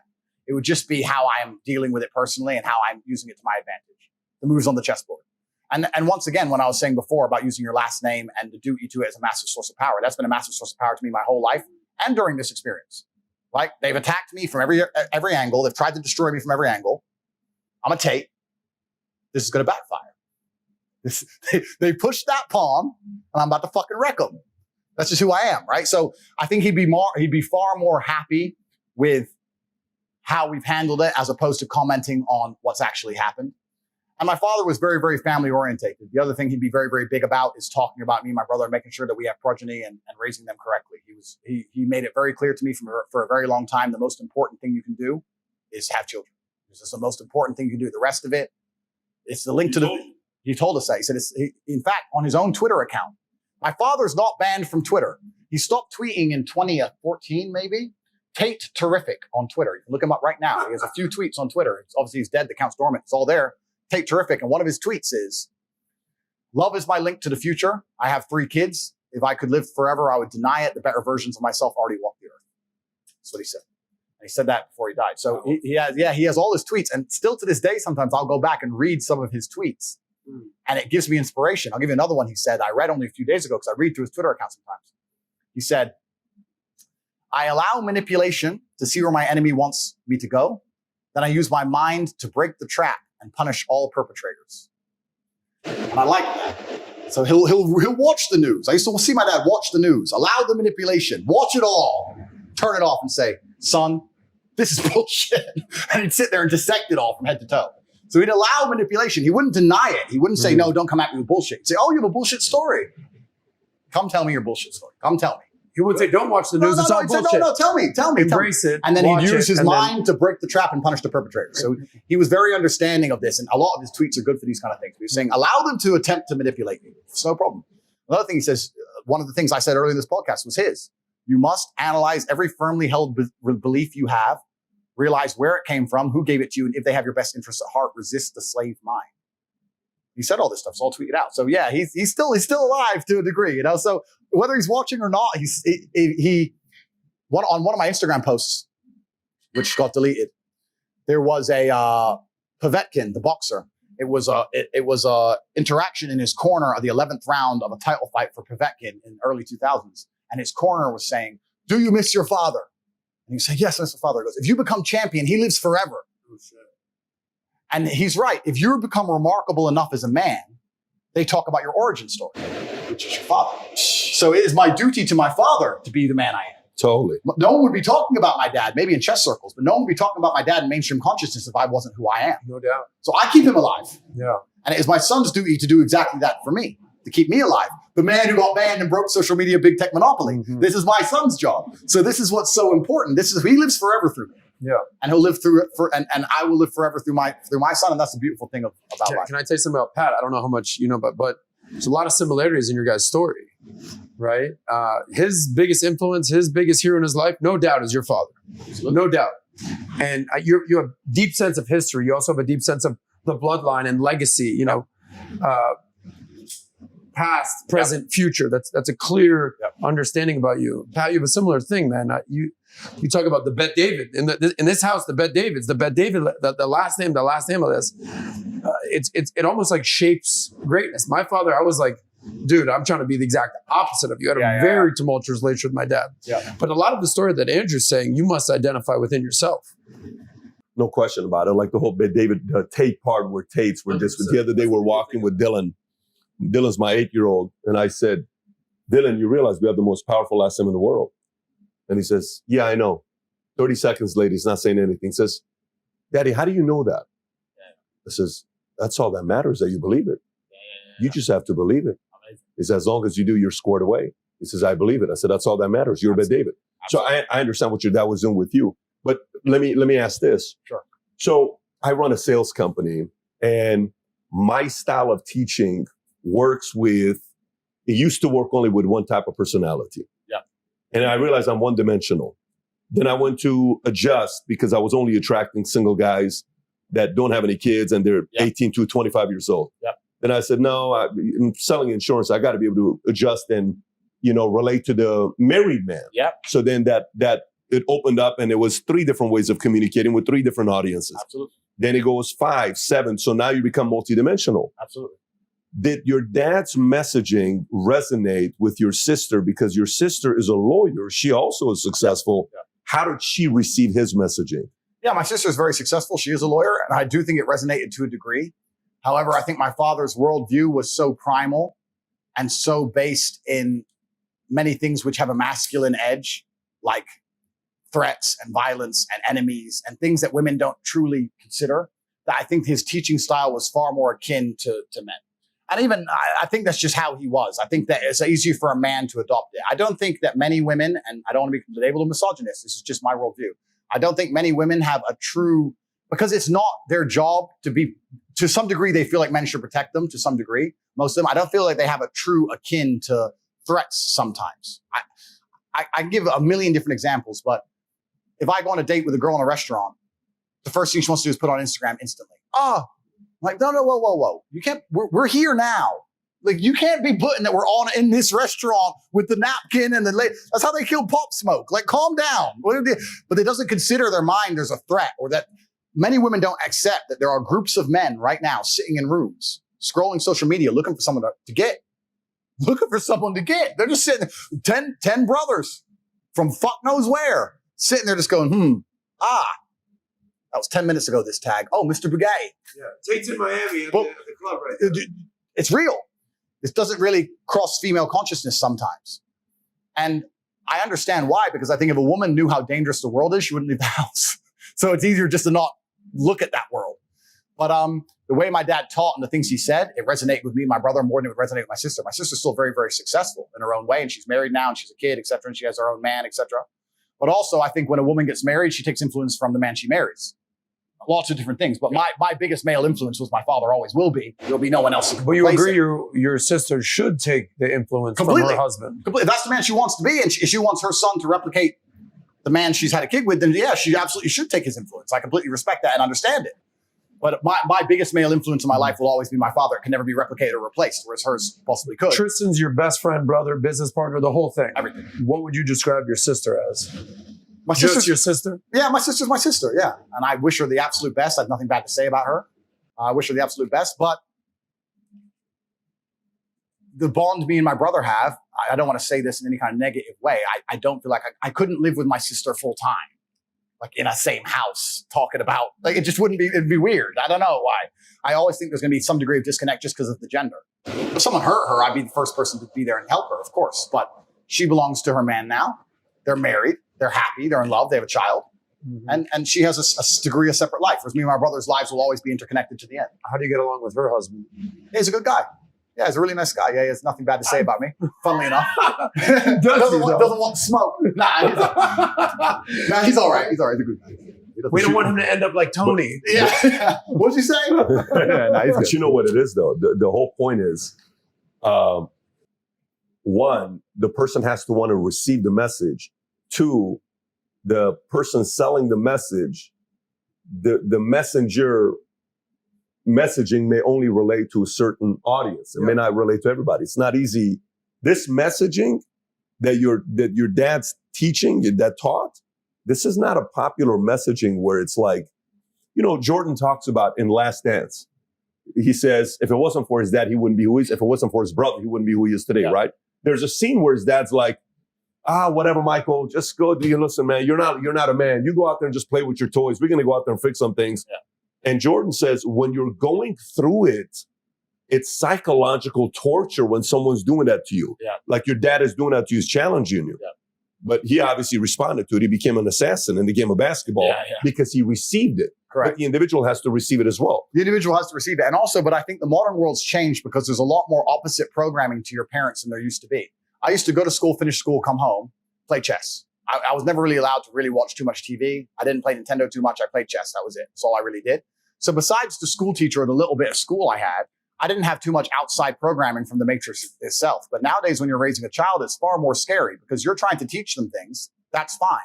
It would just be how I'm dealing with it personally and how I'm using it to my advantage. The moves on the chessboard. And once again, when I was saying before about using your last name and the duty to it as a massive source of power, that's been a massive source of power to me my whole life and during this experience. Like they've attacked me from every angle. They've tried to destroy me from every angle. I'm a Tate. This is going to backfire. They pushed that pawn and I'm about to fucking wreck them. That's just who I am, right? So I think he'd be far more happy with how we've handled it as opposed to commenting on what's actually happened. And my father was very, very family orientated. The other thing he'd be very, very big about is talking about me and my brother and making sure that we have progeny and raising them correctly. He made it very clear to me for a very long time, the most important thing you can do is have children. This is the most important thing you can do. The rest of it, it's the link to he told us that. He said, in fact, on his own Twitter account, my father's not banned from Twitter. He stopped tweeting in 2014, maybe. Tate Terrific on Twitter. You can look him up right now. He has a few tweets on Twitter. Obviously, he's dead. The account's dormant. It's all there. Tate Terrific. And one of his tweets is, love is my link to the future. I have 3 kids. If I could live forever, I would deny it. The better versions of myself already walk the earth. That's what he said. And he said that before he died. So he has all his tweets. And still to this day, sometimes I'll go back and read some of his tweets. And it gives me inspiration. I'll give you another one he said. I read only a few days ago because I read through his Twitter account sometimes. He said, I allow manipulation to see where my enemy wants me to go. Then I use my mind to break the trap and punish all perpetrators. And I like that. So he'll watch the news. I used to see my dad watch the news, allow the manipulation, watch it all, turn it off and say, son, this is bullshit. And he'd sit there and dissect it all from head to toe. So he'd allow manipulation. He wouldn't deny it. He wouldn't say, no, don't come at me with bullshit. He'd say, oh, you have a bullshit story. Come tell me your bullshit story. Come tell me. He would say, don't watch the news. It's all bullshit. No, tell me. Embrace it. And then he'd use his mind to break the trap and punish the perpetrator. So he was very understanding of this. And a lot of his tweets are good for these kind of things. He was saying, allow them to attempt to manipulate you. It's no problem. Another thing he says, one of the things I said earlier in this podcast was his. You must analyze every firmly held belief you have, realize where it came from, who gave it to you, and if they have your best interests at heart, resist the slave mind. He said all this stuff, so I'll tweet it out. So yeah, he's still alive to a degree, you know. So whether he's watching or not, on one of my Instagram posts, which got deleted, there was a Povetkin, the boxer. It was a interaction in his corner of the 11th round of a title fight for Povetkin in the early 2000s, and his corner was saying, "Do you miss your father?" And he said, "Yes, I miss my father." He goes, "If you become champion, he lives forever." Oh, shit. And he's right. If you become remarkable enough as a man, they talk about your origin story, which is your father. So it is my duty to my father to be the man I am. Totally. No one would be talking about my dad, maybe in chess circles, but no one would be talking about my dad in mainstream consciousness if I wasn't who I am. No doubt. So I keep him alive. Yeah. And it is my son's duty to do exactly that for me, to keep me alive. The man who got banned and broke social media big tech monopoly. Mhm. This is my son's job. So this is what's so important. He lives forever through me. Yeah. And he'll live through it and I will live forever through my son. And that's the beautiful thing about life. Can I tell you something about Pat? I don't know how much you know, but there's a lot of similarities in your guys' story, right? His biggest influence, his biggest hero in his life, no doubt, is your father. No doubt. And you have a deep sense of history. You also have a deep sense of the bloodline and legacy, past, present, future. That's a clear understanding about you. Pat, you have a similar thing, man. You talk about the Bet David. In this house, the Bet Davids, the Bet David, the last name of this, it almost like shapes greatness. My father, I was like, dude, I'm trying to be the exact opposite of you. I had a very tumultuous relationship with my dad. Yeah. But a lot of the story that Andrew's saying, you must identify within yourself. No question about it. Like the whole David Tate part where Tates were just, the other day we're walking with Dylan. Dylan's my 8-year-old. And I said, Dylan, you realize we have the most powerful last name in the world. And he says, yeah, I know. 30 seconds later, he's not saying anything. He says, Daddy, how do you know that? I says, that's all that matters, that you believe it. You just have to believe it. He says, as long as you do, you're squared away. He says, I believe it. I said, that's all that matters. You're Bet David. So I understand what your dad was doing with you. But let me ask this. Sure. So I run a sales company, and my style of teaching works with, it used to work only with one type of personality. Yeah. And I realized I'm one-dimensional. Then I went to adjust because I was only attracting single guys that don't have any kids and they're 18 to 25 years old. Yep. Then I said, no, I'm selling insurance. I got to be able to adjust and, relate to the married man. Yep. So then that it opened up, and it was 3 different ways of communicating with 3 different audiences. Absolutely. Then it goes 5, 7. So now you become multidimensional. Absolutely. Did your dad's messaging resonate with your sister? Because your sister is a lawyer. She also is successful. Yeah. How did she receive his messaging? Yeah, my sister is very successful. She is a lawyer, and I do think it resonated to a degree. However, I think my father's worldview was so primal and so based in many things which have a masculine edge, like threats and violence and enemies and things that women don't truly consider, that I think his teaching style was far more akin to men. And even, I think that's just how he was. I think that it's easier for a man to adopt it. I don't think that many women, and I don't want to be labeled a misogynist, this is just my worldview. I don't think many women have a true, because it's not their job to be, to some degree, they feel like men should protect them to some degree. Most of them, I don't feel like they have a true akin to threats sometimes. I give a million different examples, but if I go on a date with a girl in a restaurant, the first thing she wants to do is put on Instagram instantly. I'm like, no, whoa. You can't, we're here now. Like, you can't be putting that we're on in this restaurant with the napkin and that's how they kill Pop Smoke. Like, calm down. But it doesn't consider their mind there's a threat, or that many women don't accept that there are groups of men right now sitting in rooms, scrolling social media, looking for someone to get. They're just sitting there, 10 brothers from fuck knows where, sitting there just going, that was 10 minutes ago, this tag. Oh, Mr. Bugay. Yeah, Tate's in Miami at the club right now. It's real. This doesn't really cross female consciousness sometimes. And I understand why, because I think if a woman knew how dangerous the world is, she wouldn't leave the house. So it's easier just to not look at that world. But the way my dad taught and the things he said, it resonated with me and my brother more than it would resonate with my sister. My sister's still very, very successful in her own way, and she's married now, and she's a kid, et cetera, and she has her own man, et cetera. But also, I think when a woman gets married, she takes influence from the man she marries. Lots of different things. But my biggest male influence was my father, always will be. There'll be no one else who can replace it. your sister should take the influence Completely. from her husband. Completely. If that's the man she wants to be, and she wants her son to replicate the man she's had a kid with, then yeah, she absolutely should take his influence. I completely respect that and understand it. But my biggest male influence in my life will always be my father. It can never be replicated or replaced, whereas hers possibly could. Tristan's your best friend, brother, business partner, the whole thing. Everything. What would you describe your sister as? My Just sister's your sister? Yeah, my sister's my sister, yeah. And I wish her the absolute best. I have nothing bad to say about her. I wish her the absolute best. But the bond me and my brother have, I don't want to say this in any kind of negative way. I don't feel like I couldn't live with my sister full time, like in a same house, talking about, like, it just wouldn't be, it'd be weird. I don't know why. I always think there's going to be some degree of disconnect just because of the gender. If someone hurt her, I'd be the first person to be there and help her, of course. But she belongs to her man now. They're married. They're happy. They're in love. They have a child. And she has a degree of separate life, whereas me and my brother's lives will always be interconnected to the end. How do you get along with her husband? He's a good guy. Yeah, he's a really nice guy. Yeah, he has nothing bad to say about me, funnily enough. doesn't want smoke. Nah, he's all right. He's all right. He's a good guy. We don't want him to end up like Tony. Yeah. What'd you say? But you know what it is, though? The whole point is, one, the person has to want to receive the message. Two, the person selling the message, the messenger messaging may only relate to a certain audience. It may not relate to everybody. It's not easy. This messaging that your dad's teaching, your dad taught, this is not a popular messaging where it's like, Jordan talks about in Last Dance. He says, if it wasn't for his dad, he wouldn't be who he is. If it wasn't for his brother, he wouldn't be who he is today, right? There's a scene where his dad's like, whatever, Michael, just go. Listen, man, you're not a man. You go out there and just play with your toys. We're going to go out there and fix some things. Yeah. And Jordan says, when you're going through it, it's psychological torture when someone's doing that to you. Yeah. Like your dad is doing that to you, is challenging you. Yeah. But he obviously responded to it. He became an assassin in the game of basketball because he received it. Correct. But the individual has to receive it as well. The individual has to receive it. And also, but I think the modern world's changed because there's a lot more opposite programming to your parents than there used to be. I used to go to school, finish school, come home, play chess. I was never really allowed to really watch too much TV. I didn't play Nintendo too much. I played chess. That was it. That's all I really did. So besides the school teacher or the little bit of school I had, I didn't have too much outside programming from the matrix itself. But nowadays, when you're raising a child, it's far more scary because you're trying to teach them things. That's fine.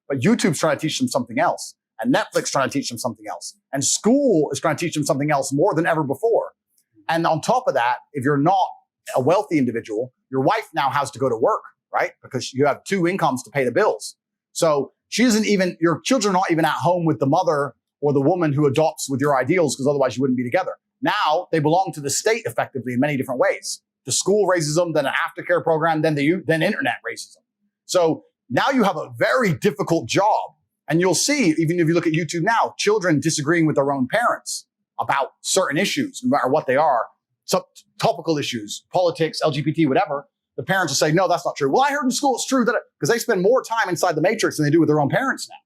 But YouTube's trying to teach them something else. And Netflix trying to teach them something else. And school is trying to teach them something else more than ever before. And on top of that, if you're not a wealthy individual, your wife now has to go to work, right? Because you have two incomes to pay the bills. So your children are not even at home with the mother or the woman who adopts with your ideals, because otherwise you wouldn't be together. Now they belong to the state effectively in many different ways. The school raises them, then an aftercare program, then internet raises them. So now you have a very difficult job. And you'll see, even if you look at YouTube now, children disagreeing with their own parents about certain issues, no matter what they are, topical issues, politics, LGBT, whatever. The parents will say, no, that's not true. Well, I heard in school it's true, because they spend more time inside the matrix than they do with their own parents now.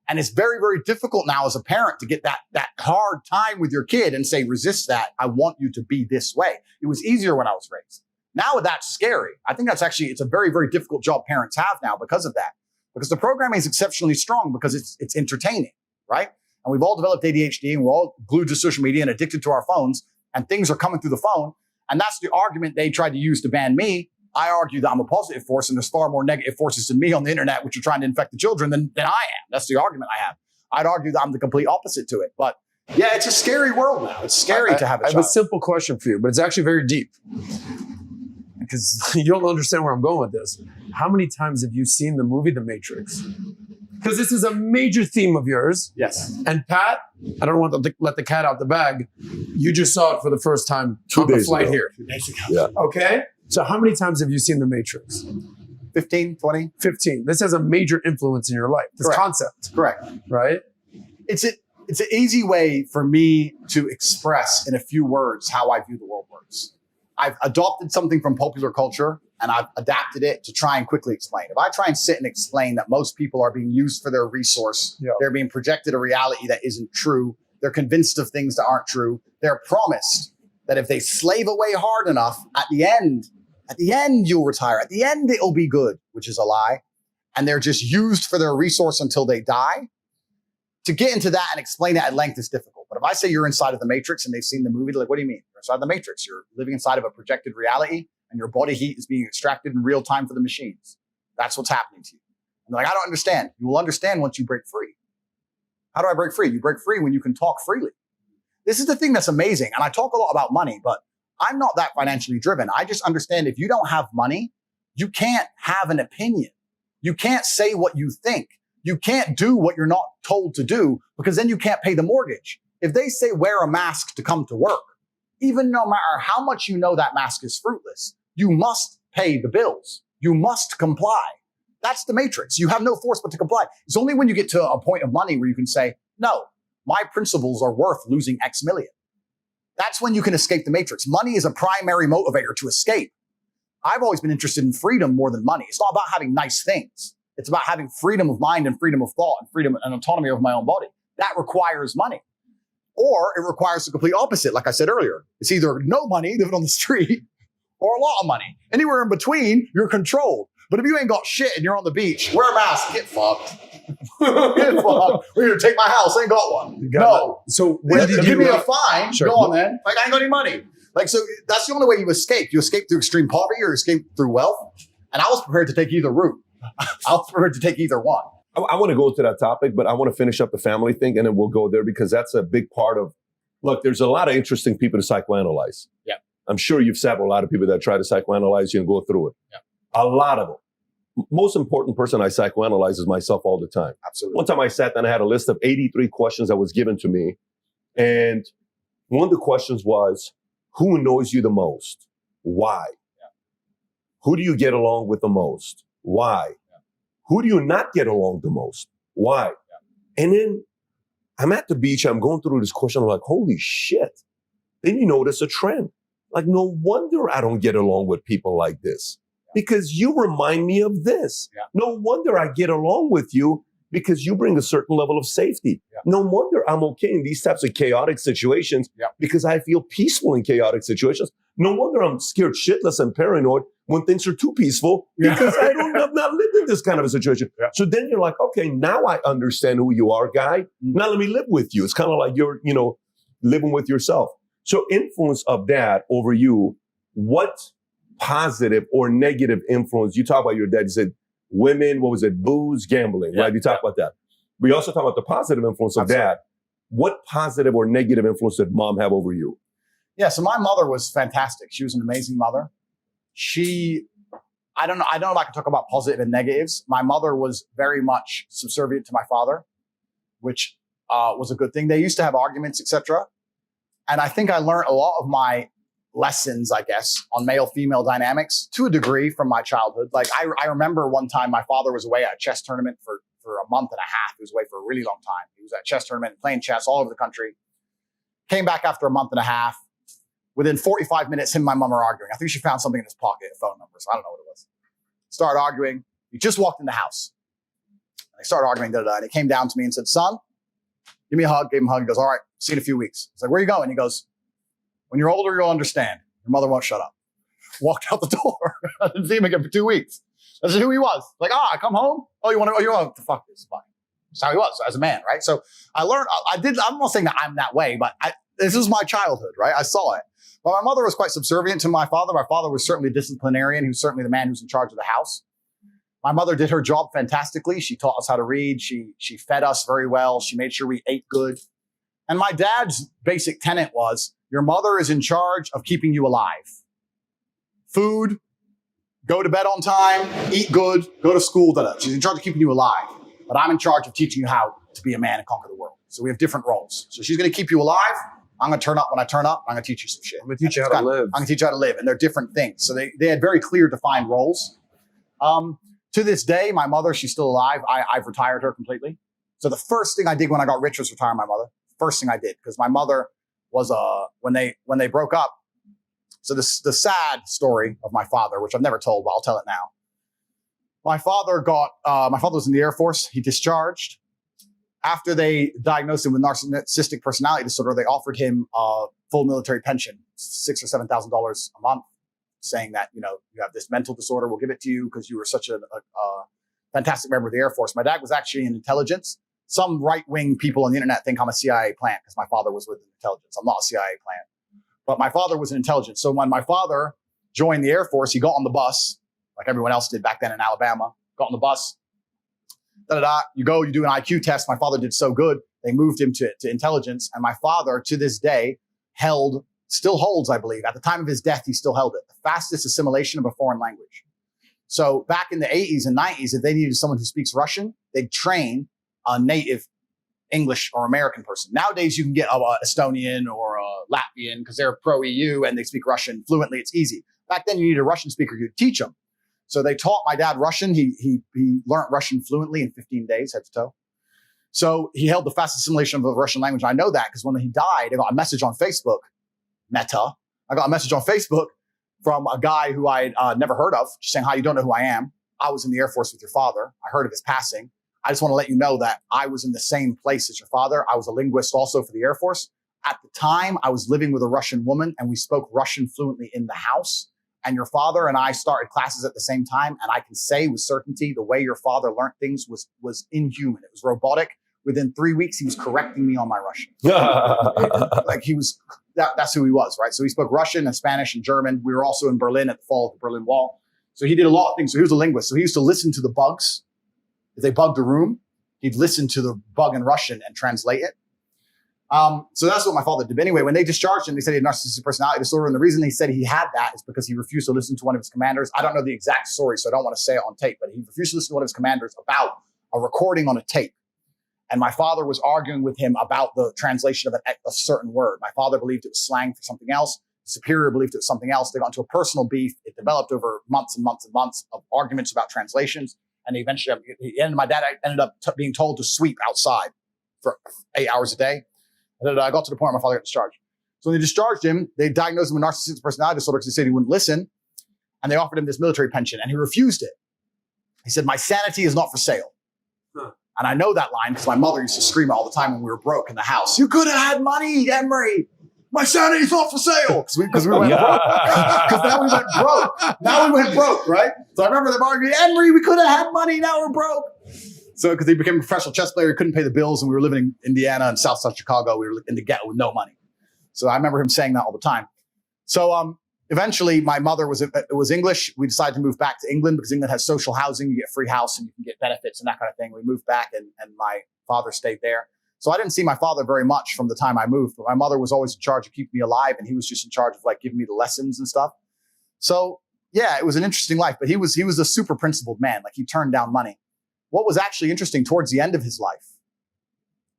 And it's very, very difficult now as a parent to get that hard time with your kid and say, resist that. I want you to be this way. It was easier when I was raised. Now that's scary. I think it's a very, very difficult job parents have now because of that. Because the programming is exceptionally strong because it's entertaining, right? And we've all developed ADHD and we're all glued to social media and addicted to our phones and things are coming through the phone. And that's the argument they tried to use to ban me. I argue that I'm a positive force and there's far more negative forces than me on the internet, which are trying to infect the children than I am. That's the argument I have. I'd argue that I'm the complete opposite to it. But yeah, it's a scary world now. It's scary to have a child. I have a simple question for you, but it's actually very deep. Because you'll understand where I'm going with this. How many times have you seen the movie The Matrix? Because this is a major theme of yours. Yes. And Pat, I don't want to let the cat out the bag. You just saw it for the first time on the flight here. 2 days ago. Yeah. Okay. So how many times have you seen The Matrix? 15, 20. 15. This has a major influence in your life. This concept. Correct. Right? It's an easy way for me to express in a few words how I view the world works. I've adopted something from popular culture and I've adapted it to try and quickly explain. If I try and sit and explain that most people are being used for their resource, they're being projected a reality that isn't true, they're convinced of things that aren't true, they're promised that if they slave away hard enough, at the end you'll retire, at the end it'll be good, which is a lie, and they're just used for their resource until they die. To get into that and explain that at length is difficult. But if I say you're inside of the Matrix and they've seen the movie, they're like, what do you mean? You're inside the Matrix. You're living inside of a projected reality and your body heat is being extracted in real time for the machines. That's what's happening to you. And they're like, I don't understand. You will understand once you break free. How do I break free? You break free when you can talk freely. This is the thing that's amazing. And I talk a lot about money, but I'm not that financially driven. I just understand if you don't have money, you can't have an opinion. You can't say what you think. You can't do what you're not told to do because then you can't pay the mortgage. If they say wear a mask to come to work, even no matter how much you know that mask is fruitless, you must pay the bills. You must comply. That's the matrix. You have no force but to comply. It's only when you get to a point of money where you can say, no, my principles are worth losing X million. That's when you can escape the matrix. Money is a primary motivator to escape. I've always been interested in freedom more than money. It's not about having nice things. It's about having freedom of mind and freedom of thought and freedom and autonomy over my own body. That requires money. Or it requires the complete opposite. Like I said earlier, it's either no money, living on the street, or a lot of money. Anywhere in between, you're controlled. But if you ain't got shit and you're on the beach, wear a mask, get fucked. Get fucked. Or you take my house, I ain't got one. No. So when did give you me a fine, Sure. go on then. Like, I ain't got any money. Like, so that's the only way you escape. You escape through extreme poverty or escape through wealth. And I was prepared to take either route. I was prepared to take either one. I want to go to that topic, but I want to finish up the family thing and then we'll go there because that's a big part of, look, there's a lot of interesting people to psychoanalyze. Yeah. I'm sure you've sat with a lot of people that try to psychoanalyze you and go through it. Yeah. A lot of them. Most important person I psychoanalyze is myself all the time. Absolutely. One time I sat down, I had a list of 83 questions that was given to me. And one of the questions was, who annoys you the most? Why? Yeah. Who do you get along with the most? Why? Yeah. Who do you not get along the most? Why? Yeah. And then I'm at the beach, I'm going through this question, I'm like, holy shit. Then you notice a trend. Like, no wonder I don't get along with people like this. Because you remind me of this. Yeah. No wonder I get along with you because you bring a certain level of safety. Yeah. No wonder I'm okay in these types of chaotic situations because I feel peaceful in chaotic situations. No wonder I'm scared shitless and paranoid when things are too peaceful because I've not lived in this kind of a situation. Yeah. So then you're like, okay, now I understand who you are, guy. Mm-hmm. Now let me live with you. It's kind of like you're, living with yourself. So influence of that over you, what positive or negative influence? You talk about your dad, you said women, what was it? Booze, gambling, right? You talk about that. We also talk about the positive influence of that. What positive or negative influence did mom have over you? Yeah, so my mother was fantastic. She was an amazing mother. I don't know if I can talk about positive and negatives. My mother was very much subservient to my father, which was a good thing. They used to have arguments, etc. And I think I learned a lot of my lessons, I guess, on male-female dynamics to a degree from my childhood. Like I remember one time my father was away at a chess tournament for a month and a half. He was away for a really long time. He was at a chess tournament, playing chess all over the country. Came back after a month and a half. Within 45 minutes, him and my mom are arguing. I think she found something in his pocket, a phone number. So I don't know what it was. Started arguing. He just walked in the house. They started arguing, and he came down to me and said, son, give me a hug. Gave him a hug. He goes, all right, see you in a few weeks. I was like, where are you going? He goes, when you're older, you'll understand. Your mother won't shut up. Walked out the door. I didn't see him again for 2 weeks. That's who he was. Like, I come home. Oh, you want to fuck this? Fine. That's how he was as a man, right? So I learned, I'm not saying that I'm that way, but this is my childhood, right? I saw it. But my mother was quite subservient to my father. My father was certainly a disciplinarian. He was certainly the man who's in charge of the house. My mother did her job fantastically. She taught us how to read. She fed us very well. She made sure we ate good. And my dad's basic tenet was, your mother is in charge of keeping you alive. Food, go to bed on time, eat good, go to school. She's in charge of keeping you alive. But I'm in charge of teaching you how to be a man and conquer the world. So we have different roles. So she's going to keep you alive. I'm going to turn up when I turn up. I'm going to teach you some shit. I'm going to teach you how to live. I'm going to teach you how to live. And they're different things. So they had very clear defined roles. To this day, my mother, she's still alive. I've retired her completely. So the first thing I did when I got rich was retire my mother. First thing I did, because my mother was, when they broke up. So the sad story of my father, which I've never told, but I'll tell it now. My father was in the Air Force. He discharged. After they diagnosed him with narcissistic personality disorder, they offered him a full military pension, $6,000 or $7,000 a month, saying that, you have this mental disorder. We'll give it to you because you were such a fantastic member of the Air Force. My dad was actually in intelligence. Some right-wing people on the internet think I'm a CIA plant because my father was with intelligence. I'm not a CIA plant. But my father was in intelligence. So when my father joined the Air Force, he got on the bus, like everyone else did back then in Alabama, got on the bus. You go, you do an IQ test. My father did so good, they moved him to intelligence. And my father, to this day, still holds, I believe. At the time of his death, he still held it. The fastest assimilation of a foreign language. So back in the 80s and 90s, if they needed someone who speaks Russian, they'd train a native English or American person. Nowadays, you can get an Estonian or a Latvian because they're pro-EU and they speak Russian fluently. It's easy. Back then, you needed a Russian speaker who'd teach them. So they taught my dad Russian. He learned Russian fluently in 15 days, head to toe. So he held the fastest assimilation of the Russian language. I know that because when he died, I got a message on Facebook, Meta. I got a message on Facebook from a guy who I had never heard of, just saying, hi, you don't know who I am. I was in the Air Force with your father. I heard of his passing. I just want to let you know that I was in the same place as your father. I was a linguist also for the Air Force. At the time, I was living with a Russian woman and we spoke Russian fluently in the house. And your father and I started classes at the same time. And I can say with certainty, the way your father learned things was inhuman. It was robotic. Within 3 weeks, he was correcting me on my Russian. Like he was, that's who he was, right? So he spoke Russian and Spanish and German. We were also in Berlin at the fall of the Berlin Wall. So he did a lot of things. So he was a linguist. So he used to listen to the bugs. If they bugged a room, he'd listen to the bug in Russian and translate it. So that's what my father did. But anyway, when they discharged him, they said he had narcissistic personality disorder. And the reason they said he had that is because he refused to listen to one of his commanders. I don't know the exact story, so I don't want to say it on tape, but he refused to listen to one of his commanders about a recording on a tape. And my father was arguing with him about the translation of a certain word. My father believed it was slang for something else. Superior believed it was something else. They got into a personal beef. It developed over months and months and months of arguments about translations. And eventually, my dad ended up being told to sweep outside for 8 hours a day. And I got to the point where my father got discharged. So when they discharged him, they diagnosed him with narcissistic personality disorder because they said he wouldn't listen. And they offered him this military pension and he refused it. He said, my sanity is not for sale. And I know that line because my mother used to scream all the time when we were broke in the house. You could have had money, Emery. My sanity's not for sale. Because we went broke. Because now we went broke. Now we went broke, right? So I remember them arguing, Emery, we could have had money. Now we're broke. So because he became a professional chess player, he couldn't pay the bills. And we were living in Indiana and South Chicago. We were in the ghetto with no money. So I remember him saying that all the time. So eventually my mother was English. We decided to move back to England because England has social housing. You get a free house and you can get benefits and that kind of thing. We moved back and my father stayed there. So I didn't see my father very much from the time I moved, but my mother was always in charge of keeping me alive. And he was just in charge of like giving me the lessons and stuff. So yeah, it was an interesting life, but he was a super principled man. Like he turned down money. What was actually interesting towards the end of his life,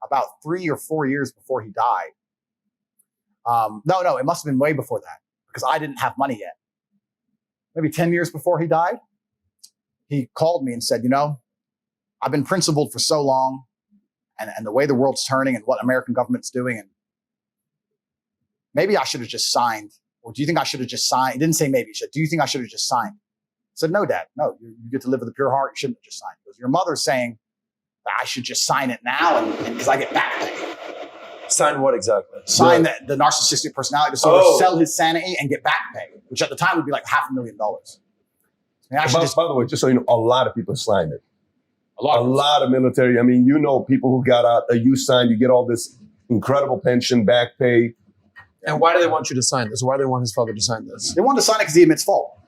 about 3 or 4 years before he died. No, it must have been way before that because I didn't have money yet. Maybe 10 years before he died, he called me and said, you know, I've been principled for so long and the way the world's turning and what American government's doing. And maybe I should have just signed. Or do you think I should have just signed? He didn't say maybe. He said, do you think I should have just signed? I said, no, Dad, no, you get to live with a pure heart. You shouldn't have just signed. Because your mother's saying that I should just sign it now and because I get back pay. Sign what exactly? Sign the narcissistic personality disorder, sell his sanity and get back pay, which at the time would be like $500,000. I mean, by the way, just so you know, a lot of people signed it. A lot of military. I mean, you know, people who got out, you signed, you get all this incredible pension, back pay. And why do they want you to sign this? Why do they want his father to sign this? They wanted to sign it because he admits fault.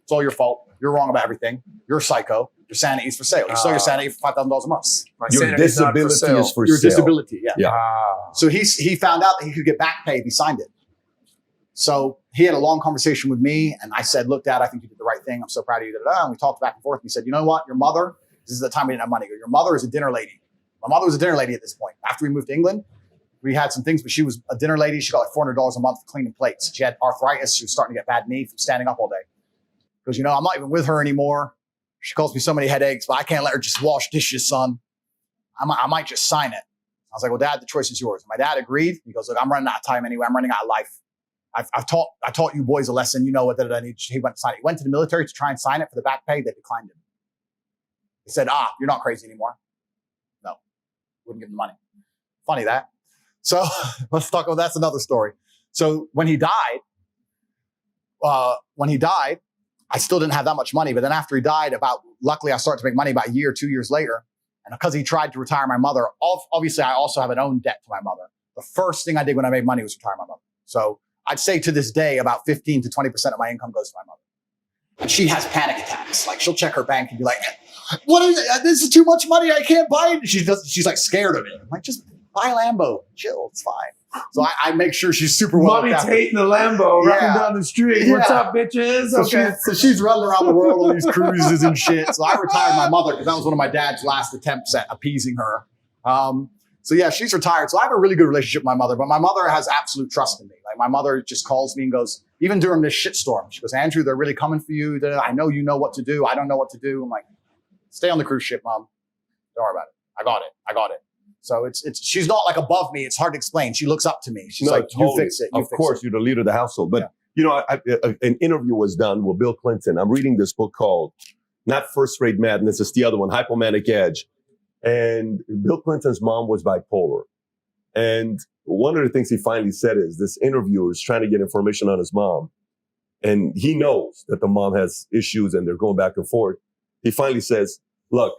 It's all your fault. You're wrong about everything. You're a psycho. Your sanity is for sale. You sell your sanity for $5,000 a month. Your disability is for your sale. Disability, yeah. Ah. So he found out that he could get back pay if he signed it. So he had a long conversation with me, and I said, look, Dad, I think you did the right thing. I'm so proud of you. And we talked back and forth. He said, you know what? Your mother, this is the time we didn't have money. Your mother is a dinner lady. My mother was a dinner lady at this point. After we moved to England, we had some things, but she was a dinner lady. She got like $400 a month for cleaning plates. She had arthritis. She was starting to get bad knee from standing up all day. Because, you know, I'm not even with her anymore. She calls me so many headaches, but I can't let her just wash dishes, son. I might just sign it. I was like, well, Dad, the choice is yours. My dad agreed. He goes, look, I'm running out of time anyway. I'm running out of life. I taught you boys a lesson. You know what I need. He went to sign it. He went to the military to try and sign it for the back pay. They declined him. He said, you're not crazy anymore. No, wouldn't give him the money. Funny that. So let's talk about, that's another story. So when he died, I still didn't have that much money. But then after he died, luckily I started to make money about a year, 2 years later. And because he tried to retire my mother, obviously I also have an own debt to my mother. The first thing I did when I made money was retire my mother. So I'd say to this day, about 15 to 20% of my income goes to my mother. And she has panic attacks. Like she'll check her bank and be like, what is it? This is too much money. I can't buy it. She's like scared of it. I'm like, just buy a Lambo. Chill. It's fine. So I make sure she's super well. Mommy Tate in the Lambo riding down the street. Yeah. What's up, bitches? So she's running around the world on these cruises and shit. So I retired my mother because that was one of my dad's last attempts at appeasing her. So yeah, she's retired. So I have a really good relationship with my mother, but my mother has absolute trust in me. Like my mother just calls me and goes, even during this shitstorm, she goes, Andrew, they're really coming for you. I know you know what to do. I don't know what to do. I'm like, stay on the cruise ship, Mom. Don't worry about it. I got it. So she's not like above me. It's hard to explain. She looks up to me. She's like, totally. You fix it. Of course, you're the leader of the household. But, you know, an interview was done with Bill Clinton. I'm reading this book called not first-rate madness, it's the other one, hypomanic edge. And Bill Clinton's mom was bipolar. And one of the things he finally said is this interviewer is trying to get information on his mom. And he knows that the mom has issues and they're going back and forth. He finally says, look,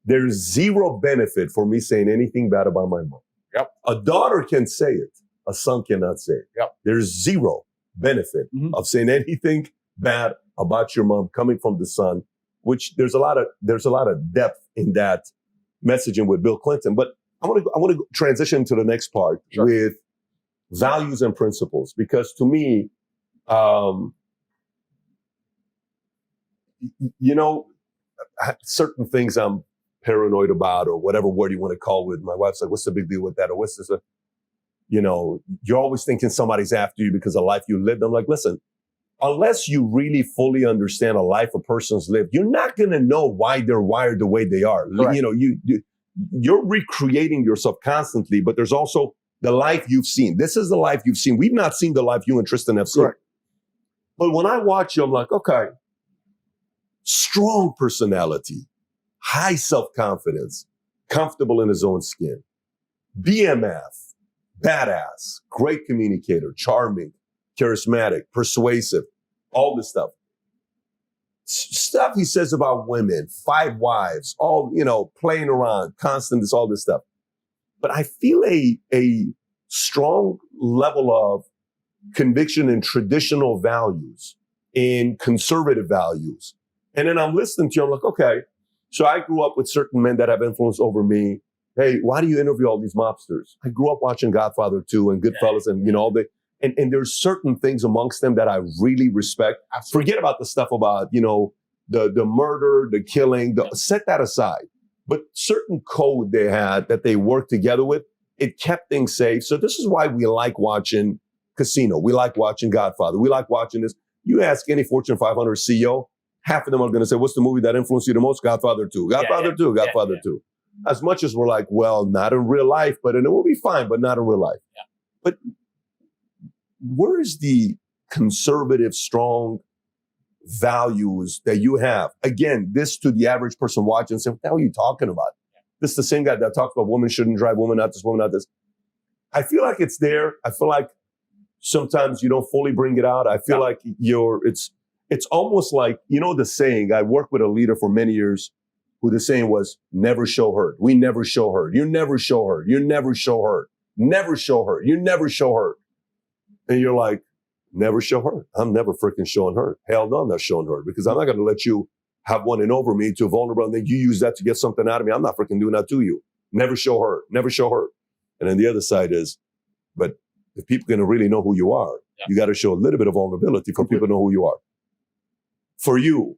there's zero benefit for me saying anything bad about my mom. Yep. A daughter can say it. A son cannot say it. Yep. There's zero benefit of saying anything bad about your mom coming from the son, which there's a lot of depth in that messaging with Bill Clinton. But I want to transition to the next part with values and principles, because to me, certain things I'm paranoid about, or whatever word you want to call it. My wife's like, what's the big deal with that? Or what's this? You're always thinking somebody's after you because of life you lived. I'm like, listen, unless you really fully understand a life a person's lived, you're not going to know why they're wired the way they are. Correct. You're recreating yourself constantly, but there's also the life you've seen. This is the life you've seen. We've not seen the life you and Tristan have seen. Correct. But when I watch you, I'm like, okay, strong personality, high self-confidence, comfortable in his own skin, BMF, badass, great communicator, charming, charismatic, persuasive, all this stuff. Stuff he says about women, 5 wives, all, playing around, constant, all this stuff. But I feel a strong level of conviction in traditional values, in conservative values. And then I'm listening to you, I'm like, okay, so I grew up with certain men that have influence over me. Hey, why do you interview all these mobsters? I grew up watching Godfather 2 and Goodfellas and, all the, and there's certain things amongst them that I really respect. Forget about the stuff about, the murder, the killing, set that aside. But certain code they had that they worked together with, it kept things safe. So this is why we like watching Casino. We like watching Godfather. We like watching this. You ask any Fortune 500 CEO, half of them are going to say, what's the movie that influenced you the most? Godfather 2. Godfather 2. Godfather 2. As much as we're like, well, not in real life, but in a movie, fine, but not in real life. Yeah. But where's the conservative, strong values that you have? Again, this to the average person watching and say, what the hell are you talking about? This is the same guy that talks about women shouldn't drive, women not this, women not this. I feel like it's there. I feel like sometimes you don't fully bring it out. I feel like it's almost like, the saying, I worked with a leader for many years who the saying was, never show hurt. We never show hurt. You never show hurt. You never show hurt. Never show hurt. You never show hurt. And you're like, never show hurt. I'm never freaking showing hurt. Hell no, I'm not showing hurt, because I'm not going to let you have one in over me to a vulnerable and then you use that to get something out of me. I'm not freaking doing that to you. Never show hurt. Never show hurt. And then the other side is, but if people are going to really know who you are, you got to show a little bit of vulnerability for people to know who you are. For you,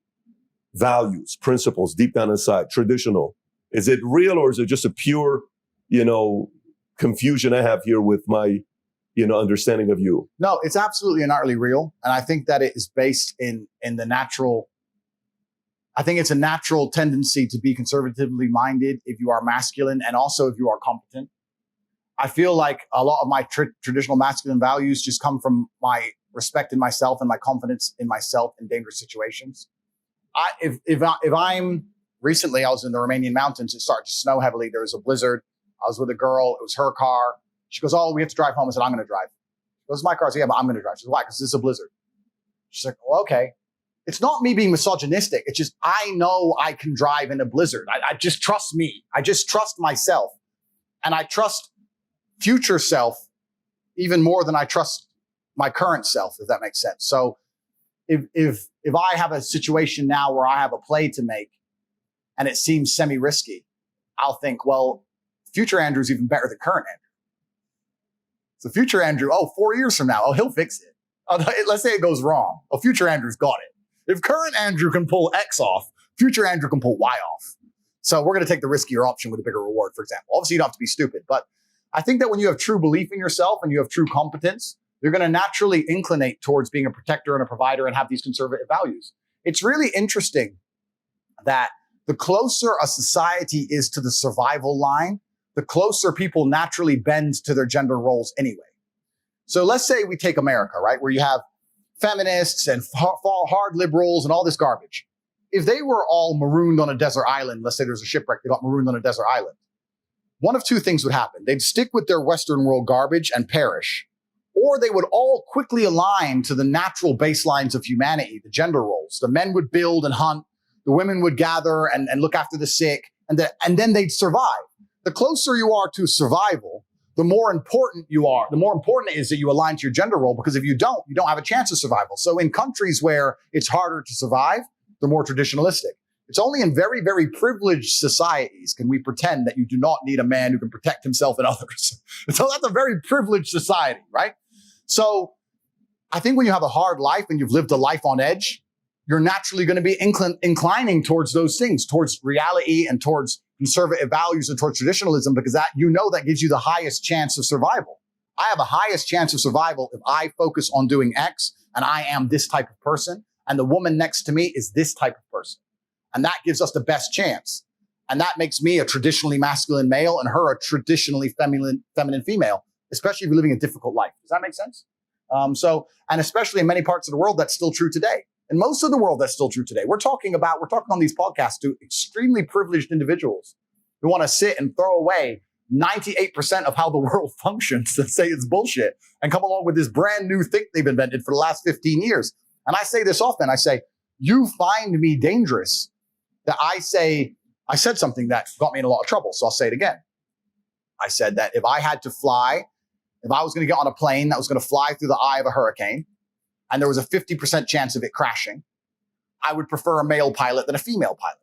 values, principles, deep down inside, traditional, is it real or is it just a pure, confusion I have here with my, understanding of you? No, it's absolutely and utterly real. And I think that it is based in the natural. I think it's a natural tendency to be conservatively minded if you are masculine and also if you are competent. I feel like a lot of my traditional masculine values just come from my respect in myself and my confidence in myself in dangerous situations. Recently I was in the Romanian mountains. It started to snow heavily. There was a blizzard. I was with a girl. It was her car. She goes, oh, we have to drive home. I said, I'm going to drive. She goes, my car. I said, yeah, but I'm going to drive. She goes, why? Because this is a blizzard. She's like, well, okay. It's not me being misogynistic. It's just, I know I can drive in a blizzard. I just trust me. I just trust myself. And I trust future self even more than I trust my current self, if that makes sense. So if I have a situation now where I have a play to make and it seems semi-risky, I'll think, well, future Andrew's even better than current Andrew. So future Andrew, 4 years from now, he'll fix it. Let's say it goes wrong. Future Andrew's got it. If current Andrew can pull X off, future Andrew can pull Y off. So we're going to take the riskier option with a bigger reward, for example. Obviously, you don't have to be stupid, but I think that when you have true belief in yourself and you have true competence, you're going to naturally inclinate towards being a protector and a provider and have these conservative values. It's really interesting that the closer a society is to the survival line, the closer people naturally bend to their gender roles anyway. So let's say we take America, right, where you have feminists and hard liberals and all this garbage. if they were all marooned on a desert island, let's say there's a shipwreck, they got marooned on a desert island, one of two things would happen. They'd stick with their Western world garbage and perish, or they would all quickly align to the natural baselines of humanity, the gender roles. The men would build and hunt, the women would gather and look after the sick, and then they'd survive. The closer you are to survival, the more important you are. The more important it is that you align to your gender role, because if you don't have a chance of survival. So in countries where it's harder to survive, they're more traditionalistic. It's only in very, very privileged societies can we pretend that you do not need a man who can protect himself and others. So that's a very privileged society, right? So I think when you have a hard life and you've lived a life on edge, you're naturally going to be inclining towards those things, towards reality and towards conservative values and towards traditionalism, because that gives you the highest chance of survival. I have a highest chance of survival if I focus on doing X and I am this type of person, and the woman next to me is this type of person. And that gives us the best chance. And that makes me a traditionally masculine male and her a traditionally feminine female, especially if you're living a difficult life. Does that make sense? And especially in many parts of the world, that's still true today. In most of the world, that's still true today. We're talking on these podcasts to extremely privileged individuals who want to sit and throw away 98% of how the world functions and say it's bullshit and come along with this brand new thing they've invented for the last 15 years. And I say this often. I say, you find me dangerous that I said something that got me in a lot of trouble. So I'll say it again. I said that if I was going to get on a plane that was going to fly through the eye of a hurricane, and there was a 50% chance of it crashing, I would prefer a male pilot than a female pilot.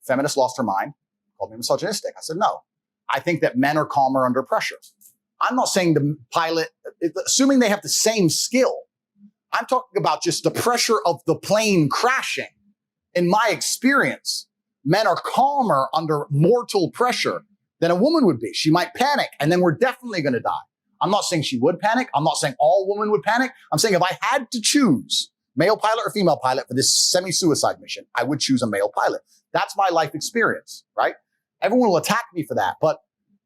Feminist lost her mind, called me misogynistic. I said, no, I think that men are calmer under pressure. I'm not saying the pilot, assuming they have the same skill, I'm talking about just the pressure of the plane crashing. In my experience, men are calmer under mortal pressure than a woman would be. She might panic, and then we're definitely going to die. I'm not saying she would panic. I'm not saying all women would panic. I'm saying if I had to choose male pilot or female pilot for this semi-suicide mission, I would choose a male pilot. That's my life experience, right? Everyone will attack me for that, but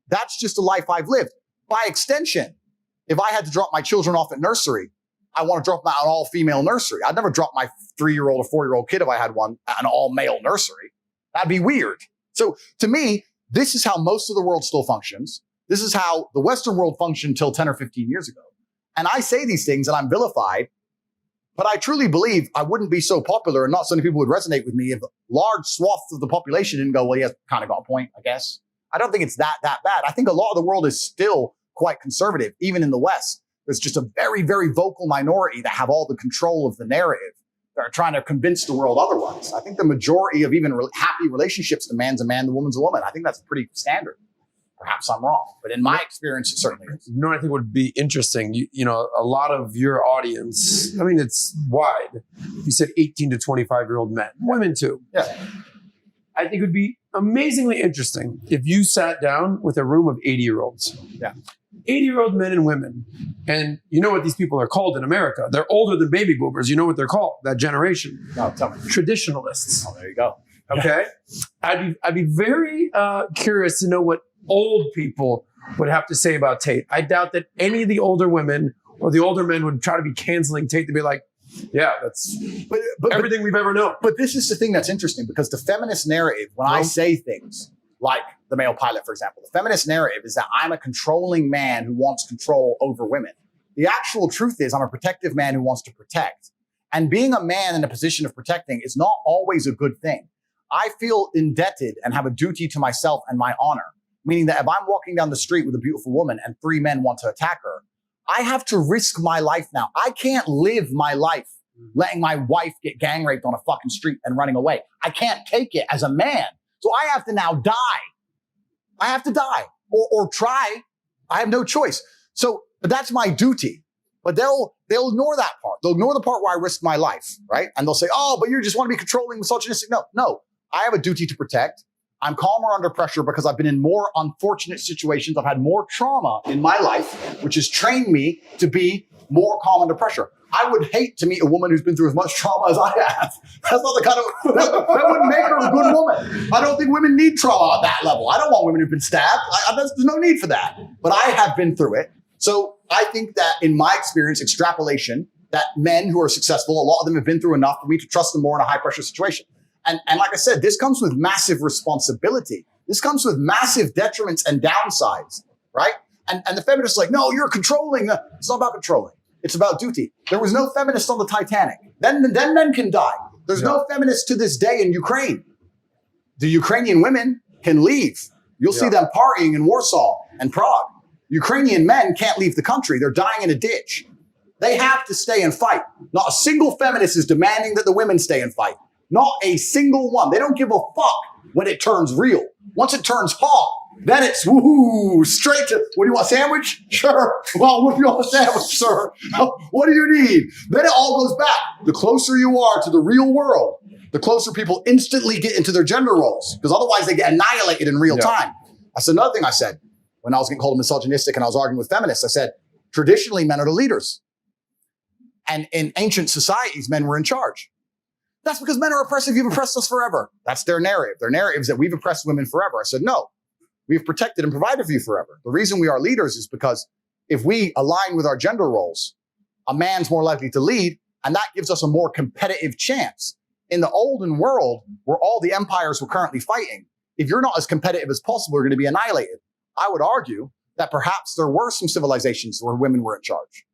that's just a life I've lived. By extension, if I had to drop my children off at nursery, I want to drop them at an all-female nursery. I'd never drop my 3-year-old or 4-year-old kid if I had one at an all-male nursery. That'd be weird. So to me, this is how most of the world still functions. This is how the Western world functioned till 10 or 15 years ago. And I say these things and I'm vilified, but I truly believe I wouldn't be so popular and not so many people would resonate with me if large swaths of the population didn't go, well, he has kind of got a point, I guess. I don't think it's that bad. I think a lot of the world is still quite conservative, even in the West. There's just a very, very vocal minority that have all the control of the narrative that are trying to convince the world otherwise. I think the majority of even happy relationships, the man's a man, the woman's a woman. I think that's pretty standard. Perhaps I'm wrong, but in my experience, it certainly is. You know what I think would be interesting? You know, a lot of your audience, I mean, it's wide. You said 18 to 25-year-old men, women too. Yeah. I think it would be amazingly interesting if you sat down with a room of 80-year-olds. Yeah. 80-year-old men and women. And you know what these people are called in America? They're older than baby boomers. You know what they're called, that generation? No, tell me. Traditionalists. Oh, there you go. Okay. I'd be very curious to know what old people would have to say about Tate. I doubt that any of the older women or the older men would try to be canceling Tate to be like, yeah, that's everything we've ever known. But this is the thing that's interesting, because the feminist narrative, when I say things like the male pilot, for example, the feminist narrative is that I'm a controlling man who wants control over women. The actual truth is I'm a protective man who wants to protect. And being a man in a position of protecting is not always a good thing. I feel indebted and have a duty to myself and my honor. Meaning that if I'm walking down the street with a beautiful woman and 3 men want to attack her, I have to risk my life now. I can't live my life letting my wife get gang raped on a fucking street and running away. I can't take it as a man. So I have to now die. I have to die or try. I have no choice. So that's my duty. But they'll ignore that part. They'll ignore the part where I risk my life, right? And they'll say, oh, but you just want to be controlling, misogynistic. No, I have a duty to protect. I'm calmer under pressure because I've been in more unfortunate situations. I've had more trauma in my life, which has trained me to be more calm under pressure. I would hate to meet a woman who's been through as much trauma as I have. That's not the kind of, that wouldn't make her a good woman. I don't think women need trauma at that level. I don't want women who've been stabbed. There's no need for that. But I have been through it. So I think that in my experience, extrapolation, that men who are successful, a lot of them have been through enough for me to trust them more in a high pressure situation. And like I said, this comes with massive responsibility. This comes with massive detriments and downsides, right? And the feminists are like, no, you're controlling. It's not about controlling. It's about duty. There was no feminist on the Titanic. Then men can die. There's no feminists to this day in Ukraine. The Ukrainian women can leave. You'll see them partying in Warsaw and Prague. Ukrainian men can't leave the country. They're dying in a ditch. They have to stay and fight. Not a single feminist is demanding that the women stay and fight. Not a single one. They don't give a fuck when it turns real. Once it turns hot, then it's woohoo, straight to, what do you want, a sandwich? Sure. Well, what do you want a sandwich, sir? What do you need? Then it all goes back. The closer you are to the real world, the closer people instantly get into their gender roles, because otherwise they get annihilated in real time. That's another thing I said when I was getting called misogynistic and I was arguing with feminists. I said, traditionally, men are the leaders. And in ancient societies, men were in charge. That's because men are oppressive. You've oppressed us forever. That's their narrative. Their narrative is that we've oppressed women forever. I said, no, we've protected and provided for you forever. The reason we are leaders is because if we align with our gender roles, a man's more likely to lead, and that gives us a more competitive chance. In the olden world, where all the empires were currently fighting, if you're not as competitive as possible, you're going to be annihilated. I would argue that perhaps there were some civilizations where women were in charge,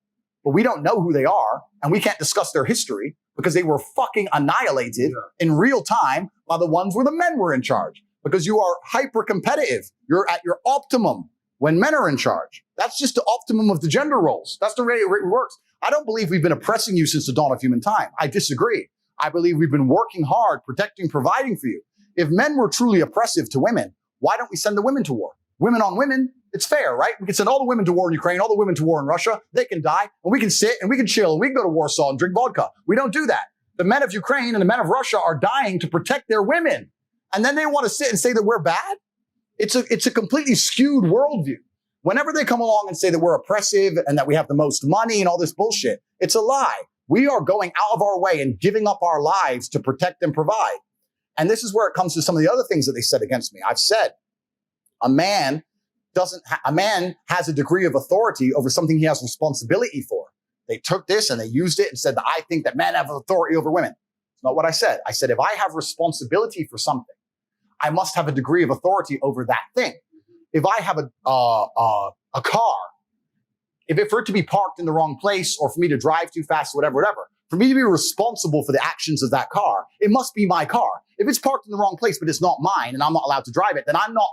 but we don't know who they are, and we can't discuss their history because they were fucking annihilated in real time by the ones where the men were in charge. Because you are hyper competitive. You're at your optimum when men are in charge. That's just the optimum of the gender roles. That's the way it works. I don't believe we've been oppressing you since the dawn of human time. I disagree. I believe we've been working hard, protecting, providing for you. If men were truly oppressive to women, why don't we send the women to war? Women on women, it's fair, right? We can send all the women to war in Ukraine, all the women to war in Russia. They can die, and we can sit and we can chill, and we can go to Warsaw and drink vodka. We don't do that. The men of Ukraine and the men of Russia are dying to protect their women. And then they want to sit and say that we're bad? It's a completely skewed worldview. Whenever they come along and say that we're oppressive and that we have the most money and all this bullshit, it's a lie. We are going out of our way and giving up our lives to protect and provide. And this is where it comes to some of the other things that they said against me. I've said a man has a degree of authority over something he has responsibility for. They took this and they used it and said that I think that men have authority over women. It's not what I said. I said, if I have responsibility for something, I must have a degree of authority over that thing. If I have a car, for it to be parked in the wrong place or for me to drive too fast, whatever, for me to be responsible for the actions of that car, it must be my car. If it's parked in the wrong place, but it's not mine and I'm not allowed to drive it, then I'm not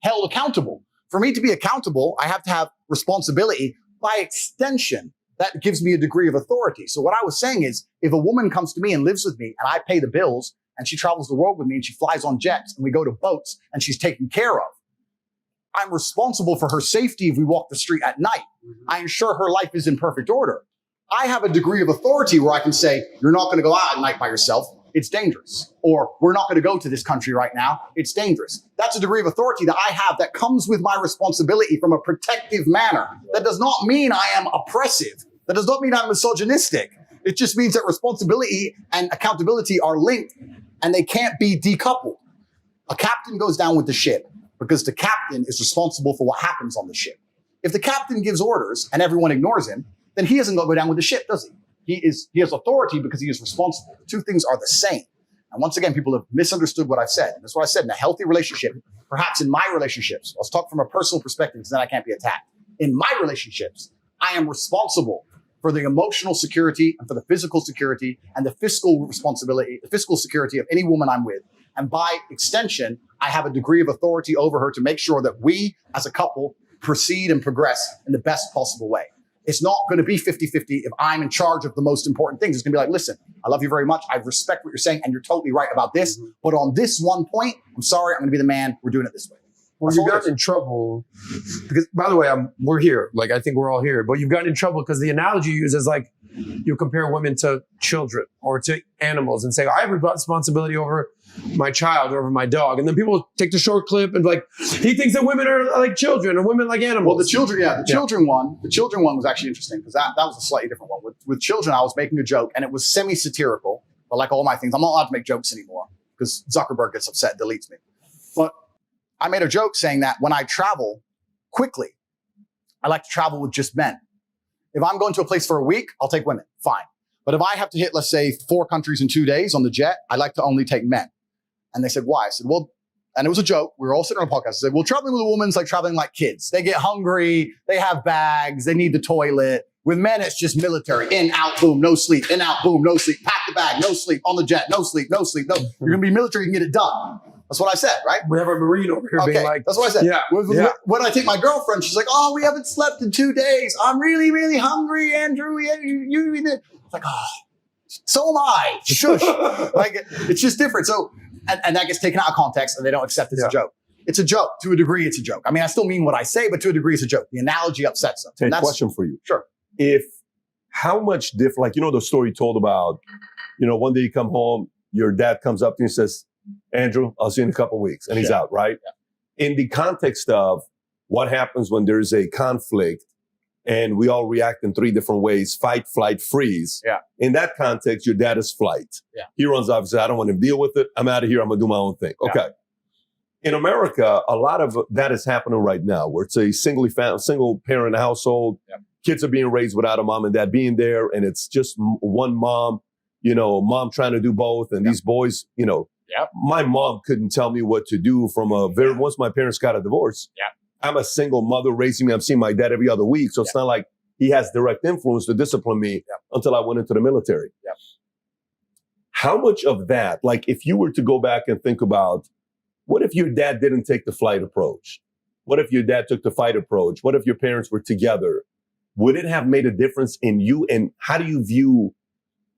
held accountable. For me to be accountable, I have to have responsibility. By extension, that gives me a degree of authority. So what I was saying is, if a woman comes to me and lives with me and I pay the bills and she travels the world with me and she flies on jets and we go to boats and she's taken care of, I'm responsible for her safety if we walk the street at night. I ensure her life is in perfect order. I have a degree of authority where I can say, you're not going to go out at night by yourself. It's dangerous. Or we're not going to go to this country right now. It's dangerous. That's a degree of authority that I have that comes with my responsibility from a protective manner. That does not mean I am oppressive. That does not mean I'm misogynistic. It just means that responsibility and accountability are linked and they can't be decoupled. A captain goes down with the ship because the captain is responsible for what happens on the ship. If the captain gives orders and everyone ignores him, then he doesn't go down with the ship, does he? He has authority because he is responsible. The two things are the same. And once again, people have misunderstood what I've said. And that's what I said. In a healthy relationship, perhaps in my relationships, let's talk from a personal perspective because then I can't be attacked. In my relationships, I am responsible for the emotional security and for the physical security and the fiscal responsibility, the fiscal security of any woman I'm with. And by extension, I have a degree of authority over her to make sure that we as a couple proceed and progress in the best possible way. It's not going to be 50-50 if I'm in charge of the most important things. It's going to be like, listen, I love you very much. I respect what you're saying, and you're totally right about this. But on this one point, I'm sorry, I'm going to be the man. We're doing it this way. Well, you got in trouble because, by the way, we're here. Like, I think we're all here. But you've gotten in trouble because the analogy you use is like you compare women to children or to animals and say, I have responsibility over my child or over my dog. And then people take the short clip and like, he thinks that women are like children or women like animals. Well, the children one was actually interesting because that was a slightly different one. With children, I was making a joke and it was semi-satirical. But like all my things, I'm not allowed to make jokes anymore because Zuckerberg gets upset and deletes me. But I made a joke saying that when I travel quickly, I like to travel with just men. If I'm going to a place for a week, I'll take women. Fine. But if I have to hit, let's say, 4 countries in 2 days on the jet, I like to only take men. And they said, why? I said, well, and it was a joke. We were all sitting on a podcast. I said, well, traveling with a woman's like traveling like kids. They get hungry. They have bags. They need the toilet. With men, it's just military. In, out, boom, no sleep. In, out, boom, no sleep. Pack the bag, no sleep. On the jet, no sleep, no sleep. No, you're going to be military, you can get it done. That's what I said, right? We have a Marine over here being like, that's what I said. Yeah, When I take my girlfriend, she's like, oh, we haven't slept in 2 days. I'm really, really hungry, Andrew. It's like, oh, so am I. Shush. Like, it's just different. So, and that gets taken out of context and they don't accept it as a joke. It's a joke. To a degree, it's a joke. I mean, I still mean what I say, but to a degree, it's a joke. The analogy upsets them. Tate, question for you. Sure. How much different, like, the story told about, one day you come home, your dad comes up to you and says, Andrew, I'll see you in a couple of weeks. And he's out, right? Yeah. In the context of what happens when there's a conflict and we all react in 3 different ways, fight, flight, freeze. Yeah. In that context, your dad is flight. Yeah. He runs off and says, I don't want to deal with it. I'm out of here. I'm going to do my own thing. Yeah. Okay. In America, a lot of that is happening right now, where it's a single parent household. Yeah. Kids are being raised without a mom and dad being there. And it's just one mom, mom trying to do both. And these boys, my mom couldn't tell me what to do once my parents got a divorce. Yeah. I'm a single mother raising me. I'm seeing my dad every other week. So it's not like he has direct influence to discipline me until I went into the military. Yeah. How much of that, like if you were to go back and think about, what if your dad didn't take the flight approach? What if your dad took the fight approach? What if your parents were together? Would it have made a difference in you? And how do you view,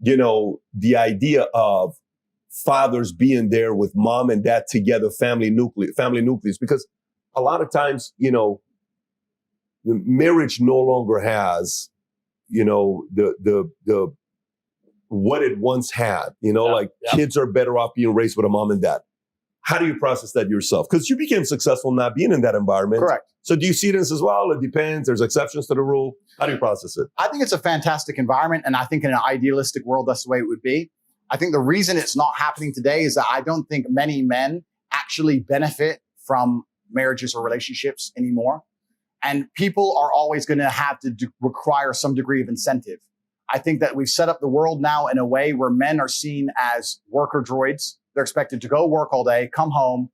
the idea of fathers being there with mom and dad together, family nucleus? Because a lot of times, the marriage no longer has, the what it once had, kids are better off being raised with a mom and dad. How do you process that yourself? Because you became successful not being in that environment. Correct. So do you see this as well? It depends. There's exceptions to the rule. How do you process it? I think it's a fantastic environment. And I think in an idealistic world, that's the way it would be. I think the reason it's not happening today is that I don't think many men actually benefit from marriages or relationships anymore. And people are always going to have to require some degree of incentive. I think that we've set up the world now in a way where men are seen as worker droids. They're expected to go work all day, come home,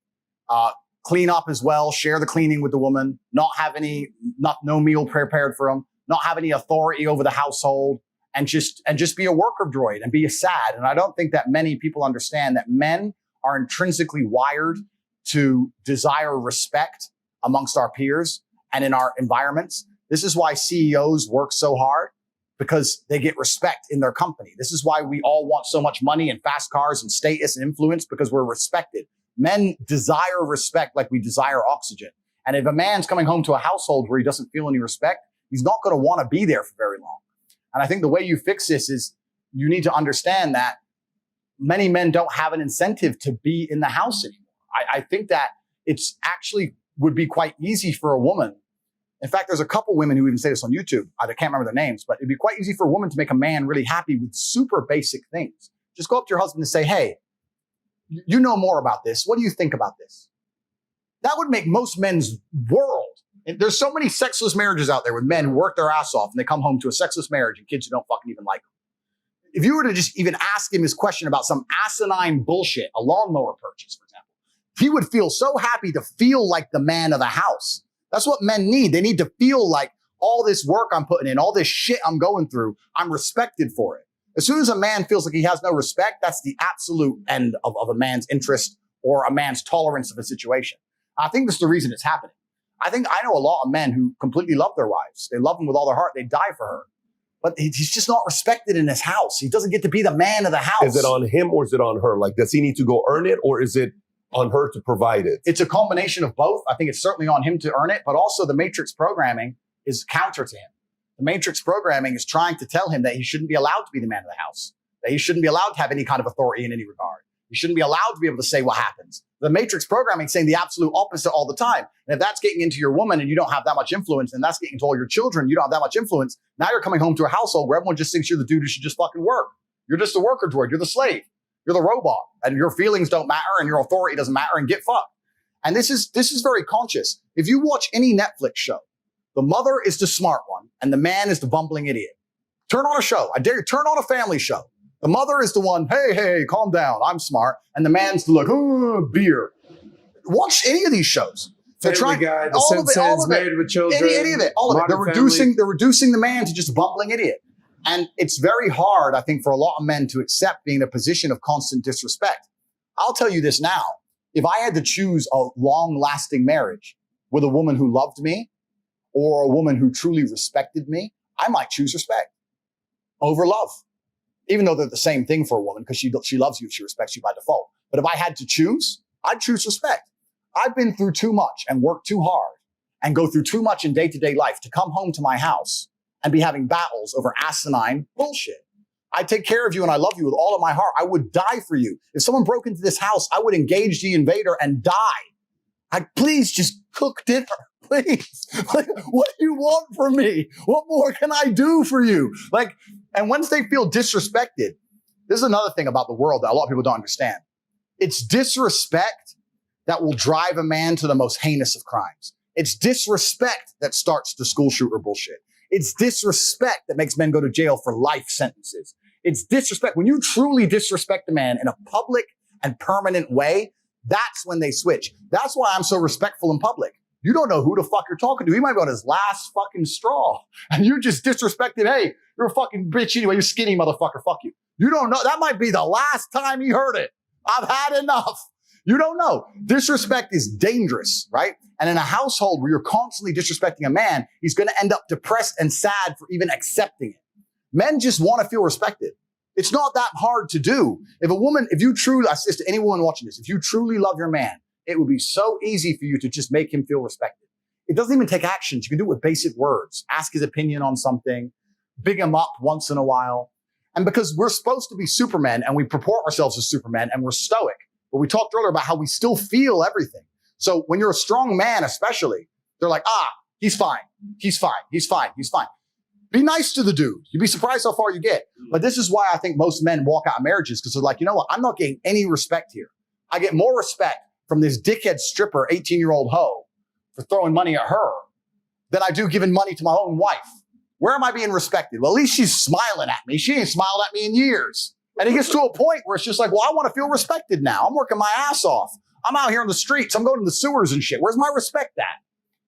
clean up as well, share the cleaning with the woman, no meal prepared for them, not have any authority over the household, and just be a worker droid and be sad. And I don't think that many people understand that men are intrinsically wired to desire respect amongst our peers and in our environments. This is why CEOs work so hard, because they get respect in their company. This is why we all want so much money and fast cars and status and influence, because we're respected. Men desire respect like we desire oxygen. And if a man's coming home to a household where he doesn't feel any respect, he's not going to want to be there for very long. And I think the way you fix this is you need to understand that many men don't have an incentive to be in the house anymore. I think that it's actually would be quite easy for a woman. In fact, there's a couple women who even say this on YouTube. I can't remember their names, but it'd be quite easy for a woman to make a man really happy with super basic things. Just go up to your husband and say, hey, you know more about this. What do you think about this? That would make most men's world. And there's so many sexless marriages out there with men who work their ass off and they come home to a sexless marriage and kids who don't fucking even like them. If you were to just even ask him his question about some asinine bullshit, a lawnmower purchase, for example, he would feel so happy to feel like the man of the house. That's what men need. They need to feel like all this work I'm putting in, all this shit I'm going through, I'm respected for it. As soon as a man feels like he has no respect, that's the absolute end of a man's interest or a man's tolerance of a situation. I think that's the reason it's happening. I know a lot of men who completely love their wives. They love them with all their heart. They die for her. But he's just not respected in his house. He doesn't get to be the man of the house. Is it on him or is it on her? Like, does he need to go earn it, or is it on her to provide it? It's a combination of both. I think it's certainly on him to earn it, but also the matrix programming is counter to him. The matrix programming is trying to tell him that he shouldn't be allowed to be the man of the house, that he shouldn't be allowed to have any kind of authority in any regard. He shouldn't be allowed to be able to say what happens. The matrix programming is saying the absolute opposite all the time. And if that's getting into your woman and you don't have that much influence, and that's getting into all your children, you don't have that much influence. Now you're coming home to a household where everyone just thinks you're the dude who should just fucking work. You're just a worker droid. You're the slave. You're the robot, and your feelings don't matter and your authority doesn't matter, and get fucked. And this is very conscious. If you watch any Netflix show, the mother is the smart one and the man is the bumbling idiot. Turn on a show. I dare you, turn on a family show. The mother is the one, hey, calm down, I'm smart. And the man's the like, oh, beer. Watch any of these shows. They're Family trying, Guy, The all of it, Simpsons, Married with Children. any of it, all of it. They're reducing the man to just a bumbling idiot. And it's very hard, I think, for a lot of men to accept being in a position of constant disrespect. I'll tell you this now. If I had to choose a long-lasting marriage with a woman who loved me or a woman who truly respected me, I might choose respect over love. Even though they're the same thing for a woman, because she loves you, she respects you by default. But if I had to choose, I'd choose respect. I've been through too much and worked too hard and go through too much in day-to-day life to come home to my house and be having battles over asinine bullshit. I take care of you and I love you with all of my heart. I would die for you. If someone broke into this house, I would engage the invader and die. Please just cook dinner. Please. Like, what do you want from me? What more can I do for you? Like, and once they feel disrespected, this is another thing about the world that a lot of people don't understand. It's disrespect that will drive a man to the most heinous of crimes. It's disrespect that starts the school shooter bullshit. It's disrespect that makes men go to jail for life sentences. It's disrespect. When you truly disrespect a man in a public and permanent way, that's when they switch. That's why I'm so respectful in public. You don't know who the fuck you're talking to. He might be on his last fucking straw. And you just disrespected, hey, you're a fucking bitch anyway. You're skinny motherfucker. Fuck you. You don't know. That might be the last time he heard it. I've had enough. You don't know. Disrespect is dangerous, right? And in a household where you're constantly disrespecting a man, he's going to end up depressed and sad for even accepting it. Men just want to feel respected. It's not that hard to do. If you truly, I say this to anyone watching this, if you truly love your man, it would be so easy for you to just make him feel respected. It doesn't even take actions. You can do it with basic words. Ask his opinion on something, big him up once in a while. And because we're supposed to be supermen and we purport ourselves as supermen and we're stoic, but we talked earlier about how we still feel everything. So when you're a strong man, especially, they're like, he's fine. He's fine. He's fine. He's fine. Be nice to the dude. You'd be surprised how far you get. But this is why I think most men walk out of marriages, because they're like, you know what? I'm not getting any respect here. I get more respect from this dickhead stripper, 18-year-old hoe for throwing money at her than I do giving money to my own wife. Where am I being respected? Well, at least she's smiling at me. She ain't smiled at me in years. And it gets to a point where it's just like, well, I want to feel respected now. I'm working my ass off. I'm out here on the streets. I'm going to the sewers and shit. Where's my respect at?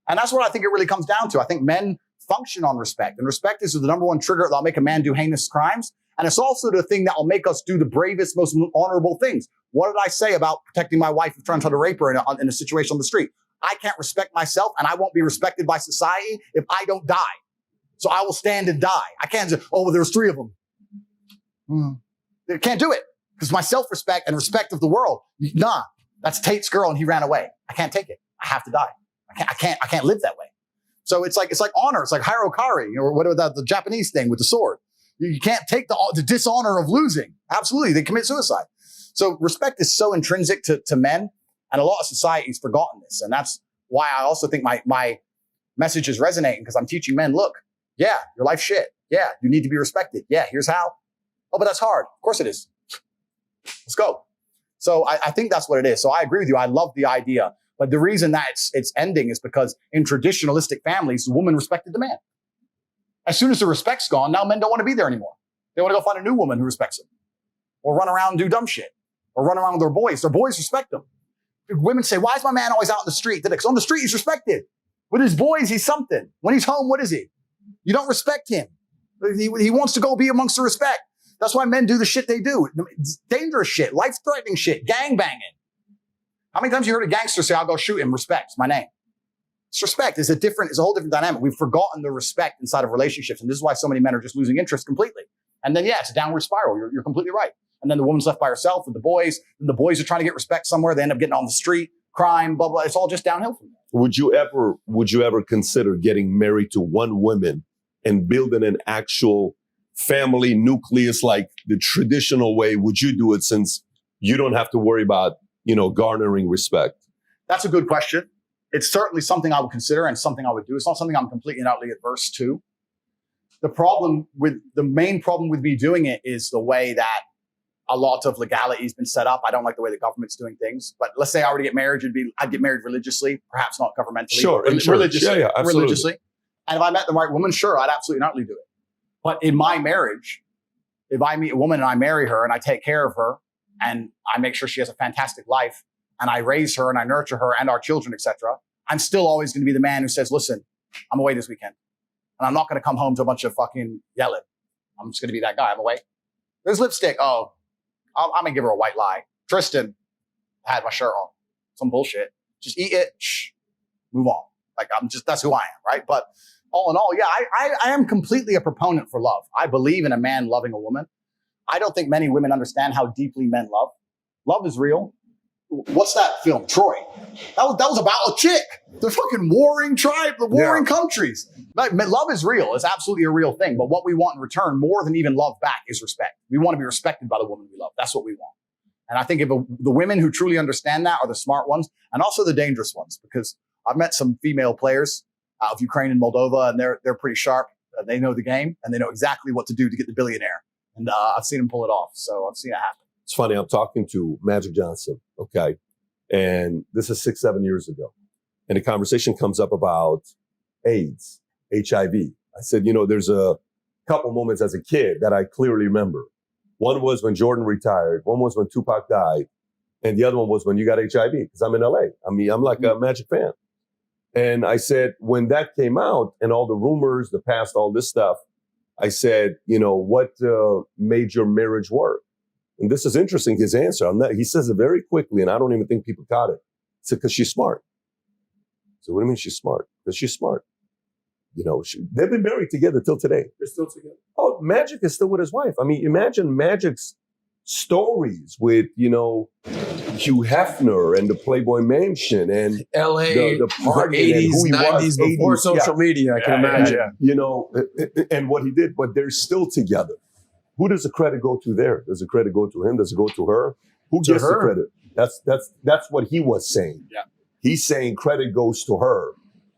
And that's what I think it really comes down to. I think men function on respect. And respect is the number one trigger that'll make a man do heinous crimes. And it's also the thing that will make us do the bravest, most honorable things. What did I say about protecting my wife from trying to try to rape her in a situation on the street? I can't respect myself, and I won't be respected by society if I don't die. So I will stand and die. I can't say, oh, well, there's 3 of them. I can't do it because my self-respect and respect of the world. Nah, that's Tate's girl and he ran away. I can't take it. I have to die. I can't live that way. So it's like honor. It's like Hirokari, or what about the Japanese thing with the sword? You can't take the dishonor of losing. Absolutely. They commit suicide. So respect is so intrinsic to men, and a lot of society's forgotten this. And that's why I also think my message is resonating, because I'm teaching men, look, yeah, your life's shit. Yeah, you need to be respected. Yeah, here's how. Oh, but that's hard. Of course it is. Let's go. So I think that's what it is. So I agree with you. I love the idea. But the reason that it's ending is because in traditionalistic families, the woman respected the man. As soon as the respect's gone, now men don't want to be there anymore. They want to go find a new woman who respects them, or run around and do dumb shit, or run around with their boys. Their boys respect them. Women say, why is my man always out in the street? Because on the street, he's respected. With his boys, he's something. When he's home, what is he? You don't respect him. He wants to go be amongst the respect. That's why men do the shit they do. It's dangerous shit, life-threatening shit, gang banging. How many times you heard a gangster say, I'll go shoot him, respect, it's my name. It's respect. It's a whole different dynamic. We've forgotten the respect inside of relationships. And this is why so many men are just losing interest completely. And then, yeah, it's a downward spiral. You're completely right. And then the woman's left by herself with the boys. And the boys are trying to get respect somewhere. They end up getting on the street, crime, blah, blah. It's all just downhill from there. Would you ever consider getting married to one woman and building an actual family nucleus like the traditional way? Would you do it, since you don't have to worry about, garnering respect? That's a good question. It's certainly something I would consider and something I would do. It's not something I'm completely and utterly adverse to. The main problem with me doing it is the way that a lot of legality has been set up. I don't like the way the government's doing things. But let's say I were to get married, I'd get married religiously, perhaps not governmentally. Sure, but religiously. Yeah, absolutely. Religiously. And if I met the right woman, sure, I'd absolutely and utterly do it. But in my marriage, if I meet a woman and I marry her and I take care of her and I make sure she has a fantastic life and I raise her and I nurture her and our children, etc., I'm still always going to be the man who says, listen, I'm away this weekend. And I'm not going to come home to a bunch of fucking yelling. I'm just going to be that guy. I'm away. There's lipstick. Oh, I'm going to give her a white lie. Tristan, I had my shirt on. Some bullshit. Just eat it. Shh. Move on. Like, that's who I am, right? But all in all, yeah, I am completely a proponent for love. I believe in a man loving a woman. I don't think many women understand how deeply men love. Love is real. What's that film? Troy. That was about a chick. The fucking warring tribe, the warring countries. Like, love is real. It's absolutely a real thing. But what we want in return, more than even love back, is respect. We want to be respected by the woman we love. That's what we want. And I think if the women who truly understand that are the smart ones and also the dangerous ones, because I've met some female players out of Ukraine and Moldova, and they're pretty sharp. They know the game, and they know exactly what to do to get the billionaire. And I've seen them pull it off. So I've seen it happen. It's funny. I'm talking to Magic Johnson. Okay. And this is 6-7 years ago. And the conversation comes up about AIDS, HIV. I said, there's a couple moments as a kid that I clearly remember. One was when Jordan retired. One was when Tupac died. And the other one was when you got HIV, because I'm in LA. I mean, I'm like a Magic fan. And I said, when that came out and all the rumors, the past, all this stuff, I said, what made your marriage work? And this is interesting, his answer. He says it very quickly, and I don't even think people caught it. He said, because she's smart. So what do you mean she's smart? Because she's smart. They've been married together till today. They're still together. Oh, Magic is still with his wife. I mean, imagine Magic's stories with, Hugh Hefner and the Playboy Mansion and L.A. the party 80s, and who he 90s, was, before 80s, social media, I can imagine. And what he did, but they're still together. Who does the credit go to there? Does the credit go to him? Does it go to her? Who gets the credit? That's what he was saying. Yeah. He's saying credit goes to her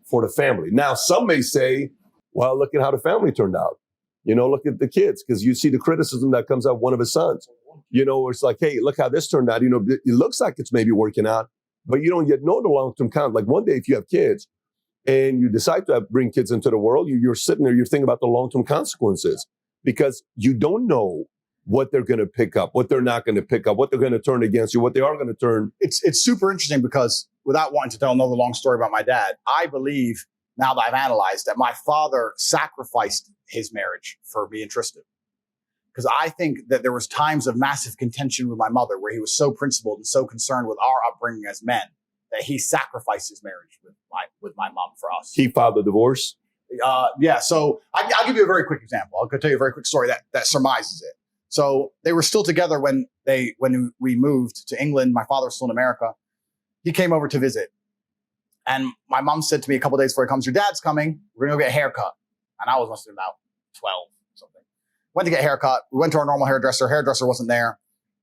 for the family. Now, some may say, well, look at how the family turned out. Look at the kids, because you see the criticism that comes out one of his sons. It's like, hey, look how this turned out. It looks like it's maybe working out, but you don't yet know the long-term count. Like one day, if you have kids and you decide to bring kids into the world, you're sitting there, you're thinking about the long-term consequences, because you don't know what they're going to pick up, what they're not going to pick up, what they're going to turn against you, what they are going to turn. It's super interesting, because without wanting to tell another long story about my dad, I believe, now that I've analyzed, that my father sacrificed his marriage for me and Tristan. Because I think that there was times of massive contention with my mother where he was so principled and so concerned with our upbringing as men that he sacrificed his marriage with my mom for us. He filed a divorce? Yeah. So I'll give you a very quick example. I'll tell you a very quick story that surmises it. So they were still together when we moved to England. My father was still in America. He came over to visit. And my mom said to me a couple of days before he comes, your dad's coming. We're going to go get a haircut. And I was must have been about 12 something. Went to get a haircut. We went to our normal hairdresser. Hairdresser wasn't there.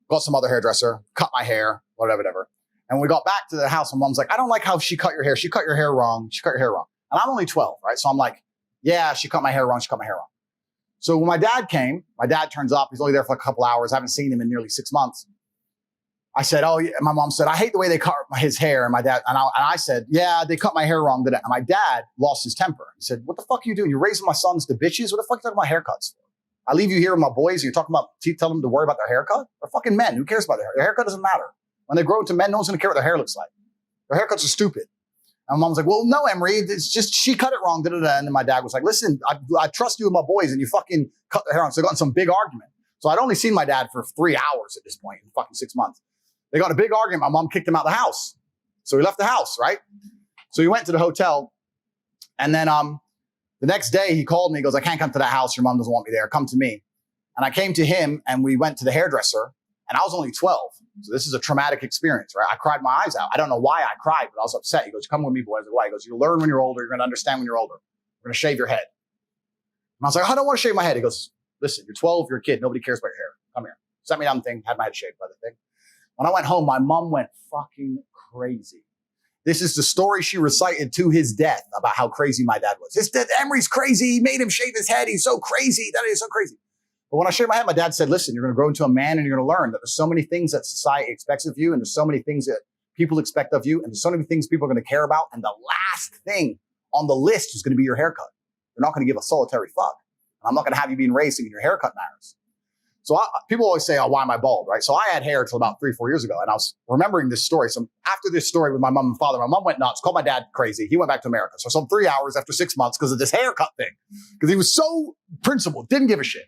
Got some other hairdresser. Cut my hair. Whatever. And when we got back to the house, my mom's like, I don't like how she cut your hair. She cut your hair wrong. She cut your hair wrong. And I'm only 12, right? So I'm like, yeah, she cut my hair wrong. She cut my hair wrong. So when my dad came, my dad turns up. He's only there for like a couple hours. I haven't seen him in nearly 6 months. I said, oh, yeah. My mom said, I hate the way they cut his hair. And my dad, and I said, yeah, they cut my hair wrong today. And my dad lost his temper. He said, what the fuck are you doing? You're raising my sons to bitches? What the fuck are you talking about haircuts for? I leave you here with my boys and you're talking about, tell them to worry about their haircut? They're fucking men. Who cares about their hair? Their haircut doesn't matter. When they grow into men, no one's going to care what their hair looks like. Their haircuts are stupid. And mom's like, well, no, Emery, it's just, she cut it wrong. And then my dad was like, listen, I trust you with my boys and you fucking cut their hair wrong. So they got in some big argument. So I'd only seen my dad for 3 hours at this point in fucking 6 months. They got in a big argument. My mom kicked him out of the house. So he left the house, right? So he went to the hotel. And then the next day he called me. He goes, I can't come to that house. Your mom doesn't want me there. Come to me. And I came to him and we went to the hairdresser. And I was only 12. So this is a traumatic experience, right? I cried my eyes out. I don't know why I cried, but I was upset. He goes, come with me, boy. I was like, why? He goes, you'll learn when you're older. You're going to understand when you're older. We're going to shave your head. And I was like, I don't want to shave my head. He goes, listen, you're 12. You're a kid. Nobody cares about your hair. Come here. Sat me down the thing. Had my head shaved by the thing. When I went home, my mom went fucking crazy. This is the story she recited to his death about how crazy my dad was. His dad, Emery's crazy. He made him shave his head. He's so crazy. That is so crazy. But when I shaved my head, my dad said, listen, you're going to grow into a man and you're going to learn that there's so many things that society expects of you. And there's so many things that people expect of you. And there's so many things people are going to care about. And the last thing on the list is going to be your haircut. They're not going to give a solitary fuck. And I'm not going to have you being raised thinking your haircut matters. So people always say, oh, why am I bald, right? So I had hair until about 3-4 years ago. And I was remembering this story. So after this story with my mom and father, my mom went nuts, called my dad crazy. He went back to America. So some 3 hours after 6 months because of this haircut thing. Because he was so principled, didn't give a shit.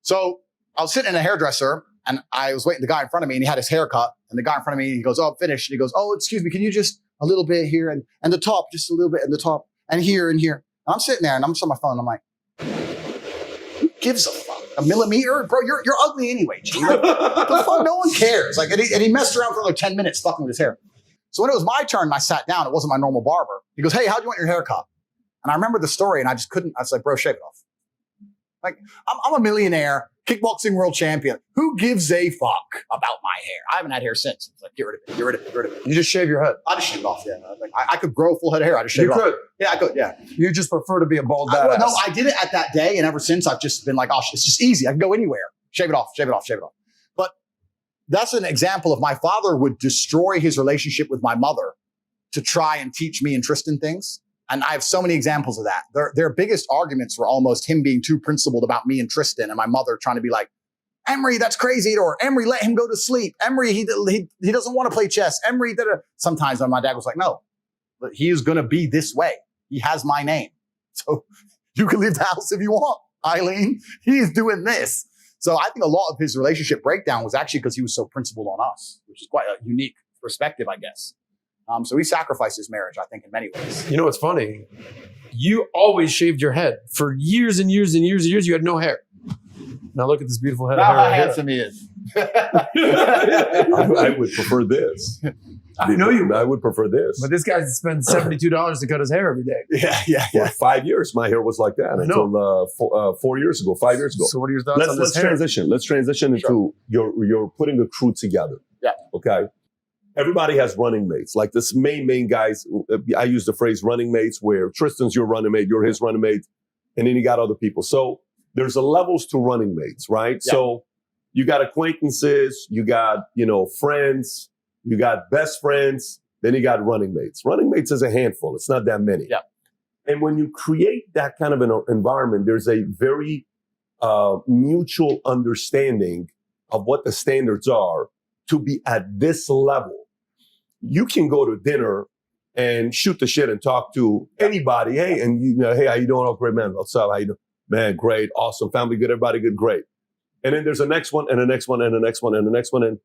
So I was sitting in a hairdresser and I was waiting the guy in front of me and he had his haircut. And the guy in front of me, he goes, oh, I'm finished. And he goes, oh, excuse me, can you just a little bit here and the top, just a little bit and the top and here and here. And I'm sitting there and I'm just on my phone. I'm like, who gives a fuck? A millimeter? Bro, you're ugly anyway, G. Like, the fuck? No one cares. Like, and he messed around for another 10 minutes fucking with his hair. So when it was my turn and I sat down, it wasn't my normal barber. He goes, hey, how'd you want your hair cut? And I remember the story and I just couldn't. I was like, bro, shave it off. Like, I'm a millionaire, kickboxing world champion. Who gives a fuck about my hair? I haven't had hair since. It's like, get rid of it, get rid of it, get rid of it. You just shave your head. I just shave it off, yeah. Like, I could grow a full head of hair. I just shave it off. You could? Yeah, I could, yeah. You just prefer to be a bald badass. No, I did it at that day, and ever since I've just been like, oh, it's just easy. I can go anywhere. Shave it off, shave it off, shave it off. But that's an example of my father would destroy his relationship with my mother to try and teach me and Tristan things. And I have so many examples of that. Their biggest arguments were almost him being too principled about me and Tristan, and my mother trying to be like, Emery, that's crazy. Or Emery, let him go to sleep. Emery, he doesn't want to play chess. Emery, sometimes my dad was like, no, but he is going to be this way. He has my name. So you can leave the house if you want, Eileen. He's doing this. So I think a lot of his relationship breakdown was actually because he was so principled on us, which is quite a unique perspective, I guess. So he sacrificed his marriage, I think, in many ways. You know what's funny? You always shaved your head for years and years and years and years. You had no hair. Now look at this beautiful head of hair. How Right handsome he is. I would prefer this. I know you would. I would prefer this. But this guy spends $72 to cut his hair every day. For 5 years, my hair was like that until 4 years ago, 5 years ago. So what are your thoughts on this Let's hair? transition. Let's transition into you're putting a crew together. Yeah. Okay. Everybody has running mates. Like this main guys, I use the phrase running mates where Tristan's your running mate, you're his running mate, and then you got other people. So there's levels to running mates, right? Yeah. So you got acquaintances, you got, friends, you got best friends, then you got running mates. Running mates is a handful. It's not that many. Yeah. And when you create that kind of an environment, there's a very mutual understanding of what the standards are to be at this level. You can go to dinner and shoot the shit and talk to anybody. Hey, and hey, how you doing? Oh, great, man. What's up? How you doing? Man, great, awesome, family good, everybody good, great. And then there's the next one and the next one and the next one and the next one. And,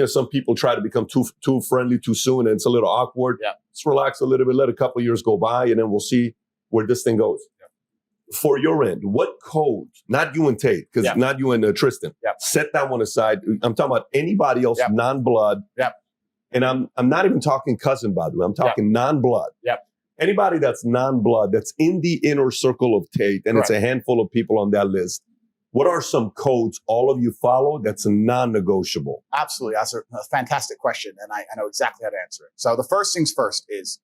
some people try to become too friendly too soon and it's a little awkward. Yeah. Let's relax a little bit, let a couple of years go by, and then we'll see where this thing goes. Yeah. For your end, what code, not you and Tate, because not you and Tristan, set that one aside. I'm talking about anybody else, non-blood. Yeah. And I'm not even talking cousin, by the way. I'm talking non-blood. Yep. Anybody that's non-blood, that's in the inner circle of Tate, and it's a handful of people on that list. What are some codes all of you follow that's non-negotiable? Absolutely. That's a fantastic question, and I know exactly how to answer it. So the first things first is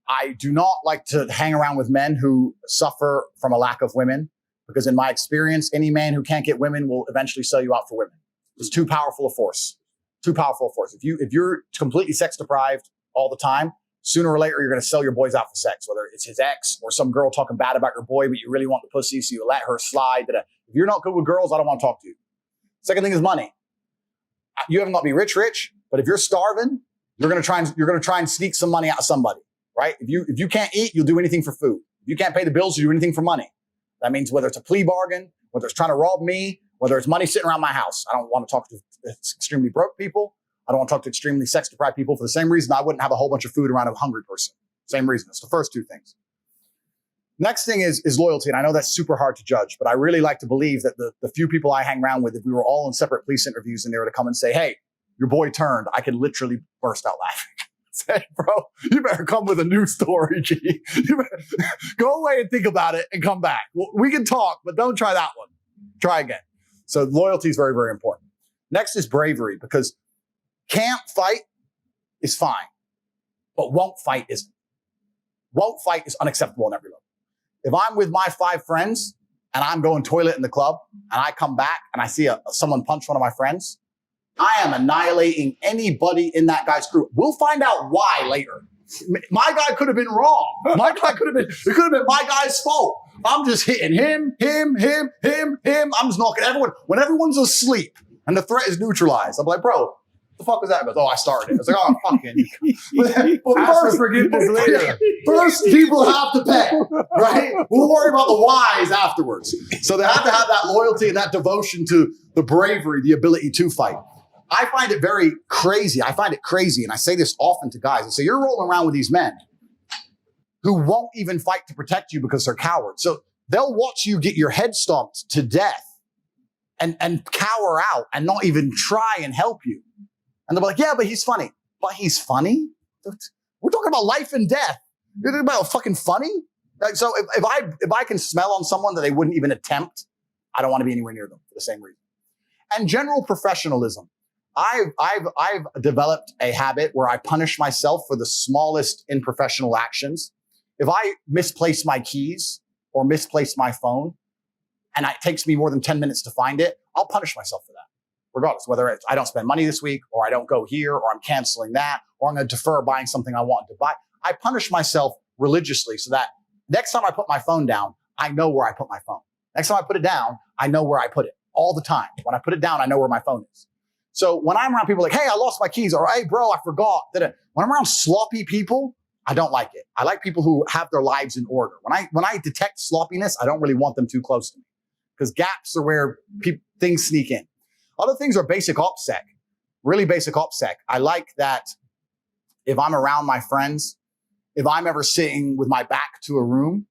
I do not like to hang around with men who suffer from a lack of women, because in my experience, any man who can't get women will eventually sell you out for women. It's too powerful a force. Too powerful a force. If you're completely sex deprived all the time, sooner or later, you're going to sell your boys out for sex, whether it's his ex or some girl talking bad about your boy, but you really want the pussy, so you let her slide. If you're not good with girls, I don't want to talk to you. Second thing is money. You haven't got to be rich, but if you're starving, you're going to try and sneak some money out of somebody, right? If you can't eat, you'll do anything for food. If you can't pay the bills, you do anything for money. That means whether it's a plea bargain, whether it's trying to rob me, whether it's money sitting around my house. I don't want to talk to extremely broke people. I don't want to talk to extremely sex deprived people for the same reason I wouldn't have a whole bunch of food around a hungry person. Same reason. It's the first two things. Next thing is loyalty. And I know that's super hard to judge, but I really like to believe that the few people I hang around with, if we were all in separate police interviews and they were to come and say, hey, your boy turned, I could literally burst out laughing. Say, bro, you better come with a new story, G. You better go away and think about it and come back. Well, we can talk, but don't try that one. Try again. So loyalty is very, very important. Next is bravery, because can't fight is fine, but won't fight isn't. Won't fight is unacceptable on every level. If I'm with my 5 friends and I'm going toilet in the club and I come back and I see someone punch one of my friends, I am annihilating anybody in that guy's crew. We'll find out why later. My guy could have been wrong. It could have been my guy's fault. I'm just hitting him. I'm just knocking everyone. When everyone's asleep and the threat is neutralized, I'm like, bro, the fuck was that? He goes, oh, I started it. I was like, oh, fucking. But Ask for forgiveness later. First, people have to pay, right? We'll worry about the whys afterwards. So they have to have that loyalty and that devotion to the bravery, the ability to fight. I find it very crazy. I find it crazy, and I say this often to guys. I say, you're rolling around with these men who won't even fight to protect you because they're cowards. So they'll watch you get your head stomped to death and cower out and not even try and help you. And they'll be like, yeah, but he's funny. But he's funny? We're talking about life and death. You're talking about fucking funny? Like, so if I can smell on someone that they wouldn't even attempt, I don't want to be anywhere near them for the same reason. And general professionalism. I've developed a habit where I punish myself for the smallest unprofessional actions. If I misplace my keys or misplace my phone and it takes me more than 10 minutes to find it, I'll punish myself for that. Regardless, whether it's I don't spend money this week or I don't go here or I'm canceling that or I'm going to defer buying something I want to buy. I punish myself religiously so that next time I put my phone down, I know where I put my phone. Next time I put it down, I know where I put it all the time. When I put it down, I know where my phone is. So when I'm around people like, hey, I lost my keys, or hey, bro, I forgot. When I'm around sloppy people, I don't like it. I like people who have their lives in order. When I detect sloppiness, I don't really want them too close to me because gaps are where things sneak in. Other things are basic OPSEC, really basic OPSEC. I like that if I'm around my friends, if I'm ever sitting with my back to a room,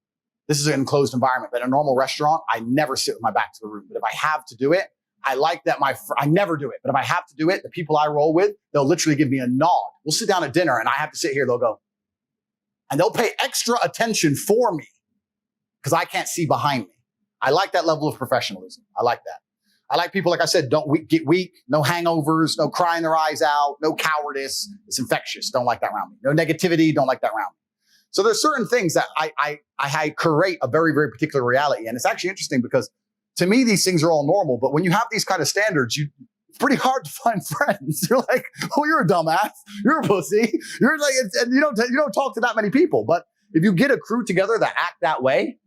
this is an enclosed environment, but in a normal restaurant, I never sit with my back to the room. But if I have to do it, I like that I never do it. But if I have to do it, the people I roll with, they'll literally give me a nod. We'll sit down at dinner and I have to sit here. They'll go, and they'll pay extra attention for me because I can't see behind me. I like that level of professionalism. I like that. I like people, like I said, don't get weak, no hangovers, no crying their eyes out, no cowardice. It's infectious. Don't like that around me. No negativity. Don't like that around me. So there's certain things that I create a very, very particular reality. And it's actually interesting because to me, these things are all normal. But when you have these kind of standards, it's pretty hard to find friends. You're like, oh, you're a dumbass. You're a pussy. You're like, and you don't talk to that many people. But if you get a crew together that act that way,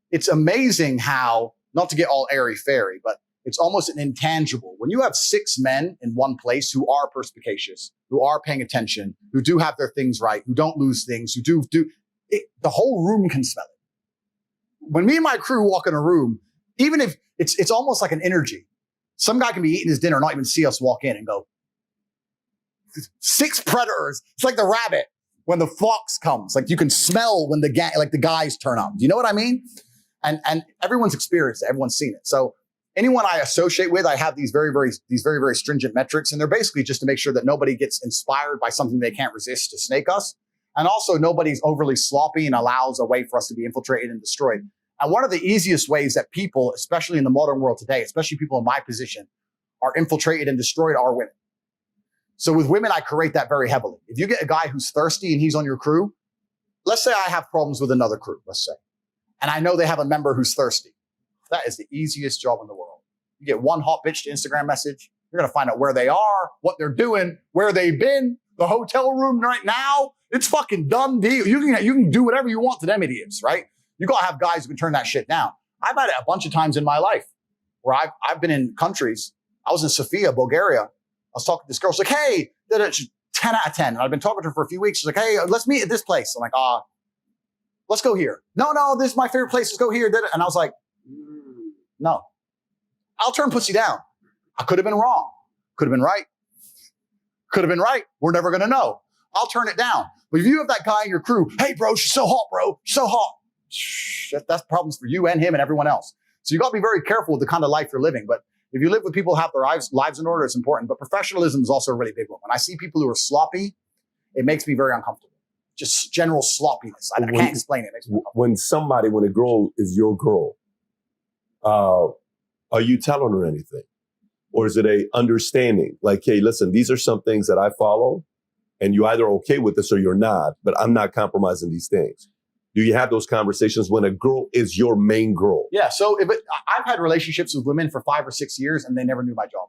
it's amazing how, not to get all airy-fairy, but it's almost an intangible. When you have 6 men in one place who are perspicacious, who are paying attention, who do have their things right, who don't lose things, who do it, the whole room can smell it. When me and my crew walk in a room, even if it's almost like an energy. Some guy can be eating his dinner, not even see us walk in and go, 6 predators. It's like the rabbit when the fox comes. Like you can smell when the guys turn up. Do you know what I mean? And everyone's experienced it. Everyone's seen it. So anyone I associate with, I have these very, very stringent metrics, and they're basically just to make sure that nobody gets inspired by something they can't resist to snake us. And also nobody's overly sloppy and allows a way for us to be infiltrated and destroyed. And one of the easiest ways that people, especially in the modern world today, especially people in my position, are infiltrated and destroyed are women. So with women, I create that very heavily. If you get a guy who's thirsty and he's on your crew, let's say I have problems with another crew, let's say, and I know they have a member who's thirsty. That is the easiest job in the world. You get one hot bitch to Instagram message. You're going to find out where they are, what they're doing, where they've been, the hotel room right now. It's fucking done deal. You can do whatever you want to them idiots, right? You got to have guys who can turn that shit down. I've had it a bunch of times in my life where I've been in countries. I was in Sofia, Bulgaria. I was talking to this girl. She's like, hey, 10 out of 10. And I've been talking to her for a few weeks. She's like, hey, let's meet at this place. I'm like, let's go here. No, this is my favorite place. Let's go here. And I was like, no, I'll turn pussy down. I could have been wrong. Could have been right. Could have been right. We're never going to know. I'll turn it down. But if you have that guy in your crew, hey, bro, she's so hot, bro. She's so hot. That's problems for you and him and everyone else. So you got to be very careful with the kind of life you're living. But if you live with people who have their lives in order, it's important. But professionalism is also a really big one. When I see people who are sloppy, it makes me very uncomfortable. Just general sloppiness. I can't explain it. It makes me uncomfortable. When a girl is your girl, are you telling her anything? Or is it a understanding? Like, hey, listen, these are some things that I follow, and you're either okay with this or you're not, but I'm not compromising these things. Do you have those conversations when a girl is your main girl? Yeah. So I've had relationships with women for 5 or 6 years and they never knew my job.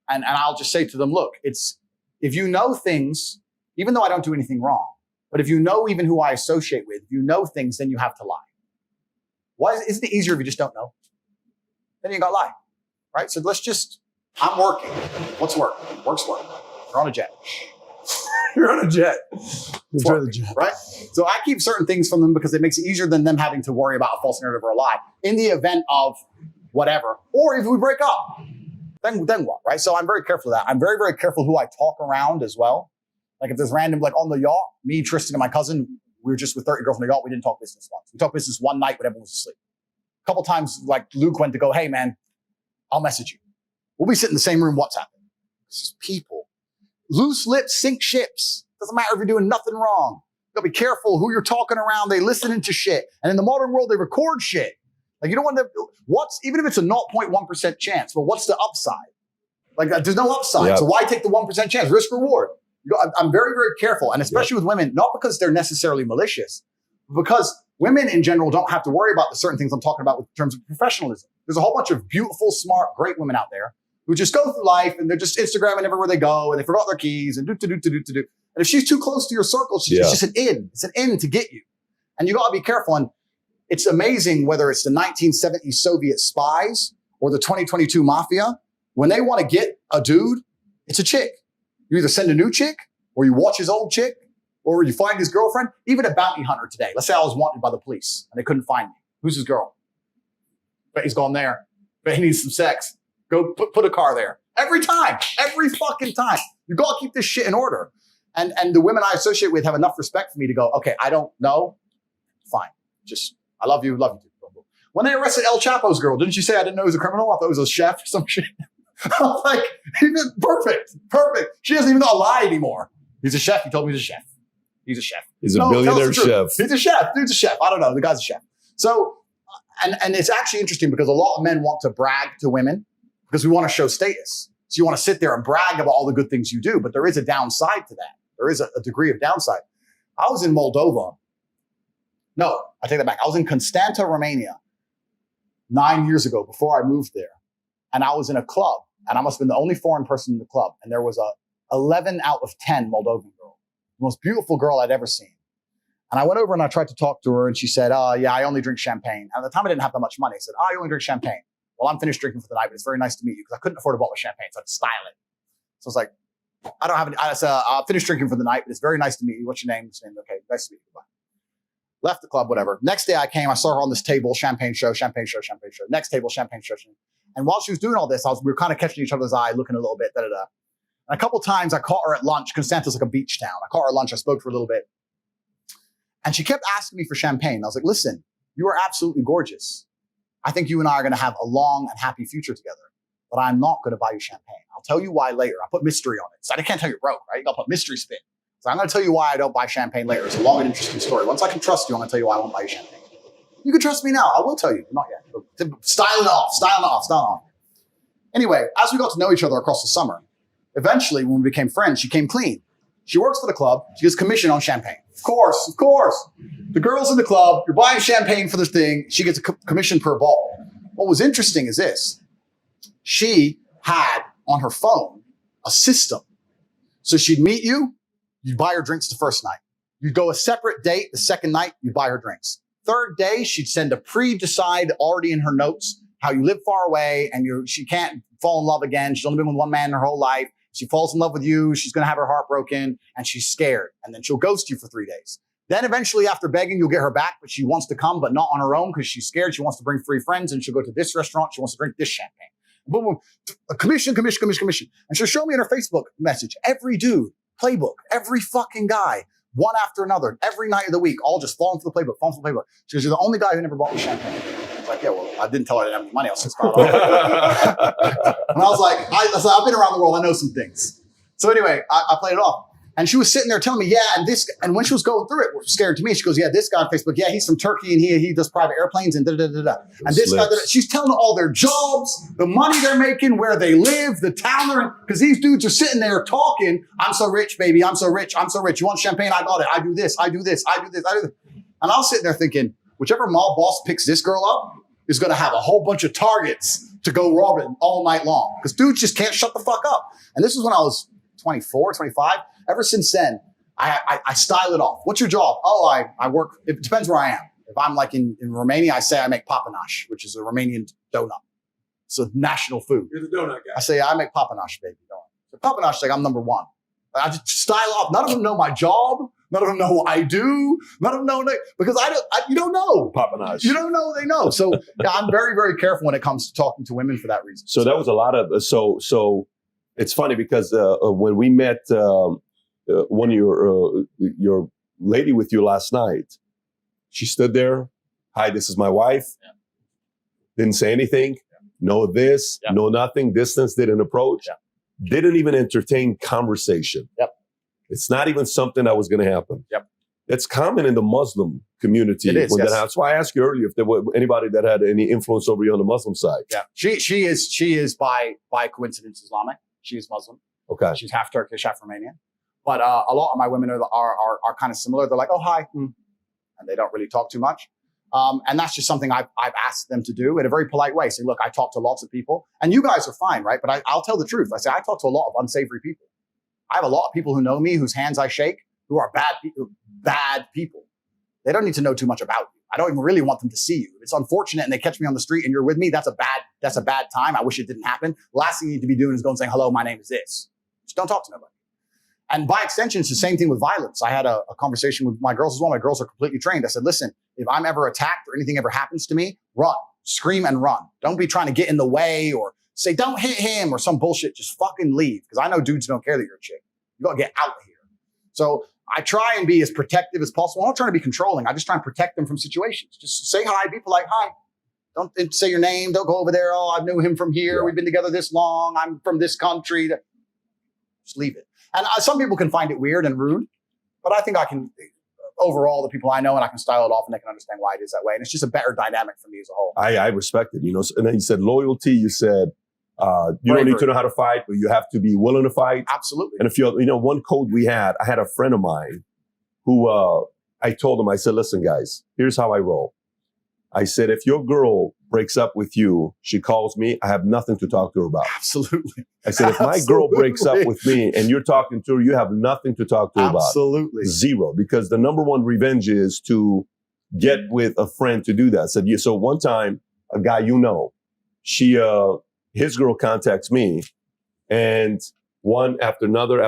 And I'll just say to them, look, if you know things, even though I don't do anything wrong, but if you know even who I associate with, if you know things, then you have to lie. Isn't it easier if you just don't know? Then you got to lie, right? So I'm working. What's work? Work's work. You're on a jet. You're on a jet. Enjoy the jet. Right? So I keep certain things from them because it makes it easier than them having to worry about a false narrative or a lie in the event of whatever. Or if we break up, then what, right? So I'm very careful of that. I'm very, very careful who I talk around as well. Like if there's random, like on the yacht, me, Tristan, and my cousin, we were just with 30 girls on the yacht. We didn't talk business once. We talked business one night when everyone was asleep. A couple times, like Luke went to go, hey man, I'll message you. We'll be sitting in the same room. What's happening? This is people. Loose lips sink ships. Doesn't matter if you're doing nothing wrong. You gotta be careful who you're talking around. They listening to shit. And in the modern world, they record shit. Like you don't want to, even if it's a 0.1% chance, but what's the upside? Like there's no upside. Yep. So why take the 1% chance? Risk reward. I'm very, very careful. And especially with women, not because they're necessarily malicious, but because women in general don't have to worry about the certain things I'm talking about in terms of professionalism. There's a whole bunch of beautiful, smart, great women out there who just go through life and they're just Instagramming everywhere they go and they forgot their keys and do. And if she's too close to your circle, it's just an in. It's an in to get you. And you got to be careful. And it's amazing whether it's the 1970s Soviet spies or the 2022 mafia. When they want to get a dude, it's a chick. You either send a new chick or you watch his old chick or you find his girlfriend. Even a bounty hunter today. Let's say I was wanted by the police and they couldn't find me. Who's his girl? Bet he's gone there. Bet he needs some sex. Go put a car there. Every time. Every fucking time. You got to keep this shit in order. And the women I associate with have enough respect for me to go, okay, I don't know. Fine. Just, I love you too. When they arrested El Chapo's girl, didn't you say I didn't know he was a criminal? I thought he was a chef or some shit. I was like, perfect. She doesn't even know I lie anymore. He's a chef. He told me he's a chef. He's a chef. He's a billionaire chef. He's a chef. Dude's a chef. I don't know. The guy's a chef. So, and it's actually interesting because a lot of men want to brag to women because we want to show status. So you want to sit there and brag about all the good things you do, but there is a downside to that. There is a degree of downside. I was in Moldova. No, I take that back. I was in Constanta, Romania 9 years ago before I moved there. And I was in a club and I must have been the only foreign person in the club. And there was a 11 out of 10 Moldovan girl, the most beautiful girl I'd ever seen. And I went over and I tried to talk to her and she said, yeah, I only drink champagne. And at the time I didn't have that much money. I said, you only drink champagne. Well, I'm finished drinking for the night, but it's very nice to meet you because I couldn't afford a bottle of champagne. So I had to style it. So I was like, I don't have any, I said, I'll finish drinking for the night, but it's very nice to meet you. What's your name? Okay, nice to meet you. Bye. Left the club, whatever. Next day I came, I saw her on this table, champagne show. Next table, champagne show. And while she was doing all this, we were kind of catching each other's eye, looking a little bit, And a couple times I caught her at lunch. Constanta's like a beach town. I caught her at lunch. I spoke to her a little bit. And she kept asking me for champagne. I was like, listen, you are absolutely gorgeous. I think you and I are going to have a long and happy future together. But I'm not going to buy you champagne. I'll tell you why later. I put mystery on it. So I can't tell you broke, right? You got to put mystery spin. So I'm going to tell you why I don't buy champagne later. It's a long and interesting story. Once I can trust you, I'm going to tell you why I won't buy you champagne. You can trust me now. I will tell you. Not yet. Style it off. Anyway, as we got to know each other across the summer, eventually when we became friends, she came clean. She works for the club. She gets commission on champagne. Of course. The girls in the club, you're buying champagne for this thing. She gets a commission per bottle. What was interesting is this. She had on her phone a system. So she'd meet you. You'd buy her drinks the first night. You'd go a separate date. The second night, you'd buy her drinks. Third day, she'd send a pre-decide already in her notes how you live far away and she can't fall in love again. She's only been with one man her whole life. She falls in love with you. She's going to have her heart broken and she's scared. And then she'll ghost you for 3 days. Then eventually after begging, you'll get her back, but she wants to come, but not on her own because she's scared. She wants to bring 3 friends and she'll go to this restaurant. She wants to drink this champagne. Boom, boom. A commission. And she'll show me in her Facebook message, every dude, playbook, every fucking guy, one after another, every night of the week, all just falling for the playbook. She goes, you're the only guy who never bought me champagne. I was like, yeah, well, I didn't tell her I didn't have any money. I was just and I was like, I've been around the world. I know some things. So anyway, I played it off. And she was sitting there telling me, and when she was going through it, it was scary to me. She goes, this guy on Facebook, he's from Turkey and he does private airplanes and da-da-da-da-da. And this guy, she's telling all their jobs, the money they're making, where they live, the town they're in. Because these dudes are sitting there talking, I'm so rich, baby, I'm so rich. You want champagne? I got it. I do this. And I was sitting there thinking, whichever mall boss picks this girl up is going to have a whole bunch of targets to go robbing all night long. Because dudes just can't shut the fuck up. And this was when I was 24, 25. Ever since then, I style it off. What's your job? I work. It depends where I am. If I'm like in Romania, I say I make papanash, which is a Romanian donut. It's a national food. You're the donut guy. I say, I make papanash, baby. So papanash, like I'm number one. I just style off. None of them know my job. None of them know what I do. None of them know, because you don't know. Papanash. You don't know, they know. So yeah, I'm very, very careful when it comes to talking to women for that reason. So that was a lot of, so it's funny because when we met one of your lady with you last night, she stood there. Hi, this is my wife. Yeah. Didn't say anything. Yeah. No this, yeah. No nothing. Distance, didn't approach. Yeah. Didn't even entertain conversation. Yep. It's not even something that was going to happen. Yep. It's common in the Muslim community. It is, when yes. That's why I asked you earlier if there were anybody that had any influence over you on the Muslim side. Yeah. She is by coincidence Islamic. She is Muslim. Okay. She's half Turkish, half Romanian. But a lot of my women are kind of similar. They're like, oh, hi. And they don't really talk too much. And that's just something I've asked them to do in a very polite way. Say, look, I talk to lots of people and you guys are fine, right? But I'll tell the truth. I say, I talk to a lot of unsavory people. I have a lot of people who know me, whose hands I shake, who are bad people. They don't need to know too much about you. I don't even really want them to see you. If it's unfortunate and they catch me on the street and you're with me, that's a bad time. I wish it didn't happen. The last thing you need to be doing is going and saying, hello, my name is this. Just don't talk to nobody. And by extension, it's the same thing with violence. I had a conversation with my girls as well. My girls are completely trained. I said, listen, if I'm ever attacked or anything ever happens to me, run, scream and run. Don't be trying to get in the way or say, don't hit him or some bullshit. Just fucking leave. Because I know dudes don't care that you're a chick. You got to get out of here. So I try and be as protective as possible. I'm not trying to be controlling. I just try and protect them from situations. Just say hi, be polite, hi. Don't say your name. Don't go over there. Oh, I knew him from here. Yeah. We've been together this long. I'm from this country. Just leave it. And some people can find it weird and rude, but I think I can, overall, the people I know, and I can style it off and they can understand why it is that way. And it's just a better dynamic for me as a whole. I respect it, And then you said loyalty. You said you don't need to know how to fight, but you have to be willing to fight. Absolutely. And if one code I had a friend of mine who I told him, I said, listen, guys, here's how I roll. I said, if your girl breaks up with you, she calls me, I have nothing to talk to her about. Absolutely. I said, if my girl breaks up with me and you're talking to her, you have nothing to talk to her about. Absolutely. Zero. Because the number one revenge is to get with a friend to do that. I said, yeah. So one time, a guy his girl contacts me and one after another.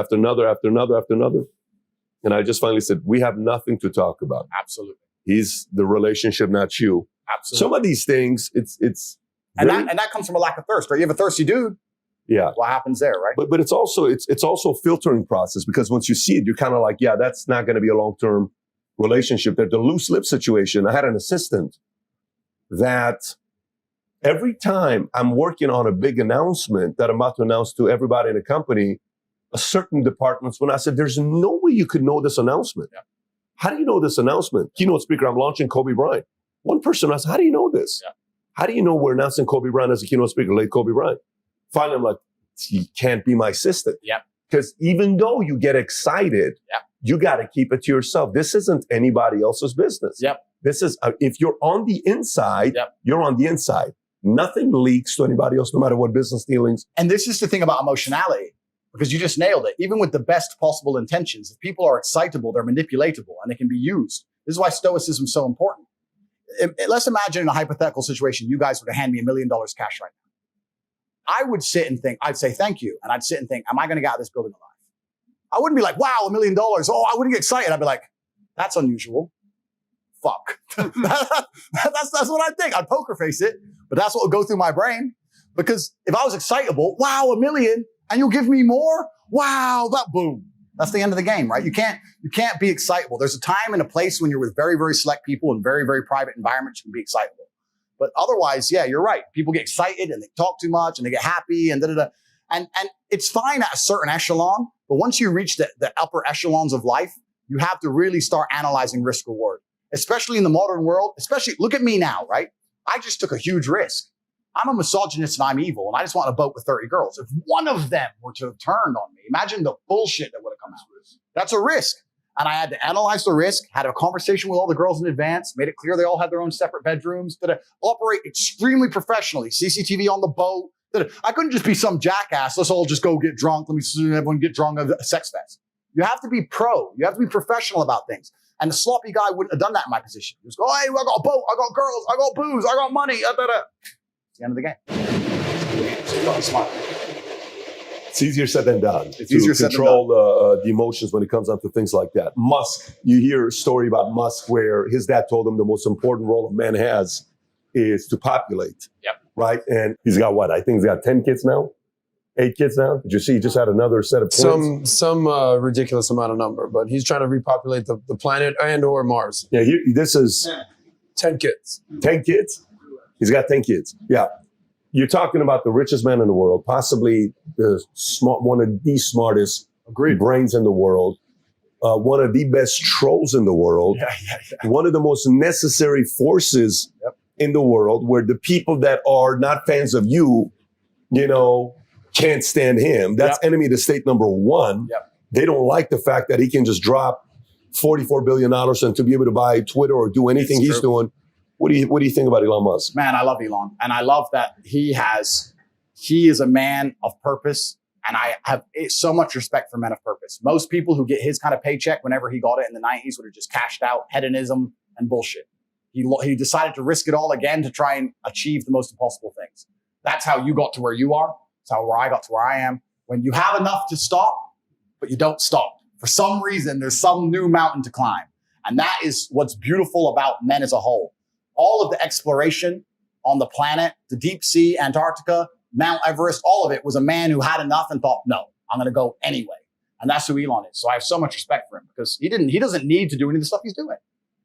And I just finally said, we have nothing to talk about. Absolutely. He's the relationship, not you. Absolutely. Some of these things, it's and that comes from a lack of thirst, right? You have a thirsty dude. Yeah. What happens there, right? But it's also a filtering process because once you see it, you're kind of like, yeah, that's not going to be a long-term relationship. There's the loose lip situation. I had an assistant that every time I'm working on a big announcement that I'm about to announce to everybody in the company, a certain departments, when I said, there's no way you could know this announcement. Yeah. How do you know this announcement? Keynote speaker, I'm launching Kobe Bryant. One person asked, how do you know this? Yeah. How do you know we're announcing Kobe Bryant as a keynote speaker, late Kobe Bryant? Finally, I'm like, you can't be my assistant. Yeah. Because even though you get excited, you got to keep it to yourself. This isn't anybody else's business. Yep. This is, if you're on the inside, you're on the inside. Nothing leaks to anybody else, no matter what business dealings. And this is the thing about emotionality, because you just nailed it. Even with the best possible intentions, if people are excitable, they're manipulatable and they can be used. This is why stoicism is so important. Let's imagine in a hypothetical situation, you guys were to hand me $1 million cash right now. I would sit and think, I'd say, thank you. And I'd sit and think, am I going to get out of this building alive? I wouldn't be like, wow, $1 million. Oh, I wouldn't get excited. I'd be like, that's unusual. Fuck. That's what I think. I'd poker face it, but that's what would go through my brain. Because if I was excitable, wow, $1 million, and you'll give me more? Wow, that boom. That's the end of the game, right? You can't be excitable. There's a time and a place when you're with very, very select people in very, very private environments, you can be excitable. But otherwise, yeah, you're right. People get excited and they talk too much and they get happy and da-da-da. And it's fine at a certain echelon, but once you reach the upper echelons of life, you have to really start analyzing risk reward, especially in the modern world. Especially, look at me now, right? I just took a huge risk. I'm a misogynist and I'm evil, and I just want a boat with 30 girls. If one of them were to have turned on me, imagine the bullshit that would have come out. That's a risk. And I had to analyze the risk, had a conversation with all the girls in advance, made it clear they all had their own separate bedrooms, that operate extremely professionally, CCTV on the boat. I couldn't just be some jackass. Let's all just go get drunk. Let me see everyone get drunk at a sex fest. You have to be pro. You have to be professional about things. And the sloppy guy wouldn't have done that in my position. He was go, hey, I got a boat, I got girls, I got booze, I got money. It's the end of the game. So you got to be smart. It's easier said than done. It's easier said than done. Control the emotions when it comes down to things like that. Musk, you hear a story about Musk where his dad told him the most important role a man has is to populate. Yep. Right? And he's got what? I think he's got 10 kids now? 8 kids now? Did you see he just had another set of twins? Some ridiculous amount of number, but he's trying to repopulate the planet and or Mars. Yeah, this is 10 kids. 10 kids? He's got 10 kids. Yeah. You're talking about the richest man in the world, possibly one of the smartest brains in the world, one of the best trolls in the world, one of the most necessary forces in the world, where the people that are not fans of you, can't stand him. That's enemy to state number one. They don't like the fact that he can just drop $44 billion and to be able to buy Twitter or do anything he's doing. What do you think about Elon Musk? Man, I love Elon. And I love that he is a man of purpose. And I have so much respect for men of purpose. Most people who get his kind of paycheck whenever he got it in the 90s would have just cashed out hedonism and bullshit. He decided to risk it all again to try and achieve the most impossible things. That's how you got to where you are. That's how I got to where I am. When you have enough to stop, but you don't stop. For some reason, there's some new mountain to climb. And that is what's beautiful about men as a whole. All of the exploration on the planet, the deep sea, Antarctica, Mount Everest, all of it was a man who had enough and thought, no, I'm going to go anyway. And that's who Elon is. So I have so much respect for him because he doesn't need to do any of the stuff he's doing.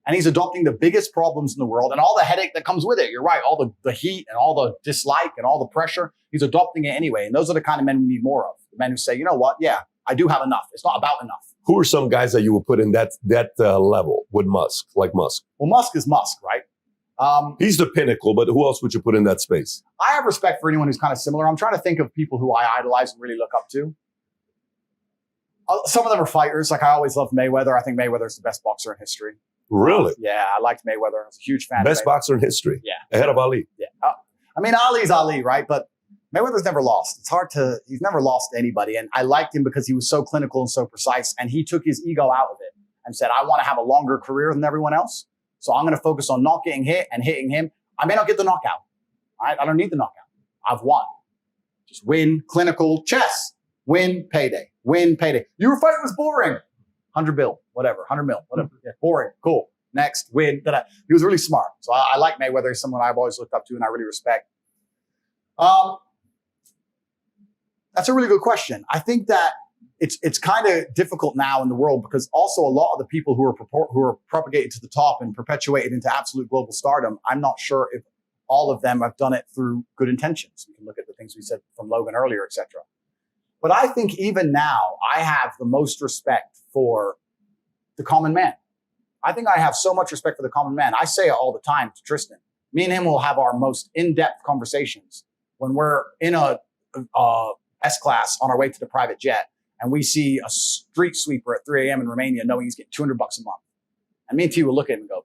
And he's adopting the biggest problems in the world and all the headache that comes with it. You're right. All the heat and all the dislike and all the pressure, he's adopting it anyway. And those are the kind of men we need more of. The men who say, you know what? Yeah, I do have enough. It's not about enough. Who are some guys that you would put in that level with Musk, like Musk? Well, Musk is Musk, right? He's the pinnacle, but who else would you put in that space? I have respect for anyone who's kind of similar. I'm trying to think of people who I idolize and really look up to. Some of them are fighters. Like I always loved Mayweather. I think Mayweather's the best boxer in history. Really? Yeah, I liked Mayweather. I was a huge fan. Best boxer in history. Yeah. Ahead of Ali. Yeah. I mean, Ali's Ali, right? But Mayweather's never lost. He's never lost to anybody. And I liked him because he was so clinical and so precise. And he took his ego out of it and said, I want to have a longer career than everyone else. So I'm going to focus on not getting hit and hitting him. I may not get the knockout. I don't need the knockout. I've won. Just win, clinical, chess. Win, payday. Win, payday. Your fight was boring. 100 bill, whatever. 100 mil, whatever. Yeah, boring. Cool. Next, win. He was really smart. So I like Mayweather. He's someone I've always looked up to and I really respect. That's a really good question. I think that it's kind of difficult now in the world because also a lot of the people who are propagated to the top and perpetuated into absolute global stardom, I'm not sure if all of them have done it through good intentions. We can look at the things we said from Logan earlier, etc. But I think even now, I have the most respect for the common man. I think I have so much respect for the common man. I say it all the time to Tristan. Me and him will have our most in-depth conversations when we're in a S-class on our way to the private jet and we see a street sweeper at 3 a.m. in Romania knowing he's getting $200 a month. And me and T will look at him and go,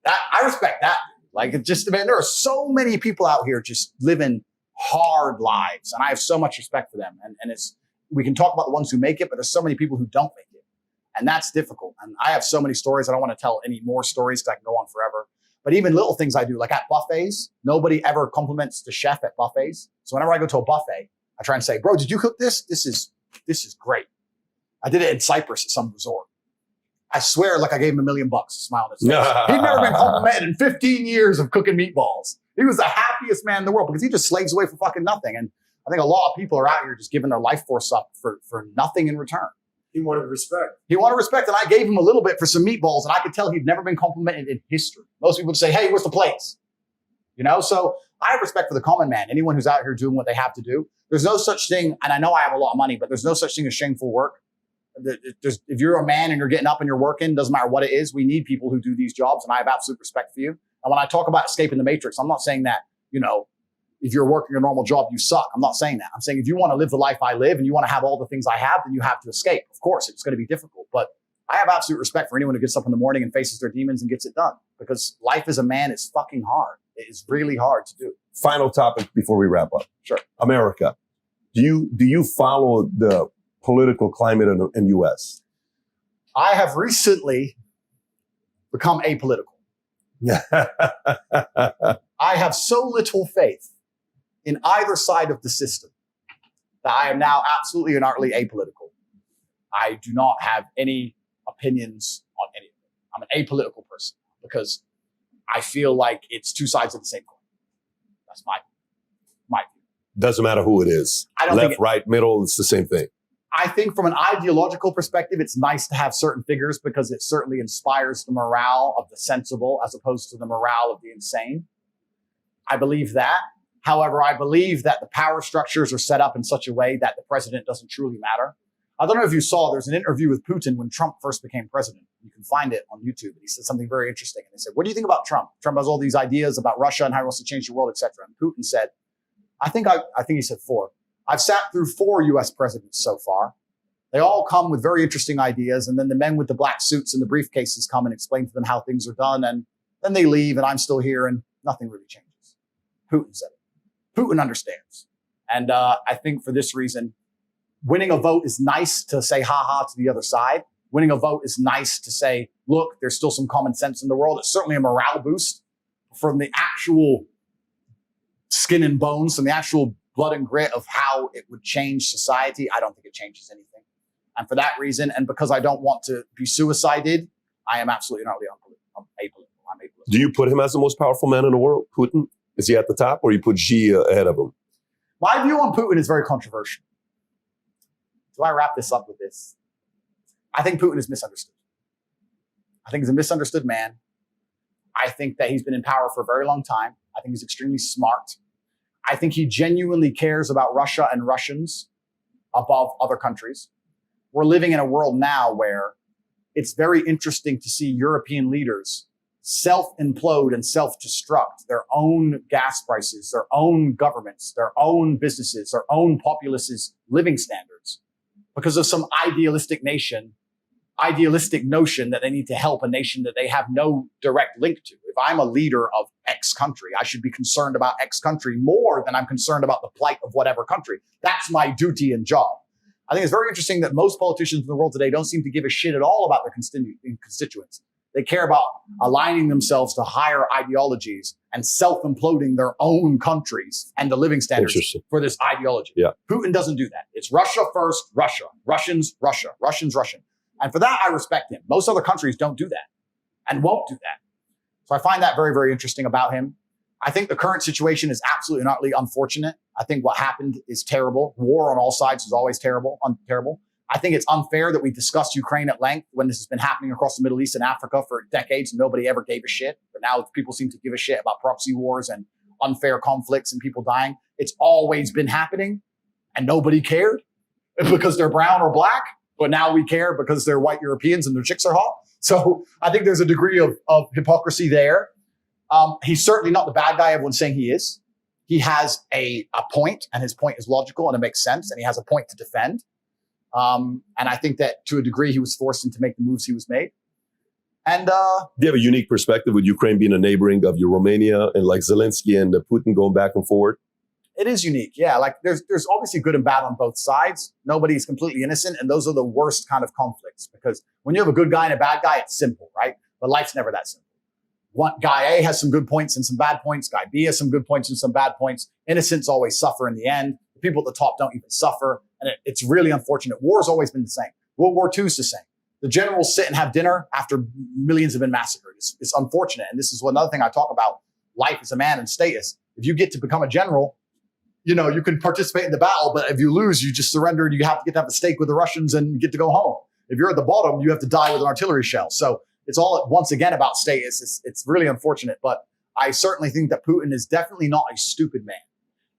I respect that. Like, it just, man, there are so many people out here just living hard lives. And I have so much respect for them. And we can talk about the ones who make it, but there's so many people who don't make it. And that's difficult. And I have so many stories. I don't want to tell any more stories because I can go on forever. But even little things I do, like at buffets, nobody ever compliments the chef at buffets. So whenever I go to a buffet, I try and say, bro, did you cook this? This is great. I did it in Cyprus at some resort. I swear, like I gave him $1 million to smile on his face. He'd never been complimented in 15 years of cooking meatballs. He was the happiest man in the world because he just slaves away for fucking nothing. And I think a lot of people are out here just giving their life force up for nothing in return. He wanted respect. He wanted respect, and I gave him a little bit for some meatballs, and I could tell he'd never been complimented in history. Most people would say, hey, where's the plates? So I have respect for the common man, anyone who's out here doing what they have to do. There's no such thing, and I know I have a lot of money, but there's no such thing as shameful work. If you're a man and you're getting up and you're working, doesn't matter what it is, we need people who do these jobs, and I have absolute respect for you. And when I talk about escaping the matrix, I'm not saying that, if you're working a normal job, you suck. I'm not saying that. I'm saying if you want to live the life I live and you want to have all the things I have, then you have to escape. Of course, it's going to be difficult, but I have absolute respect for anyone who gets up in the morning and faces their demons and gets it done, because life as a man is fucking hard. It is really hard to do. Final topic before we wrap up. Sure. America. Do you follow the political climate in the U.S.? I have recently become apolitical. I have so little faith in either side of the system that I am now absolutely and utterly apolitical. I do not have any opinions on anything. I'm an apolitical person because I feel like it's two sides of the same coin. That's my view. Doesn't matter who it is. I don't Left, think right, middle, it's the same thing. I think from an ideological perspective, it's nice to have certain figures because it certainly inspires the morale of the sensible as opposed to the morale of the insane. I believe that. However, I believe that the power structures are set up in such a way that the president doesn't truly matter. I don't know if you saw, there's an interview with Putin when Trump first became president. You can find it on YouTube. And he said something very interesting. And they said, what do you think about Trump? Trump has all these ideas about Russia and how he wants to change the world, etc. And Putin said, I think he said 4. I've sat through 4 US presidents so far. They all come with very interesting ideas. And then the men with the black suits and the briefcases come and explain to them how things are done. And then they leave and I'm still here and nothing really changes. Putin said it. Putin understands. And I think for this reason, winning a vote is nice to say ha-ha to the other side. Winning a vote is nice to say, look, there's still some common sense in the world. It's certainly a morale boost from the actual skin and bones, from the actual blood and grit of how it would change society. I don't think it changes anything. And for that reason, and because I don't want to be suicided, I am absolutely not apolitical. I'm apolitical. Do you put him as the most powerful man in the world, Putin? Is he at the top or you put Xi ahead of him? My view on Putin is very controversial. Do I wrap this up with this? I think Putin is misunderstood. I think he's a misunderstood man. I think that he's been in power for a very long time. I think he's extremely smart. I think he genuinely cares about Russia and Russians above other countries. We're living in a world now where it's very interesting to see European leaders self-implode and self-destruct their own gas prices, their own governments, their own businesses, their own populace's living standards because of some idealistic notion that they need to help a nation that they have no direct link to. If I'm a leader of X country, I should be concerned about X country more than I'm concerned about the plight of whatever country. That's my duty and job. I think it's very interesting that most politicians in the world today don't seem to give a shit at all about their constituents. They care about aligning themselves to higher ideologies and self-imploding their own countries and the living standards for this ideology. Yeah. Putin doesn't do that. It's Russia first, Russia. Russians, Russia. Russians, Russian. And for that, I respect him. Most other countries don't do that and won't do that. So I find that very, very interesting about him. I think the current situation is absolutely and utterly unfortunate. I think what happened is terrible. War on all sides is always terrible. I think it's unfair that we discussed Ukraine at length when this has been happening across the Middle East and Africa for decades and nobody ever gave a shit. But now people seem to give a shit about proxy wars and unfair conflicts and people dying. It's always been happening and nobody cared because they're brown or black. But now we care because they're white Europeans and their chicks are hot. So I think there's a degree of hypocrisy there. He's certainly not the bad guy everyone's saying he is. He has a point and his point is logical and it makes sense and he has a point to defend. And I think that to a degree he was forced into make the moves he was made. And do you have a unique perspective with Ukraine being a neighboring of your Romania and like Zelensky and Putin going back and forward? It is unique. Yeah. Like there's obviously good and bad on both sides. Nobody's completely innocent. And those are the worst kind of conflicts because when you have a good guy and a bad guy, it's simple, right? But life's never that simple. One guy A has some good points and some bad points. Guy B has some good points and some bad points. Innocents always suffer in the end. The people at the top don't even suffer. And it's really unfortunate. War has always been the same. World War II is the same. The generals sit and have dinner after millions have been massacred. It's unfortunate. And this is another thing I talk about life as a man and status. If you get to become a general, you know, you can participate in the battle, but if you lose, you just surrender and you have to get to have a steak with the Russians and get to go home. If you're at the bottom, you have to die with an artillery shell. So it's all once again about status. It's really unfortunate, but I certainly think that Putin is definitely not a stupid man.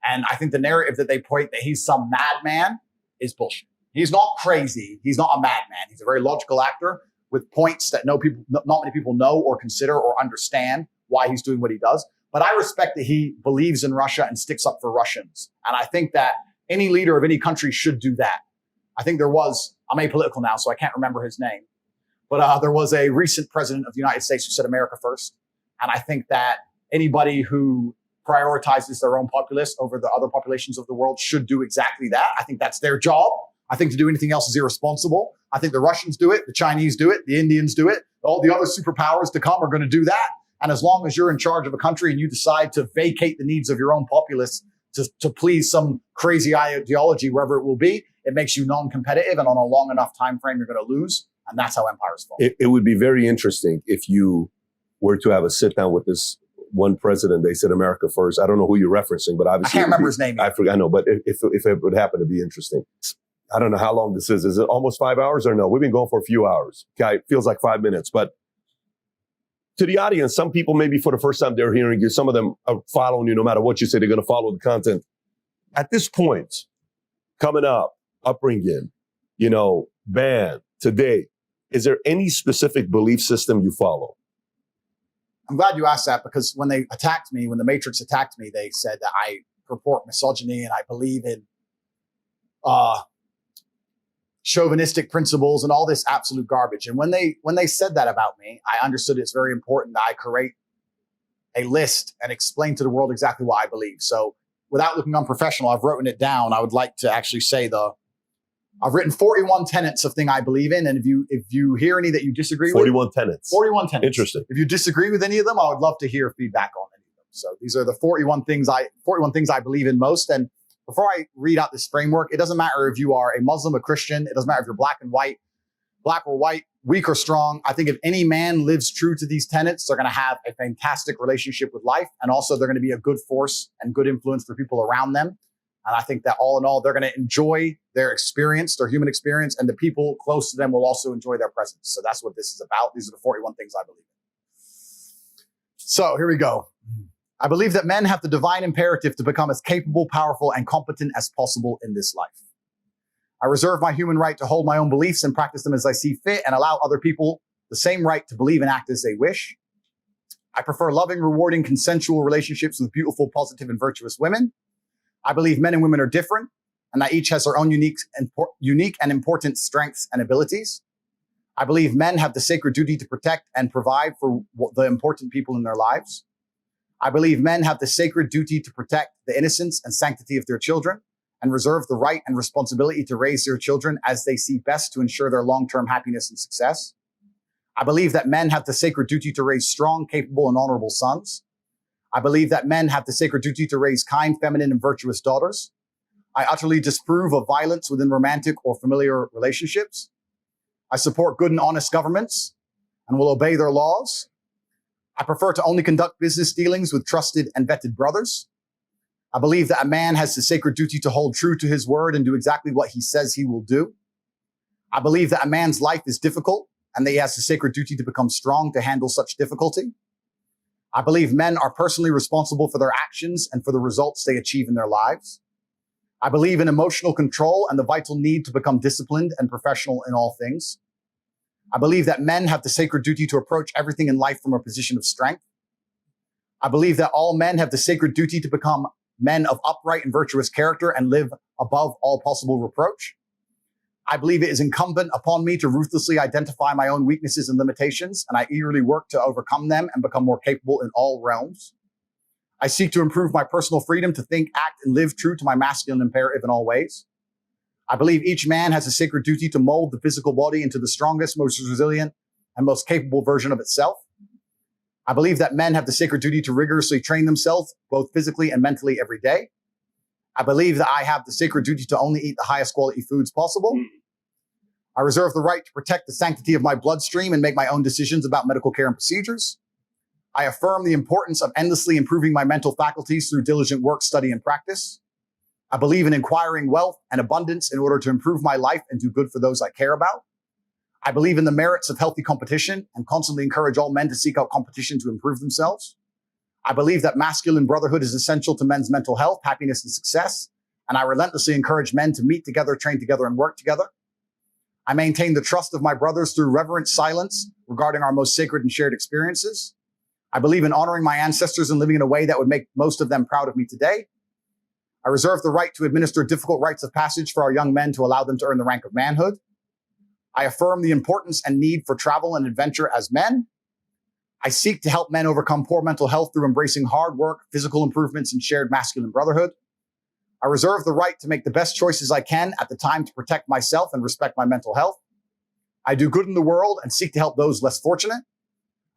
And I think the narrative that they point that he's some madman is bullshit. He's not crazy. He's not a madman. He's a very logical actor with points that not many people know or consider or understand why he's doing what he does. But I respect that he believes in Russia and sticks up for Russians. And I think that any leader of any country should do that. I think I'm apolitical now, so I can't remember his name. But there was a recent president of the United States who said America first. And I think that anybody who prioritizes their own populace over the other populations of the world should do exactly that. I think that's their job. I think to do anything else is irresponsible. I think the Russians do it, the Chinese do it, the Indians do it. All the other superpowers to come are going to do that. And as long as you're in charge of a country and you decide to vacate the needs of your own populace to please some crazy ideology, wherever it will be, it makes you non-competitive. And on a long enough time frame, you're going to lose. And that's how empires fall. It would be very interesting if you were to have a sit down with this one president. They said America first. I don't know who you're referencing, but obviously I can't remember his name. I forgot. I know, but if it would happen to be interesting. I don't know how long this is. Is it almost 5 hours or no? We've been going for a few hours. Okay, it feels like 5 minutes. But to the audience, some people maybe for the first time they're hearing you. Some of them are following you no matter what you say. They're going to follow the content. At this point, coming up, upbringing, band, today, is there any specific belief system you follow? I'm glad you asked that because when they attacked me, when the Matrix attacked me, they said that I purport misogyny and I believe in chauvinistic principles and all this absolute garbage. And when they said that about me, I understood it's very important that I create a list and explain to the world exactly what I believe. So without looking unprofessional, I've written it down. I would like to actually say I've written 41 tenets of thing I believe in. And if you hear any that you disagree 41 with. tenets. 41 tenets. Interesting. If you disagree with any of them, I would love to hear feedback on any of them. So these are the 41 things I believe in most. And before I read out this framework, it doesn't matter if you are a Muslim, a Christian. It doesn't matter if you're black or white, weak or strong. I think if any man lives true to these tenets, they're going to have a fantastic relationship with life. And also they're going to be a good force and good influence for people around them. And I think that all in all, they're going to enjoy their experience, their human experience, and the people close to them will also enjoy their presence. So that's what this is about. These are the 41 things I believe in. So here we go. I believe that men have the divine imperative to become as capable, powerful, and competent as possible in this life. I reserve my human right to hold my own beliefs and practice them as I see fit and allow other people the same right to believe and act as they wish. I prefer loving, rewarding, consensual relationships with beautiful, positive, and virtuous women. I believe men and women are different and that each has their own unique and important strengths and abilities. I believe men have the sacred duty to protect and provide for the important people in their lives. I believe men have the sacred duty to protect the innocence and sanctity of their children and reserve the right and responsibility to raise their children as they see best to ensure their long-term happiness and success. I believe that men have the sacred duty to raise strong, capable, and honorable sons. I believe that men have the sacred duty to raise kind, feminine, and virtuous daughters. I utterly disapprove of violence within romantic or familiar relationships. I support good and honest governments and will obey their laws. I prefer to only conduct business dealings with trusted and vetted brothers. I believe that a man has the sacred duty to hold true to his word and do exactly what he says he will do. I believe that a man's life is difficult and that he has the sacred duty to become strong to handle such difficulty. I believe men are personally responsible for their actions and for the results they achieve in their lives. I believe in emotional control and the vital need to become disciplined and professional in all things. I believe that men have the sacred duty to approach everything in life from a position of strength. I believe that all men have the sacred duty to become men of upright and virtuous character and live above all possible reproach. I believe it is incumbent upon me to ruthlessly identify my own weaknesses and limitations, and I eagerly work to overcome them and become more capable in all realms. I seek to improve my personal freedom to think, act, and live true to my masculine imperative in all ways. I believe each man has a sacred duty to mold the physical body into the strongest, most resilient, and most capable version of itself. I believe that men have the sacred duty to rigorously train themselves, both physically and mentally, every day. I believe that I have the sacred duty to only eat the highest quality foods possible. I reserve the right to protect the sanctity of my bloodstream and make my own decisions about medical care and procedures. I affirm the importance of endlessly improving my mental faculties through diligent work, study, and practice. I believe in acquiring wealth and abundance in order to improve my life and do good for those I care about. I believe in the merits of healthy competition and constantly encourage all men to seek out competition to improve themselves. I believe that masculine brotherhood is essential to men's mental health, happiness, and success. And I relentlessly encourage men to meet together, train together, and work together. I maintain the trust of my brothers through reverent silence regarding our most sacred and shared experiences. I believe in honoring my ancestors and living in a way that would make most of them proud of me today. I reserve the right to administer difficult rites of passage for our young men to allow them to earn the rank of manhood. I affirm the importance and need for travel and adventure as men. I seek to help men overcome poor mental health through embracing hard work, physical improvements, and shared masculine brotherhood. I reserve the right to make the best choices I can at the time to protect myself and respect my mental health. I do good in the world and seek to help those less fortunate.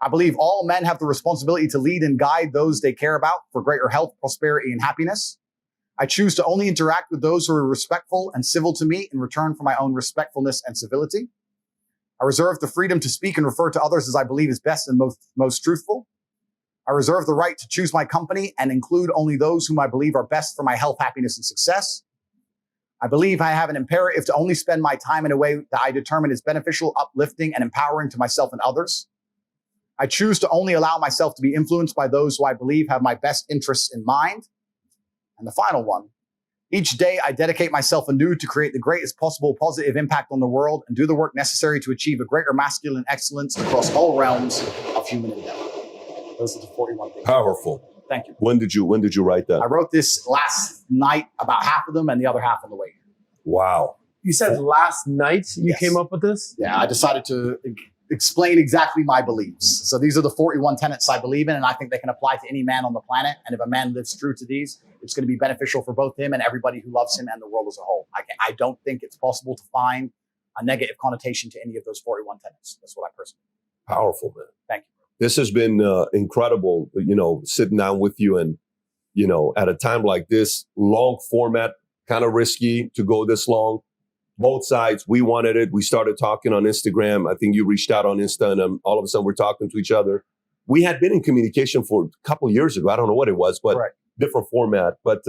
I believe all men have the responsibility to lead and guide those they care about for greater health, prosperity, and happiness. I choose to only interact with those who are respectful and civil to me in return for my own respectfulness and civility. I reserve the freedom to speak and refer to others as I believe is best and most truthful. I reserve the right to choose my company and include only those whom I believe are best for my health, happiness, and success. I believe I have an imperative to only spend my time in a way that I determine is beneficial, uplifting, and empowering to myself and others. I choose to only allow myself to be influenced by those who I believe have my best interests in mind. And the final one, each day I dedicate myself anew to create the greatest possible positive impact on the world and do the work necessary to achieve a greater masculine excellence across all realms of human endeavor. Those are the 41 things. Powerful. Thank you. When did you write that? I wrote this last night, about half of them, and the other half on the way here. Wow. You said last night you Yes. came up with this? Yeah, I decided to explain exactly my beliefs. So these are the 41 tenets I believe in, and I think they can apply to any man on the planet. And if a man lives true to these, it's going to be beneficial for both him and everybody who loves him and the world as a whole. I don't think it's possible to find a negative connotation to any of those 41 tenets. That's what I personally think. Powerful, man. Thank you. This has been incredible, sitting down with you and, at a time like this, long format, kind of risky to go this long. Both sides, we wanted it. We started talking on Instagram. I think you reached out on Insta and all of a sudden we're talking to each other. We had been in communication for a couple of years ago. I don't know what it was, but different format. But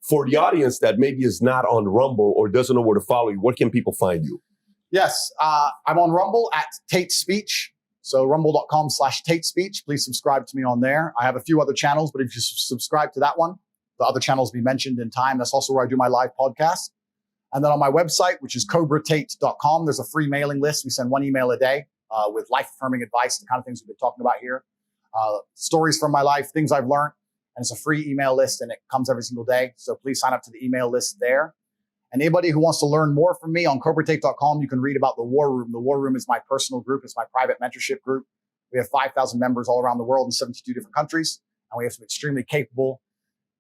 for the audience that maybe is not on Rumble or doesn't know where to follow you, where can people find you? Yes, I'm on Rumble at Tate Speech. So rumble.com/Tate Speech. Please subscribe to me on there. I have a few other channels, but if you subscribe to that one, the other channels will be mentioned in time. That's also where I do my live podcast. And then on my website, which is cobratate.com, there's a free mailing list. We send one email a day with life-affirming advice, the kind of things we've been talking about here. Stories from my life, things I've learned. And it's a free email list, and it comes every single day. So please sign up to the email list there. And anybody who wants to learn more from me on cobratate.com, you can read about the War Room. The War Room is my personal group. It's my private mentorship group. We have 5,000 members all around the world in 72 different countries. And we have some extremely capable,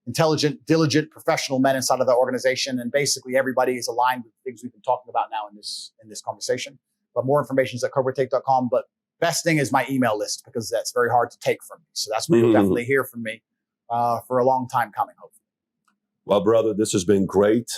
intelligent, diligent, professional men inside of the organization. And basically everybody is aligned with things we've been talking about now in this conversation. But more information is at cobratate.com. But best thing is my email list, because that's very hard to take from me. So that's where you'll definitely hear from me for a long time coming, hopefully. Well, brother, this has been great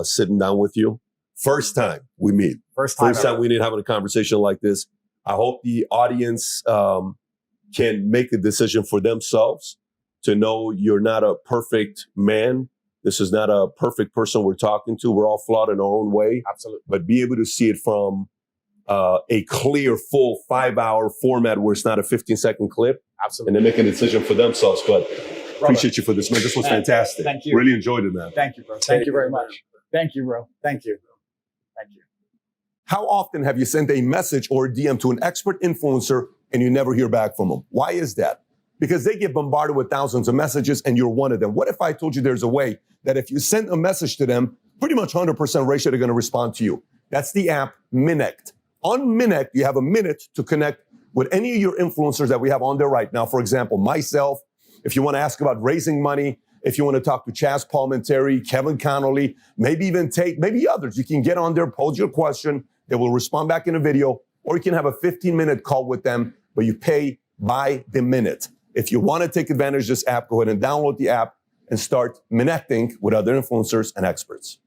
sitting down with you. First time we meet. First time we need having a conversation like this. I hope the audience can make a decision for themselves to know you're not a perfect man. This is not a perfect person we're talking to. We're all flawed in our own way. Absolutely. But be able to see it from a clear, full 5-hour format where it's not a 15-second clip. Absolutely. And they make a decision for themselves. But Brother, appreciate you for this, man. This was fantastic. Thank you. Really enjoyed it, man. Thank you, bro. Thank you very much. Thank you, bro. Thank you. Thank you. How often have you sent a message or a DM to an expert influencer and you never hear back from them? Why is that? Because they get bombarded with thousands of messages and you're one of them. What if I told you there's a way that if you send a message to them, pretty much 100% ratio they're going to respond to you? That's the app Minect. On Minect, you have a minute to connect with any of your influencers that we have on there right now. For example, myself, if you want to ask about raising money, if you want to talk to Chaz Palminteri, Kevin Connolly, maybe even Tate, maybe others, you can get on there, pose your question. They will respond back in a video, or you can have a 15-minute call with them, but you pay by the minute. If you want to take advantage of this app, go ahead and download the app and start connecting with other influencers and experts.